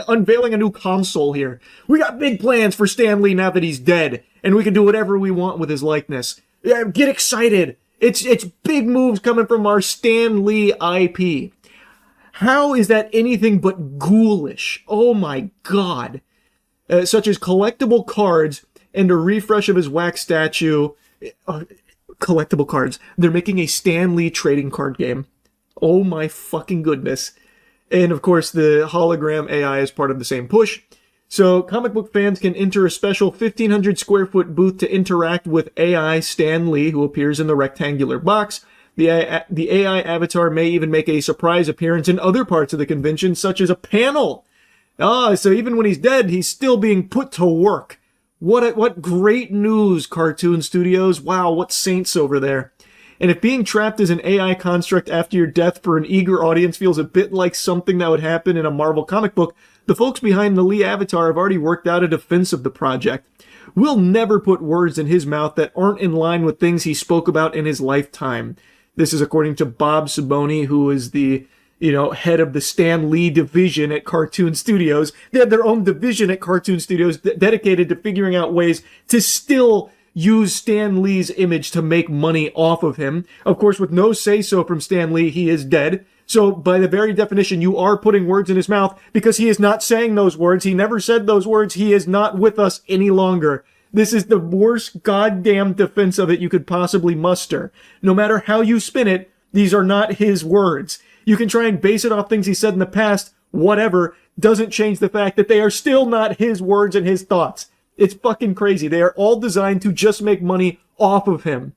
unveiling a new console here. We got big plans for Stan Lee now that he's dead, and we can do whatever we want with his likeness. Yeah, get excited. It's big moves coming from our Stan Lee IP. How is that anything but ghoulish? Oh my god. Such as collectible cards and a refresh of his wax statue. Collectible cards. They're making a Stan Lee trading card game. Oh my fucking goodness. And of course, the hologram AI is part of the same push. So comic book fans can enter a special 1,500 square foot booth to interact with AI Stan Lee, who appears in the rectangular box. The AI avatar may even make a surprise appearance in other parts of the convention, such as a panel. So even when he's dead, he's still being put to work. What great news, Cartoon Studios. Wow, what saints over there. And if being trapped as an AI construct after your death for an eager audience feels a bit like something that would happen in a Marvel comic book, the folks behind the Lee avatar have already worked out a defense of the project. We'll never put words in his mouth that aren't in line with things he spoke about in his lifetime. This is according to Bob Saboni, who is the head of the Stan Lee division at Cartoon Studios. They have their own division at Cartoon Studios dedicated to figuring out ways to still use Stan Lee's image to make money off of him. Of course, with no say-so from Stan Lee, he is dead. So by the very definition, you are putting words in his mouth because he is not saying those words. He never said those words. He is not with us any longer. This is the worst goddamn defense of it you could possibly muster. No matter how you spin it, these are not his words. You can try and base it off things he said in the past, whatever, doesn't change the fact that they are still not his words and his thoughts. It's fucking crazy. They are all designed to just make money off of him.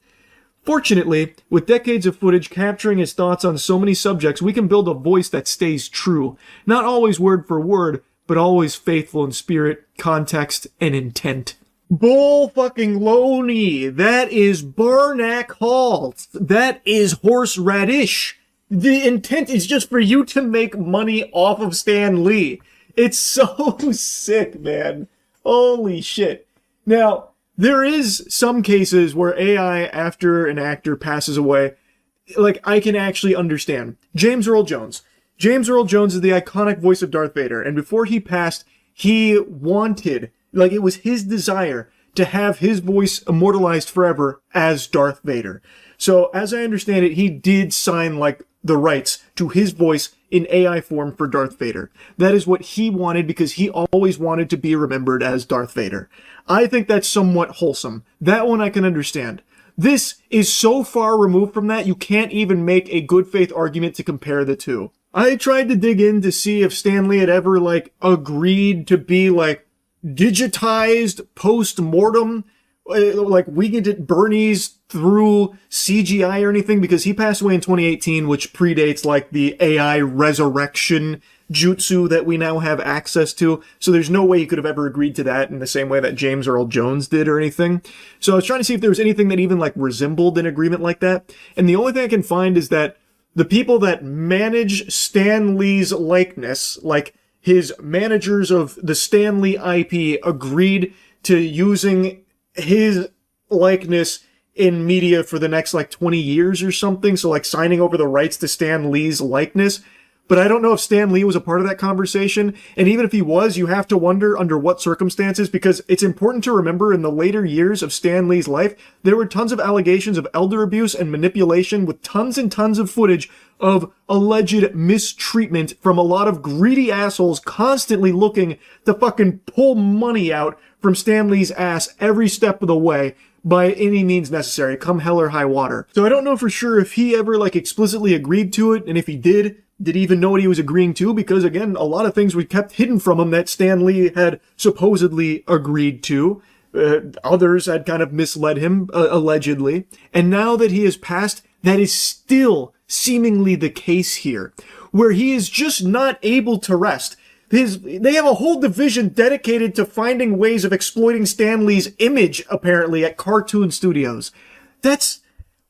Fortunately, with decades of footage capturing his thoughts on so many subjects, we can build a voice that stays true. Not always word for word, but always faithful in spirit, context, and intent. Bull fucking loney. That is Barnack Hall. That is horseradish. The intent is just for you to make money off of Stan Lee. It's so sick, man. Holy shit. Now, there is some cases where AI, after an actor passes away, like, I can actually understand. James Earl Jones. James Earl Jones is the iconic voice of Darth Vader, and before he passed, he wanted, like it was his desire, to have his voice immortalized forever as Darth Vader. So, as I understand it, he did sign, like, the rights to his voice in AI form for Darth Vader. That is what he wanted because he always wanted to be remembered as Darth Vader. I think that's somewhat wholesome. That one I can understand. This is so far removed from that, you can't even make a good faith argument to compare the two. I tried to dig in to see if Stan Lee had ever, like, agreed to be, like, digitized post-mortem, like weakened at Bernie's through CGI or anything, because he passed away in 2018, which predates, like, the AI resurrection jutsu that we now have access to. So there's no way he could have ever agreed to that in the same way that James Earl Jones did or anything. So I was trying to see if there was anything that even, like, resembled an agreement like that. And the only thing I can find is that the people that manage Stan Lee's likeness, like his managers of the Stan Lee IP, agreed to using his likeness in media for the next, like, 20 years or something. So, like, signing over the rights to Stan Lee's likeness. But I don't know if Stan Lee was a part of that conversation. And even if he was, you have to wonder under what circumstances, because it's important to remember in the later years of Stan Lee's life, there were tons of allegations of elder abuse and manipulation with tons and tons of footage of alleged mistreatment from a lot of greedy assholes constantly looking to fucking pull money out from Stan Lee's ass every step of the way by any means necessary, come hell or high water. So I don't know for sure if he ever, like, explicitly agreed to it, and if he did he even know what he was agreeing to? Because, again, a lot of things were kept hidden from him that Stan Lee had supposedly agreed to. Others had kind of misled him, allegedly. And now that he has passed, that is still seemingly the case here, where he is just not able to rest. They have a whole division dedicated to finding ways of exploiting Stan Lee's image, apparently, at cartoon studios. That's...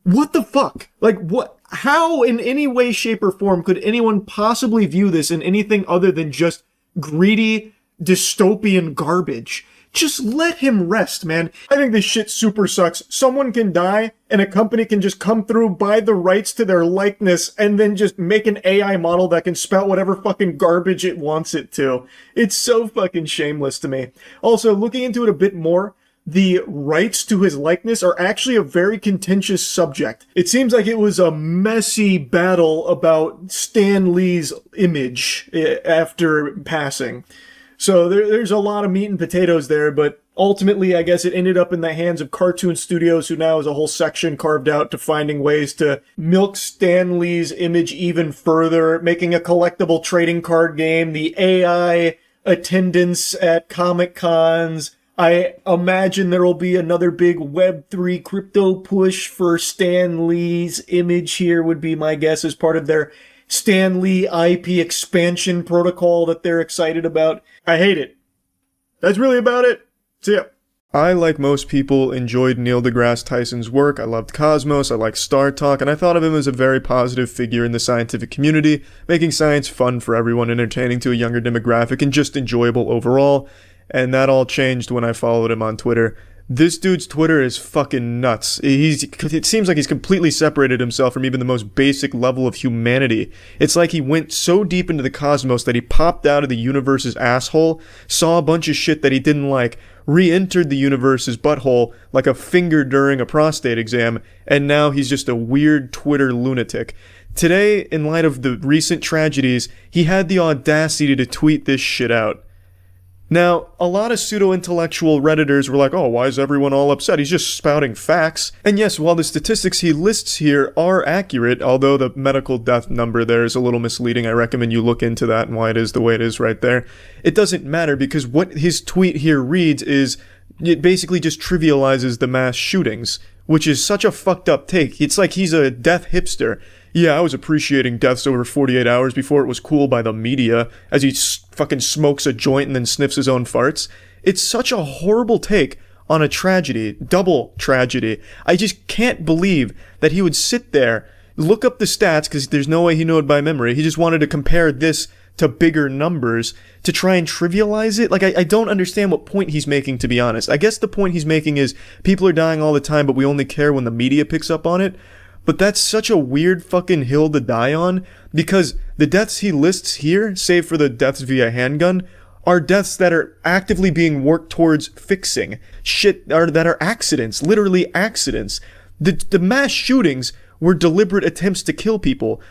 what the fuck? Like, what? How, in any way, shape, or form, could anyone possibly view this in anything other than just greedy, dystopian garbage? Just let him rest, man. I think this shit super sucks. Someone can die, and a company can just come through, buy the rights to their likeness, and then just make an AI model that can spout whatever fucking garbage it wants it to. It's so fucking shameless to me. Also, looking into it a bit more, the rights to his likeness are actually a very contentious subject. It seems like it was a messy battle about Stan Lee's image after passing. So there's a lot of meat and potatoes there, but ultimately I guess it ended up in the hands of Cartoon Studios, who now has a whole section carved out to finding ways to milk Stan Lee's image even further, making a collectible trading card game, the AI attendance at Comic Cons. I imagine there will be another big Web3 crypto push for Stan Lee's image here, would be my guess, as part of their Stan Lee IP expansion protocol that they're excited about. I hate it. That's really about it. See ya. I, like most people, enjoyed Neil deGrasse Tyson's work. I loved Cosmos, I liked Star Talk, and I thought of him as a very positive figure in the scientific community, making science fun for everyone, entertaining to a younger demographic, and just enjoyable overall. And that all changed when I followed him on Twitter. This dude's Twitter is fucking nuts. It seems like he's completely separated himself from even the most basic level of humanity. It's like he went so deep into the cosmos that he popped out of the universe's asshole, saw a bunch of shit that he didn't like, re-entered the universe's butthole like a finger during a prostate exam, and now he's just a weird Twitter lunatic. Today, in light of the recent tragedies, he had the audacity to tweet this shit out. Now, a lot of pseudo-intellectual Redditors were like, oh, why is everyone all upset? He's just spouting facts. And yes, while the statistics he lists here are accurate, although the medical death number there is a little misleading, I recommend you look into that and why it is the way it is right there. It doesn't matter, because what his tweet here reads is, it basically just trivializes the mass shootings, which is such a fucked up take. It's like he's a death hipster. Yeah, I was appreciating deaths over 48 hours before it was cool by the media, as he fucking smokes a joint and then sniffs his own farts. It's such a horrible take on a tragedy, double tragedy. I just can't believe that he would sit there, look up the stats, because there's no way he knew it by memory. He just wanted to compare this to bigger numbers to try and trivialize it. Like, I don't understand what point he's making, to be honest. I guess the point he's making is people are dying all the time, but we only care when the media picks up on it. but that's such a weird fucking hill to die on, because the deaths he lists here, save for the deaths via handgun, are deaths that are actively being worked towards fixing. Shit that are accidents, literally accidents. The mass shootings were deliberate attempts to kill people.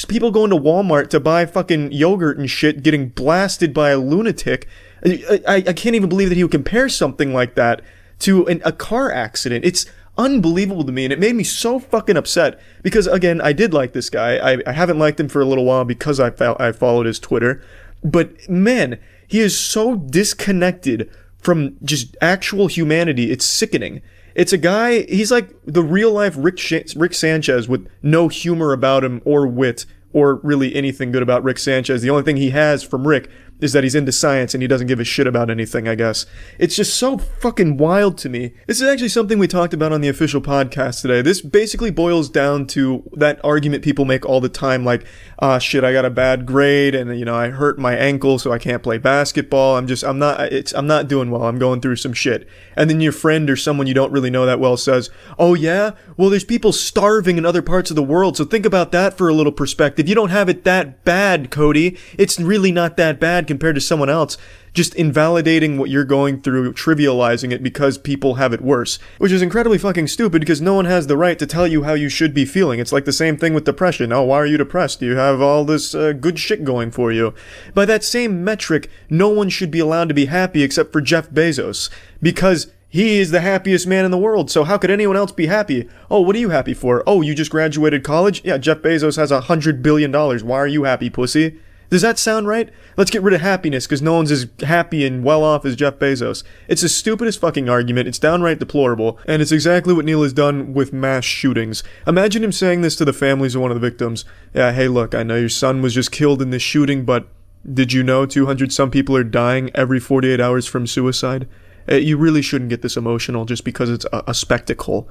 People going to Walmart to buy fucking yogurt and shit getting blasted by a lunatic. I can't even believe that he would compare something like that to a car accident. It's unbelievable to me, and it made me so fucking upset, because again, I did like this guy. I haven't liked him for a little while because I followed his Twitter, but man, he is so disconnected from just actual humanity. It's sickening. It's a guy, he's like the real life Rick Sanchez with no humor about him or wit or really anything good about Rick Sanchez. The only thing he has from Rick is that he's into science and he doesn't give a shit about anything, I guess. It's just so fucking wild to me. This is actually something we talked about on the official podcast today. This basically boils down to that argument people make all the time, like, shit, I got a bad grade and, you know, I hurt my ankle so I can't play basketball. I'm not doing well. I'm going through some shit. And then your friend or someone you don't really know that well says, oh yeah? Well, there's people starving in other parts of the world, so think about that for a little perspective. You don't have it that bad, Cody. It's really not that bad compared to someone else. Just invalidating what you're going through, trivializing it because people have it worse. Which is incredibly fucking stupid, because no one has the right to tell you how you should be feeling. It's like the same thing with depression. Oh, why are you depressed? You have all this good shit going for you. By that same metric, no one should be allowed to be happy except for Jeff Bezos, because he is the happiest man in the world, so how could anyone else be happy? Oh, what are you happy for? Oh, you just graduated college? Yeah, Jeff Bezos has $100 billion. Why are you happy, pussy? Does that sound right? Let's get rid of happiness because no one's as happy and well off as Jeff Bezos. It's the stupidest fucking argument. It's downright deplorable. And it's exactly what Neil has done with mass shootings. Imagine him saying this to the families of one of the victims. Yeah, hey look, I know your son was just killed in this shooting, but did you know 200 some people are dying every 48 hours from suicide? You really shouldn't get this emotional just because it's a spectacle.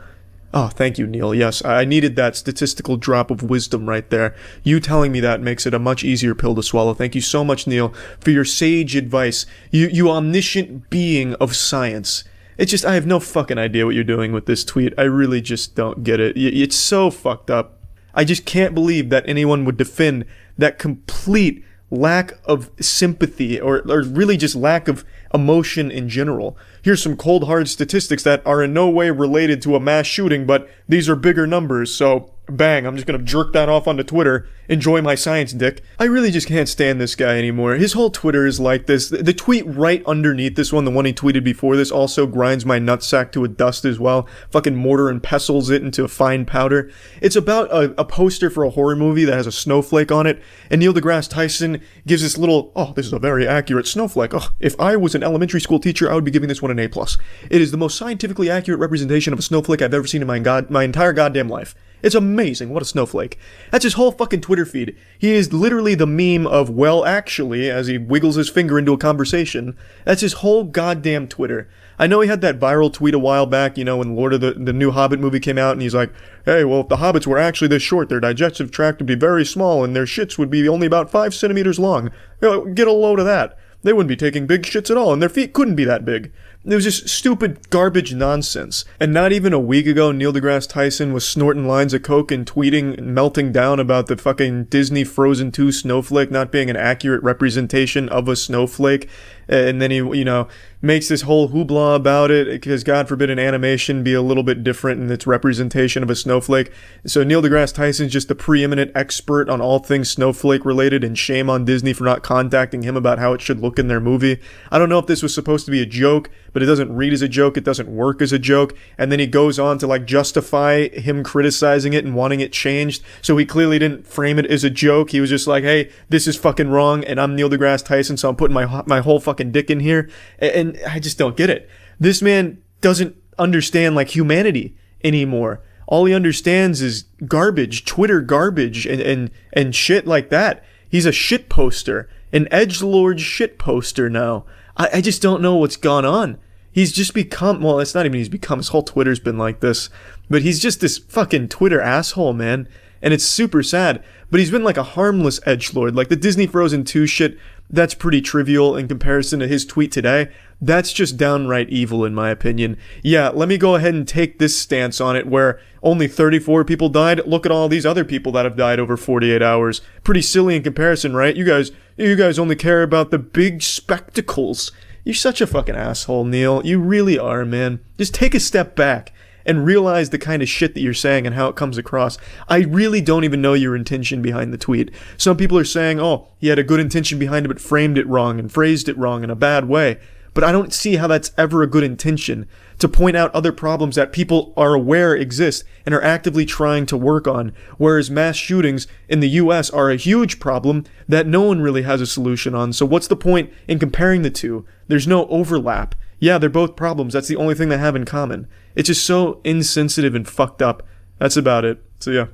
Oh, thank you, Neil. Yes, I needed that statistical drop of wisdom right there. You telling me that makes it a much easier pill to swallow. Thank you so much, Neil, for your sage advice. You omniscient being of science. It's just, I have no fucking idea what you're doing with this tweet. I really just don't get it. It's so fucked up. I just can't believe that anyone would defend that complete lack of sympathy or really just lack of emotion in general. Here's some cold hard statistics that are in no way related to a mass shooting, but these are bigger numbers, so bang, I'm just gonna jerk that off onto Twitter. Enjoy my science, dick. I really just can't stand this guy anymore. His whole Twitter is like this. The tweet right underneath this one, the one he tweeted before this, also grinds my nutsack to a dust as well. Fucking mortar and pestles it into a fine powder. It's about a poster for a horror movie that has a snowflake on it, and Neil deGrasse Tyson gives this little, oh, this is a very accurate snowflake. Oh, if I was an elementary school teacher, I would be giving this one an A+. It is the most scientifically accurate representation of a snowflake I've ever seen in my entire goddamn life. It's amazing. What a snowflake. That's his whole fucking Twitter feed. He is literally the meme of, well, actually, as he wiggles his finger into a conversation. That's his whole goddamn Twitter. I know he had that viral tweet a while back, you know, when Lord of the new Hobbit movie came out, and he's like, hey, well, if the hobbits were actually this short, their digestive tract would be very small, and their shits would be only about 5 centimeters long. You know, get a load of that. They wouldn't be taking big shits at all, and their feet couldn't be that big. It was just stupid garbage nonsense. And not even a week ago, Neil deGrasse Tyson was snorting lines of coke and tweeting and melting down about the fucking Disney Frozen 2 snowflake not being an accurate representation of a snowflake. And then he, you know, makes this whole hoopla about it because God forbid an animation be a little bit different in its representation of a snowflake. So Neil deGrasse Tyson's just the preeminent expert on all things snowflake related, and shame on Disney for not contacting him about how it should look in their movie. I don't know if this was supposed to be a joke, but it doesn't read as a joke, it doesn't work as a joke, and then he goes on to like justify him criticizing it and wanting it changed, so he clearly didn't frame it as a joke. He was just like, hey, this is fucking wrong, and I'm Neil deGrasse Tyson, so I'm putting my whole fucking dick in here, and I just don't get it. This man doesn't understand like humanity anymore. All he understands is garbage, Twitter garbage, and shit like that. He's a shit poster, an edgelord shit poster now. I just don't know what's gone on. He's just become, well, it's not even he's become, his whole Twitter's been like this, but he's just this fucking Twitter asshole, man, and it's super sad. But he's been like a harmless edgelord, like the Disney Frozen 2 shit. that's pretty trivial in comparison to his tweet today. That's just downright evil in my opinion. Yeah, let me go ahead and take this stance on it where only 34 people died. Look at all these other people that have died over 48 hours. Pretty silly in comparison, right? You guys only care about the big spectacles. You're such a fucking asshole, Neil. You really are, man. Just take a step back and realize the kind of shit that you're saying and how it comes across. I really don't even know your intention behind the tweet. Some people are saying, oh, he had a good intention behind it but framed it wrong and phrased it wrong in a bad way. But I don't see how that's ever a good intention, to point out other problems that people are aware exist and are actively trying to work on, whereas mass shootings in the US are a huge problem that no one really has a solution on. So what's the point in comparing the two? There's no overlap. Yeah, they're both problems. That's the only thing they have in common. It's just so insensitive and fucked up. That's about it. So yeah.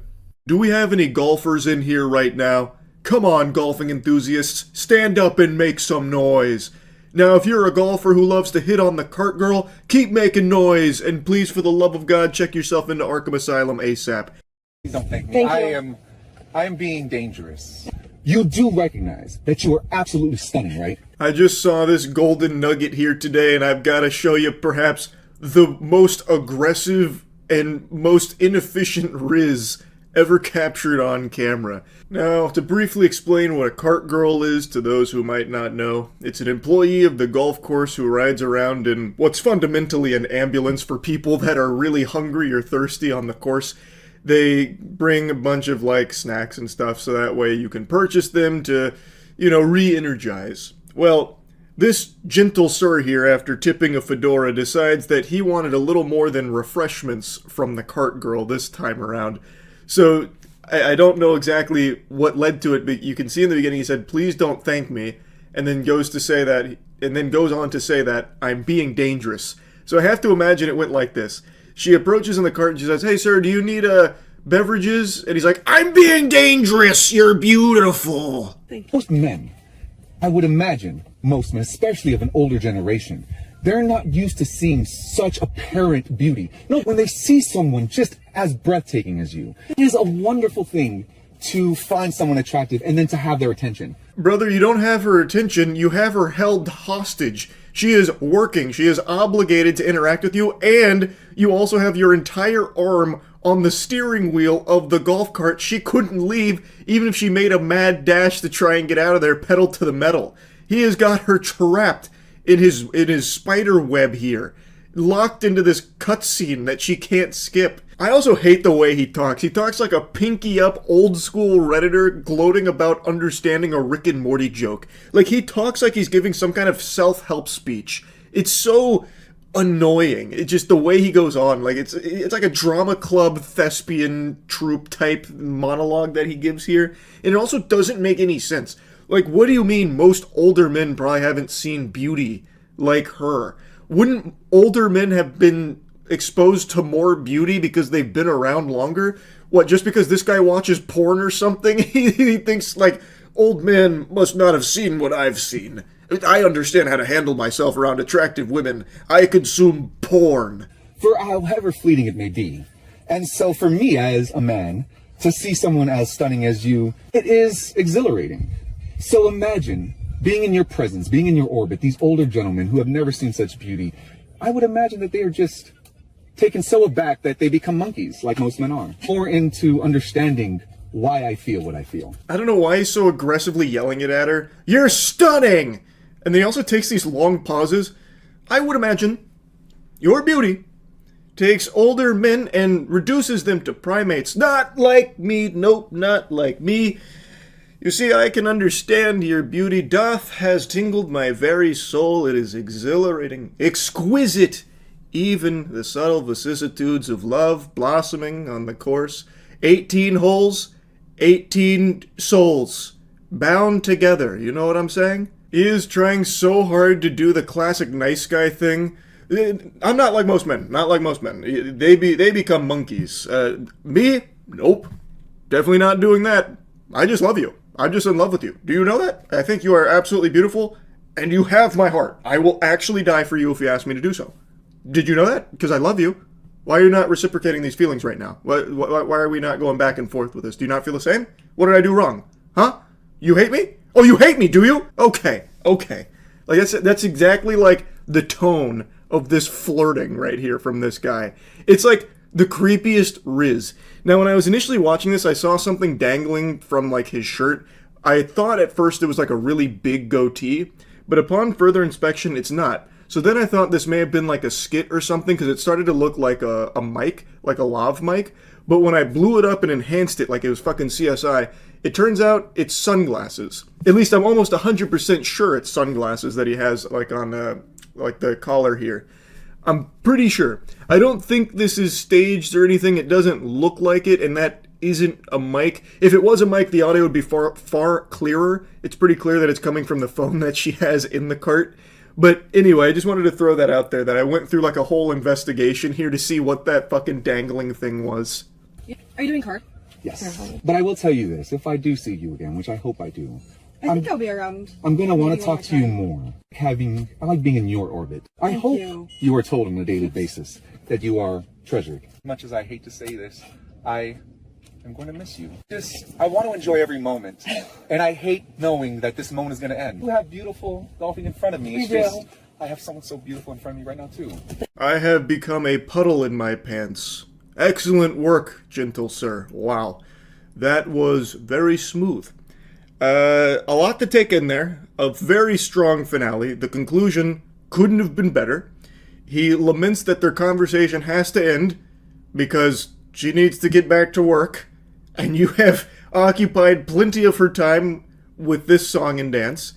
Do we have any golfers in here right now? Come on, golfing enthusiasts. Stand up and make some noise. Now, if you're a golfer who loves to hit on the cart girl, keep making noise, and please, for the love of God, check yourself into Arkham Asylum ASAP. Please don't thank me. Thank you. I am being dangerous. You do recognize that you are absolutely stunning, right? I just saw this golden nugget here today, and I've got to show you perhaps the most aggressive and most inefficient Riz ever captured on camera. Now, to briefly explain what a cart girl is to those who might not know, it's an employee of the golf course who rides around in what's fundamentally an ambulance for people that are really hungry or thirsty on the course. They bring a bunch of, like, snacks and stuff so that way you can purchase them to, re-energize. Well, this gentle sir here, after tipping a fedora, decides that he wanted a little more than refreshments from the cart girl this time around. So, I don't know exactly what led to it, but you can see in the beginning he said, please don't thank me, and then goes on to say that I'm being dangerous. So I have to imagine it went like this. She approaches in the cart and she says, hey sir, do you need beverages? And he's like, I'm being dangerous, you're beautiful. Most men, I would imagine, most men, especially of an older generation, they're not used to seeing such apparent beauty. No, when they see someone just as breathtaking as you, it is a wonderful thing to find someone attractive and then to have their attention. Brother, you don't have her attention, you have her held hostage. She is working, she is obligated to interact with you, and you also have your entire arm on the steering wheel of the golf cart. She couldn't leave, even if she made a mad dash to try and get out of there, pedal to the metal. He has got her trapped in his spider web here, locked into this cutscene that she can't skip. I also hate the way he talks. He talks like a pinky up old school Redditor gloating about understanding a Rick and Morty joke. Like he talks like he's giving some kind of self-help speech. It's so annoying. It's just the way he goes on. Like it's like a drama club thespian troupe type monologue that he gives here. And it also doesn't make any sense. Like, what do you mean most older men probably haven't seen beauty like her? Wouldn't older men have been exposed to more beauty because they've been around longer? What, just because this guy watches porn or something? He thinks, like, old men must not have seen what I've seen. I understand how to handle myself around attractive women. I consume porn. For however fleeting it may be. And so for me as a man, to see someone as stunning as you, it is exhilarating. So imagine being in your presence, being in your orbit, these older gentlemen who have never seen such beauty. I would imagine that they are just taken so aback that they become monkeys, like most men are. More into understanding why I feel what I feel. I don't know why he's so aggressively yelling it at her. You're stunning! And then he also takes these long pauses. I would imagine your beauty takes older men and reduces them to primates. Not like me, nope, not like me. You see, I can understand your beauty doth has tingled my very soul. It is exhilarating, exquisite, even the subtle vicissitudes of love blossoming on the course. 18 holes, 18 souls, bound together, you know what I'm saying? He is trying so hard to do the classic nice guy thing. I'm not like most men, not like most men. They become monkeys. Me? Nope. Definitely not doing that. I just love you. I'm just in love with you. Do you know that? I think you are absolutely beautiful, and you have my heart. I will actually die for you if you ask me to do so. Did you know that? Because I love you. Why are you not reciprocating these feelings right now? Why are we not going back and forth with this? Do you not feel the same? What did I do wrong? Huh? You hate me? Oh, you hate me, do you? Okay. Like, that's exactly like the tone of this flirting right here from this guy. It's like the creepiest riz. Now, when I was initially watching this, I saw something dangling from, like, his shirt. I thought at first it was like a really big goatee, but upon further inspection, it's not. So then I thought this may have been like a skit or something, because it started to look like a mic, like a lav mic. But when I blew it up and enhanced it like it was fucking CSI, it turns out it's sunglasses. At least I'm almost 100% sure it's sunglasses that he has, like, on like the collar here. I'm pretty sure. I don't think this is staged or anything. It doesn't look like it, and that isn't a mic. If it was a mic, the audio would be far clearer. It's pretty clear that it's coming from the phone that she has in the cart. But anyway, I just wanted to throw that out there, that I went through like a whole investigation here to see what that fucking dangling thing was. Are you doing car? Yes. But I will tell you this, if I do see you again, which I hope I do, I think I'll be around. I'm going to want to talk to you more. I like being in your orbit. I hope you are told on a daily basis that you are treasured. Much as I hate to say this, I am going to miss you. I want to enjoy every moment. And I hate knowing that this moment is going to end. You have beautiful golfing in front of me. I have someone so beautiful in front of me right now, too. I have become a puddle in my pants. Excellent work, gentle sir. Wow. That was very smooth. A lot to take in there. A very strong finale. The conclusion couldn't have been better. He laments that their conversation has to end because she needs to get back to work, and you have occupied plenty of her time with this song and dance,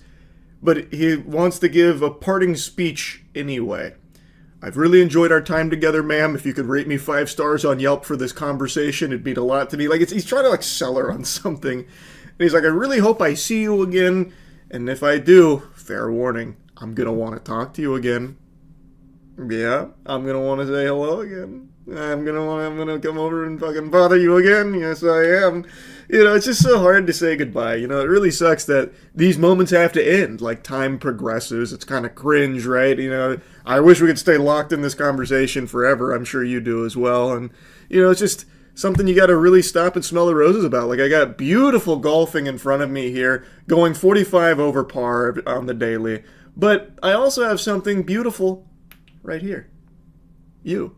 but he wants to give a parting speech anyway. I've really enjoyed our time together, ma'am. If you could rate me 5 stars on Yelp for this conversation, it'd mean a lot to me. Like, he's trying to, like, sell her on something. And he's like, I really hope I see you again, and if I do, fair warning, I'm gonna want to talk to you again. Yeah, I'm gonna want to say hello again. I'm gonna come over and fucking bother you again. Yes, I am. You know, it's just so hard to say goodbye. You know, it really sucks that these moments have to end. Like, time progresses. It's kind of cringe, right? You know, I wish we could stay locked in this conversation forever. I'm sure you do as well. And, you know, it's just something you got to really stop and smell the roses about. Like, I got beautiful golfing in front of me here, going 45 over par on the daily. But I also have something beautiful right here. You.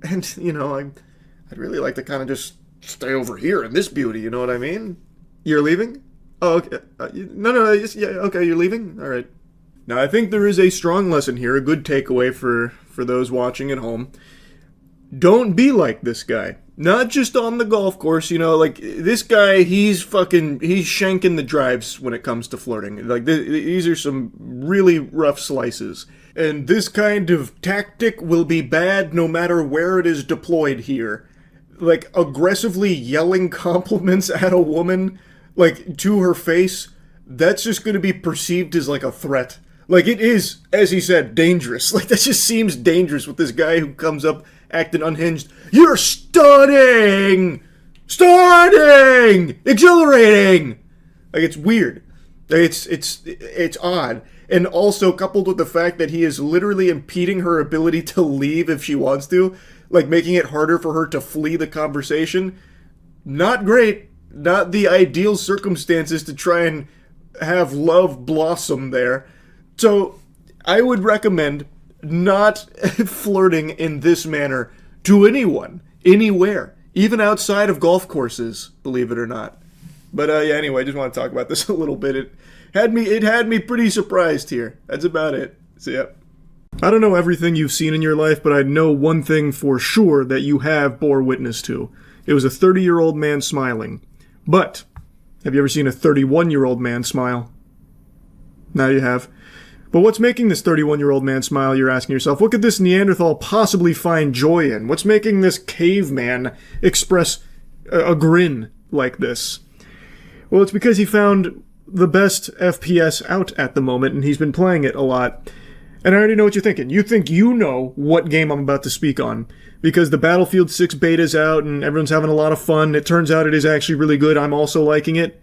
And, you know, I'd really like to kind of just stay over here in this beauty, you know what I mean? You're leaving? Oh, okay. Okay, you're leaving? All right. Now, I think there is a strong lesson here, a good takeaway for those watching at home. Don't be like this guy. Not just on the golf course, you know, like, this guy, he's shanking the drives when it comes to flirting. Like, these are some really rough slices. And this kind of tactic will be bad no matter where it is deployed here. Like, aggressively yelling compliments at a woman, like, to her face, that's just going to be perceived as, like, a threat. Like, it is, as he said, dangerous. Like, that just seems dangerous with this guy who comes up acting unhinged. You're stunning! Stunning! Exhilarating! Like, it's weird. It's odd. And also coupled with the fact that he is literally impeding her ability to leave if she wants to, like making it harder for her to flee the conversation. Not great. Not the ideal circumstances to try and have love blossom there. So I would recommend not flirting in this manner to anyone, anywhere, even outside of golf courses, believe it or not. But yeah, anyway, I just want to talk about this a little bit. It had me pretty surprised here. That's about it. So yeah. I don't know everything you've seen in your life, but I know one thing for sure that you have bore witness to. It was a 30-year-old man smiling. But have you ever seen a 31-year-old man smile? Now you have. But what's making this 31-year-old man smile, you're asking yourself? What could this Neanderthal possibly find joy in? What's making this caveman express a grin like this? Well, it's because he found the best FPS out at the moment, and he's been playing it a lot. And I already know what you're thinking. You think you know what game I'm about to speak on, because the Battlefield 6 beta's out, and everyone's having a lot of fun. It turns out it is actually really good. I'm also liking it.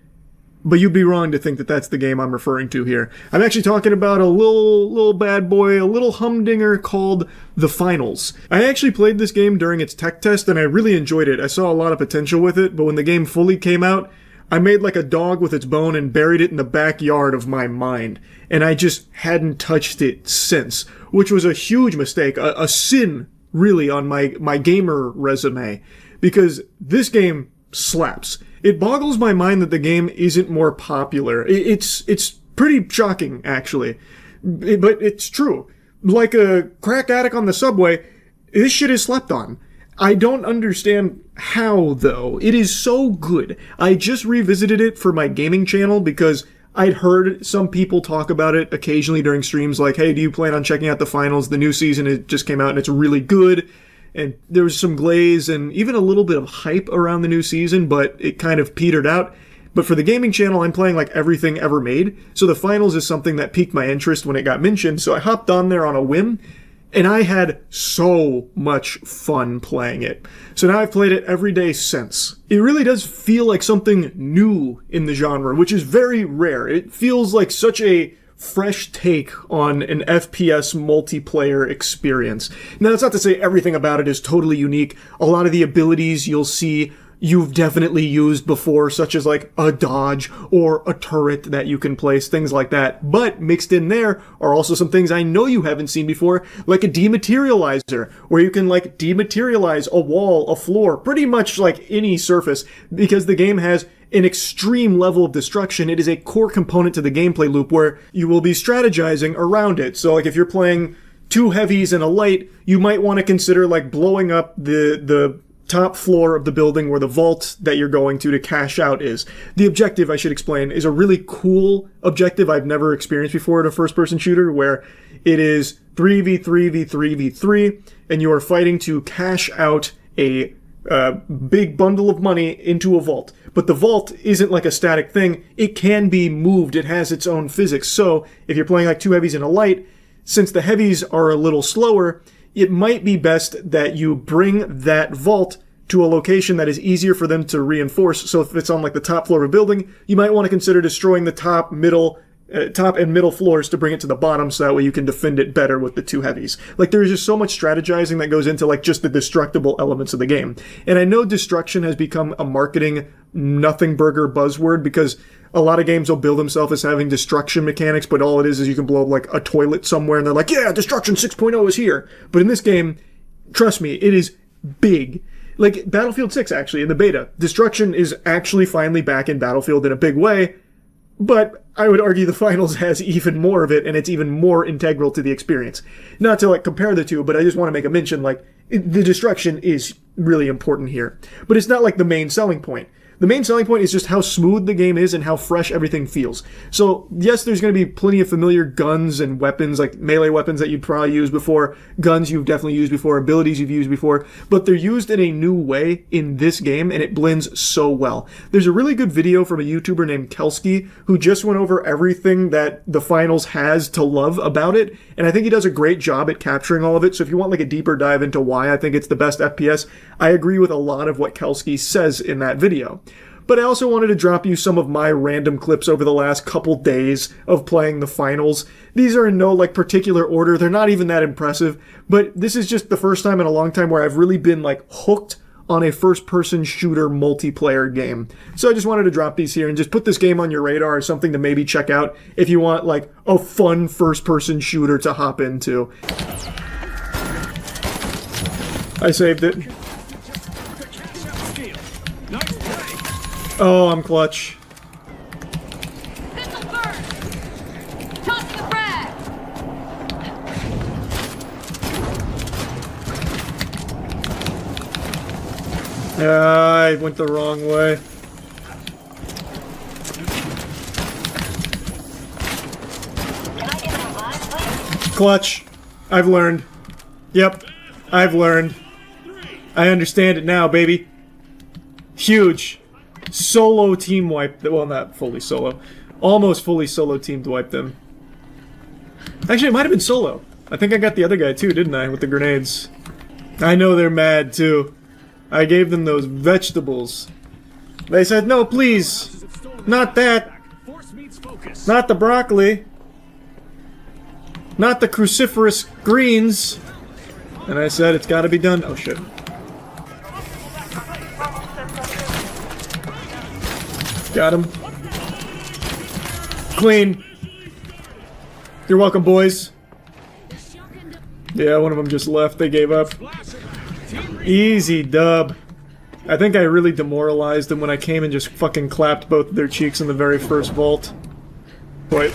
But you'd be wrong to think that that's the game I'm referring to here. I'm actually talking about a little bad boy, a little humdinger called The Finals. I actually played this game during its tech test, and I really enjoyed it. I saw a lot of potential with it, but when the game fully came out, I made like a dog with its bone and buried it in the backyard of my mind. And I just hadn't touched it since, which was a huge mistake, a sin, really, on my gamer resume. Because this game slaps. It boggles my mind that the game isn't more popular. It's pretty shocking, actually. But it's true. Like a crack addict on the subway, this shit is slept on. I don't understand how, though. It is so good. I just revisited it for my gaming channel because I'd heard some people talk about it occasionally during streams, like, hey, do you plan on checking out the finals? The new season, it just came out and it's really good. And there was some glaze and even a little bit of hype around the new season, but it kind of petered out. But for the gaming channel, I'm playing like everything ever made. So the finals is something that piqued my interest when it got mentioned. So I hopped on there on a whim. And I had so much fun playing it. So now I've played it every day since. It really does feel like something new in the genre, which is very rare. It feels like such a fresh take on an FPS multiplayer experience. Now, that's not to say everything about it is totally unique. A lot of the abilities you'll see you've definitely used before, such as like a dodge or a turret that you can place, things like that. But mixed in there are also some things I know you haven't seen before, like a dematerializer, where you can like dematerialize a wall, a floor, pretty much like any surface, because the game has an extreme level of destruction. It is a core component to the gameplay loop where you will be strategizing around it. So like if you're playing 2 heavies and a light, you might want to consider like blowing up the top floor of the building where the vault that you're going to cash out is. The objective, I should explain, is a really cool objective I've never experienced before in a first-person shooter, where it is 3v3v3v3, and you are fighting to cash out a big bundle of money into a vault. But the vault isn't like a static thing. It can be moved. It has its own physics. So if you're playing like 2 heavies and a light, since the heavies are a little slower, it might be best that you bring that vault to a location that is easier for them to reinforce. So if it's on like the top floor of a building, you might want to consider destroying the top and middle floors to bring it to the bottom, so that way you can defend it better with the 2 heavies. Like, there's just so much strategizing that goes into like just the destructible elements of the game. And I know destruction has become a marketing nothing burger buzzword, because a lot of games will bill themselves as having destruction mechanics, but all it is you can blow up like a toilet somewhere and they're like, yeah, Destruction 6.0 is here. But in this game, trust me, it is big. Like Battlefield 6, actually, in the beta, destruction is actually finally back in Battlefield in a big way, but I would argue the finals has even more of it, and it's even more integral to the experience. Not to like compare the two, but I just want to make a mention, like, the destruction is really important here. But it's not like the main selling point. The main selling point is just how smooth the game is and how fresh everything feels. So, yes, there's going to be plenty of familiar guns and weapons, like melee weapons that you've probably used before, guns you've definitely used before, abilities you've used before, but they're used in a new way in this game, and it blends so well. There's a really good video from a YouTuber named Kelsky, who just went over everything that the finals has to love about it, and I think he does a great job at capturing all of it. So if you want like a deeper dive into why I think it's the best FPS, I agree with a lot of what Kelsky says in that video. But I also wanted to drop you some of my random clips over the last couple days of playing the finals. These are in no like particular order. They're not even that impressive, but this is just the first time in a long time where I've really been like hooked on a first-person shooter multiplayer game. So I just wanted to drop these here and just put this game on your radar as something to maybe check out if you want like a fun first-person shooter to hop into. I saved it. Oh, I'm clutch. I went the wrong way. Clutch. I've learned. Yep. I've learned. I understand it now, baby. Huge. Solo team wipe. Well, not fully solo. Almost fully solo teamed wipe them. Actually, it might have been solo. I think I got the other guy too, didn't I? With the grenades. I know they're mad too. I gave them those vegetables. They said, no, please. Not that. Not the broccoli. Not the cruciferous greens. And I said, it's gotta be done. Oh shit. Got him. Clean. You're welcome, boys. Yeah, one of them just left. They gave up. Easy dub. I think I really demoralized them when I came and just fucking clapped both of their cheeks in the very first vault. Wait.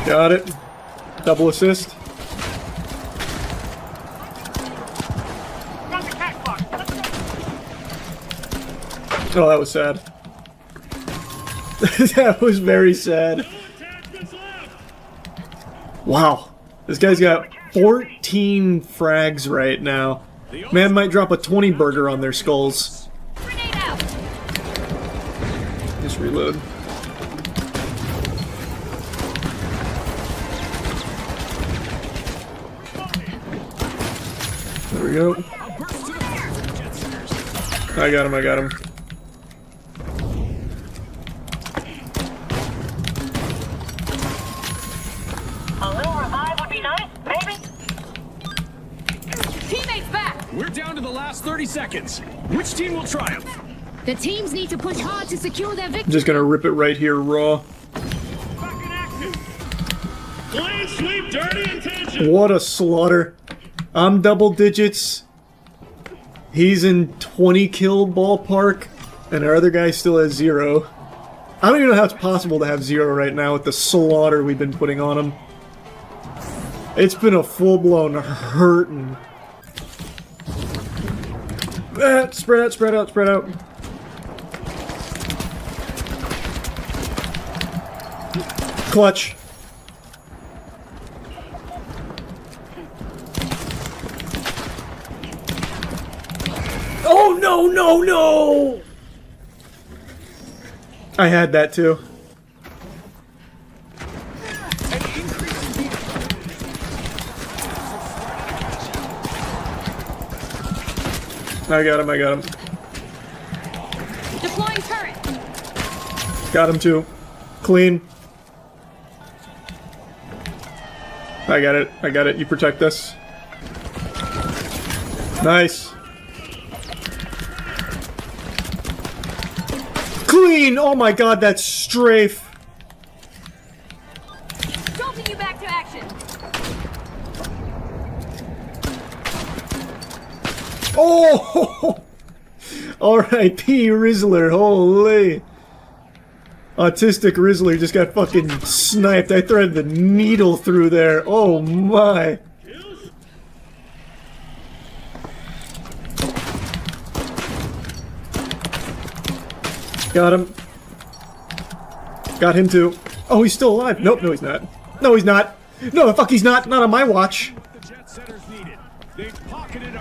Got it. Double assist. Oh, that was sad. That was very sad. Wow. This guy's got 14 frags right now. Man might drop a 20 burger on their skulls. Just reload. There we go. I got him, I got him. A little revive would be nice, maybe? Teammates back! We're down to the last 30 seconds. Which team will triumph? The teams need to push hard to secure their victory. I'm just gonna rip it right here, raw. Clean sweep, dirty intention! What a slaughter. I'm double digits. He's in 20 kill ballpark. And our other guy still has 0. I don't even know how it's possible to have 0 right now with the slaughter we've been putting on him. It's been a full-blown hurtin'. Spread out, spread out, spread out. Clutch. Oh, no, no, no! I had that too. I got him, I got him. Deploying turret. Got him too. Clean. I got it, I got it. You protect us. Nice. Clean! Oh my god, that's strafe. Jolting you back to action. Oh! R.I.P. Rizzler, holy. Autistic Rizzler just got fucking sniped. I threaded the needle through there. Oh my. Got him. Got him too. Oh, he's still alive. Nope, no he's not. No, he's not. No, the fuck he's not. Not on my watch.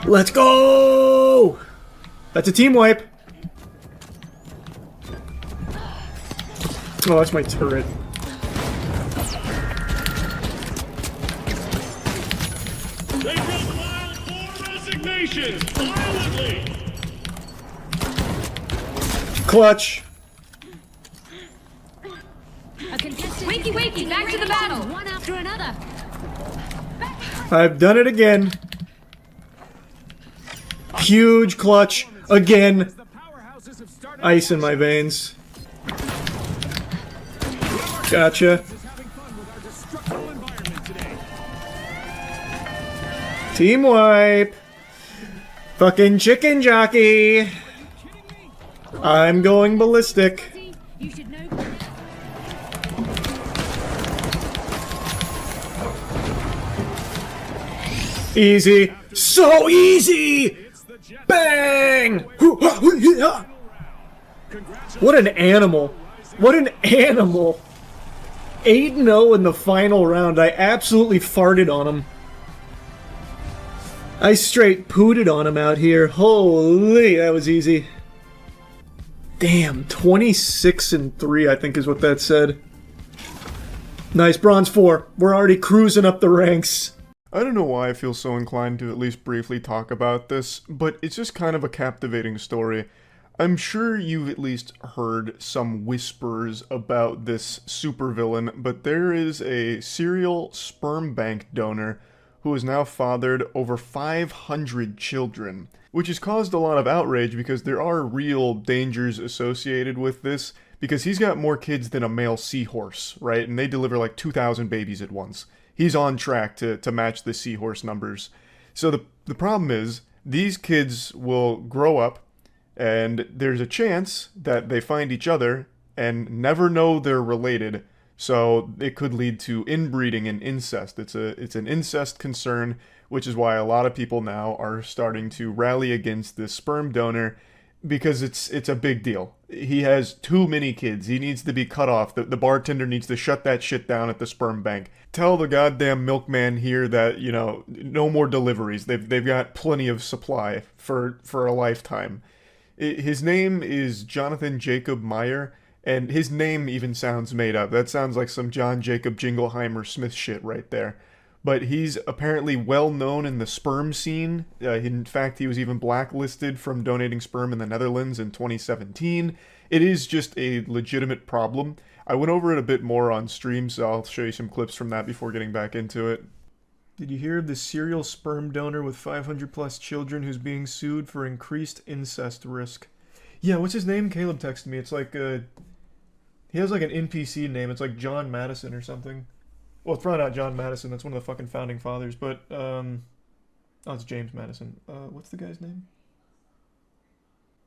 Let's go! That's a team wipe. Oh, that's my turret. They file for resignation violently. Clutch. Wakey, wakey, back to the battle. One after another. I've done it again. Huge clutch. Again. Ice in my veins. Gotcha. Team wipe. Fucking chicken jockey. I'm going ballistic. Easy. So easy! Bang! What an animal. What an animal. 8-0 in the final round. I absolutely farted on him. I straight pooted on him out here. Holy, that was easy. Damn, 26-3 I think is what that said. Nice, bronze 4. We're already cruising up the ranks. I don't know why I feel so inclined to at least briefly talk about this, but it's just kind of a captivating story. I'm sure you've at least heard some whispers about this supervillain, but there is a serial sperm bank donor who has now fathered over 500 children, which has caused a lot of outrage because there are real dangers associated with this, because he's got more kids than a male seahorse, right? And they deliver like 2,000 babies at once. He's on track to match the seahorse numbers. So the problem is, these kids will grow up, and there's a chance that they find each other and never know they're related. So it could lead to inbreeding and incest. It's an incest concern, which is why a lot of people now are starting to rally against this sperm donor, because it's a big deal. He has too many kids. He needs to be cut off. The bartender needs to shut that shit down at the sperm bank. Tell the goddamn milkman here that, you know, no more deliveries. They've got plenty of supply for a lifetime. His name is Jonathan Jacob Meyer, and his name even sounds made up. That sounds like some John Jacob Jingleheimer Smith shit right there. But he's apparently well known in the sperm scene. In fact, he was even blacklisted from donating sperm in the Netherlands in 2017. It is just a legitimate problem. I went over it a bit more on stream, so I'll show you some clips from that before getting back into it. Did you hear of the serial sperm donor with 500 plus children who's being sued for increased incest risk? Yeah, what's his name? Caleb texted me. It's like he has like an NPC name. It's like John Madison or something. Well, it's probably not John Madison. That's one of the fucking founding fathers. But, oh, it's James Madison. What's the guy's name?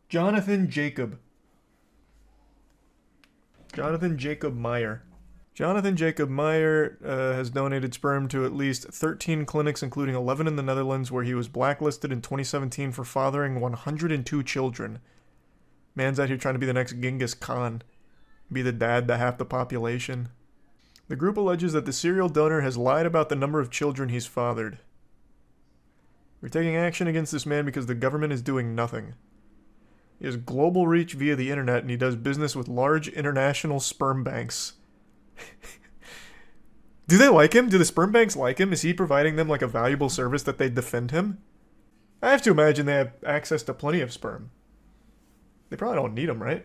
Jonathan Jacob. Jonathan Jacob Meyer. Jonathan Jacob Meyer has donated sperm to at least 13 clinics, including 11 in the Netherlands, where he was blacklisted in 2017 for fathering 102 children. Man's out here trying to be the next Genghis Khan. Be the dad to half the population. The group alleges that the serial donor has lied about the number of children he's fathered. We're taking action against this man because the government is doing nothing. He has global reach via the internet, and he does business with large international sperm banks. Do they like him? Do the sperm banks like him? Is he providing them like a valuable service that they defend him? I have to imagine they have access to plenty of sperm. They probably don't need them, right?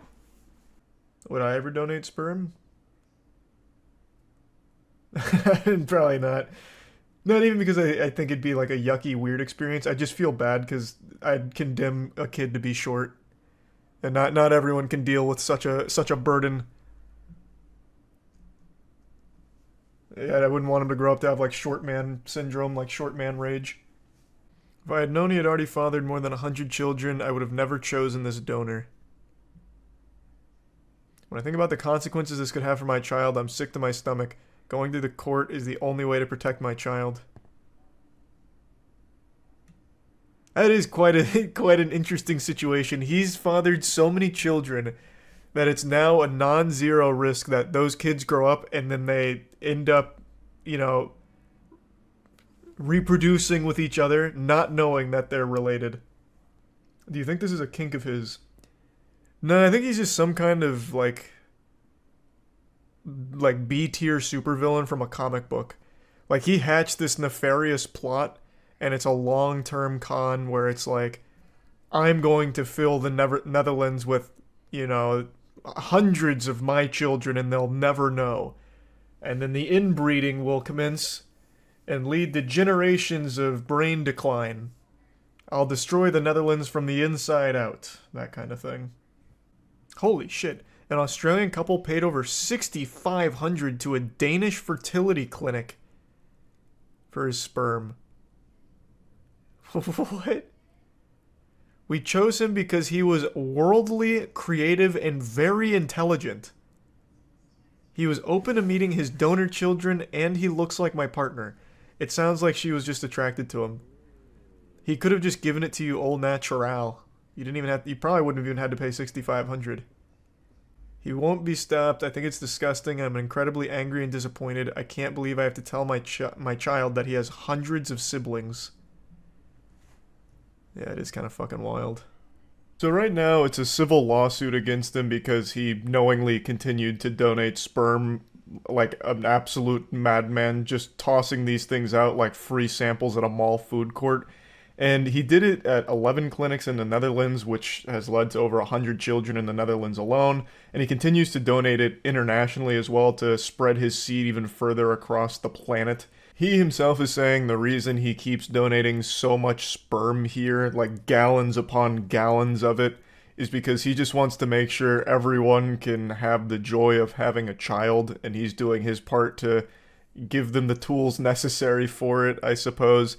Would I ever donate sperm? Probably not. Not even because I think it'd be like a yucky, weird experience. I just feel bad because I'd condemn a kid to be short. And not everyone can deal with such a burden. Yeah, I wouldn't want him to grow up to have like short man syndrome, like short man rage. If I had known he had already fathered more than 100 children, I would have never chosen this donor. When I think about the consequences this could have for my child, I'm sick to my stomach. Going to the court is the only way to protect my child. That is quite an interesting situation. He's fathered so many children that it's now a non-zero risk that those kids grow up and then they end up, you know, reproducing with each other, not knowing that they're related. Do you think this is a kink of his? No, I think he's just some kind of like B-tier supervillain from a comic book. Like, he hatched this nefarious plot, and it's a long-term con where it's like, I'm going to fill the Netherlands with, you know, hundreds of my children, and they'll never know. And then the inbreeding will commence and lead to generations of brain decline. I'll destroy the Netherlands from the inside out. That kind of thing. Holy shit. An Australian couple paid over $6,500 to a Danish fertility clinic for his sperm. What? We chose him because he was worldly, creative, and very intelligent. He was open to meeting his donor children, and he looks like my partner. It sounds like she was just attracted to him. He could have just given it to you au naturel. You probably wouldn't have even had to pay $6,500. He won't be stopped. I think it's disgusting. I'm incredibly angry and disappointed. I can't believe I have to tell my child that he has hundreds of siblings. Yeah, it is kind of fucking wild. So right now, it's a civil lawsuit against him because he knowingly continued to donate sperm like an absolute madman, just tossing these things out like free samples at a mall food court. And he did it at 11 clinics in the Netherlands, which has led to over 100 children in the Netherlands alone. And he continues to donate it internationally as well to spread his seed even further across the planet. He himself is saying the reason he keeps donating so much sperm here, like gallons upon gallons of it, is because he just wants to make sure everyone can have the joy of having a child, and he's doing his part to give them the tools necessary for it, I suppose.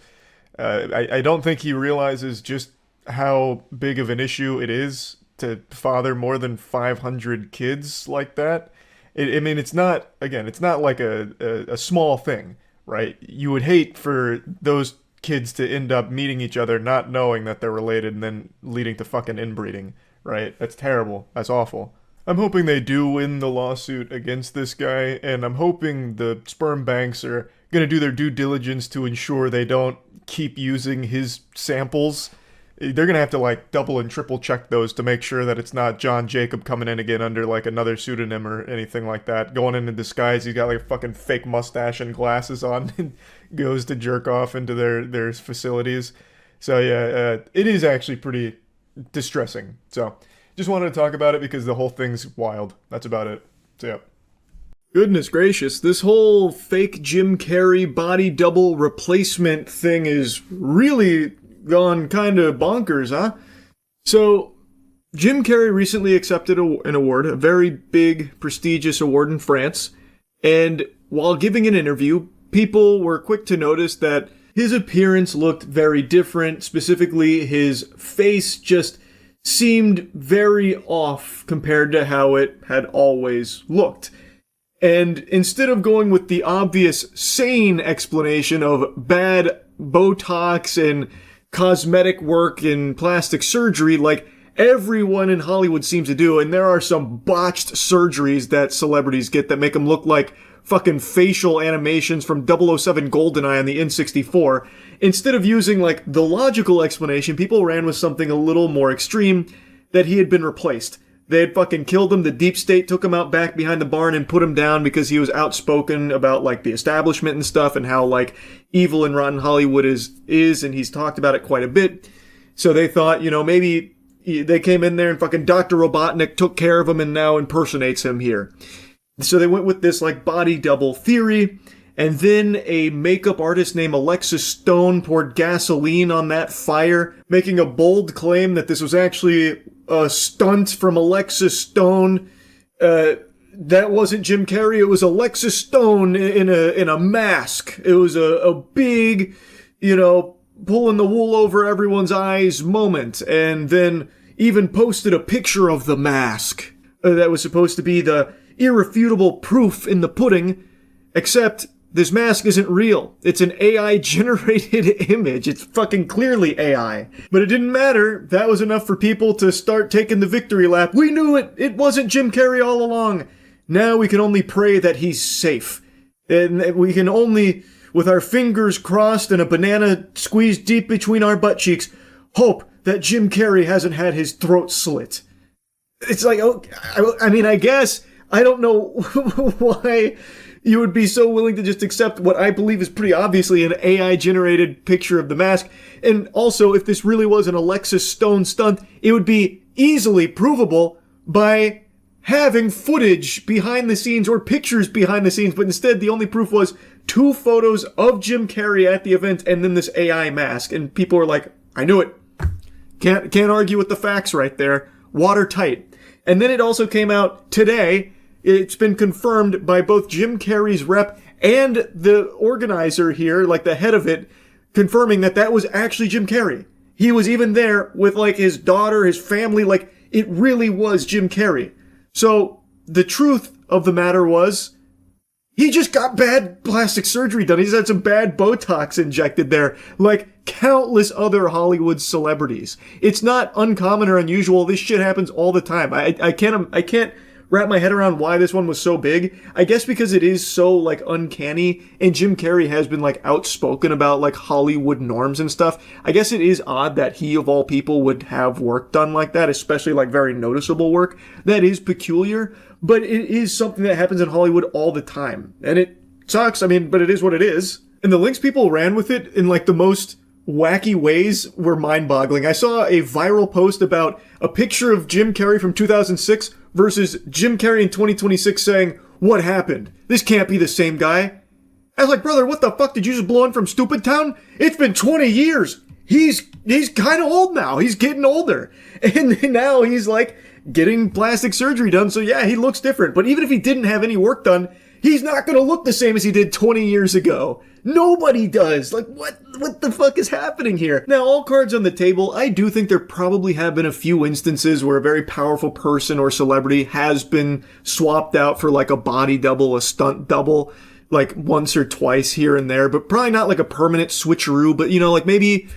I don't think he realizes just how big of an issue it is to father more than 500 kids like that. I mean, it's not like a small thing, right? You would hate for those kids to end up meeting each other not knowing that they're related and then leading to fucking inbreeding, right? That's terrible. That's awful. I'm hoping they do win the lawsuit against this guy, and I'm hoping the sperm banks are going to do their due diligence to ensure they don't keep using his samples. They're going to have to like double and triple check those to make sure that it's not John Jacob coming in again under like another pseudonym or anything like that. Going in disguise, he's got like a fucking fake mustache and glasses on and goes to jerk off into their facilities. So yeah, it is actually pretty distressing. So just wanted to talk about it because the whole thing's wild. That's about it. So yeah. Goodness gracious, this whole fake Jim Carrey body double replacement thing is really gone kind of bonkers, huh? So, Jim Carrey recently accepted an award, a very big, prestigious award in France, and while giving an interview, people were quick to notice that his appearance looked very different. Specifically, his face just seemed very off compared to how it had always looked. And instead of going with the obvious sane explanation of bad Botox and cosmetic work and plastic surgery like everyone in Hollywood seems to do, and there are some botched surgeries that celebrities get that make them look like fucking facial animations from 007 GoldenEye on the N64. Instead of using like the logical explanation, people ran with something a little more extreme, that he had been replaced. They had fucking killed him. The deep state took him out back behind the barn and put him down because he was outspoken about like the establishment and stuff and how like evil and rotten Hollywood is, and he's talked about it quite a bit. So they thought, maybe they came in there and fucking Dr. Robotnik took care of him and now impersonates him here. So they went with this like body double theory, and then a makeup artist named Alexis Stone poured gasoline on that fire, making a bold claim that this was actually a stunt from Alexis Stone. That wasn't Jim Carrey. It was Alexis Stone in a mask. It was a big, pulling the wool over everyone's eyes moment. And then even posted a picture of the mask that was supposed to be the irrefutable proof in the pudding. Except this mask isn't real. It's an AI-generated image. It's fucking clearly AI. But it didn't matter. That was enough for people to start taking the victory lap. We knew it. It wasn't Jim Carrey all along. Now we can only pray that he's safe. And we can only, with our fingers crossed and a banana squeezed deep between our butt cheeks, hope that Jim Carrey hasn't had his throat slit. It's like, I guess, I don't know why you would be so willing to just accept what I believe is pretty obviously an AI-generated picture of the mask. And also, if this really was an Alexis Stone stunt, it would be easily provable by having footage behind the scenes or pictures behind the scenes. But instead, the only proof was 2 photos of Jim Carrey at the event and then this AI mask. And people were like, I knew it. Can't argue with the facts right there. Watertight. And then it also came out today. It's been confirmed by both Jim Carrey's rep and the organizer here, like the head of it, confirming that that was actually Jim Carrey. He was even there with like his daughter, his family, like it really was Jim Carrey. So the truth of the matter was he just got bad plastic surgery done. He's had some bad Botox injected there, like countless other Hollywood celebrities. It's not uncommon or unusual. This shit happens all the time. I can't wrap my head around why this one was so big. I guess because it is so like uncanny, and Jim Carrey has been like outspoken about like Hollywood norms and stuff. I guess it is odd that he of all people would have work done like that, especially like very noticeable work. That is peculiar, but it is something that happens in Hollywood all the time. And it sucks, but it is what it is. And the links people ran with it in like the most wacky ways were mind-boggling. I saw a viral post about a picture of Jim Carrey from 2006 versus Jim Carrey in 2026 saying, "What happened? This can't be the same guy." I was like, brother, what the fuck? Did you just blow in from Stupid Town? It's been 20 years. He's kind of old now. He's getting older. And now he's like getting plastic surgery done. So yeah, he looks different. But even if he didn't have any work done, he's not going to look the same as he did 20 years ago. Nobody does. Like, what the fuck is happening here? Now, all cards on the table, I do think there probably have been a few instances where a very powerful person or celebrity has been swapped out for like a body double, a stunt double, like once or twice here and there, but probably not like a permanent switcheroo, but like maybe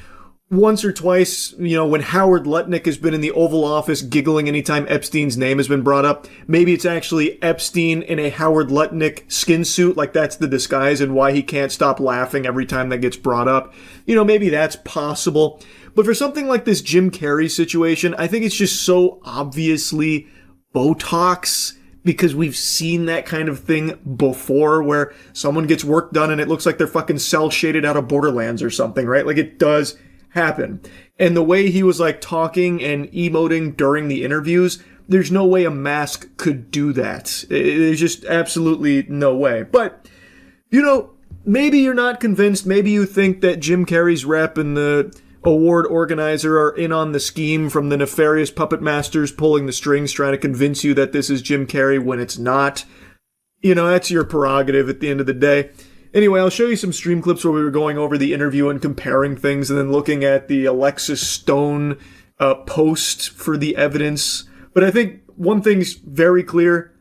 once or twice, when Howard Lutnick has been in the Oval Office giggling anytime Epstein's name has been brought up, maybe it's actually Epstein in a Howard Lutnick skin suit, like that's the disguise and why he can't stop laughing every time that gets brought up. Maybe that's possible. But for something like this Jim Carrey situation, I think it's just so obviously Botox, because we've seen that kind of thing before where someone gets work done and it looks like they're fucking cell shaded out of Borderlands or something, right? Like it does happen. And the way he was like talking and emoting during the interviews, there's no way a mask could do that. There's just absolutely no way. But, maybe you're not convinced. Maybe you think that Jim Carrey's rep and the award organizer are in on the scheme from the nefarious puppet masters pulling the strings trying to convince you that this is Jim Carrey when it's not. That's your prerogative at the end of the day. Anyway, I'll show you some stream clips where we were going over the interview and comparing things and then looking at the Alexis Stone post for the evidence. But I think one thing's very clear.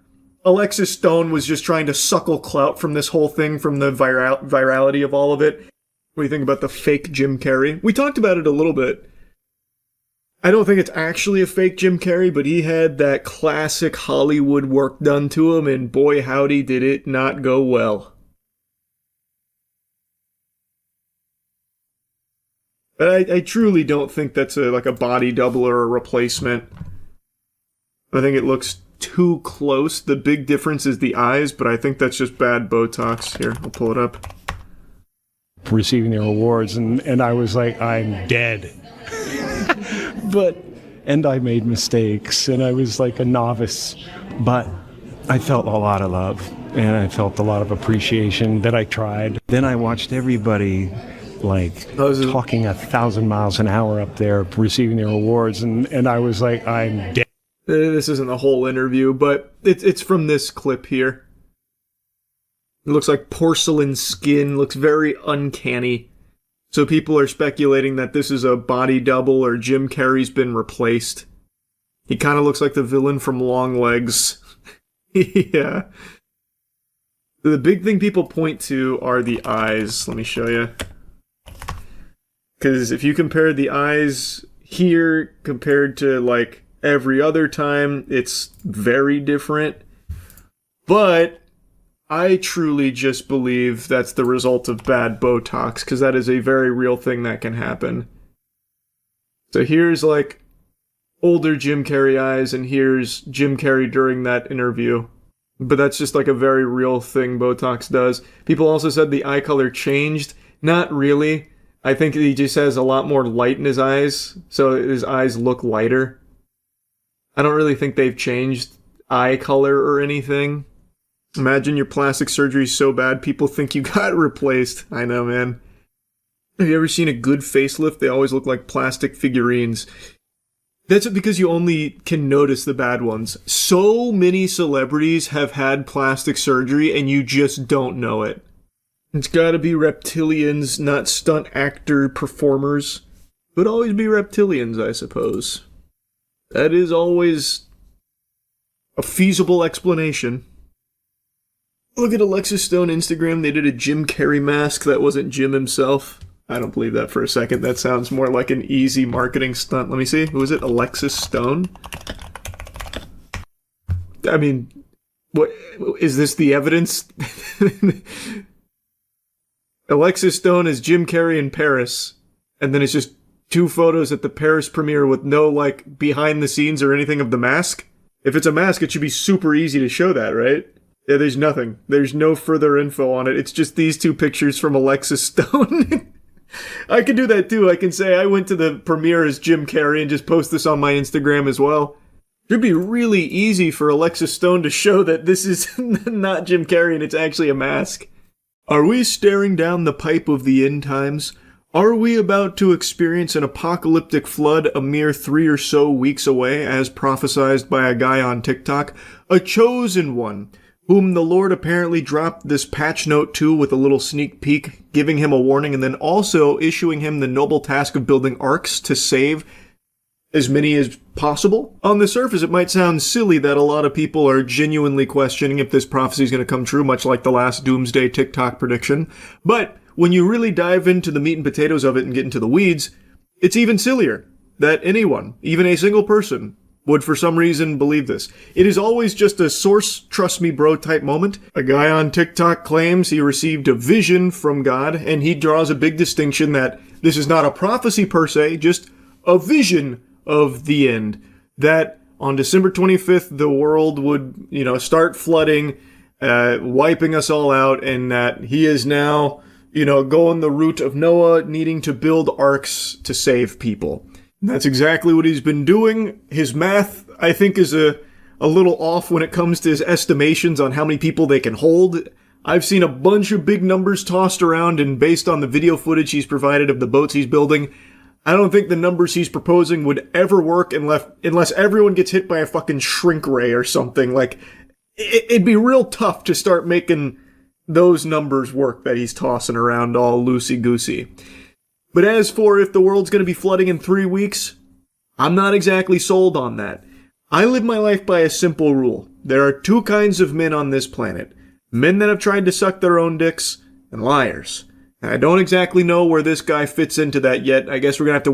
Alexis Stone was just trying to suckle clout from this whole thing, from the virality of all of it. What do you think about the fake Jim Carrey? We talked about it a little bit. I don't think it's actually a fake Jim Carrey, but he had that classic Hollywood work done to him, and boy howdy did it not go well. But I truly don't think that's like a body double or a replacement. I think it looks too close. The big difference is the eyes, but I think that's just bad Botox. Here, I'll pull it up. Receiving their awards, and I was like, I'm dead. And I made mistakes, and I was like a novice, but I felt a lot of love, and I felt a lot of appreciation that I tried. Then I watched everybody talking 1,000 miles an hour up there, receiving their awards, and I was like, I'm dead. This isn't the whole interview, but it's from this clip here. It looks like porcelain skin, looks very uncanny. So people are speculating that this is a body double or Jim Carrey's been replaced. He kind of looks like the villain from Long Legs. Yeah. The big thing people point to are the eyes. Let me show you. Because if you compare the eyes here compared to like every other time, it's very different. But I truly just believe that's the result of bad Botox, because that is a very real thing that can happen. So here's like older Jim Carrey eyes, and here's Jim Carrey during that interview. But that's just like a very real thing Botox does. People also said the eye color changed. Not really. I think he just has a lot more light in his eyes, so his eyes look lighter. I don't really think they've changed eye color or anything. Imagine your plastic surgery is so bad people think you got replaced. I know, man. Have you ever seen a good facelift? They always look like plastic figurines. That's because you only can notice the bad ones. So many celebrities have had plastic surgery and you just don't know it. It's gotta be reptilians, not stunt actor performers. But always be reptilians, I suppose. That is always a feasible explanation. Look at Alexis Stone Instagram. They did a Jim Carrey mask that wasn't Jim himself. I don't believe that for a second. That sounds more like an easy marketing stunt. Let me see. Who is it? Alexis Stone? I mean, what is this the evidence? Alexis Stone is Jim Carrey in Paris. And then it's just 2 photos at the Paris premiere with no, like, behind the scenes or anything of the mask. If it's a mask, it should be super easy to show that, right? Yeah, there's nothing. There's no further info on it. It's just these 2 pictures from Alexis Stone. I can do that too. I can say I went to the premiere as Jim Carrey and just post this on my Instagram as well. It'd be really easy for Alexis Stone to show that this is not Jim Carrey and it's actually a mask. Are we staring down the pipe of the end times? Are we about to experience an apocalyptic flood a mere 3 or so weeks away, as prophesied by a guy on TikTok? A chosen one, whom the Lord apparently dropped this patch note to with a little sneak peek, giving him a warning, and then also issuing him the noble task of building arcs to save as many as possible. On the surface, it might sound silly that a lot of people are genuinely questioning if this prophecy is going to come true, much like the last Doomsday TikTok prediction. But when you really dive into the meat and potatoes of it and get into the weeds, it's even sillier that anyone, even a single person, would for some reason believe this. It is always just a source, trust me bro type moment. A guy on TikTok claims he received a vision from God, and he draws a big distinction that this is not a prophecy per se, just a vision of the end. That on December 25th, the world would, start flooding, wiping us all out, and that he is now, going the route of Noah, needing to build arcs to save people. And that's exactly what he's been doing. His math, I think, is a little off when it comes to his estimations on how many people they can hold. I've seen a bunch of big numbers tossed around, and based on the video footage he's provided of the boats he's building, I don't think the numbers he's proposing would ever work unless everyone gets hit by a fucking shrink ray or something. Like, it'd be real tough to start making those numbers work that he's tossing around all loosey-goosey. But as for if the world's going to be flooding in 3 weeks, I'm not exactly sold on that. I live my life by a simple rule. There are two kinds of men on this planet. Men that have tried to suck their own dicks, and liars. And I don't exactly know where this guy fits into that yet. I guess we're going to have to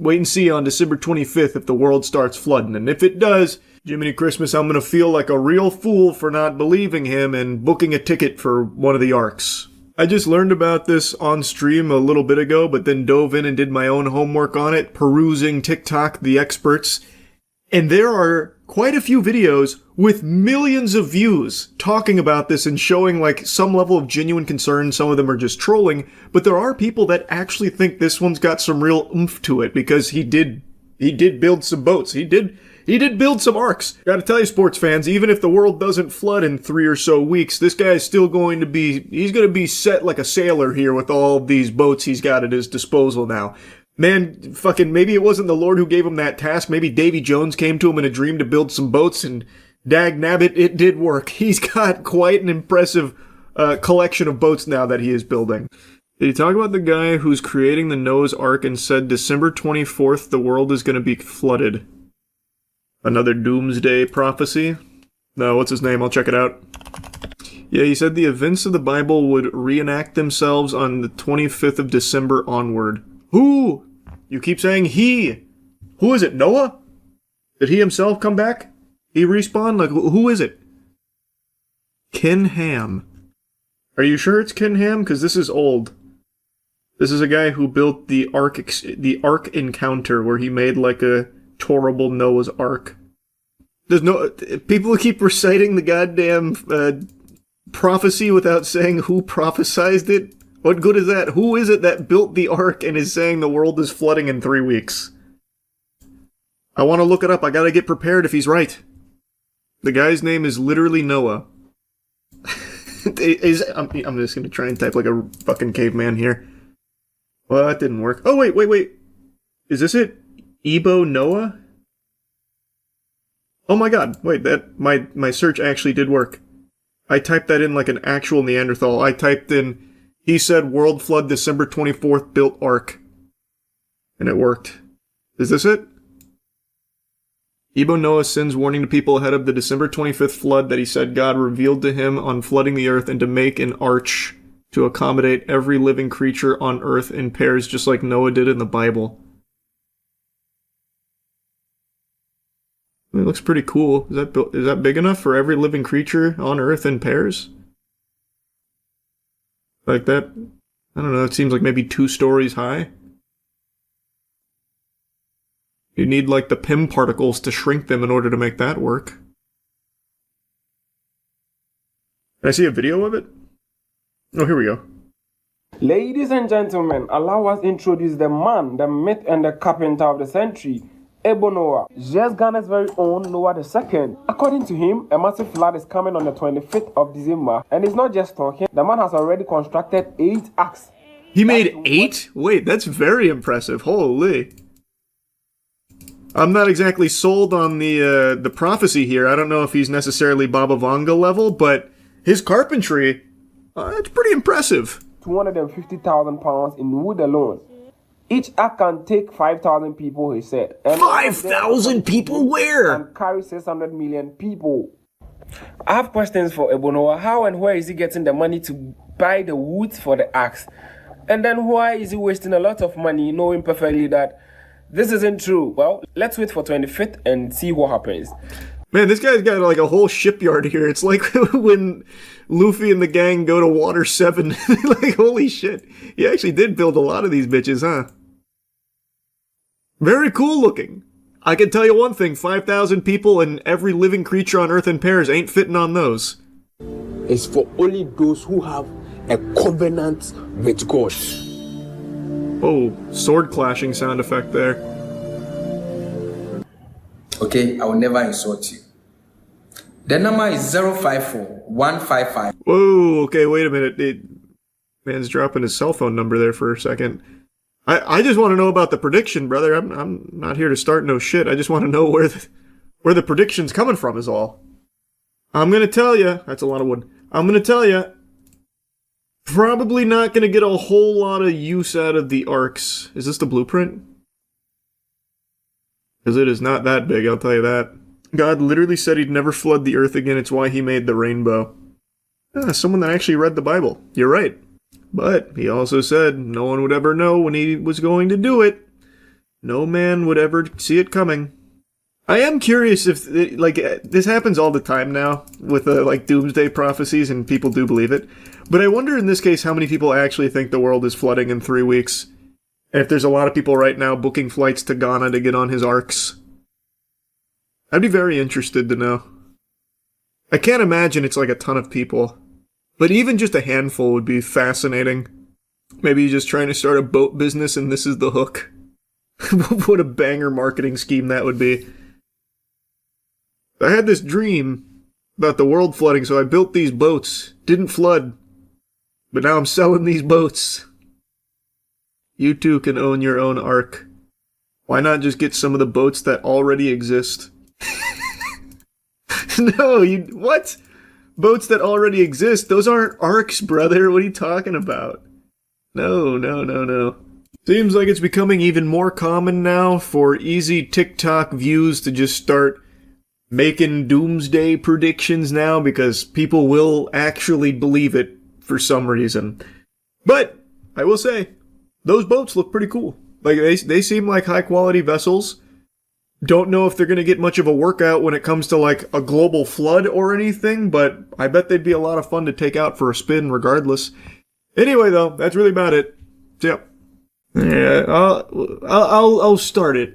wait and see on December 25th if the world starts flooding. And if it does, Jiminy Christmas, I'm going to feel like a real fool for not believing him and booking a ticket for one of the arcs. I just learned about this on stream a little bit ago, but then dove in and did my own homework on it, perusing TikTok, the experts. And there are quite a few videos with millions of views talking about this and showing like some level of genuine concern. Some of them are just trolling, but there are people that actually think this one's got some real oomph to it because he did build some boats. He did build some arcs. Gotta tell you, sports fans, even if the world doesn't flood in 3 or so weeks, this guy's still going to be set like a sailor here with all these boats he's got at his disposal now. Man, fucking, maybe it wasn't the Lord who gave him that task. Maybe Davy Jones came to him in a dream to build some boats, and dag nabbit, it did work. He's got quite an impressive collection of boats now that he is building. Did he talk about the guy who's creating the Noah's Ark and said December 24th the world is going to be flooded? Another doomsday prophecy? No, what's his name? I'll check it out. Yeah, he said the events of the Bible would reenact themselves on the 25th of December onward. Who? You keep saying he. Who is it? Noah? Did he himself come back? He respawned? Like, who is it? Ken Ham. Are you sure it's Ken Ham? Because this is old. This is a guy who built the Ark Encounter, where he made like a horrible Noah's Ark. There's no... People keep reciting the goddamn prophecy without saying who prophesized it. What good is that? Who is it that built the Ark and is saying the world is flooding in 3 weeks? I want to look it up. I gotta get prepared if he's right. The guy's name is literally Noah. I'm just gonna try and type like a fucking caveman here. Well, that didn't work. Oh, wait. Is this it? Ebo Noah? Oh my god, wait, that my search actually did work. I typed that in like an actual Neanderthal. I typed in, he said world flood December 24th built Ark. And it worked. Is this it? Ebo Noah sends warning to people ahead of the December 25th flood that he said God revealed to him on flooding the earth and to make an arch to accommodate every living creature on earth in pairs just like Noah did in the Bible. It looks pretty cool. Is that big enough for every living creature on Earth in pairs? Like that? I don't know, it seems like maybe 2 stories high. You need like the Pym particles to shrink them in order to make that work. Can I see a video of it? Oh, here we go. Ladies and gentlemen, allow us introduce the man, the myth, and the carpenter of the century, Ebonoa, just Ghana's very own Noah II. According to him, a massive flood is coming on the 25th of December, and he's not just talking, the man has already constructed 8 arcs. He made 8? Wait, that's very impressive. Holy. I'm not exactly sold on the prophecy here. I don't know if he's necessarily Baba Vanga level, but his carpentry, it's pretty impressive. 250,000 pounds in wood alone. Each ark can take 5,000 people, he said. 5,000 people where? And carry 600 million people. I have questions for Ebonoa. How and where is he getting the money to buy the wood for the arks? And then why is he wasting a lot of money knowing perfectly that this isn't true? Well, let's wait for 25th and see what happens. Man, this guy's got like a whole shipyard here. It's like when Luffy and the gang go to Water 7. Like, holy shit. He actually did build a lot of these bitches, huh? Very cool looking. I can tell you one thing, 5,000 people and every living creature on Earth in pairs ain't fitting on those. It's for only those who have a covenant with God. Oh, sword clashing sound effect there. Okay, I will never insult you. The number is 054-155. Whoa, okay, wait a minute. Man's dropping his cell phone number there for a second. I just want to know about the prediction, brother. I'm not here to start no shit. I just want to know where the prediction's coming from is all. I'm gonna tell you, that's a lot of wood. I'm gonna tell you, probably not gonna get a whole lot of use out of the arcs. Is this the blueprint? Because it is not that big, I'll tell you that. God literally said he'd never flood the earth again, it's why he made the rainbow. Someone that actually read the Bible. You're right. But he also said no one would ever know when he was going to do it. No man would ever see it coming. I am curious if, this happens all the time now with, doomsday prophecies, and people do believe it. But I wonder in this case how many people actually think the world is flooding in 3 weeks. And if there's a lot of people right now booking flights to Ghana to get on his arcs. I'd be very interested to know. I can't imagine it's like a ton of people. But even just a handful would be fascinating. Maybe he's just trying to start a boat business and this is the hook. What a banger marketing scheme that would be. I had this dream about the world flooding, so I built these boats. Didn't flood. But now I'm selling these boats. You too can own your own ark. Why not just get some of the boats that already exist? No, what? Boats that already exist? Those aren't arcs, brother. What are you talking about? No. Seems like it's becoming even more common now for easy TikTok views to just start making doomsday predictions now because people will actually believe it for some reason. But I will say, those boats look pretty cool. Like, they seem like high-quality vessels. Don't know if they're going to get much of a workout when it comes to, like, a global flood or anything, but I bet they'd be a lot of fun to take out for a spin regardless. Anyway, though, that's really about it. So, yeah. Yeah, I'll start it.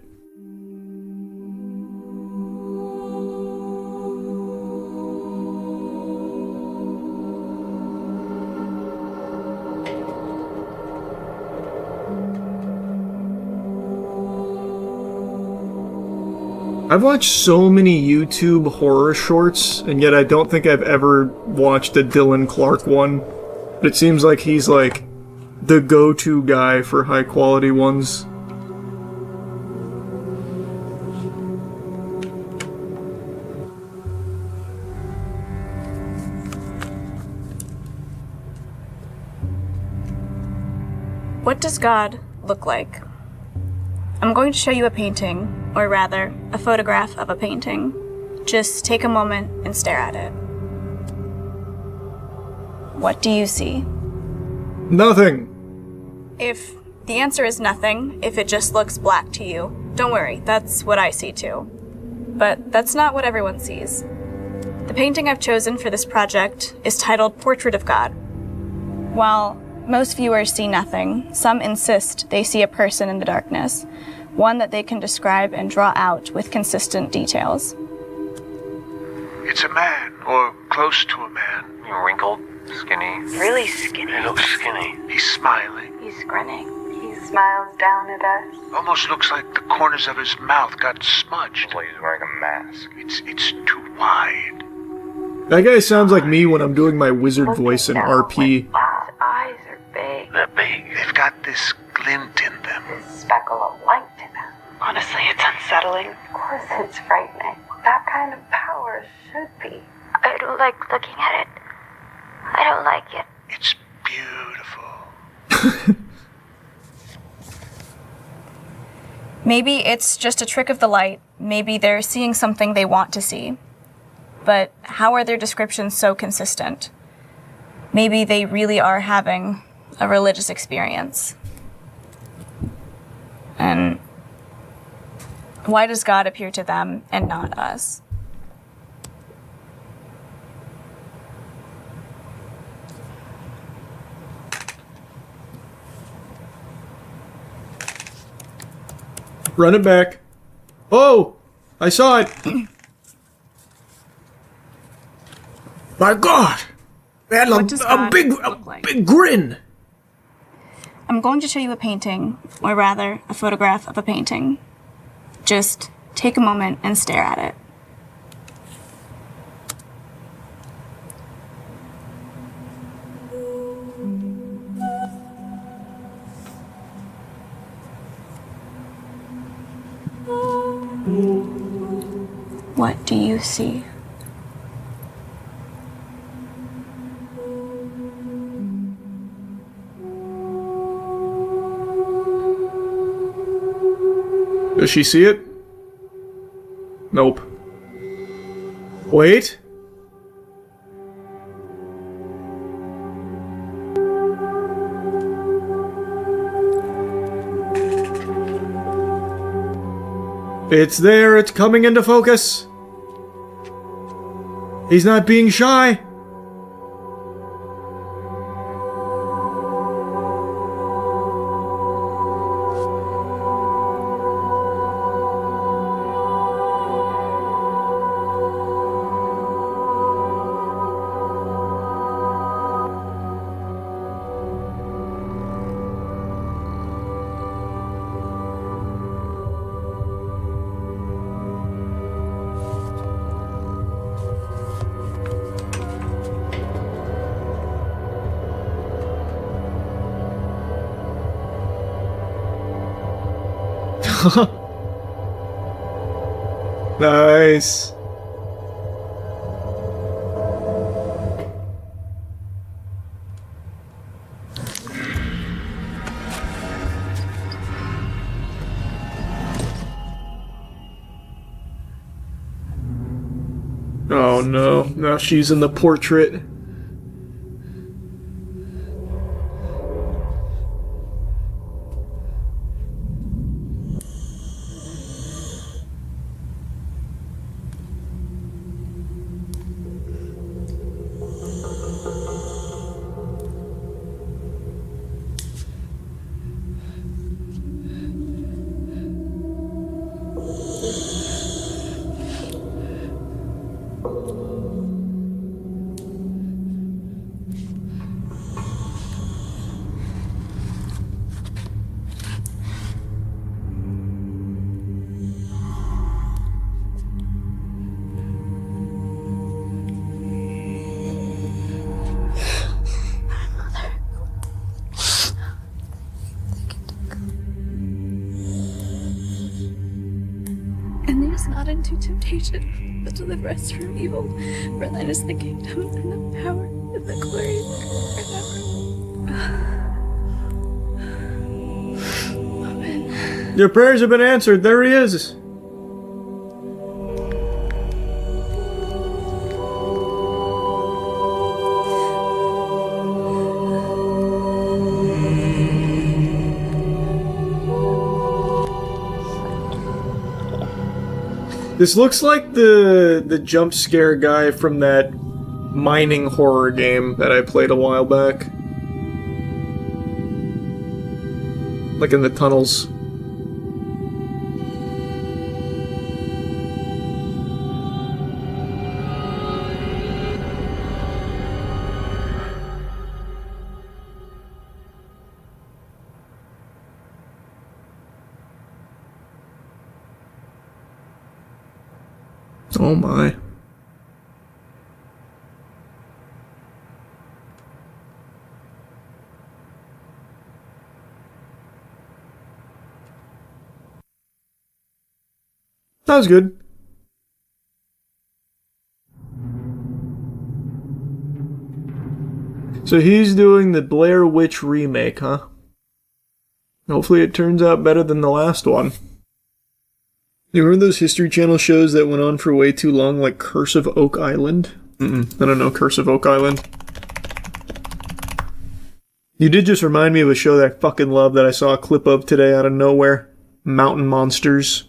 I've watched so many YouTube horror shorts, and yet I don't think I've ever watched a Dylan Clark one. But it seems like he's like the go-to guy for high-quality ones. What does God look like? I'm going to show you a painting, or rather, a photograph of a painting. Just take a moment and stare at it. What do you see? Nothing. If the answer is nothing, if it just looks black to you, don't worry, that's what I see too. But that's not what everyone sees. The painting I've chosen for this project is titled Portrait of God. While most viewers see nothing, some insist they see a person in the darkness, one that they can describe and draw out with consistent details. It's a man, or close to a man. Wrinkled, Skinny. Really skinny. He looks skinny. He's smiling. He's grinning. He smiles down at us. Almost looks like the corners of his mouth got smudged. Like he's wearing a mask. It's too wide. That guy sounds like me when I'm doing my wizard voice in RP. His eyes are big. They're big. They've got this glint in them. This speckle of light in them. Honestly, it's unsettling. Of course it's frightening. That kind of power should be. I don't like looking at it. I don't like it. It's beautiful. Maybe it's just a trick of the light. Maybe they're seeing something they want to see. But how are their descriptions so consistent? Maybe they really are having a religious experience. And why does God appear to them and not us? Run it back. Oh! I saw it! My God! They had a big grin! I'm going to show you a painting, or rather, a photograph of a painting. Just take a moment and stare at it. What do you see? Does she see it? Nope. Wait. It's there, it's coming into focus. He's not being shy. Nice. Oh no, now she's in the portrait. Not into temptation, but deliver us from evil. For thine is the kingdom and the power and the glory forever. Amen. Your prayers have been answered. There he is. This looks like the jump scare guy from that mining horror game that I played a while back. Like in the tunnels. Oh my. That was good. So he's doing the Blair Witch remake, huh? Hopefully it turns out better than the last one. You remember those History Channel shows that went on for way too long, like Curse of Oak Island? I don't know Curse of Oak Island. You did just remind me of a show that I fucking love that I saw a clip of today out of nowhere. Mountain Monsters.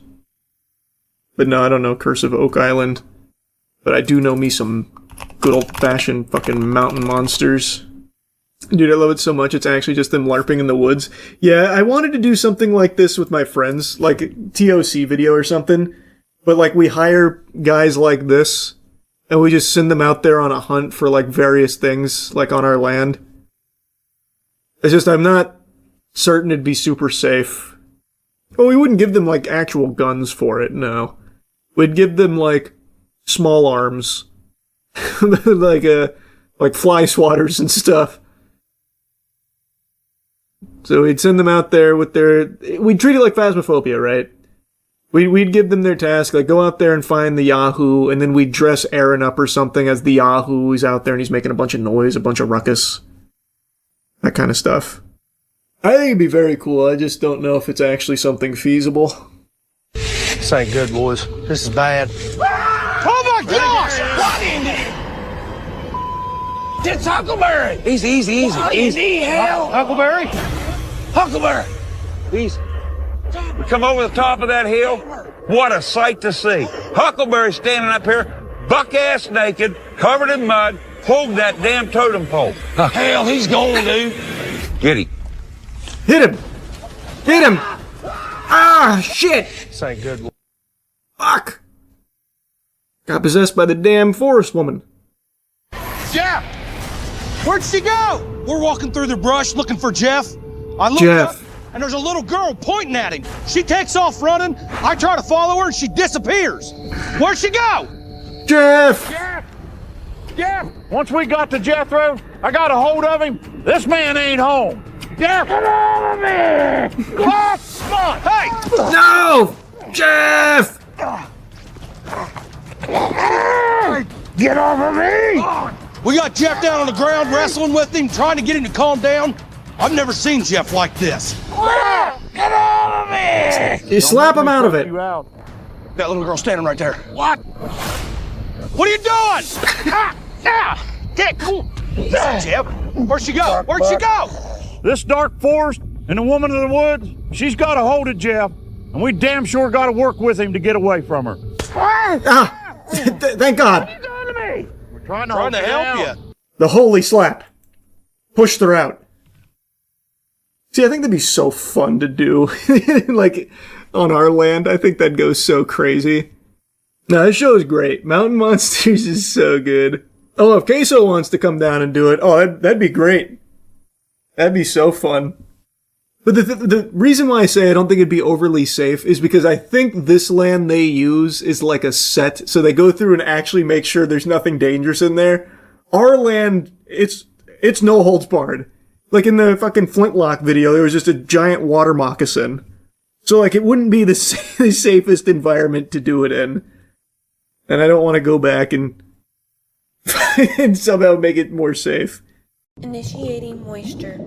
But no, I don't know Curse of Oak Island. But I do know me some good old-fashioned fucking mountain monsters. Dude, I love it so much, it's actually just them LARPing in the woods. Yeah, I wanted to do something like this with my friends, like a TOC video or something. But like, we hire guys like this, and we just send them out there on a hunt for like various things, like on our land. It's just, I'm not certain it'd be super safe. Well, we wouldn't give them like actual guns for it, no. We'd give them like small arms. like fly swatters and stuff. So we'd send them out there with we'd treat it like Phasmophobia, right? We'd give them their task, like go out there and find the Yahoo, and then we'd dress Aaron up or something as the Yahoo. He's out there and he's making a bunch of noise, a bunch of ruckus. That kind of stuff. I think it'd be very cool, I just don't know if it's actually something feasible. This ain't good, boys. This is bad. Oh my gosh! What in there? It's Huckleberry! Easy. Huckleberry? Huckleberry! Easy. We come over the top of that hill. What a sight to see. Huckleberry standing up here, buck-ass naked, covered in mud, holding that damn totem pole. Hell, he's gone, dude. Get him. Hit him! Hit him! Ah, shit! This ain't good. Fuck! Got possessed by the damn forest woman. Jeff! Where'd she go? We're walking through the brush looking for Jeff. I look up, and there's a little girl pointing at him. She takes off running. I try to follow her, and she disappears. Where'd she go? Jeff! Jeff! Once we got to Jethro, I got a hold of him. This man ain't home. Jeff! Get out of me! Come on! Hey! No! Jeff! Get off of me! We got Jeff down on the ground wrestling with him, trying to get him to calm down. I've never seen Jeff like this. Get out of me! You slap him out of it. That little girl standing right there. What? What are you doing? Get cool. Jeff, where'd she go? Where'd she go? This dark forest and the woman in the woods, she's got a hold of Jeff, and we damn sure got to work with him to get away from her. Thank God. What are you doing to me? We're trying to help you. The holy slap. Pushed her out. See, I think that'd be so fun to do. Like, on our land, I think that'd go so crazy. No, this show is great. Mountain Monsters is so good. Oh, if Queso wants to come down and do it, that'd be great. That'd be so fun. But the reason why I say I don't think it'd be overly safe is because I think this land they use is like a set, so they go through and actually make sure there's nothing dangerous in there. Our land, it's no holds barred. Like in the fucking Flintlock video, there was just a giant water moccasin. So like it wouldn't be the safest environment to do it in. And I don't want to go back and and somehow make it more safe. Initiating moisture.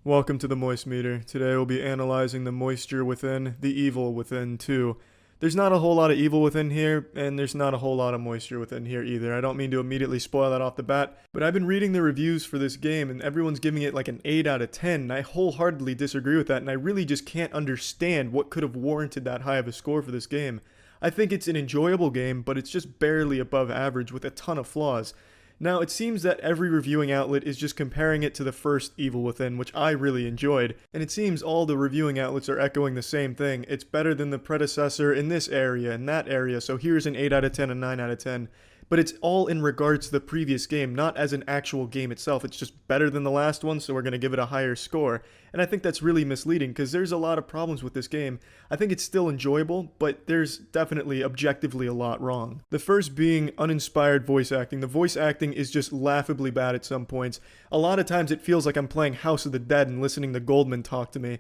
Welcome to the Moist Meter. Today we'll be analyzing the moisture within, the evil within too. There's not a whole lot of evil within here, and there's not a whole lot of moisture within here either. I don't mean to immediately spoil that off the bat, but I've been reading the reviews for this game, and everyone's giving it like an 8 out of 10, and I wholeheartedly disagree with that, and I really just can't understand what could have warranted that high of a score for this game. I think it's an enjoyable game, but it's just barely above average with a ton of flaws. Now, it seems that every reviewing outlet is just comparing it to the first Evil Within, which I really enjoyed, and it seems all the reviewing outlets are echoing the same thing. It's better than the predecessor in this area and that area, so here's an 8 out of 10 and 9 out of 10. but it's all in regards to the previous game, not as an actual game itself. It's just better than the last one, so we're going to give it a higher score. And I think that's really misleading, because there's a lot of problems with this game. I think it's still enjoyable, but there's definitely objectively a lot wrong. The first being uninspired voice acting. The voice acting is just laughably bad at some points. A lot of times it feels like I'm playing House of the Dead and listening to Goldman talk to me.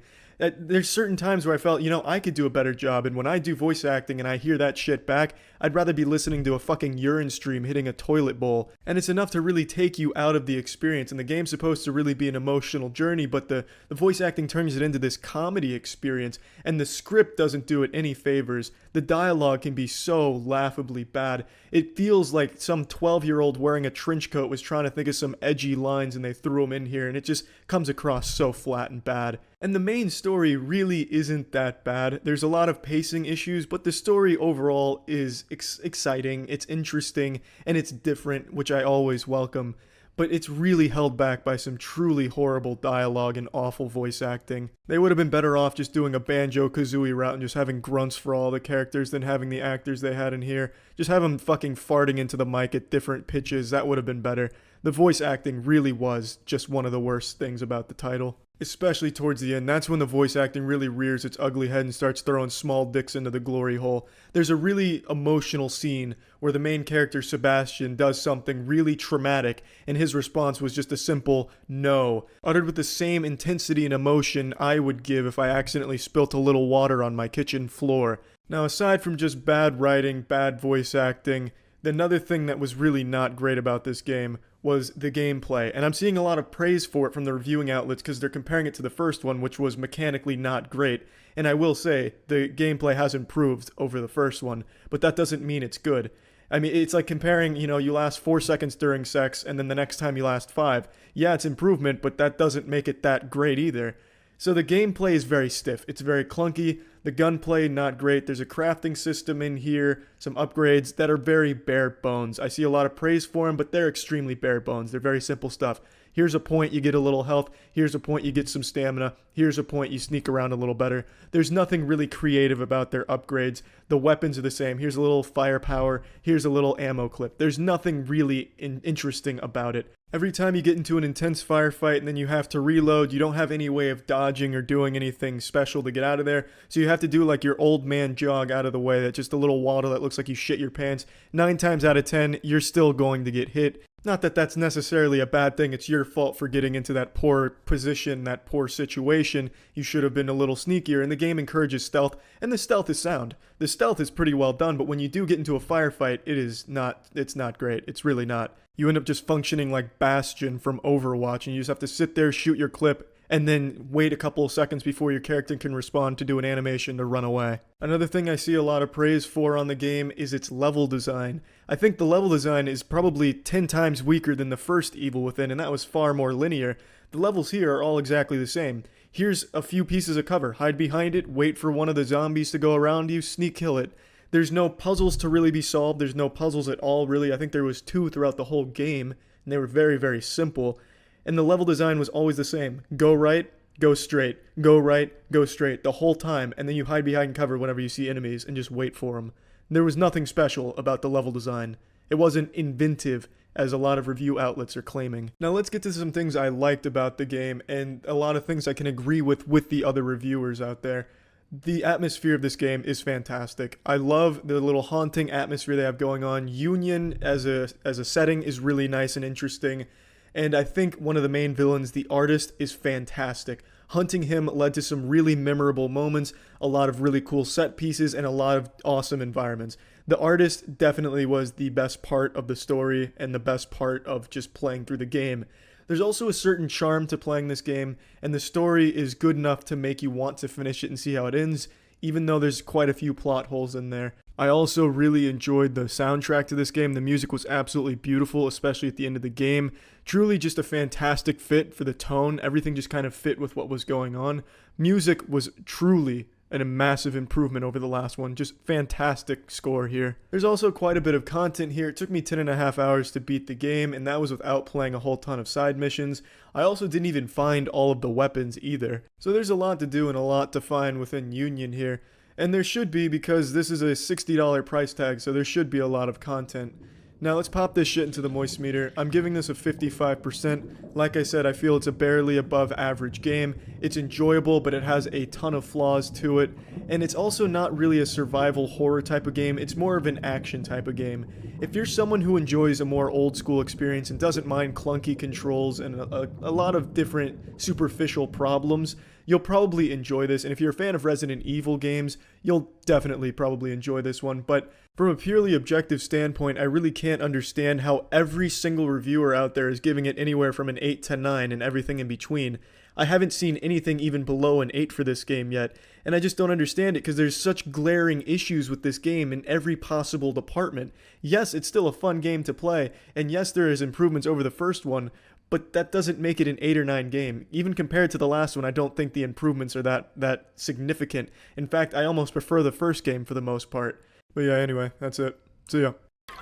There's certain times where I felt, I could do a better job, and when I do voice acting and I hear that shit back, I'd rather be listening to a fucking urine stream hitting a toilet bowl. And it's enough to really take you out of the experience, and the game's supposed to really be an emotional journey, but the voice acting turns it into this comedy experience, and the script doesn't do it any favors. The dialogue can be so laughably bad. It feels like some 12-year-old wearing a trench coat was trying to think of some edgy lines and they threw them in here, and it just comes across so flat and bad. And the main story really isn't that bad. There's a lot of pacing issues, but the story overall is exciting, it's interesting, and it's different, which I always welcome. But it's really held back by some truly horrible dialogue and awful voice acting. They would have been better off just doing a Banjo-Kazooie route and just having grunts for all the characters than having the actors they had in here. Just have them fucking farting into the mic at different pitches, that would have been better. The voice acting really was just one of the worst things about the title. Especially towards the end, that's when the voice acting really rears its ugly head and starts throwing small dicks into the glory hole. There's a really emotional scene where the main character Sebastian does something really traumatic, and his response was just a simple no, uttered with the same intensity and emotion I would give if I accidentally spilt a little water on my kitchen floor. Now, aside from just bad writing, bad voice acting, another thing that was really not great about this game was the gameplay, and I'm seeing a lot of praise for it from the reviewing outlets because they're comparing it to the first one, which was mechanically not great, and I will say, the gameplay has improved over the first one, but that doesn't mean it's good. I mean, it's like comparing, you last 4 seconds during sex, and then the next time you last 5. Yeah, it's improvement, but that doesn't make it that great either. So the gameplay is very stiff, it's very clunky, the gunplay not great, there's a crafting system in here, some upgrades that are very bare bones. I see a lot of praise for them, but they're extremely bare bones, they're very simple stuff. Here's a point, you get a little health. Here's a point, you get some stamina. Here's a point, you sneak around a little better. There's nothing really creative about their upgrades. The weapons are the same. Here's a little firepower. Here's a little ammo clip. There's nothing really interesting about it. Every time you get into an intense firefight and then you have to reload, you don't have any way of dodging or doing anything special to get out of there. So you have to do like your old man jog out of the way. That's just a little waddle that looks like you shit your pants. 9 times out of 10, you're still going to get hit. Not that that's necessarily a bad thing, it's your fault for getting into that poor position, that poor situation. You should have been a little sneakier, and the game encourages stealth, and the stealth is sound. The stealth is pretty well done, but when you do get into a firefight, it's not great. It's really not. You end up just functioning like Bastion from Overwatch, and you just have to sit there, shoot your clip, and then wait a couple of seconds before your character can respond to do an animation to run away. Another thing I see a lot of praise for on the game is its level design. I think the level design is probably 10 times weaker than the first Evil Within, and that was far more linear. The levels here are all exactly the same. Here's a few pieces of cover. Hide behind it, wait for one of the zombies to go around you, sneak kill it. There's no puzzles to really be solved. There's no puzzles at all, really. I think there was 2 throughout the whole game, and they were very, very simple. And the level design was always the same. Go right, go straight. Go right, go straight. The whole time, and then you hide behind cover whenever you see enemies and just wait for them. There was nothing special about the level design. It wasn't inventive, as a lot of review outlets are claiming. Now let's get to some things I liked about the game, and a lot of things I can agree with the other reviewers out there. The atmosphere of this game is fantastic. I love the little haunting atmosphere they have going on. Union as a setting is really nice and interesting. And I think one of the main villains, the artist, is fantastic. Hunting him led to some really memorable moments, a lot of really cool set pieces, and a lot of awesome environments. The artist definitely was the best part of the story and the best part of just playing through the game. There's also a certain charm to playing this game, and the story is good enough to make you want to finish it and see how it ends, even though there's quite a few plot holes in there. I also really enjoyed the soundtrack to this game. The music was absolutely beautiful, especially at the end of the game. Truly just a fantastic fit for the tone. Everything just kind of fit with what was going on. Music was truly a massive improvement over the last one. Just fantastic score here. There's also quite a bit of content here. It took me 10.5 hours to beat the game, and that was without playing a whole ton of side missions. I also didn't even find all of the weapons either. So there's a lot to do and a lot to find within Union here. And there should be, because this is a $60 price tag, so there should be a lot of content. Now let's pop this shit into the moist meter. I'm giving this a 55%. Like I said, I feel it's a barely above average game. It's enjoyable, but it has a ton of flaws to it. And it's also not really a survival horror type of game, it's more of an action type of game. If you're someone who enjoys a more old school experience and doesn't mind clunky controls and a lot of different superficial problems, you'll probably enjoy this. And if you're a fan of Resident Evil games, you'll definitely probably enjoy this one. But from a purely objective standpoint, I really can't understand how every single reviewer out there is giving it anywhere from an 8 to 9 and everything in between. I haven't seen anything even below an 8 for this game yet, and I just don't understand it because there's such glaring issues with this game in every possible department. Yes, it's still a fun game to play, and yes, there is improvements over the first one, but that doesn't make it an 8 or 9 game. Even compared to the last one, I don't think the improvements are that significant. In fact, I almost prefer the first game for the most part. But yeah, anyway, that's it. See ya.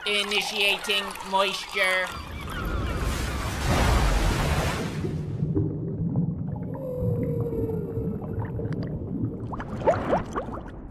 Initiating moisture.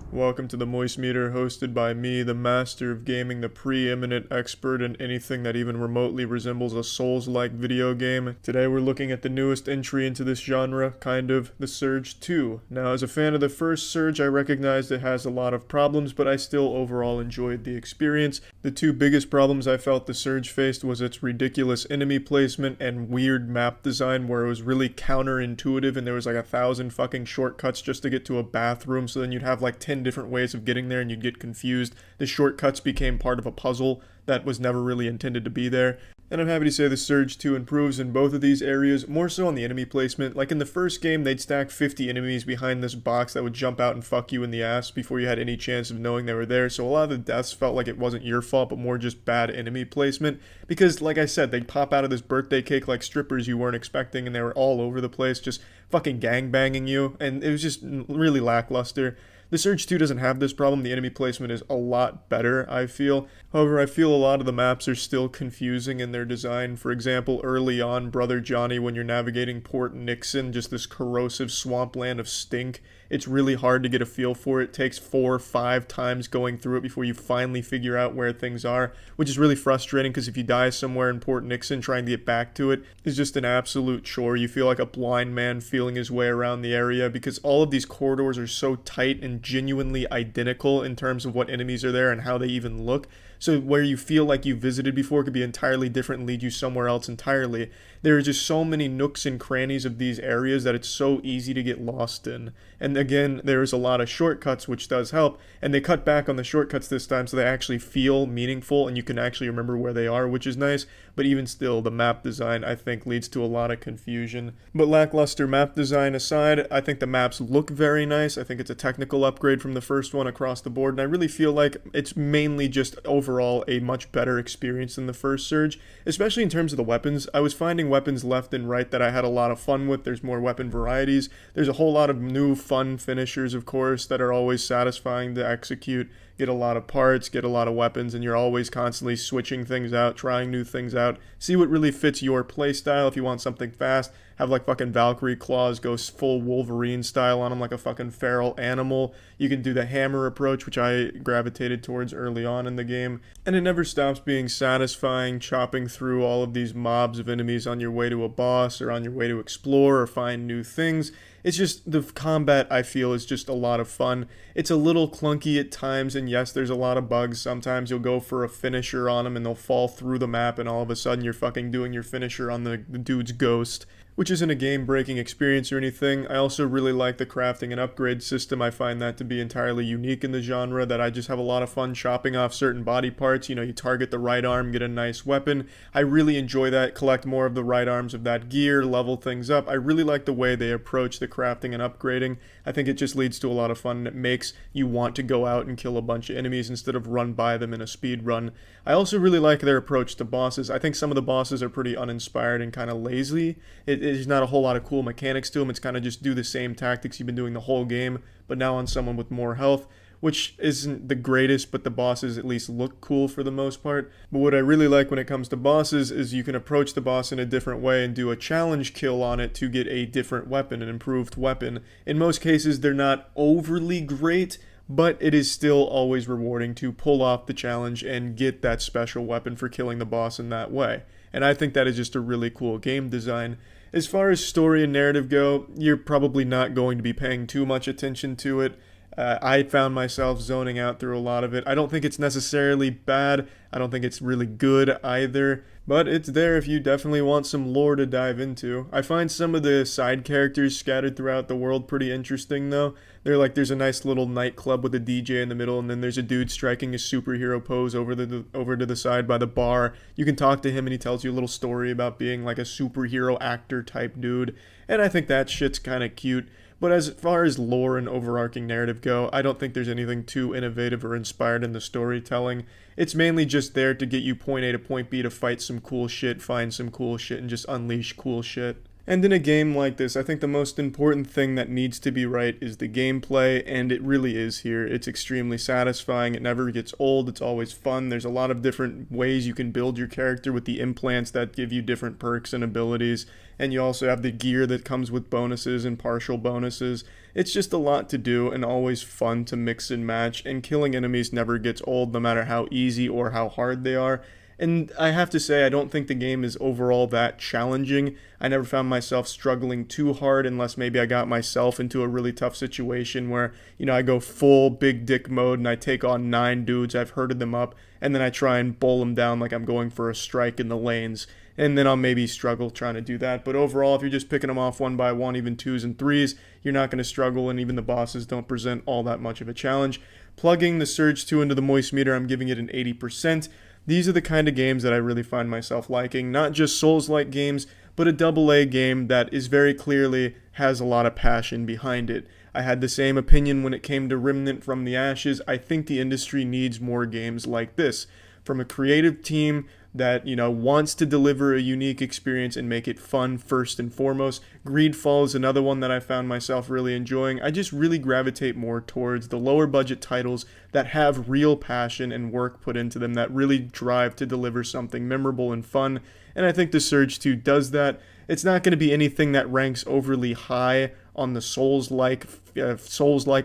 Welcome to the Moist Meter, hosted by me, the master of gaming, the preeminent expert in anything that even remotely resembles a Souls-like video game. Today we're looking at the newest entry into this genre, kind of, The Surge 2. Now, as a fan of the first Surge, I recognized it has a lot of problems, but I still overall enjoyed the experience. The two biggest problems I felt the Surge faced was its ridiculous enemy placement and weird map design, where it was really counterintuitive and there was like 1,000 fucking shortcuts just to get to a bathroom, so then you'd have like 10 different ways of getting there and you'd get confused. The shortcuts became part of a puzzle that was never really intended to be there. And I'm happy to say the Surge 2 improves in both of these areas, more so on the enemy placement. Like in the first game, they'd stack 50 enemies behind this box that would jump out and fuck you in the ass before you had any chance of knowing they were there, so a lot of the deaths felt like it wasn't your fault, but more just bad enemy placement. Because, like I said, they'd pop out of this birthday cake like strippers you weren't expecting, and they were all over the place, just fucking gangbanging you, and it was just really lackluster. The Surge 2 doesn't have this problem. The enemy placement is a lot better, I feel. However, I feel a lot of the maps are still confusing in their design. For example, early on, Brother Johnny, when you're navigating Port Nixon, just this corrosive swampland of stink, it's really hard to get a feel for it. It takes 4 or 5 times going through it before you finally figure out where things are, which is really frustrating because if you die somewhere in Port Nixon, trying to get back to it is just an absolute chore. You feel like a blind man feeling his way around the area because all of these corridors are so tight and genuinely identical in terms of what enemies are there and how they even look. So where you feel like you visited before could be entirely different and lead you somewhere else entirely. There are just so many nooks and crannies of these areas that it's so easy to get lost in. And again, there is a lot of shortcuts, which does help, and they cut back on the shortcuts this time so they actually feel meaningful and you can actually remember where they are, which is nice. But even still, the map design, I think, leads to a lot of confusion. But lackluster map design aside, I think the maps look very nice. I think it's a technical upgrade from the first one across the board, and I really feel like it's mainly just overall a much better experience than the first Surge, especially in terms of the weapons. I was finding weapons left and right that I had a lot of fun with. There's more weapon varieties. There's a whole lot of new fun finishers, of course, that are always satisfying to execute. Get a lot of parts, get a lot of weapons, and you're always constantly switching things out, trying new things out. See what really fits your playstyle. If you want something fast, have like fucking Valkyrie claws, go full Wolverine style on them like a fucking feral animal. You can do the hammer approach, which I gravitated towards early on in the game. And it never stops being satisfying, chopping through all of these mobs of enemies on your way to a boss or on your way to explore or find new things. It's just, the combat, I feel, is just a lot of fun. It's a little clunky at times, and yes, there's a lot of bugs. Sometimes you'll go for a finisher on them and they'll fall through the map and all of a sudden you're fucking doing your finisher on the dude's ghost, which isn't a game-breaking experience or anything. I also really like the crafting and upgrade system. I find that to be entirely unique in the genre, that I just have a lot of fun chopping off certain body parts. You know, you target the right arm, get a nice weapon. I really enjoy that, collect more of the right arms of that gear, level things up. I really like the way they approach the crafting and upgrading. I think it just leads to a lot of fun, and it makes you want to go out and kill a bunch of enemies instead of run by them in a speed run. I also really like their approach to bosses. I think some of the bosses are pretty uninspired and kind of lazy. There's not a whole lot of cool mechanics to them. It's kind of just do the same tactics you've been doing the whole game, but now on someone with more health, which isn't the greatest, but the bosses at least look cool for the most part. But what I really like when it comes to bosses is you can approach the boss in a different way and do a challenge kill on it to get a different weapon, an improved weapon. In most cases, they're not overly great, but it is still always rewarding to pull off the challenge and get that special weapon for killing the boss in that way. And I think that is just a really cool game design. As far as story and narrative go, you're probably not going to be paying too much attention to it. I found myself zoning out through a lot of it. I don't think it's necessarily bad. I don't think it's really good either. But it's there if you definitely want some lore to dive into. I find some of the side characters scattered throughout the world pretty interesting though. There's a nice little nightclub with a DJ in the middle, and then there's a dude striking a superhero pose over to the side by the bar. You can talk to him and he tells you a little story about being like a superhero actor type dude. And I think that shit's kind of cute. But as far as lore and overarching narrative go, I don't think there's anything too innovative or inspired in the storytelling. It's mainly just there to get you point A to point B to fight some cool shit, find some cool shit, and just unleash cool shit. And in a game like this, I think the most important thing that needs to be right is the gameplay, and it really is here. It's extremely satisfying, it never gets old, it's always fun. There's a lot of different ways you can build your character with the implants that give you different perks and abilities, and you also have the gear that comes with bonuses and partial bonuses. It's just a lot to do and always fun to mix and match, and killing enemies never gets old no matter how easy or how hard they are. And I have to say, I don't think the game is overall that challenging. I never found myself struggling too hard unless maybe I got myself into a really tough situation where, I go full big dick mode and I take on 9 dudes, I've herded them up, and then I try and bowl them down like I'm going for a strike in the lanes. And then I'll maybe struggle trying to do that. But overall, if you're just picking them off one by one, even 2s and 3s, you're not going to struggle, and even the bosses don't present all that much of a challenge. Plugging the Surge 2 into the Moist meter, I'm giving it an 80%. These are the kind of games that I really find myself liking, not just Souls-like games, but a AA game that is very clearly has a lot of passion behind it. I had the same opinion when it came to Remnant from the Ashes. I think the industry needs more games like this, from a creative team that, wants to deliver a unique experience and make it fun first and foremost. Greedfall is another one that I found myself really enjoying. I just really gravitate more towards the lower budget titles that have real passion and work put into them, that really drive to deliver something memorable and fun. And I think the Surge 2 does that. It's not going to be anything that ranks overly high on the Souls-like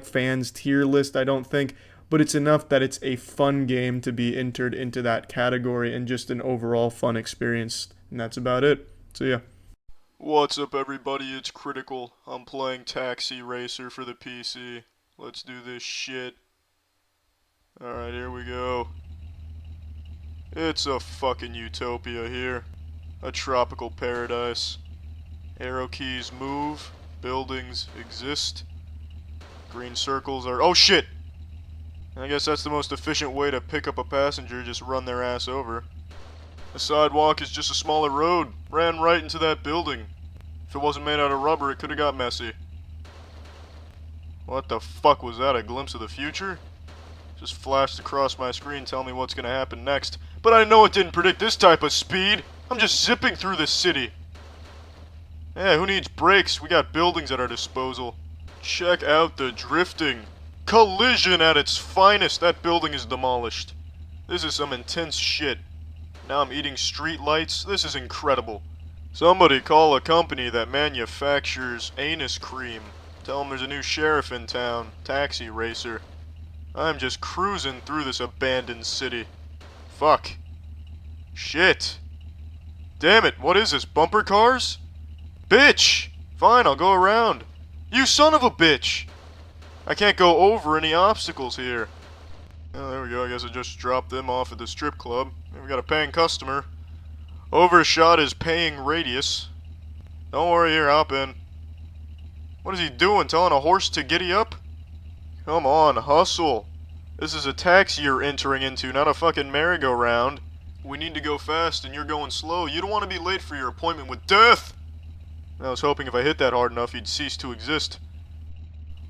fans tier list, I don't think. But it's enough that it's a fun game to be entered into that category and just an overall fun experience. And that's about it. So yeah. What's up everybody, it's Critical. I'm playing Taxi Racer for the PC. Let's do this shit. Alright, here we go. It's a fucking utopia here. A tropical paradise. Arrow keys move. Buildings exist. Green circles are— oh shit! I guess that's the most efficient way to pick up a passenger, just run their ass over. The sidewalk is just a smaller road. Ran right into that building. If it wasn't made out of rubber, it could have got messy. What the fuck was that, a glimpse of the future? Just flashed across my screen telling me what's gonna happen next. But I know it didn't predict this type of speed! I'm just zipping through this city. Yeah, who needs brakes? We got buildings at our disposal. Check out the drifting. Collision at its finest. That building is demolished. This is some intense shit. Now I'm eating street lights. This is incredible. Somebody call a company that manufactures anus cream. Tell them there's a new sheriff in town. Taxi Racer. I'm just cruising through this abandoned city. Fuck. Shit. Damn it, what is this, bumper cars? Bitch! Fine, I'll go around. You son of a bitch! I can't go over any obstacles here. Oh, there we go, I guess I just dropped them off at the strip club. We got a paying customer. Overshot is paying radius. Don't worry, here, hop in. What is he doing, telling a horse to giddy up? Come on, hustle. This is a taxi you're entering into, not a fucking merry-go-round. We need to go fast and you're going slow. You don't want to be late for your appointment with death! I was hoping if I hit that hard enough he'd cease to exist.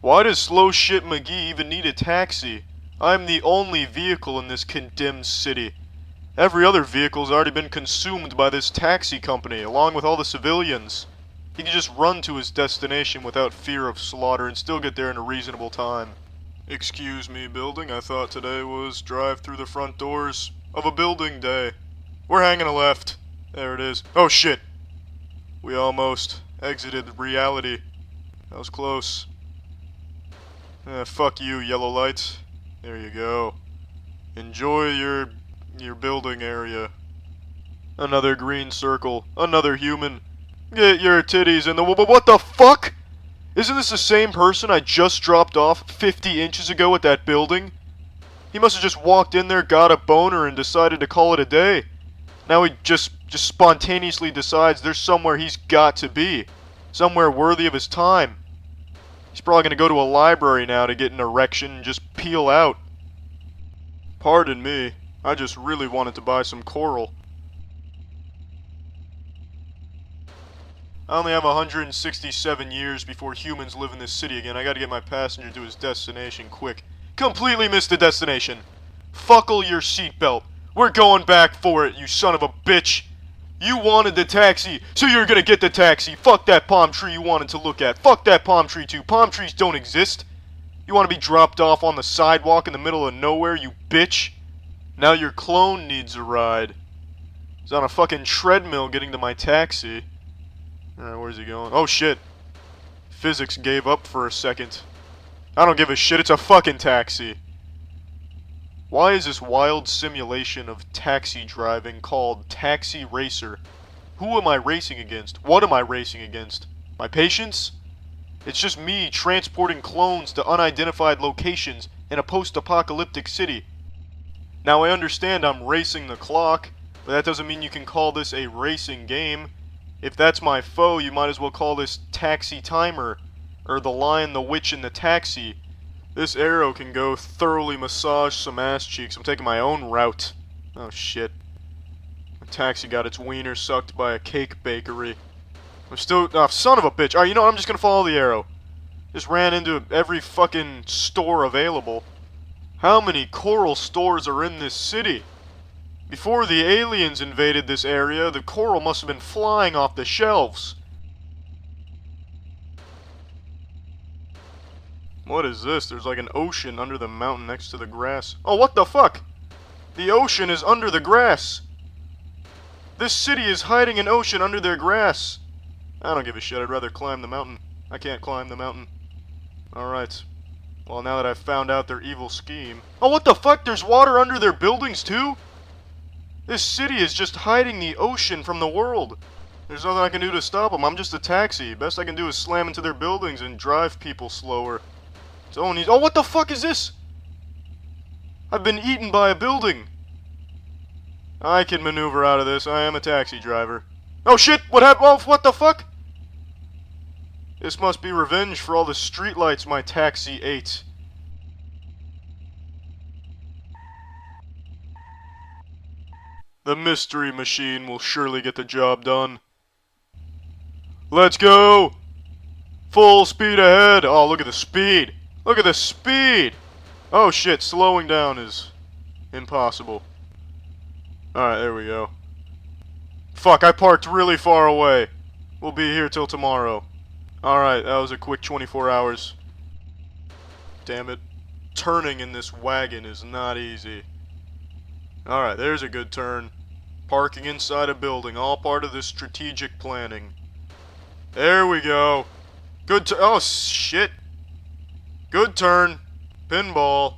Why does slow shit McGee even need a taxi? I'm the only vehicle in this condemned city. Every other vehicle's already been consumed by this taxi company, along with all the civilians. He can just run to his destination without fear of slaughter and still get there in a reasonable time. Excuse me, building, I thought today was drive through the front doors of a building day. We're hanging a left. There it is. Oh shit! We almost exited reality. That was close. Fuck you, yellow lights. There you go. Enjoy your building area. Another green circle. Another human. Get your titties in the... What the fuck? Isn't this the same person I just dropped off 50 inches ago at that building? He must have just walked in there, got a boner, and decided to call it a day. Now he just spontaneously decides there's somewhere he's got to be. Somewhere worthy of his time. He's probably gonna go to a library now to get an erection and just peel out. Pardon me, I just really wanted to buy some coral. I only have 167 years before humans live in this city again. I gotta get my passenger to his destination quick. Completely missed the destination. Fuckle your seatbelt. We're going back for it, you son of a bitch. You wanted the taxi, so you're gonna get the taxi. Fuck that palm tree you wanted to look at. Fuck that palm tree too. Palm trees don't exist. You want to be dropped off on the sidewalk in the middle of nowhere, you bitch? Now your clone needs a ride. He's on a fucking treadmill getting to my taxi. Alright, where's he going? Oh shit. Physics gave up for a second. I don't give a shit, it's a fucking taxi. Why is this wild simulation of taxi driving called Taxi Racer? Who am I racing against? What am I racing against? My patience? It's just me transporting clones to unidentified locations in a post-apocalyptic city. Now I understand I'm racing the clock, but that doesn't mean you can call this a racing game. If that's my foe, you might as well call this Taxi Timer, or The Lion, the Witch, and the Taxi. This arrow can go thoroughly massage some ass cheeks. I'm taking my own route. Oh shit. My taxi got its wiener sucked by a cake bakery. I'm still... Oh, son of a bitch. Alright, you know what? I'm just gonna follow the arrow. Just ran into every fucking store available. How many coral stores are in this city? Before the aliens invaded this area, the coral must have been flying off the shelves. What is this? There's like an ocean under the mountain next to the grass. Oh, what the fuck? The ocean is under the grass. This city is hiding an ocean under their grass. I don't give a shit. I'd rather climb the mountain. I can't climb the mountain. Alright. Well, now that I've found out their evil scheme... Oh, what the fuck? There's water under their buildings, too? This city is just hiding the ocean from the world. There's nothing I can do to stop them. I'm just a taxi. Best I can do is slam into their buildings and drive people slower. Oh, what the fuck is this? I've been eaten by a building. I can maneuver out of this. I am a taxi driver. Oh shit! What happened? Oh, what the fuck? This must be revenge for all the streetlights my taxi ate. The mystery machine will surely get the job done. Let's go! Full speed ahead! Oh, look at the speed! Look at the speed! Oh shit, slowing down is impossible. Alright, there we go. Fuck, I parked really far away. We'll be here till tomorrow. Alright, that was a quick 24 hours. Damn it. Turning in this wagon is not easy. Alright, there's a good turn. Parking inside a building, all part of this strategic planning. There we go. Good turn. Oh, shit. Good turn. Pinball.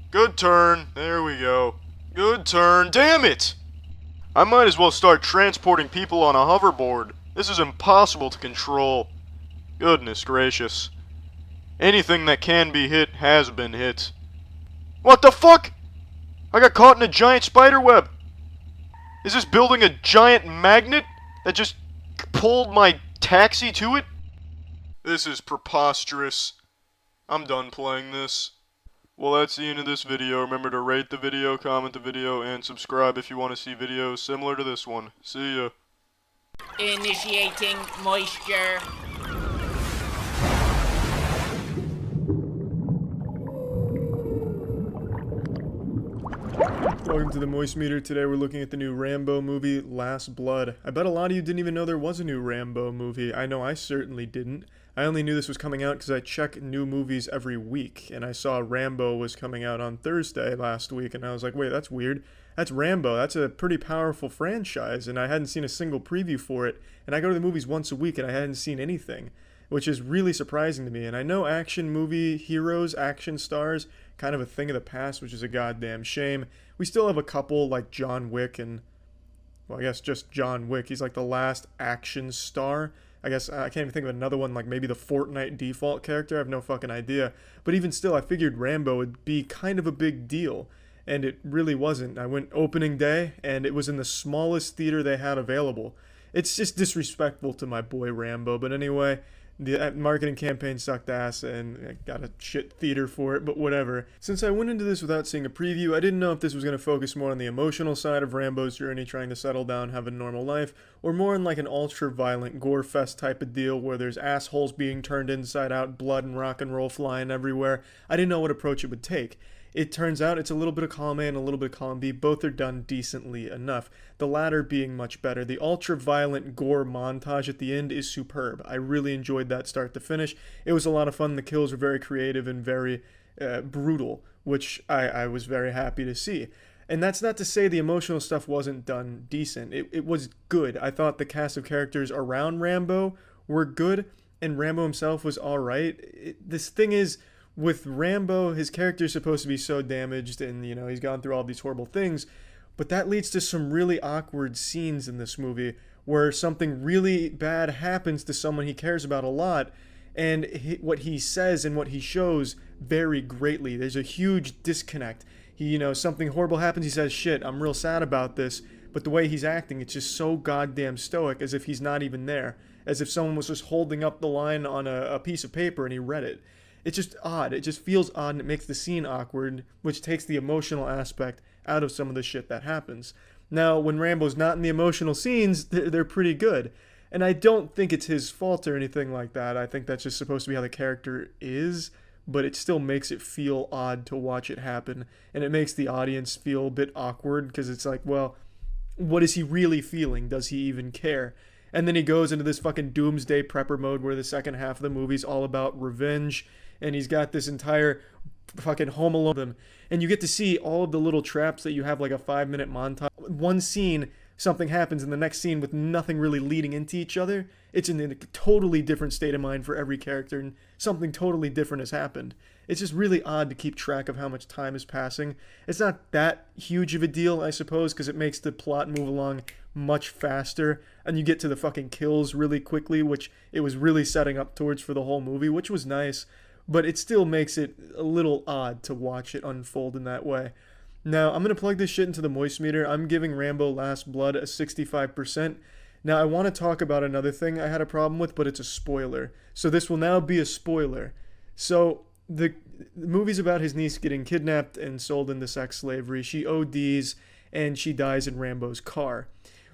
Good turn. There we go. Good turn. Damn it! I might as well start transporting people on a hoverboard. This is impossible to control. Goodness gracious. Anything that can be hit has been hit. What the fuck? I got caught in a giant spider web. Is this building a giant magnet that just pulled my taxi to it? This is preposterous. I'm done playing this. Well, that's the end of this video. Remember to rate the video, comment the video, and subscribe if you want to see videos similar to this one. See ya. Initiating moisture. Welcome to the Moist Meter. Today we're looking at the new Rambo movie, Last Blood. I bet a lot of you didn't even know there was a new Rambo movie. I know I certainly didn't. I only knew this was coming out because I check new movies every week, and I saw Rambo was coming out on Thursday last week, and I was like, wait, that's weird. That's Rambo. That's a pretty powerful franchise, and I hadn't seen a single preview for it, and I go to the movies once a week, and I hadn't seen anything. which is really surprising to me. And I know action movie heroes, action stars, kind of a thing of the past, which is a goddamn shame. We still have a couple like John Wick and, well, I guess just John Wick. He's like the last action star. I guess I can't even think of another one, like maybe the Fortnite default character. I have no fucking idea. But even still, I figured Rambo would be kind of a big deal. And it really wasn't. I went opening day, and it was in the smallest theater they had available. It's just disrespectful to my boy Rambo. But anyway, the marketing campaign sucked ass, and I got a shit theater for it, but whatever. Since I went into this without seeing a preview, I didn't know if this was going to focus more on the emotional side of Rambo's journey trying to settle down, have a normal life, or more on like an ultra-violent gore fest type of deal where there's assholes being turned inside out, blood and rock and roll flying everywhere. I didn't know what approach it would take. It turns out it's a little bit of column A and a little bit of column B. Both are done decently enough. The latter being much better. The ultra-violent gore montage at the end is superb. I really enjoyed that start to finish. It was a lot of fun. The kills were very creative and very brutal, which I was very happy to see. And that's not to say the emotional stuff wasn't done decent. It was good. I thought the cast of characters around Rambo were good, and Rambo himself was alright. This thing is, with Rambo, his character is supposed to be so damaged and, you know, he's gone through all these horrible things, but that leads to some really awkward scenes in this movie where something really bad happens to someone he cares about a lot, and what he says and what he shows vary greatly. There's a huge disconnect. Something horrible happens, he says, shit, I'm real sad about this, but the way he's acting, it's just so goddamn stoic, as if he's not even there, as if someone was just holding up the line on a piece of paper and he read it. It's just odd. It just feels odd, and it makes the scene awkward, which takes the emotional aspect out of some of the shit that happens. Now, when Rambo's not in the emotional scenes, they're pretty good. And I don't think it's his fault or anything like that. I think that's just supposed to be how the character is, but it still makes it feel odd to watch it happen. And it makes the audience feel a bit awkward, because it's like, well, what is he really feeling? Does he even care? And then he goes into this fucking doomsday prepper mode where the second half of the movie's all about revenge. And he's got this entire fucking Home Alone, and you get to see all of the little traps that you have, like a 5-minute montage. One scene, something happens in the next scene with nothing really leading into each other. It's in a totally different state of mind for every character, and something totally different has happened. It's just really odd to keep track of how much time is passing. It's not that huge of a deal, I suppose, because it makes the plot move along much faster, and you get to the fucking kills really quickly, which it was really setting up towards for the whole movie, which was nice. But it still makes it a little odd to watch it unfold in that way. Now, I'm going to plug this shit into the moist meter. I'm giving Rambo Last Blood a 65%. Now, I want to talk about another thing I had a problem with, but it's a spoiler. So this will now be a spoiler. So the movie's about his niece getting kidnapped and sold into sex slavery. She ODs, and she dies in Rambo's car.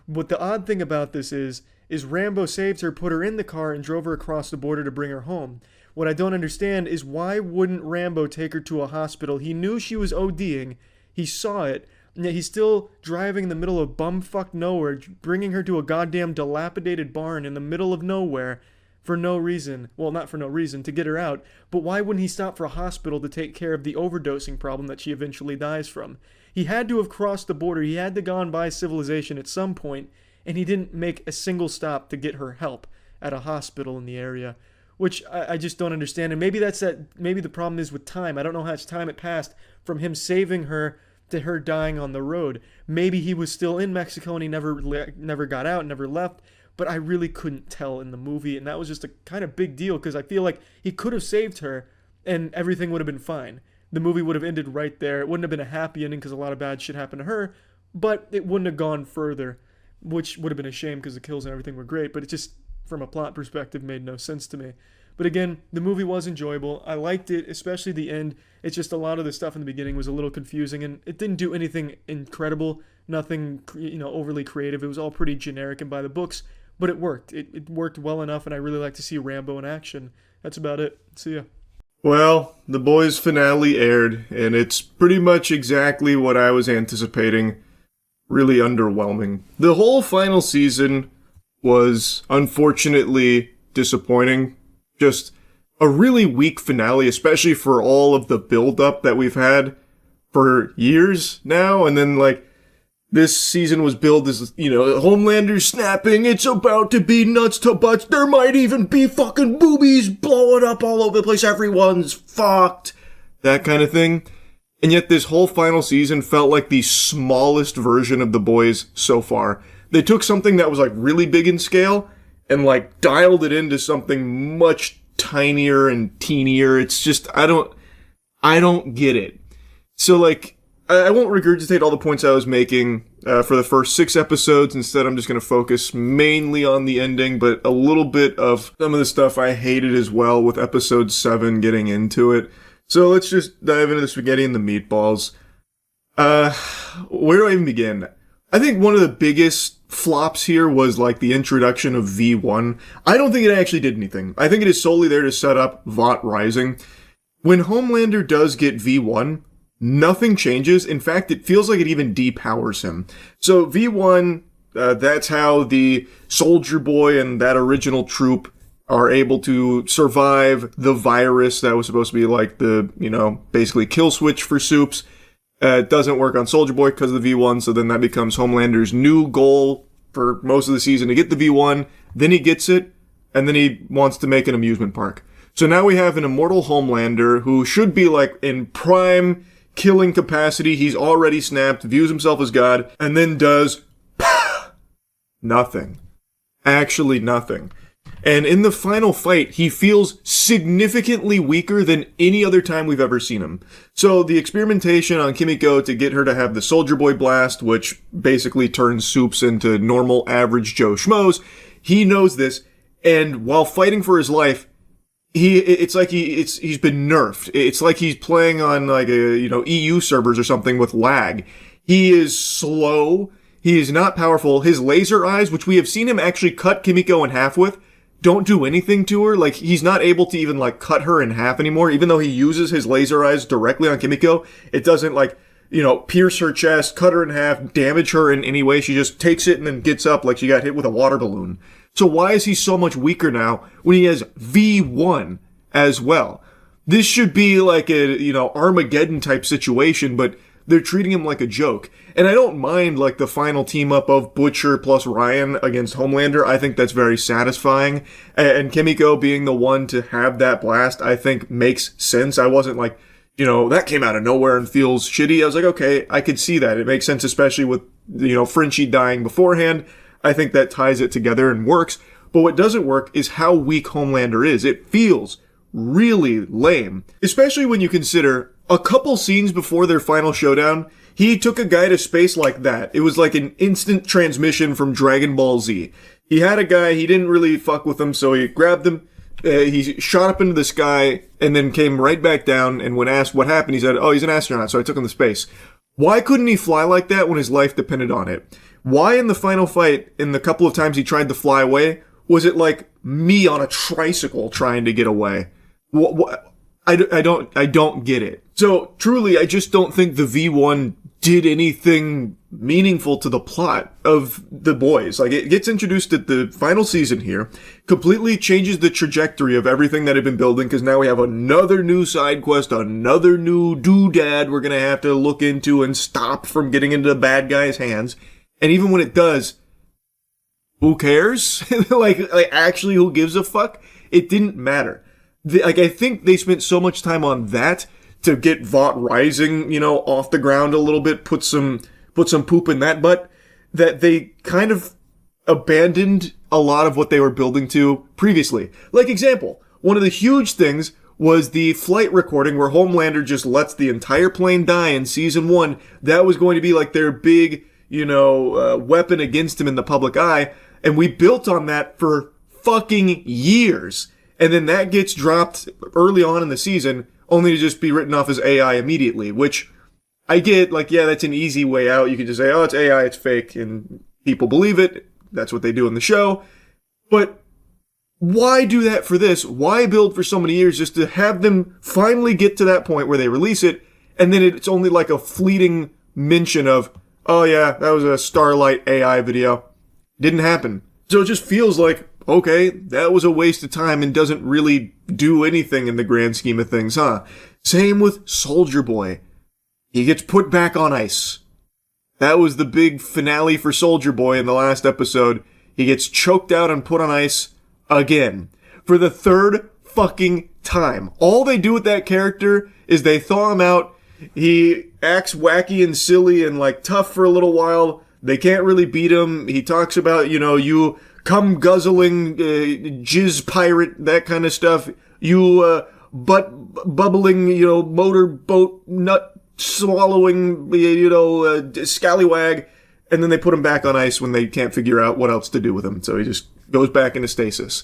But the odd thing about this is Rambo saved her, put her in the car, and drove her across the border to bring her home. What I don't understand is why wouldn't Rambo take her to a hospital? He knew she was ODing, he saw it, and yet he's still driving in the middle of bumfuck nowhere, bringing her to a goddamn dilapidated barn in the middle of nowhere for no reason. Well, not for no reason, to get her out. But why wouldn't he stop for a hospital to take care of the overdosing problem that she eventually dies from? He had to have crossed the border, he had to gone by civilization at some point, and he didn't make a single stop to get her help at a hospital in the area. Which I just don't understand. And maybe maybe the problem is with time. I don't know how much time it passed from him saving her to her dying on the road. Maybe he was still in Mexico and he never got out, never left. But I really couldn't tell in the movie. And that was just a kind of big deal, because I feel like he could have saved her and everything would have been fine. The movie would have ended right there. It wouldn't have been a happy ending because a lot of bad shit happened to her. But it wouldn't have gone further, which would have been a shame because the kills and everything were great. But it just, from a plot perspective, made no sense to me. But again, the movie was enjoyable. I liked it, especially the end. It's just a lot of the stuff in the beginning was a little confusing, and it didn't do anything incredible, nothing overly creative. It was all pretty generic and by the books, but it worked. It worked well enough, and I really like to see Rambo in action. That's about it. See ya. Well, the boys' finale aired, and it's pretty much exactly what I was anticipating. Really underwhelming. The whole final season was unfortunately disappointing. Just a really weak finale, especially for all of the build-up that we've had for years now. And then, This season was billed as, Homelander snapping, it's about to be nuts to butts, there might even be fucking boobies blowing up all over the place, everyone's fucked, that kind of thing. And yet this whole final season felt like the smallest version of The Boys so far. They took something that was like really big in scale and like dialed it into something much tinier and teenier. It's just, I don't get it. So like, I won't regurgitate all the points I was making for the first 6 episodes. Instead, I'm just going to focus mainly on the ending, but a little bit of some of the stuff I hated as well with episode 7 getting into it. So let's just dive into the spaghetti and the meatballs. Where do I even begin? I think one of the biggest flops here was like the introduction of V1. I don't think it actually did anything. I think it is solely there to set up Vought Rising. When Homelander does get V1, nothing changes. In fact, it feels like it even depowers him. So V1, that's how the Soldier Boy and that original troop are able to survive the virus that was supposed to be like the, basically kill switch for Soups. It doesn't work on Soldier Boy because of the V1, so then that becomes Homelander's new goal for most of the season to get the V1. Then he gets it, and then he wants to make an amusement park. So now we have an immortal Homelander who should be like in prime killing capacity. He's already snapped, views himself as God, and then does nothing. Actually nothing. And in the final fight, he feels significantly weaker than any other time we've ever seen him. So the experimentation on Kimiko to get her to have the Soldier Boy blast, which basically turns Soups into normal average Joe Schmoes, he knows this, and while fighting for his life, he's been nerfed. It's like he's playing on like EU servers or something with lag. He is slow. He is not powerful. His laser eyes, which we have seen him actually cut Kimiko in half with, don't do anything to her. Like, he's not able to even like cut her in half anymore. Even though he uses his laser eyes directly on Kimiko, it doesn't like, pierce her chest, cut her in half, damage her in any way. She just takes it and then gets up like she got hit with a water balloon. So why is he so much weaker now when he has V1 as well? This should be like a, Armageddon type situation, but they're treating him like a joke. And I don't mind like the final team up of Butcher plus Ryan against Homelander. I think that's very satisfying. And Kimiko being the one to have that blast, I think makes sense. I wasn't like, that came out of nowhere and feels shitty. I was like, okay, I could see that. It makes sense, especially with, Frenchie dying beforehand. I think that ties it together and works. But what doesn't work is how weak Homelander is. It feels really lame, especially when you consider a couple scenes before their final showdown, he took a guy to space like that. It was like an instant transmission from Dragon Ball Z. He had a guy, he didn't really fuck with him, so he grabbed him, he shot up into the sky, and then came right back down, and when asked what happened, he said, oh, he's an astronaut, so I took him to space. Why couldn't he fly like that when his life depended on it? Why in the final fight, in the couple of times he tried to fly away, was it like me on a tricycle trying to get away? I don't get it. So truly, I just don't think the V1 did anything meaningful to the plot of The Boys. Like, it gets introduced at the final season here, completely changes the trajectory of everything that had been building, because now we have another new side quest, another new doodad we're gonna have to look into and stop from getting into the bad guy's hands. And even when it does, who cares? like actually, who gives a fuck? It didn't matter. I think they spent so much time on that to get Vought Rising, off the ground a little bit, put some poop in that butt, that they kind of abandoned a lot of what they were building to previously. Like, example, one of the huge things was the flight recording where Homelander just lets the entire plane die in season 1. That was going to be like their big, weapon against him in the public eye. And we built on that for fucking years. And then that gets dropped early on in the season, only to just be written off as AI immediately, which I get, like, yeah, that's an easy way out. You can just say, oh, it's AI, it's fake, and people believe it. That's what they do in the show. But why do that for this? Why build for so many years just to have them finally get to that point where they release it, and then it's only like a fleeting mention of, oh yeah, that was a Starlight AI video. Didn't happen. So it just feels like, okay, that was a waste of time and doesn't really do anything in the grand scheme of things, huh? Same with Soldier Boy. He gets put back on ice. That was the big finale for Soldier Boy in the last episode. He gets choked out and put on ice again. For the third fucking time. All they do with that character is they thaw him out. He acts wacky and silly and like tough for a little while. They can't really beat him. He talks about, you cum guzzling, jizz pirate, that kind of stuff. You, butt bubbling, motorboat nut swallowing, scallywag. And then they put him back on ice when they can't figure out what else to do with him. So he just goes back into stasis.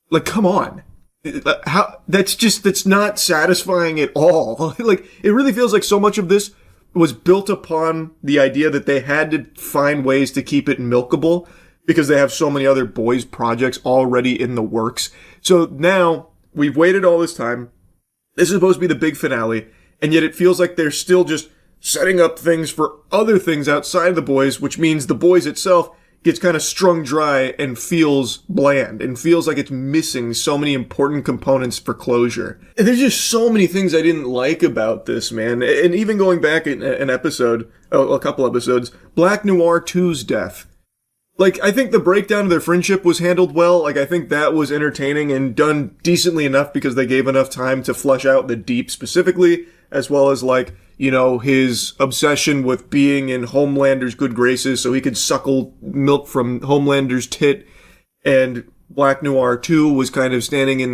Like, come on. That's not satisfying at all. Like, it really feels like so much of this was built upon the idea that they had to find ways to keep it milkable because they have so many other boys projects already in the works. So now we've waited all this time. This is supposed to be the big finale, and yet it feels like they're still just setting up things for other things outside the boys, which means the boys itself gets kind of strung dry and feels bland and feels like it's missing so many important components for closure. And there's just so many things I didn't like about this, man. And even going back a couple episodes, Black Noir 2's death. Like, I think the breakdown of their friendship was handled well. Like, I think that was entertaining and done decently enough because they gave enough time to flesh out the Deep specifically, as well as, like, his obsession with being in Homelander's good graces so he could suckle milk from Homelander's tit. And Black Noir 2 was kind of standing in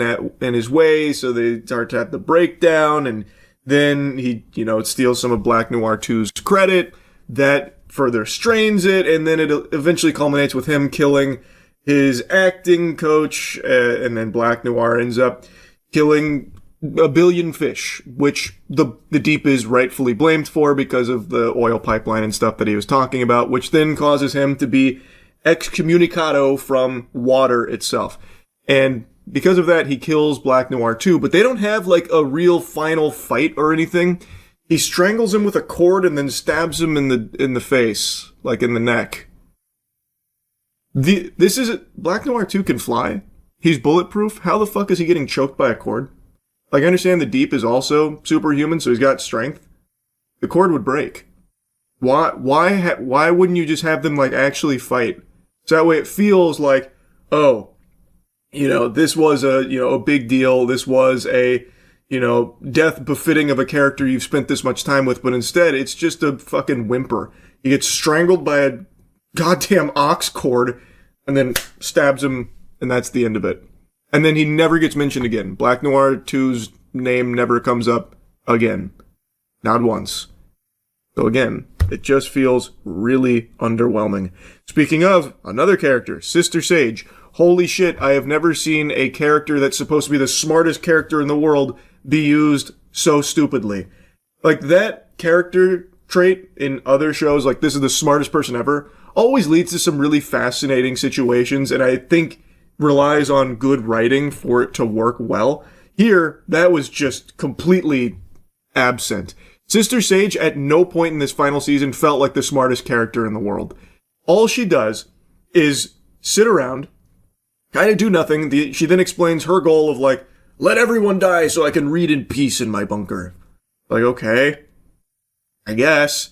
his way, so they start to have the breakdown, and then he, steals some of Black Noir 2's credit. That further strains it, and then it eventually culminates with him killing his acting coach, and then Black Noir ends up killing a billion fish, which the Deep is rightfully blamed for because of the oil pipeline and stuff that he was talking about, which then causes him to be excommunicado from water itself. And because of that, he kills Black Noir too, but they don't have like a real final fight or anything. He strangles him with a cord and then stabs him in the face, like in the neck. Black Noir 2 can fly. He's bulletproof. How the fuck is he getting choked by a cord? Like, I understand the Deep is also superhuman, so he's got strength. The cord would break. Why wouldn't you just have them, like, actually fight? So that way it feels like, this was a big deal. This was a, death befitting of a character you've spent this much time with, but instead it's just a fucking whimper. He gets strangled by a goddamn ox cord and then stabs him, and that's the end of it. And then he never gets mentioned again. Black Noir 2's name never comes up again. Not once. So again, it just feels really underwhelming. Speaking of, another character, Sister Sage. Holy shit, I have never seen a character that's supposed to be the smartest character in the world be used so stupidly. Like, that character trait in other shows, like this is the smartest person ever, always leads to some really fascinating situations, and I think relies on good writing for it to work well. Here, that was just completely absent. Sister Sage at no point in this final season felt like the smartest character in the world. All she does is sit around, kind of do nothing. She then explains her goal of like, let everyone die so I can read in peace in my bunker. Like, okay, I guess.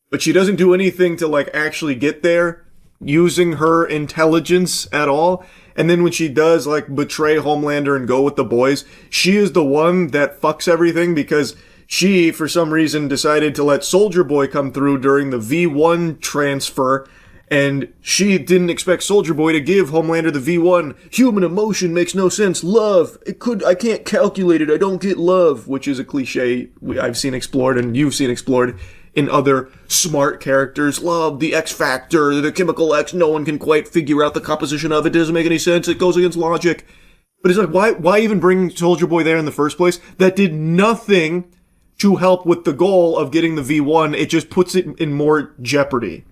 But she doesn't do anything to like actually get there using her intelligence at all. And then when she does, like, betray Homelander and go with the boys, she is the one that fucks everything because she, for some reason, decided to let Soldier Boy come through during the V1 transfer, and she didn't expect Soldier Boy to give Homelander the V1. Human emotion makes no sense. Love. I can't calculate it. I don't get love, which is a cliche I've seen explored and you've seen explored in other smart characters. Love, the X factor, the chemical X, no one can quite figure out the composition of it. Doesn't make any sense. It goes against logic. But it's like, why even bring Soldier Boy there in the first place? That did nothing to help with the goal of getting the V1. It just puts it in more jeopardy.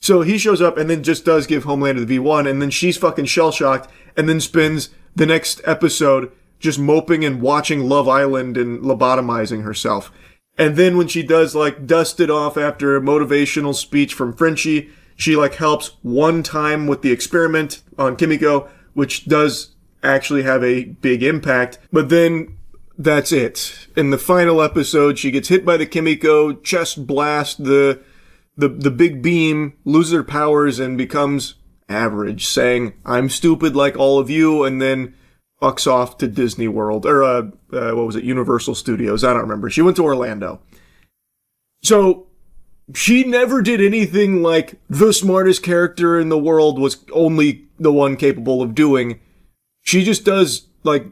So he shows up and then just does give Homelander the V1, and then she's fucking shell-shocked, and then spends the next episode just moping and watching Love Island and lobotomizing herself. And then when she does, like, dust it off after a motivational speech from Frenchie, she, like, helps one time with the experiment on Kimiko, which does actually have a big impact. But then that's it. In the final episode, she gets hit by the Kimiko, chest blast, the big beam, loses her powers, and becomes average, saying, I'm stupid like all of you, and then fucks off to Disney World, or, what was it, Universal Studios, I don't remember. She went to Orlando. So, she never did anything like the smartest character in the world was only the one capable of doing. She just does, like,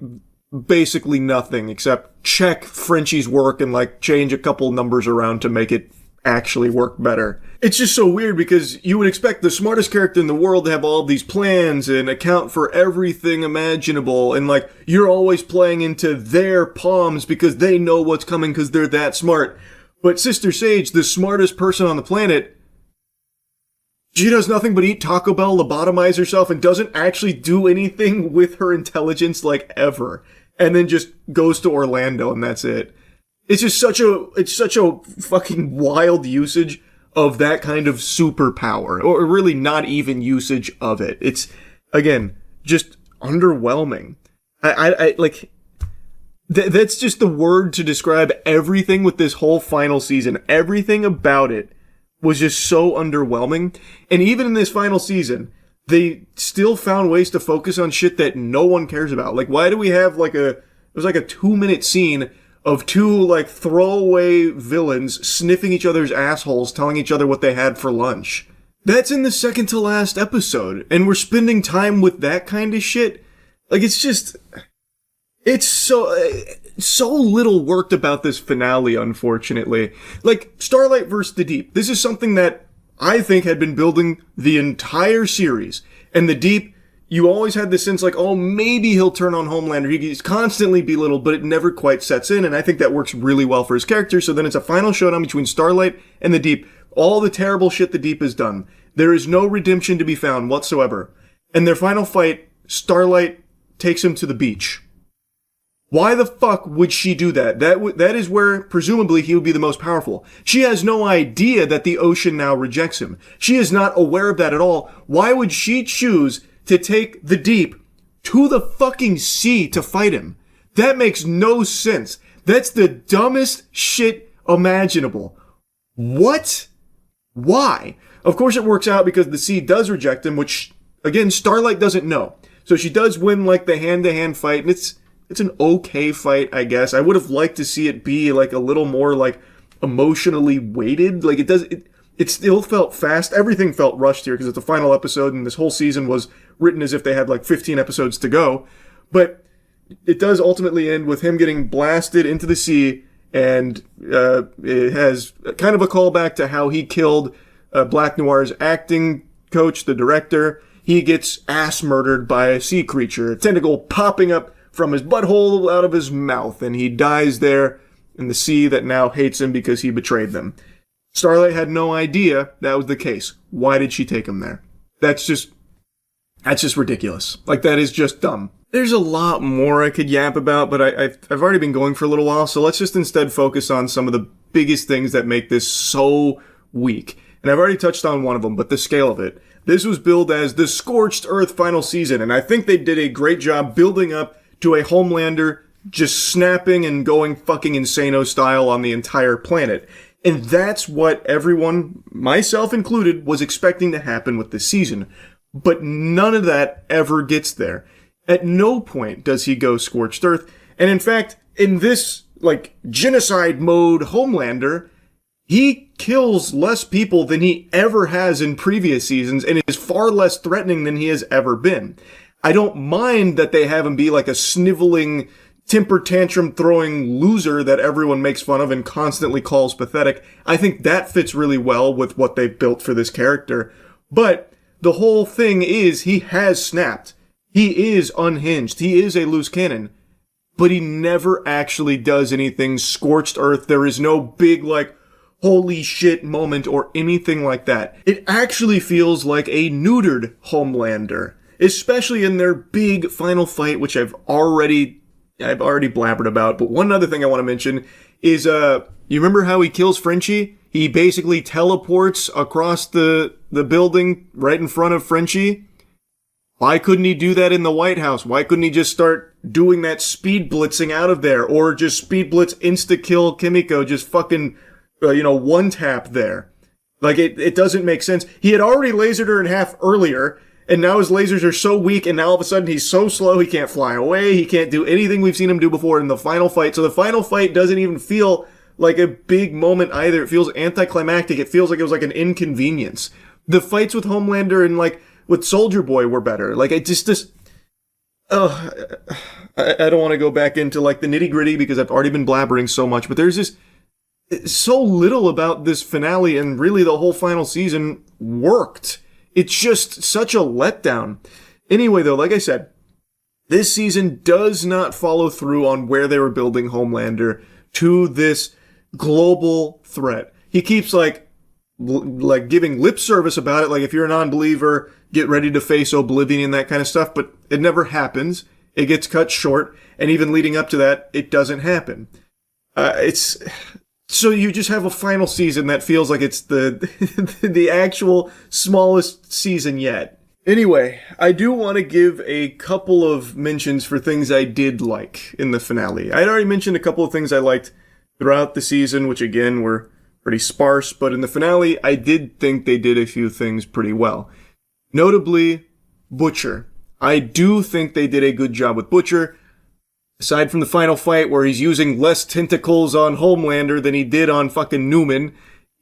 basically nothing except check Frenchie's work and, like, change a couple numbers around to make it actually work better. It's just so weird because you would expect the smartest character in the world to have all these plans and account for everything imaginable, and like you're always playing into their palms because they know what's coming because they're that smart. But Sister Sage, the smartest person on the planet, she does nothing but eat Taco Bell, lobotomize herself, and doesn't actually do anything with her intelligence like ever. And then just goes to Orlando and that's it. It's just such a fucking wild usage of that kind of superpower, or really not even usage of it. It's, again, just underwhelming. I like, that's just the word to describe everything with this whole final season. Everything about it was just so underwhelming. And even in this final season, they still found ways to focus on shit that no one cares about. Like, why do we have it was like a 2-minute scene of two, like, throwaway villains sniffing each other's assholes, telling each other what they had for lunch. That's in the second to last episode, and we're spending time with that kind of shit? Like, it's so little worked about this finale, unfortunately. Like, Starlight vs. the Deep. This is something that I think had been building the entire series. And the Deep, you always had this sense like, oh, maybe he'll turn on Homelander. He's constantly belittled, but it never quite sets in, and I think that works really well for his character. So then it's a final showdown between Starlight and the Deep. All the terrible shit the Deep has done. There is no redemption to be found whatsoever. And their final fight, Starlight takes him to the beach. Why the fuck would she do that? That is where, presumably, he would be the most powerful. She has no idea that the ocean now rejects him. She is not aware of that at all. Why would she choose to take the Deep to the fucking sea to fight him? That makes no sense. That's the dumbest shit imaginable. What? Why? Of course it works out because the sea does reject him, which, again, Starlight doesn't know. So she does win, like, the hand-to-hand fight, and it's an okay fight, I guess. I would have liked to see it be, like, a little more, like, emotionally weighted. Like, it still felt fast. Everything felt rushed here because it's the final episode, and this whole season was written as if they had, like, 15 episodes to go. But it does ultimately end with him getting blasted into the sea, and it has kind of a callback to how he killed Black Noir's acting coach, the director. He gets ass murdered by a sea creature, a tentacle popping up from his butthole out of his mouth, and he dies there in the sea that now hates him because he betrayed them. Starlight had no idea that was the case. Why did she take him there? That's just ridiculous. Like, that is just dumb. There's a lot more I could yap about, but I've already been going for a little while, so let's just instead focus on some of the biggest things that make this so weak. And I've already touched on one of them, but the scale of it. This was billed as the Scorched Earth final season, and I think they did a great job building up to a Homelander just snapping and going fucking insano style on the entire planet. And that's what everyone, myself included, was expecting to happen with this season. But none of that ever gets there. At no point does he go Scorched Earth. And in fact, in this, like, genocide mode Homelander, he kills less people than he ever has in previous seasons and is far less threatening than he has ever been. I don't mind that they have him be like a sniveling, temper tantrum throwing loser that everyone makes fun of and constantly calls pathetic. I think that fits really well with what they've built for this character. But the whole thing is he has snapped. He is unhinged. He is a loose cannon. But he never actually does anything Scorched Earth. There is no big, like, holy shit moment or anything like that. It actually feels like a neutered Homelander. Especially in their big final fight, which I've already blabbered about. But one other thing I want to mention is, you remember how he kills Frenchie? He basically teleports across the building right in front of Frenchie. Why couldn't he do that in the White House? Why couldn't he just start doing that speed blitzing out of there, or just speed blitz insta-kill Kimiko, just fucking, one tap there. Like, it doesn't make sense. He had already lasered her in half earlier, and now his lasers are so weak, and now all of a sudden he's so slow, he can't fly away, he can't do anything we've seen him do before in the final fight. So the final fight doesn't even feel like a big moment either. It feels anticlimactic. It feels like it was like an inconvenience. The fights with Homelander and like with Soldier Boy were better. Like, I don't want to go back into like the nitty gritty because I've already been blabbering so much, but there's just so little about this finale, and really the whole final season worked. It's just such a letdown. Anyway, though, like I said, this season does not follow through on where they were building Homelander to this global threat. He keeps like giving lip service about it, like if you're a non-believer, get ready to face oblivion and that kind of stuff, but it never happens. It gets cut short, and even leading up to that, it doesn't happen. So you just have a final season that feels like it's the actual smallest season yet. Anyway, I do want to give a couple of mentions for things I did like in the finale. I had already mentioned a couple of things I liked throughout the season, which again were pretty sparse, but in the finale, I did think they did a few things pretty well. Notably, Butcher. I do think they did a good job with Butcher. Aside from the final fight where he's using less tentacles on Homelander than he did on fucking Newman,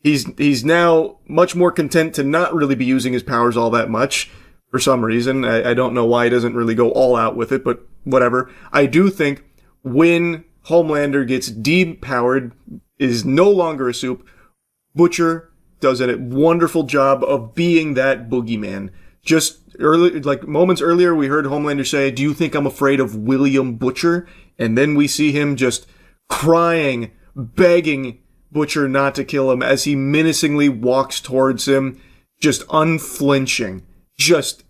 he's now much more content to not really be using his powers all that much for some reason. I don't know why he doesn't really go all out with it, but whatever. I do think when Homelander gets depowered, is no longer a soup, Butcher does a wonderful job of being that boogeyman. Just early, like moments earlier, we heard Homelander say, "Do you think I'm afraid of William Butcher?" And then we see him just crying, begging Butcher not to kill him as he menacingly walks towards him, just unflinching, just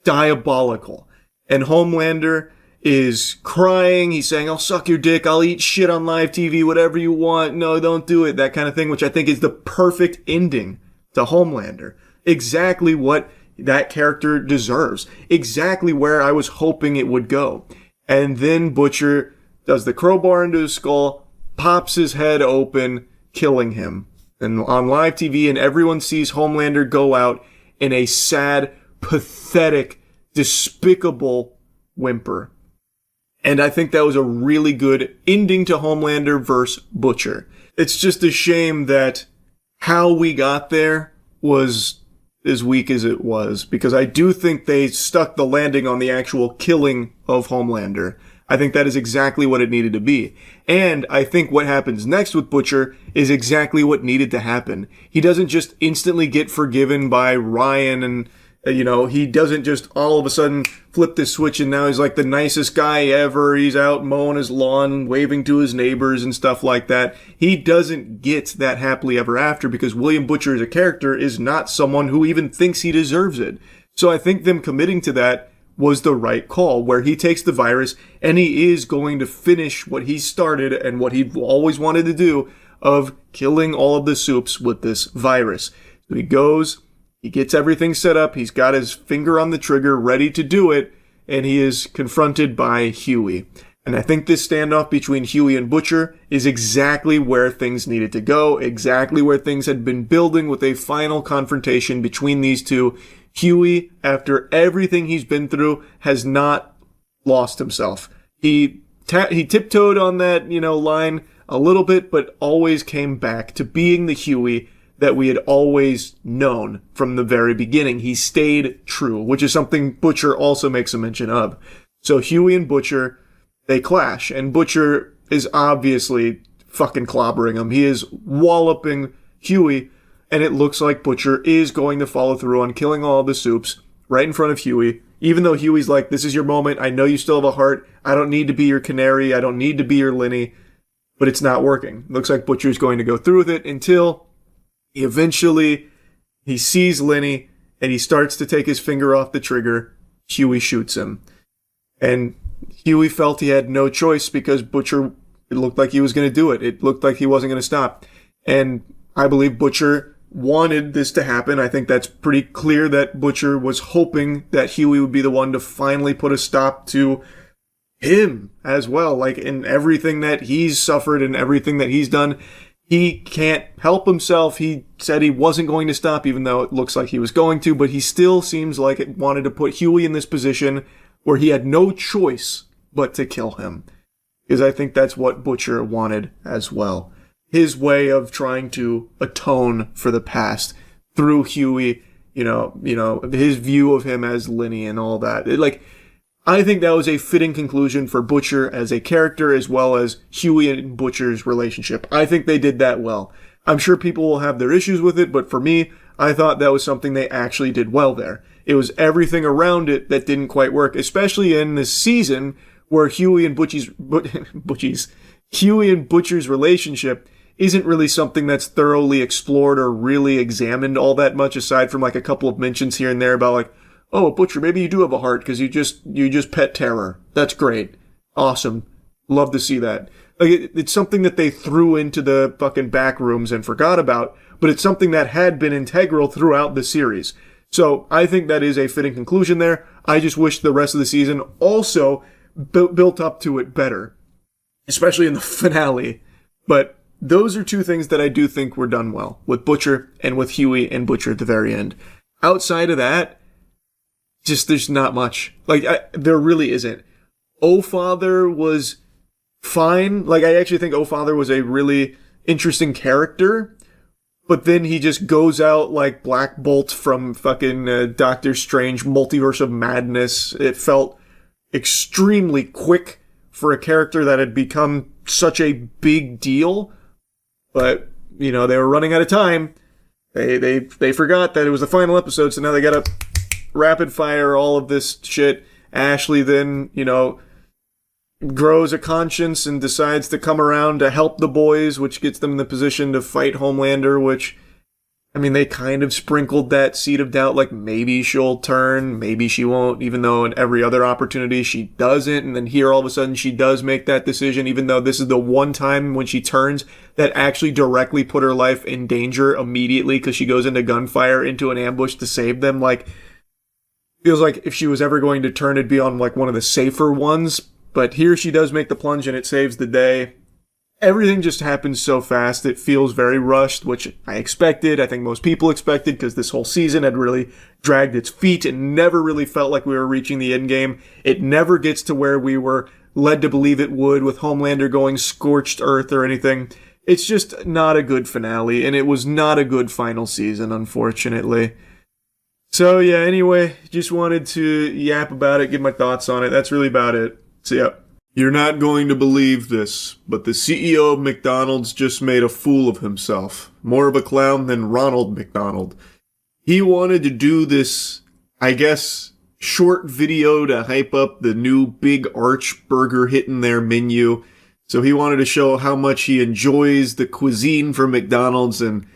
diabolical. And Homelander is crying. He's saying, "I'll suck your dick. I'll eat shit on live TV, whatever you want. No, don't do it." That kind of thing, which I think is the perfect ending to Homelander. Exactly what that character deserves. Exactly where I was hoping it would go. And then Butcher does the crowbar into his skull, pops his head open, killing him. And on live TV, and everyone sees Homelander go out in a sad, pathetic, despicable whimper. And I think that was a really good ending to Homelander versus Butcher. It's just a shame that how we got there was as weak as it was, because I do think they stuck the landing on the actual killing of Homelander. I think that is exactly what it needed to be. And I think what happens next with Butcher is exactly what needed to happen. He doesn't just instantly get forgiven by Ryan and, he doesn't just all of a sudden flip this switch and now he's like the nicest guy ever. He's out mowing his lawn, waving to his neighbors and stuff like that. He doesn't get that happily ever after because William Butcher as a character is not someone who even thinks he deserves it. So I think them committing to that was the right call, where he takes the virus and he is going to finish what he started and what he always wanted to do of killing all of the soups with this virus. So he goes, he gets everything set up, he's got his finger on the trigger ready to do it, and he is confronted by Huey. And I think this standoff between Huey and Butcher is exactly where things needed to go, exactly where things had been building with a final confrontation between these two. Huey, after everything he's been through, has not lost himself. He tiptoed on that, line a little bit, but always came back to being the Huey that we had always known from the very beginning. He stayed true, which is something Butcher also makes a mention of. So Huey and Butcher, they clash, and Butcher is obviously fucking clobbering him. He is walloping Huey, and it looks like Butcher is going to follow through on killing all the soups right in front of Huey, even though Huey's like, "This is your moment. I know you still have a heart. I don't need to be your canary. I don't need to be your Lenny." But it's not working. Looks like Butcher's going to go through with it until eventually he sees Lenny and he starts to take his finger off the trigger. Huey shoots him. And Huey felt he had no choice because Butcher, it looked like he was going to do it. It looked like he wasn't going to stop. And I believe Butcher wanted this to happen. I think that's pretty clear that Butcher was hoping that Huey would be the one to finally put a stop to him as well. Like, in everything that he's suffered and everything that he's done, he can't help himself. He said he wasn't going to stop, even though it looks like he was going to, but he still seems like it wanted to put Huey in this position where he had no choice but to kill him. Because I think that's what Butcher wanted as well. His way of trying to atone for the past through Huey, you know, his view of him as Lenny and all that. I think that was a fitting conclusion for Butcher as a character, as well as Huey and Butcher's relationship. I think they did that well. I'm sure people will have their issues with it, but for me, I thought that was something they actually did well there. It was everything around it that didn't quite work, especially in this season where Huey and Butcher's relationship isn't really something that's thoroughly explored or really examined all that much, aside from like a couple of mentions here and there about like, oh, Butcher, maybe you do have a heart because you just pet terror. That's great. Awesome. Love to see that. Like, it's something that they threw into the fucking back rooms and forgot about, but it's something that had been integral throughout the series. So I think that is a fitting conclusion there. I just wish the rest of the season also built up to it better, especially in the finale. But those are two things that I do think were done well, with Butcher and with Huey and Butcher at the very end. Outside of that, just there's not much. There really isn't. Oh Father was fine. I actually think Oh Father was a really interesting character, but then he just goes out like Black Bolt from fucking Doctor Strange Multiverse of Madness. It felt extremely quick for a character that had become such a big deal. But, they were running out of time. They forgot that it was the final episode, so now they gotta rapid fire all of this shit. Ashley then, grows a conscience and decides to come around to help the boys, which gets them in the position to fight Homelander, which, they kind of sprinkled that seed of doubt, like maybe she'll turn, maybe she won't, even though in every other opportunity she doesn't, and then here all of a sudden she does make that decision, even though this is the one time when she turns that actually directly put her life in danger immediately because she goes into gunfire into an ambush to save them. Feels like if she was ever going to turn, it'd be on one of the safer ones, but here she does make the plunge and it saves the day. Everything just happens so fast. It feels very rushed, which I expected. I think most people expected, because this whole season had really dragged its feet and never really felt like we were reaching the end game. It never gets to where we were led to believe it would, with Homelander going scorched earth or anything. It's just not a good finale, and it was not a good final season, unfortunately. So yeah, anyway, just wanted to yap about it, give my thoughts on it. That's really about it. So yeah. You're not going to believe this, but the CEO of McDonald's just made a fool of himself. More of a clown than Ronald McDonald. He wanted to do this, I guess, short video to hype up the new Big Arch burger hitting their menu. So he wanted to show how much he enjoys the cuisine from McDonald's, and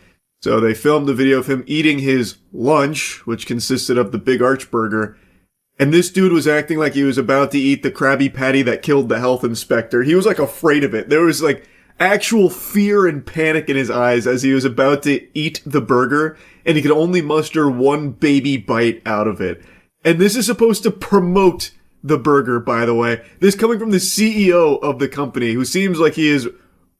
so they filmed a video of him eating his lunch, which consisted of the Big Arch burger. And this dude was acting like he was about to eat the Krabby Patty that killed the health inspector. He was afraid of it. There was actual fear and panic in his eyes as he was about to eat the burger, and he could only muster one baby bite out of it. And this is supposed to promote the burger, by the way. This coming from the CEO of the company, who seems like he is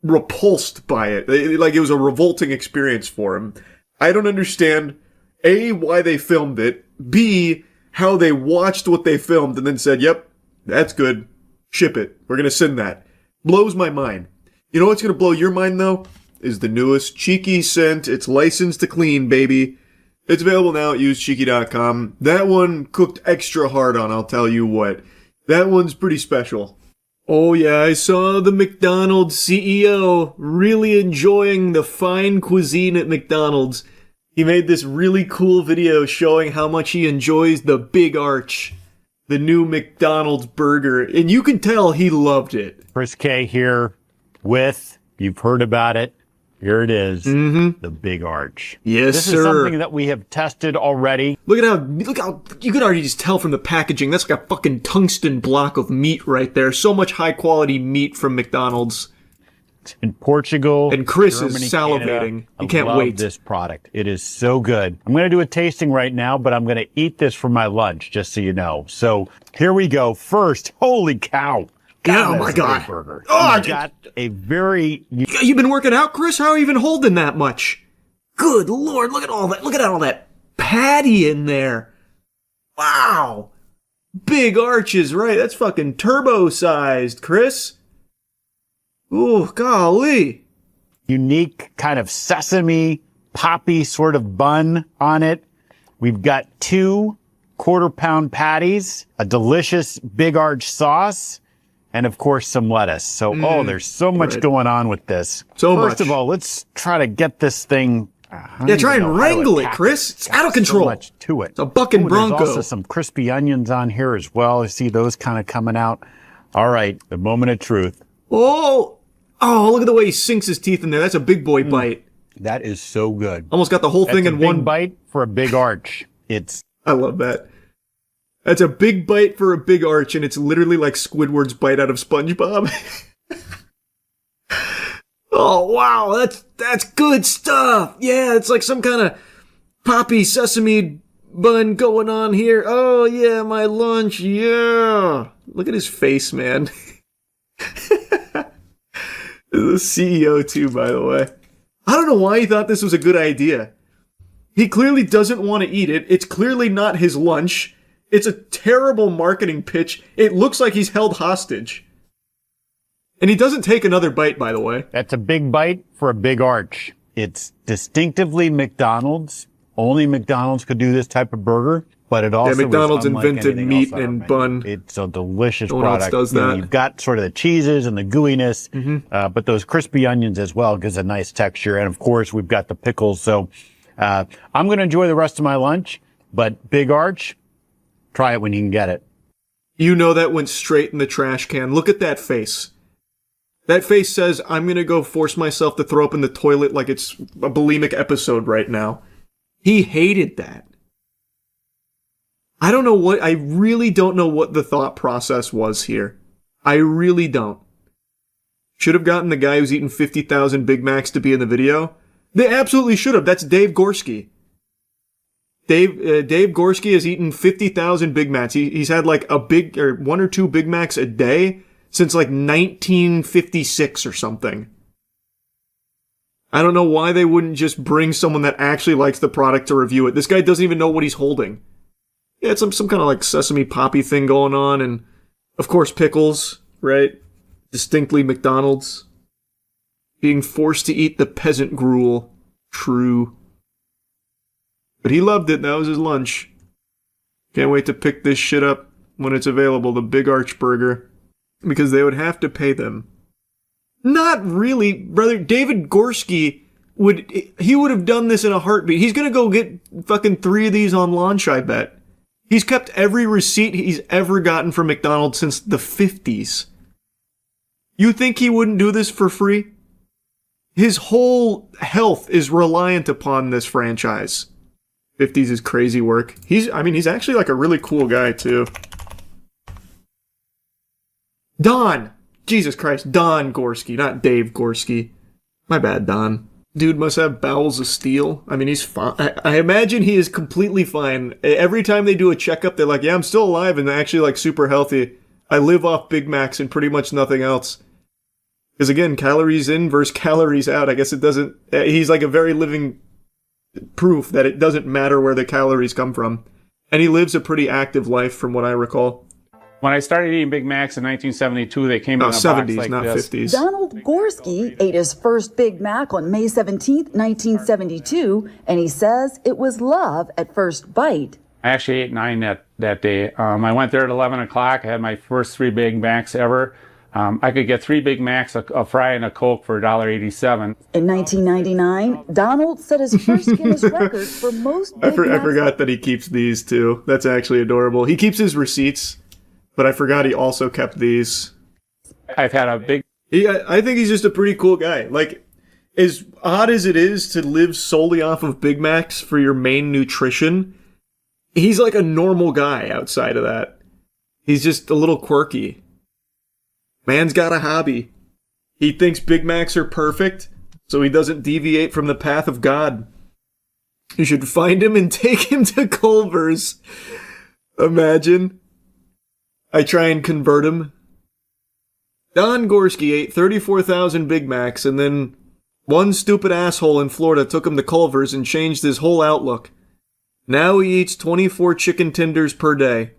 repulsed by it. Like it was a revolting experience for him. I don't understand, A, why they filmed it, B, how they watched what they filmed and then said, yep, that's good. Ship it. We're going to send that. Blows my mind. You know what's going to blow your mind, though? Is the newest Cheeky scent. It's licensed to clean, baby. It's available now at usecheeky.com. That one cooked extra hard on, I'll tell you what. That one's pretty special. Oh yeah, I saw the McDonald's CEO really enjoying the fine cuisine at McDonald's. He made this really cool video showing how much he enjoys the Big Arch, the new McDonald's burger, and you can tell he loved it. Chris K here with, you've heard about it, here it is, the Big Arch. Yes, this sir. This is something that we have tested already. Look how, you can already just tell from the packaging, that's like a fucking tungsten block of meat right there. So much high quality meat from McDonald's. In Portugal, and Chris Germany, is salivating. Canada. He can't love wait. This product, it is so good. I'm going to do a tasting right now, but I'm going to eat this for my lunch, just so you know. So here we go. First, holy cow! Yeah, oh that's my a big God. burger. Oh, You've got a very... You've been working out, Chris? How are you even holding that much? Good Lord, look at all that. Look at all that patty in there. Wow. Big arches, right? That's fucking turbo-sized, Chris. Ooh, golly. Unique kind of sesame, poppy sort of bun on it. We've got 2 quarter-pound patties, a delicious Big Arch sauce, and of course some lettuce. So, there's so much going on with this. First of all, let's try to get this thing... try and wrangle it, Chris. It's out of control. So much to it. It's a bucking bronco. There's also some crispy onions on here as well. I see those kind of coming out. All right, the moment of truth. Oh, look at the way he sinks his teeth in there. That's a big boy bite. That is so good. Almost got the whole thing in one bite for a big arch. I love that. That's a big bite for a big arch, and it's literally like Squidward's bite out of SpongeBob. Oh, wow, that's good stuff. Yeah, it's like some kind of poppy sesame bun going on here. Oh, yeah, my lunch, yeah. Look at his face, man. The CEO, too, by the way. I don't know why he thought this was a good idea. He clearly doesn't want to eat it. It's clearly not his lunch. It's a terrible marketing pitch. It looks like he's held hostage. And he doesn't take another bite, by the way. That's a big bite for a big arch. It's distinctively McDonald's. Only McDonald's could do this type of burger, but it also McDonald's is unlike invented anything meat else on our and menu. bun. It's a delicious No one else product. does You know, that. you've got sort of the cheeses and the gooiness, but those crispy onions as well gives a nice texture. And of course, we've got the pickles. So I'm going to enjoy the rest of my lunch, but Big Arch, try it when you can get it. You know that went straight in the trash can. Look at that face. That face says, I'm going to go force myself to throw up in the toilet like it's a bulimic episode right now. He hated that. I really don't know what the thought process was here. I really don't. Should have gotten the guy who's eaten 50,000 Big Macs to be in the video. They absolutely should have. That's Dave Gorski. Dave Gorski has eaten 50,000 Big Macs. He's had like one or two Big Macs a day since like 1956 or something. I don't know why they wouldn't just bring someone that actually likes the product to review it. This guy doesn't even know what he's holding. Yeah, it's some kind of like sesame poppy thing going on, and of course pickles, right? Distinctly McDonald's. Being forced to eat the peasant gruel. True. But he loved it. That was his lunch. Can't wait to pick this shit up when it's available, the Big Arch Burger. Because they would have to pay them. Not really, brother. David Gorski would have done this in a heartbeat. He's gonna go get fucking 3 of these on launch, I bet. He's kept every receipt he's ever gotten from McDonald's since the 50s. You think he wouldn't do this for free? His whole health is reliant upon this franchise. 50s is crazy work. He's actually like a really cool guy too. Don! Jesus Christ, Don Gorski, not Dave Gorski. My bad, Don. Dude must have bowels of steel. I mean, he's fine. I imagine he is completely fine. Every time they do a checkup, they're like, yeah, I'm still alive and actually like super healthy. I live off Big Macs and pretty much nothing else. Because again, calories in versus calories out. I guess it doesn't... He's like a very living proof that it doesn't matter where the calories come from. And he lives a pretty active life from what I recall. When I started eating Big Macs in 1972, they came in a 70s, box like not this. 50s. Donald Gorski ate his first Big Mac on May 17th, 1972, and he says it was love at first bite. I actually ate 9 that day. I went there at 11 o'clock. I had my first 3 Big Macs ever. I could get 3 Big Macs, a fry, and a Coke for $1.87. In 1999, Donald set his first Guinness record for most Big Macs. I forgot that he keeps these too. That's actually adorable. He keeps his receipts, but I forgot he also kept these. I've had a big... I think he's just a pretty cool guy. Like, as odd as it is to live solely off of Big Macs for your main nutrition, he's like a normal guy outside of that. He's just a little quirky. Man's got a hobby. He thinks Big Macs are perfect, so he doesn't deviate from the path of God. You should find him and take him to Culver's. Imagine. I try and convert him. Don Gorski ate 34,000 Big Macs, and then one stupid asshole in Florida took him to Culver's and changed his whole outlook. Now he eats 24 chicken tenders per day.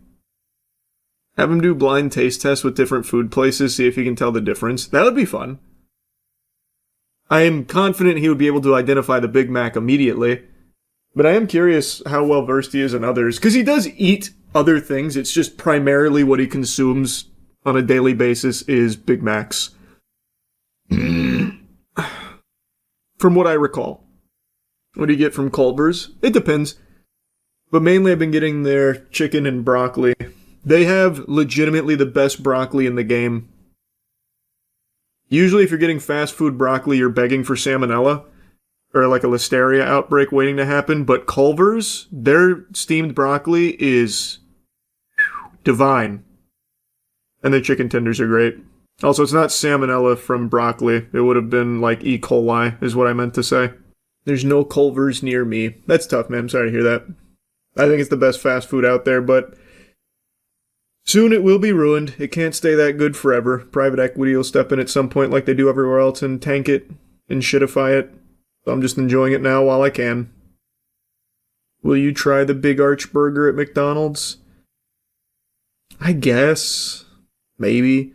Have him do blind taste tests with different food places, see if he can tell the difference. That would be fun. I am confident he would be able to identify the Big Mac immediately. But I am curious how well versed he is in others, because he does eat other things. It's just primarily what he consumes on a daily basis is Big Macs. From what I recall. What do you get from Culver's? It depends. But mainly I've been getting their chicken and broccoli. They have legitimately the best broccoli in the game. Usually if you're getting fast food broccoli, you're begging for salmonella. Or like a listeria outbreak waiting to happen. But Culver's, their steamed broccoli is divine. And their chicken tenders are great. Also, it's not salmonella from broccoli. It would have been like E. coli, is what I meant to say. There's no Culver's near me. That's tough, man. I'm sorry to hear that. I think it's the best fast food out there, but soon it will be ruined. It can't stay that good forever. Private equity will step in at some point like they do everywhere else and tank it and shitify it. So I'm just enjoying it now while I can. Will you try the Big Arch Burger at McDonald's? I guess. Maybe.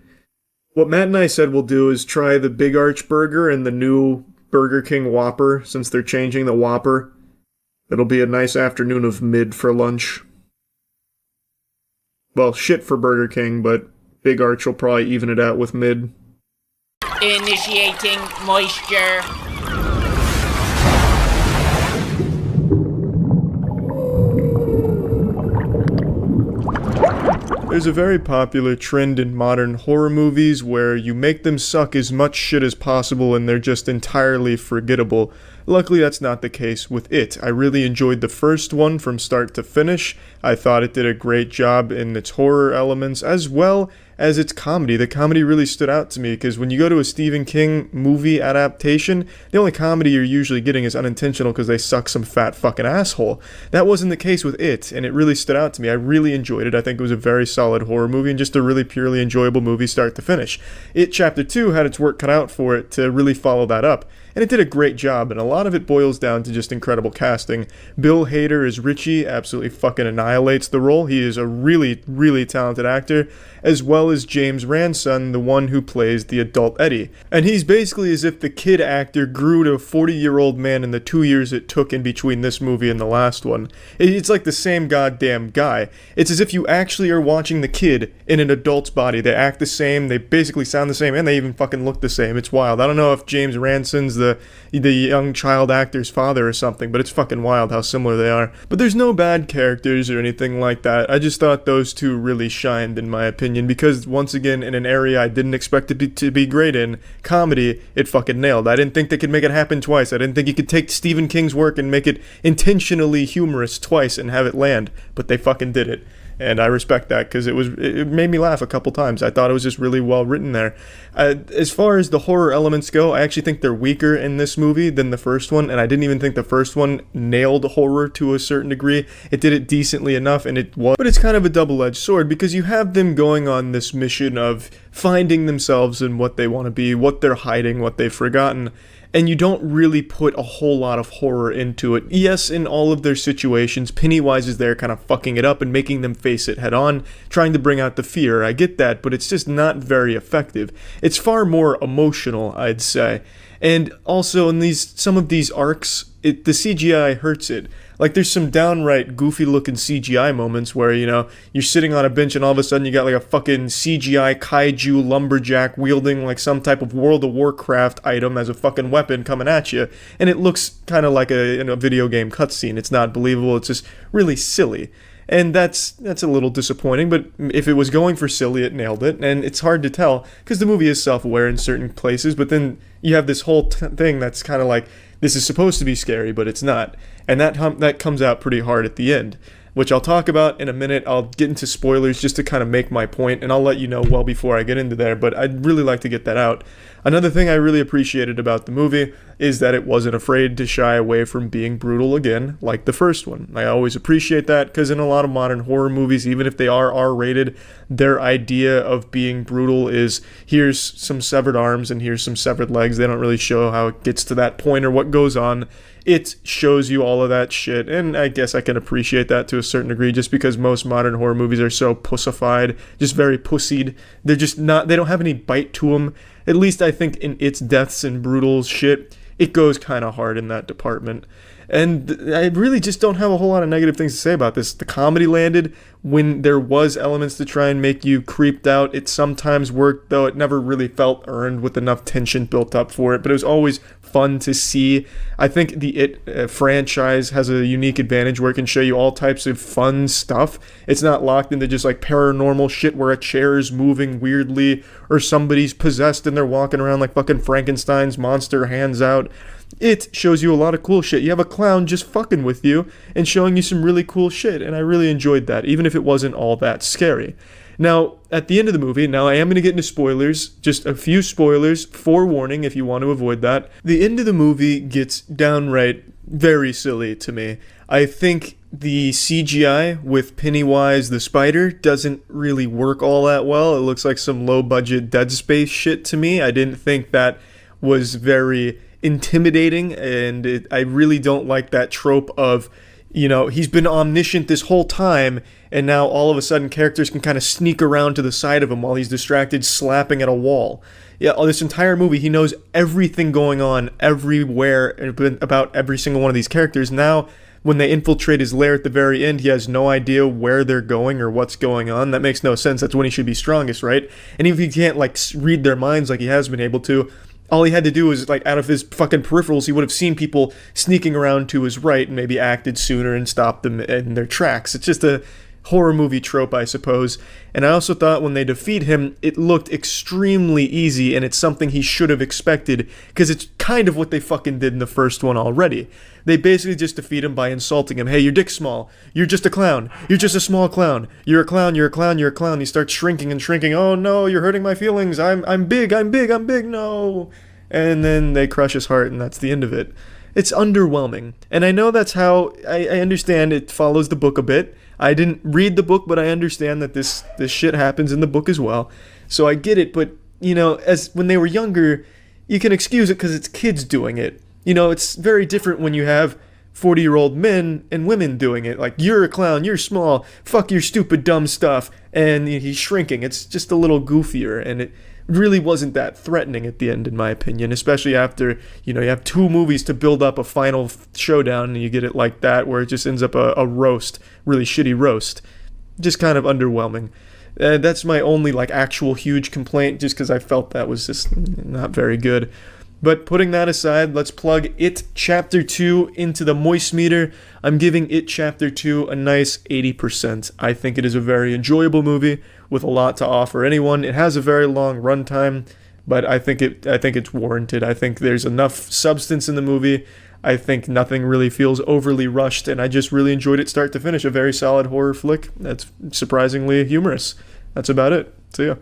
What Matt and I said we'll do is try the Big Arch Burger and the new Burger King Whopper, since they're changing the Whopper. It'll be a nice afternoon of mid for lunch. Well, shit for Burger King, but Big Arch will probably even it out with mid. Initiating moisture. There's a very popular trend in modern horror movies where you make them suck as much shit as possible and they're just entirely forgettable. Luckily, that's not the case with it. I really enjoyed the first one from start to finish. I thought it did a great job in its horror elements as well as its comedy. The comedy really stood out to me because when you go to a Stephen King movie adaptation, the only comedy you're usually getting is unintentional because they suck some fat fucking asshole. That wasn't the case with it, and it really stood out to me. I really enjoyed it. I think it was a very solid horror movie and just a really purely enjoyable movie start to finish. It Chapter 2 had its work cut out for it to really follow that up. And it did a great job, and a lot of it boils down to just incredible casting. Bill Hader as Richie absolutely fucking annihilates the role. He is a really, really talented actor, as well as James Ranson, the one who plays the adult Eddie. And he's basically as if the kid actor grew to a 40-year-old man in the 2 years it took in between this movie and the last one. It's like the same goddamn guy. It's as if you actually are watching the kid in an adult's body. They act the same, they basically sound the same, and they even fucking look the same. It's wild. I don't know if James Ranson's the young child actor's father or something, but it's fucking wild how similar they are. But there's no bad characters or anything like that. I just thought those two really shined in my opinion because once again in an area I didn't expect it to be great in, comedy, it fucking nailed. I didn't think they could make it happen twice. I didn't think you could take Stephen King's work and make it intentionally humorous twice and have it land, but they fucking did it. And I respect that because it made me laugh a couple times. I thought it was just really well written there. As far as the horror elements go, I actually think they're weaker in this movie than the first one, and I didn't even think the first one nailed horror to a certain degree. It did it decently enough, and it was. But it's kind of a double-edged sword because you have them going on this mission of finding themselves and what they want to be, what they're hiding, what they've forgotten. And you don't really put a whole lot of horror into it. Yes, in all of their situations, Pennywise is there kind of fucking it up and making them face it head on, trying to bring out the fear. I get that, but it's just not very effective. It's far more emotional, I'd say. And also in some of these arcs, the CGI hurts it. Like there's some downright goofy looking CGI moments where, you're sitting on a bench and all of a sudden you got like a fucking CGI kaiju lumberjack wielding like some type of World of Warcraft item as a fucking weapon coming at you. And it looks kind of like a video game cutscene. It's not believable. It's just really silly. And that's a little disappointing, but if it was going for silly, it nailed it. And it's hard to tell because the movie is self-aware in certain places, but then you have this whole thing that's kind of like, this is supposed to be scary, but it's not. And that comes out pretty hard at the end. which I'll talk about in a minute. I'll get into spoilers just to kind of make my point, and I'll let you know well before I get into there, but I'd really like to get that out. Another thing I really appreciated about the movie is that it wasn't afraid to shy away from being brutal again, like the first one. I always appreciate that, because in a lot of modern horror movies, even if they are R-rated, their idea of being brutal is, here's some severed arms and here's some severed legs. They don't really show how it gets to that point or what goes on. It shows you all of that shit, and I guess I can appreciate that to a certain degree, just because most modern horror movies are so pussified, just very pussied. They're just not, they don't have any bite to them. At least I think in its deaths and brutal shit, it goes kind of hard in that department. And I really just don't have a whole lot of negative things to say about this. The comedy landed when there was elements to try and make you creeped out. It sometimes worked, though it never really felt earned with enough tension built up for it. But it was always fun to see. I think the It franchise has a unique advantage where it can show you all types of fun stuff. It's not locked into just like paranormal shit where a chair is moving weirdly or somebody's possessed and they're walking around like fucking Frankenstein's monster, hands out. It shows you a lot of cool shit. You have a clown just fucking with you and showing you some really cool shit, and I really enjoyed that, even if it wasn't all that scary. Now, at the end of the movie, now I am going to get into spoilers, just a few spoilers, forewarning if you want to avoid that. The end of the movie gets downright very silly to me. I think the CGI with Pennywise the spider doesn't really work all that well. It looks like some low-budget Dead Space shit to me. I didn't think that was very intimidating, and I really don't like that trope of, you know, he's been omniscient this whole time, and now all of a sudden characters can kind of sneak around to the side of him while he's distracted slapping at a wall. Yeah, this entire movie, he knows everything going on everywhere about every single one of these characters. Now, when they infiltrate his lair at the very end, he has no idea where they're going or what's going on. That makes no sense. That's when he should be strongest, right? And even if he can't, like, read their minds like he has been able to, all he had to do was, like, out of his fucking peripherals, he would have seen people sneaking around to his right and maybe acted sooner and stopped them in their tracks. It's just a horror movie trope, I suppose. And I also thought when they defeat him, it looked extremely easy, and it's something he should have expected, because it's kind of what they fucking did in the first one already. They basically just defeat him by insulting him. Hey, your dick's small. You're just a clown. You're just a small clown. You're a clown, you're a clown, you're a clown. He starts shrinking and shrinking. Oh no, you're hurting my feelings. I'm big, no. And then they crush his heart, and that's the end of it. It's underwhelming. And I know that's how, I understand it follows the book a bit. I didn't read the book, but I understand that this shit happens in the book as well. So I get it, but, you know, as when they were younger, you can excuse it because it's kids doing it. You know, it's very different when you have 40-year-old men and women doing it. Like, you're a clown, you're small, fuck your stupid dumb stuff, and he's shrinking. It's just a little goofier, and it really wasn't that threatening at the end, in my opinion, especially after, you know, you have 2 movies to build up a final showdown, and you get it like that, where it just ends up a roast, really shitty roast. Just kind of underwhelming. That's my only, like, actual huge complaint, just because I felt that was just not very good. But putting that aside, let's plug It Chapter 2 into the moist meter. I'm giving It Chapter 2 a nice 80%. I think it is a very enjoyable movie with a lot to offer anyone. It has a very long runtime, but I think it's warranted. I think there's enough substance in the movie. I think nothing really feels overly rushed, and I just really enjoyed it start to finish. A very solid horror flick that's surprisingly humorous. That's about it. See ya.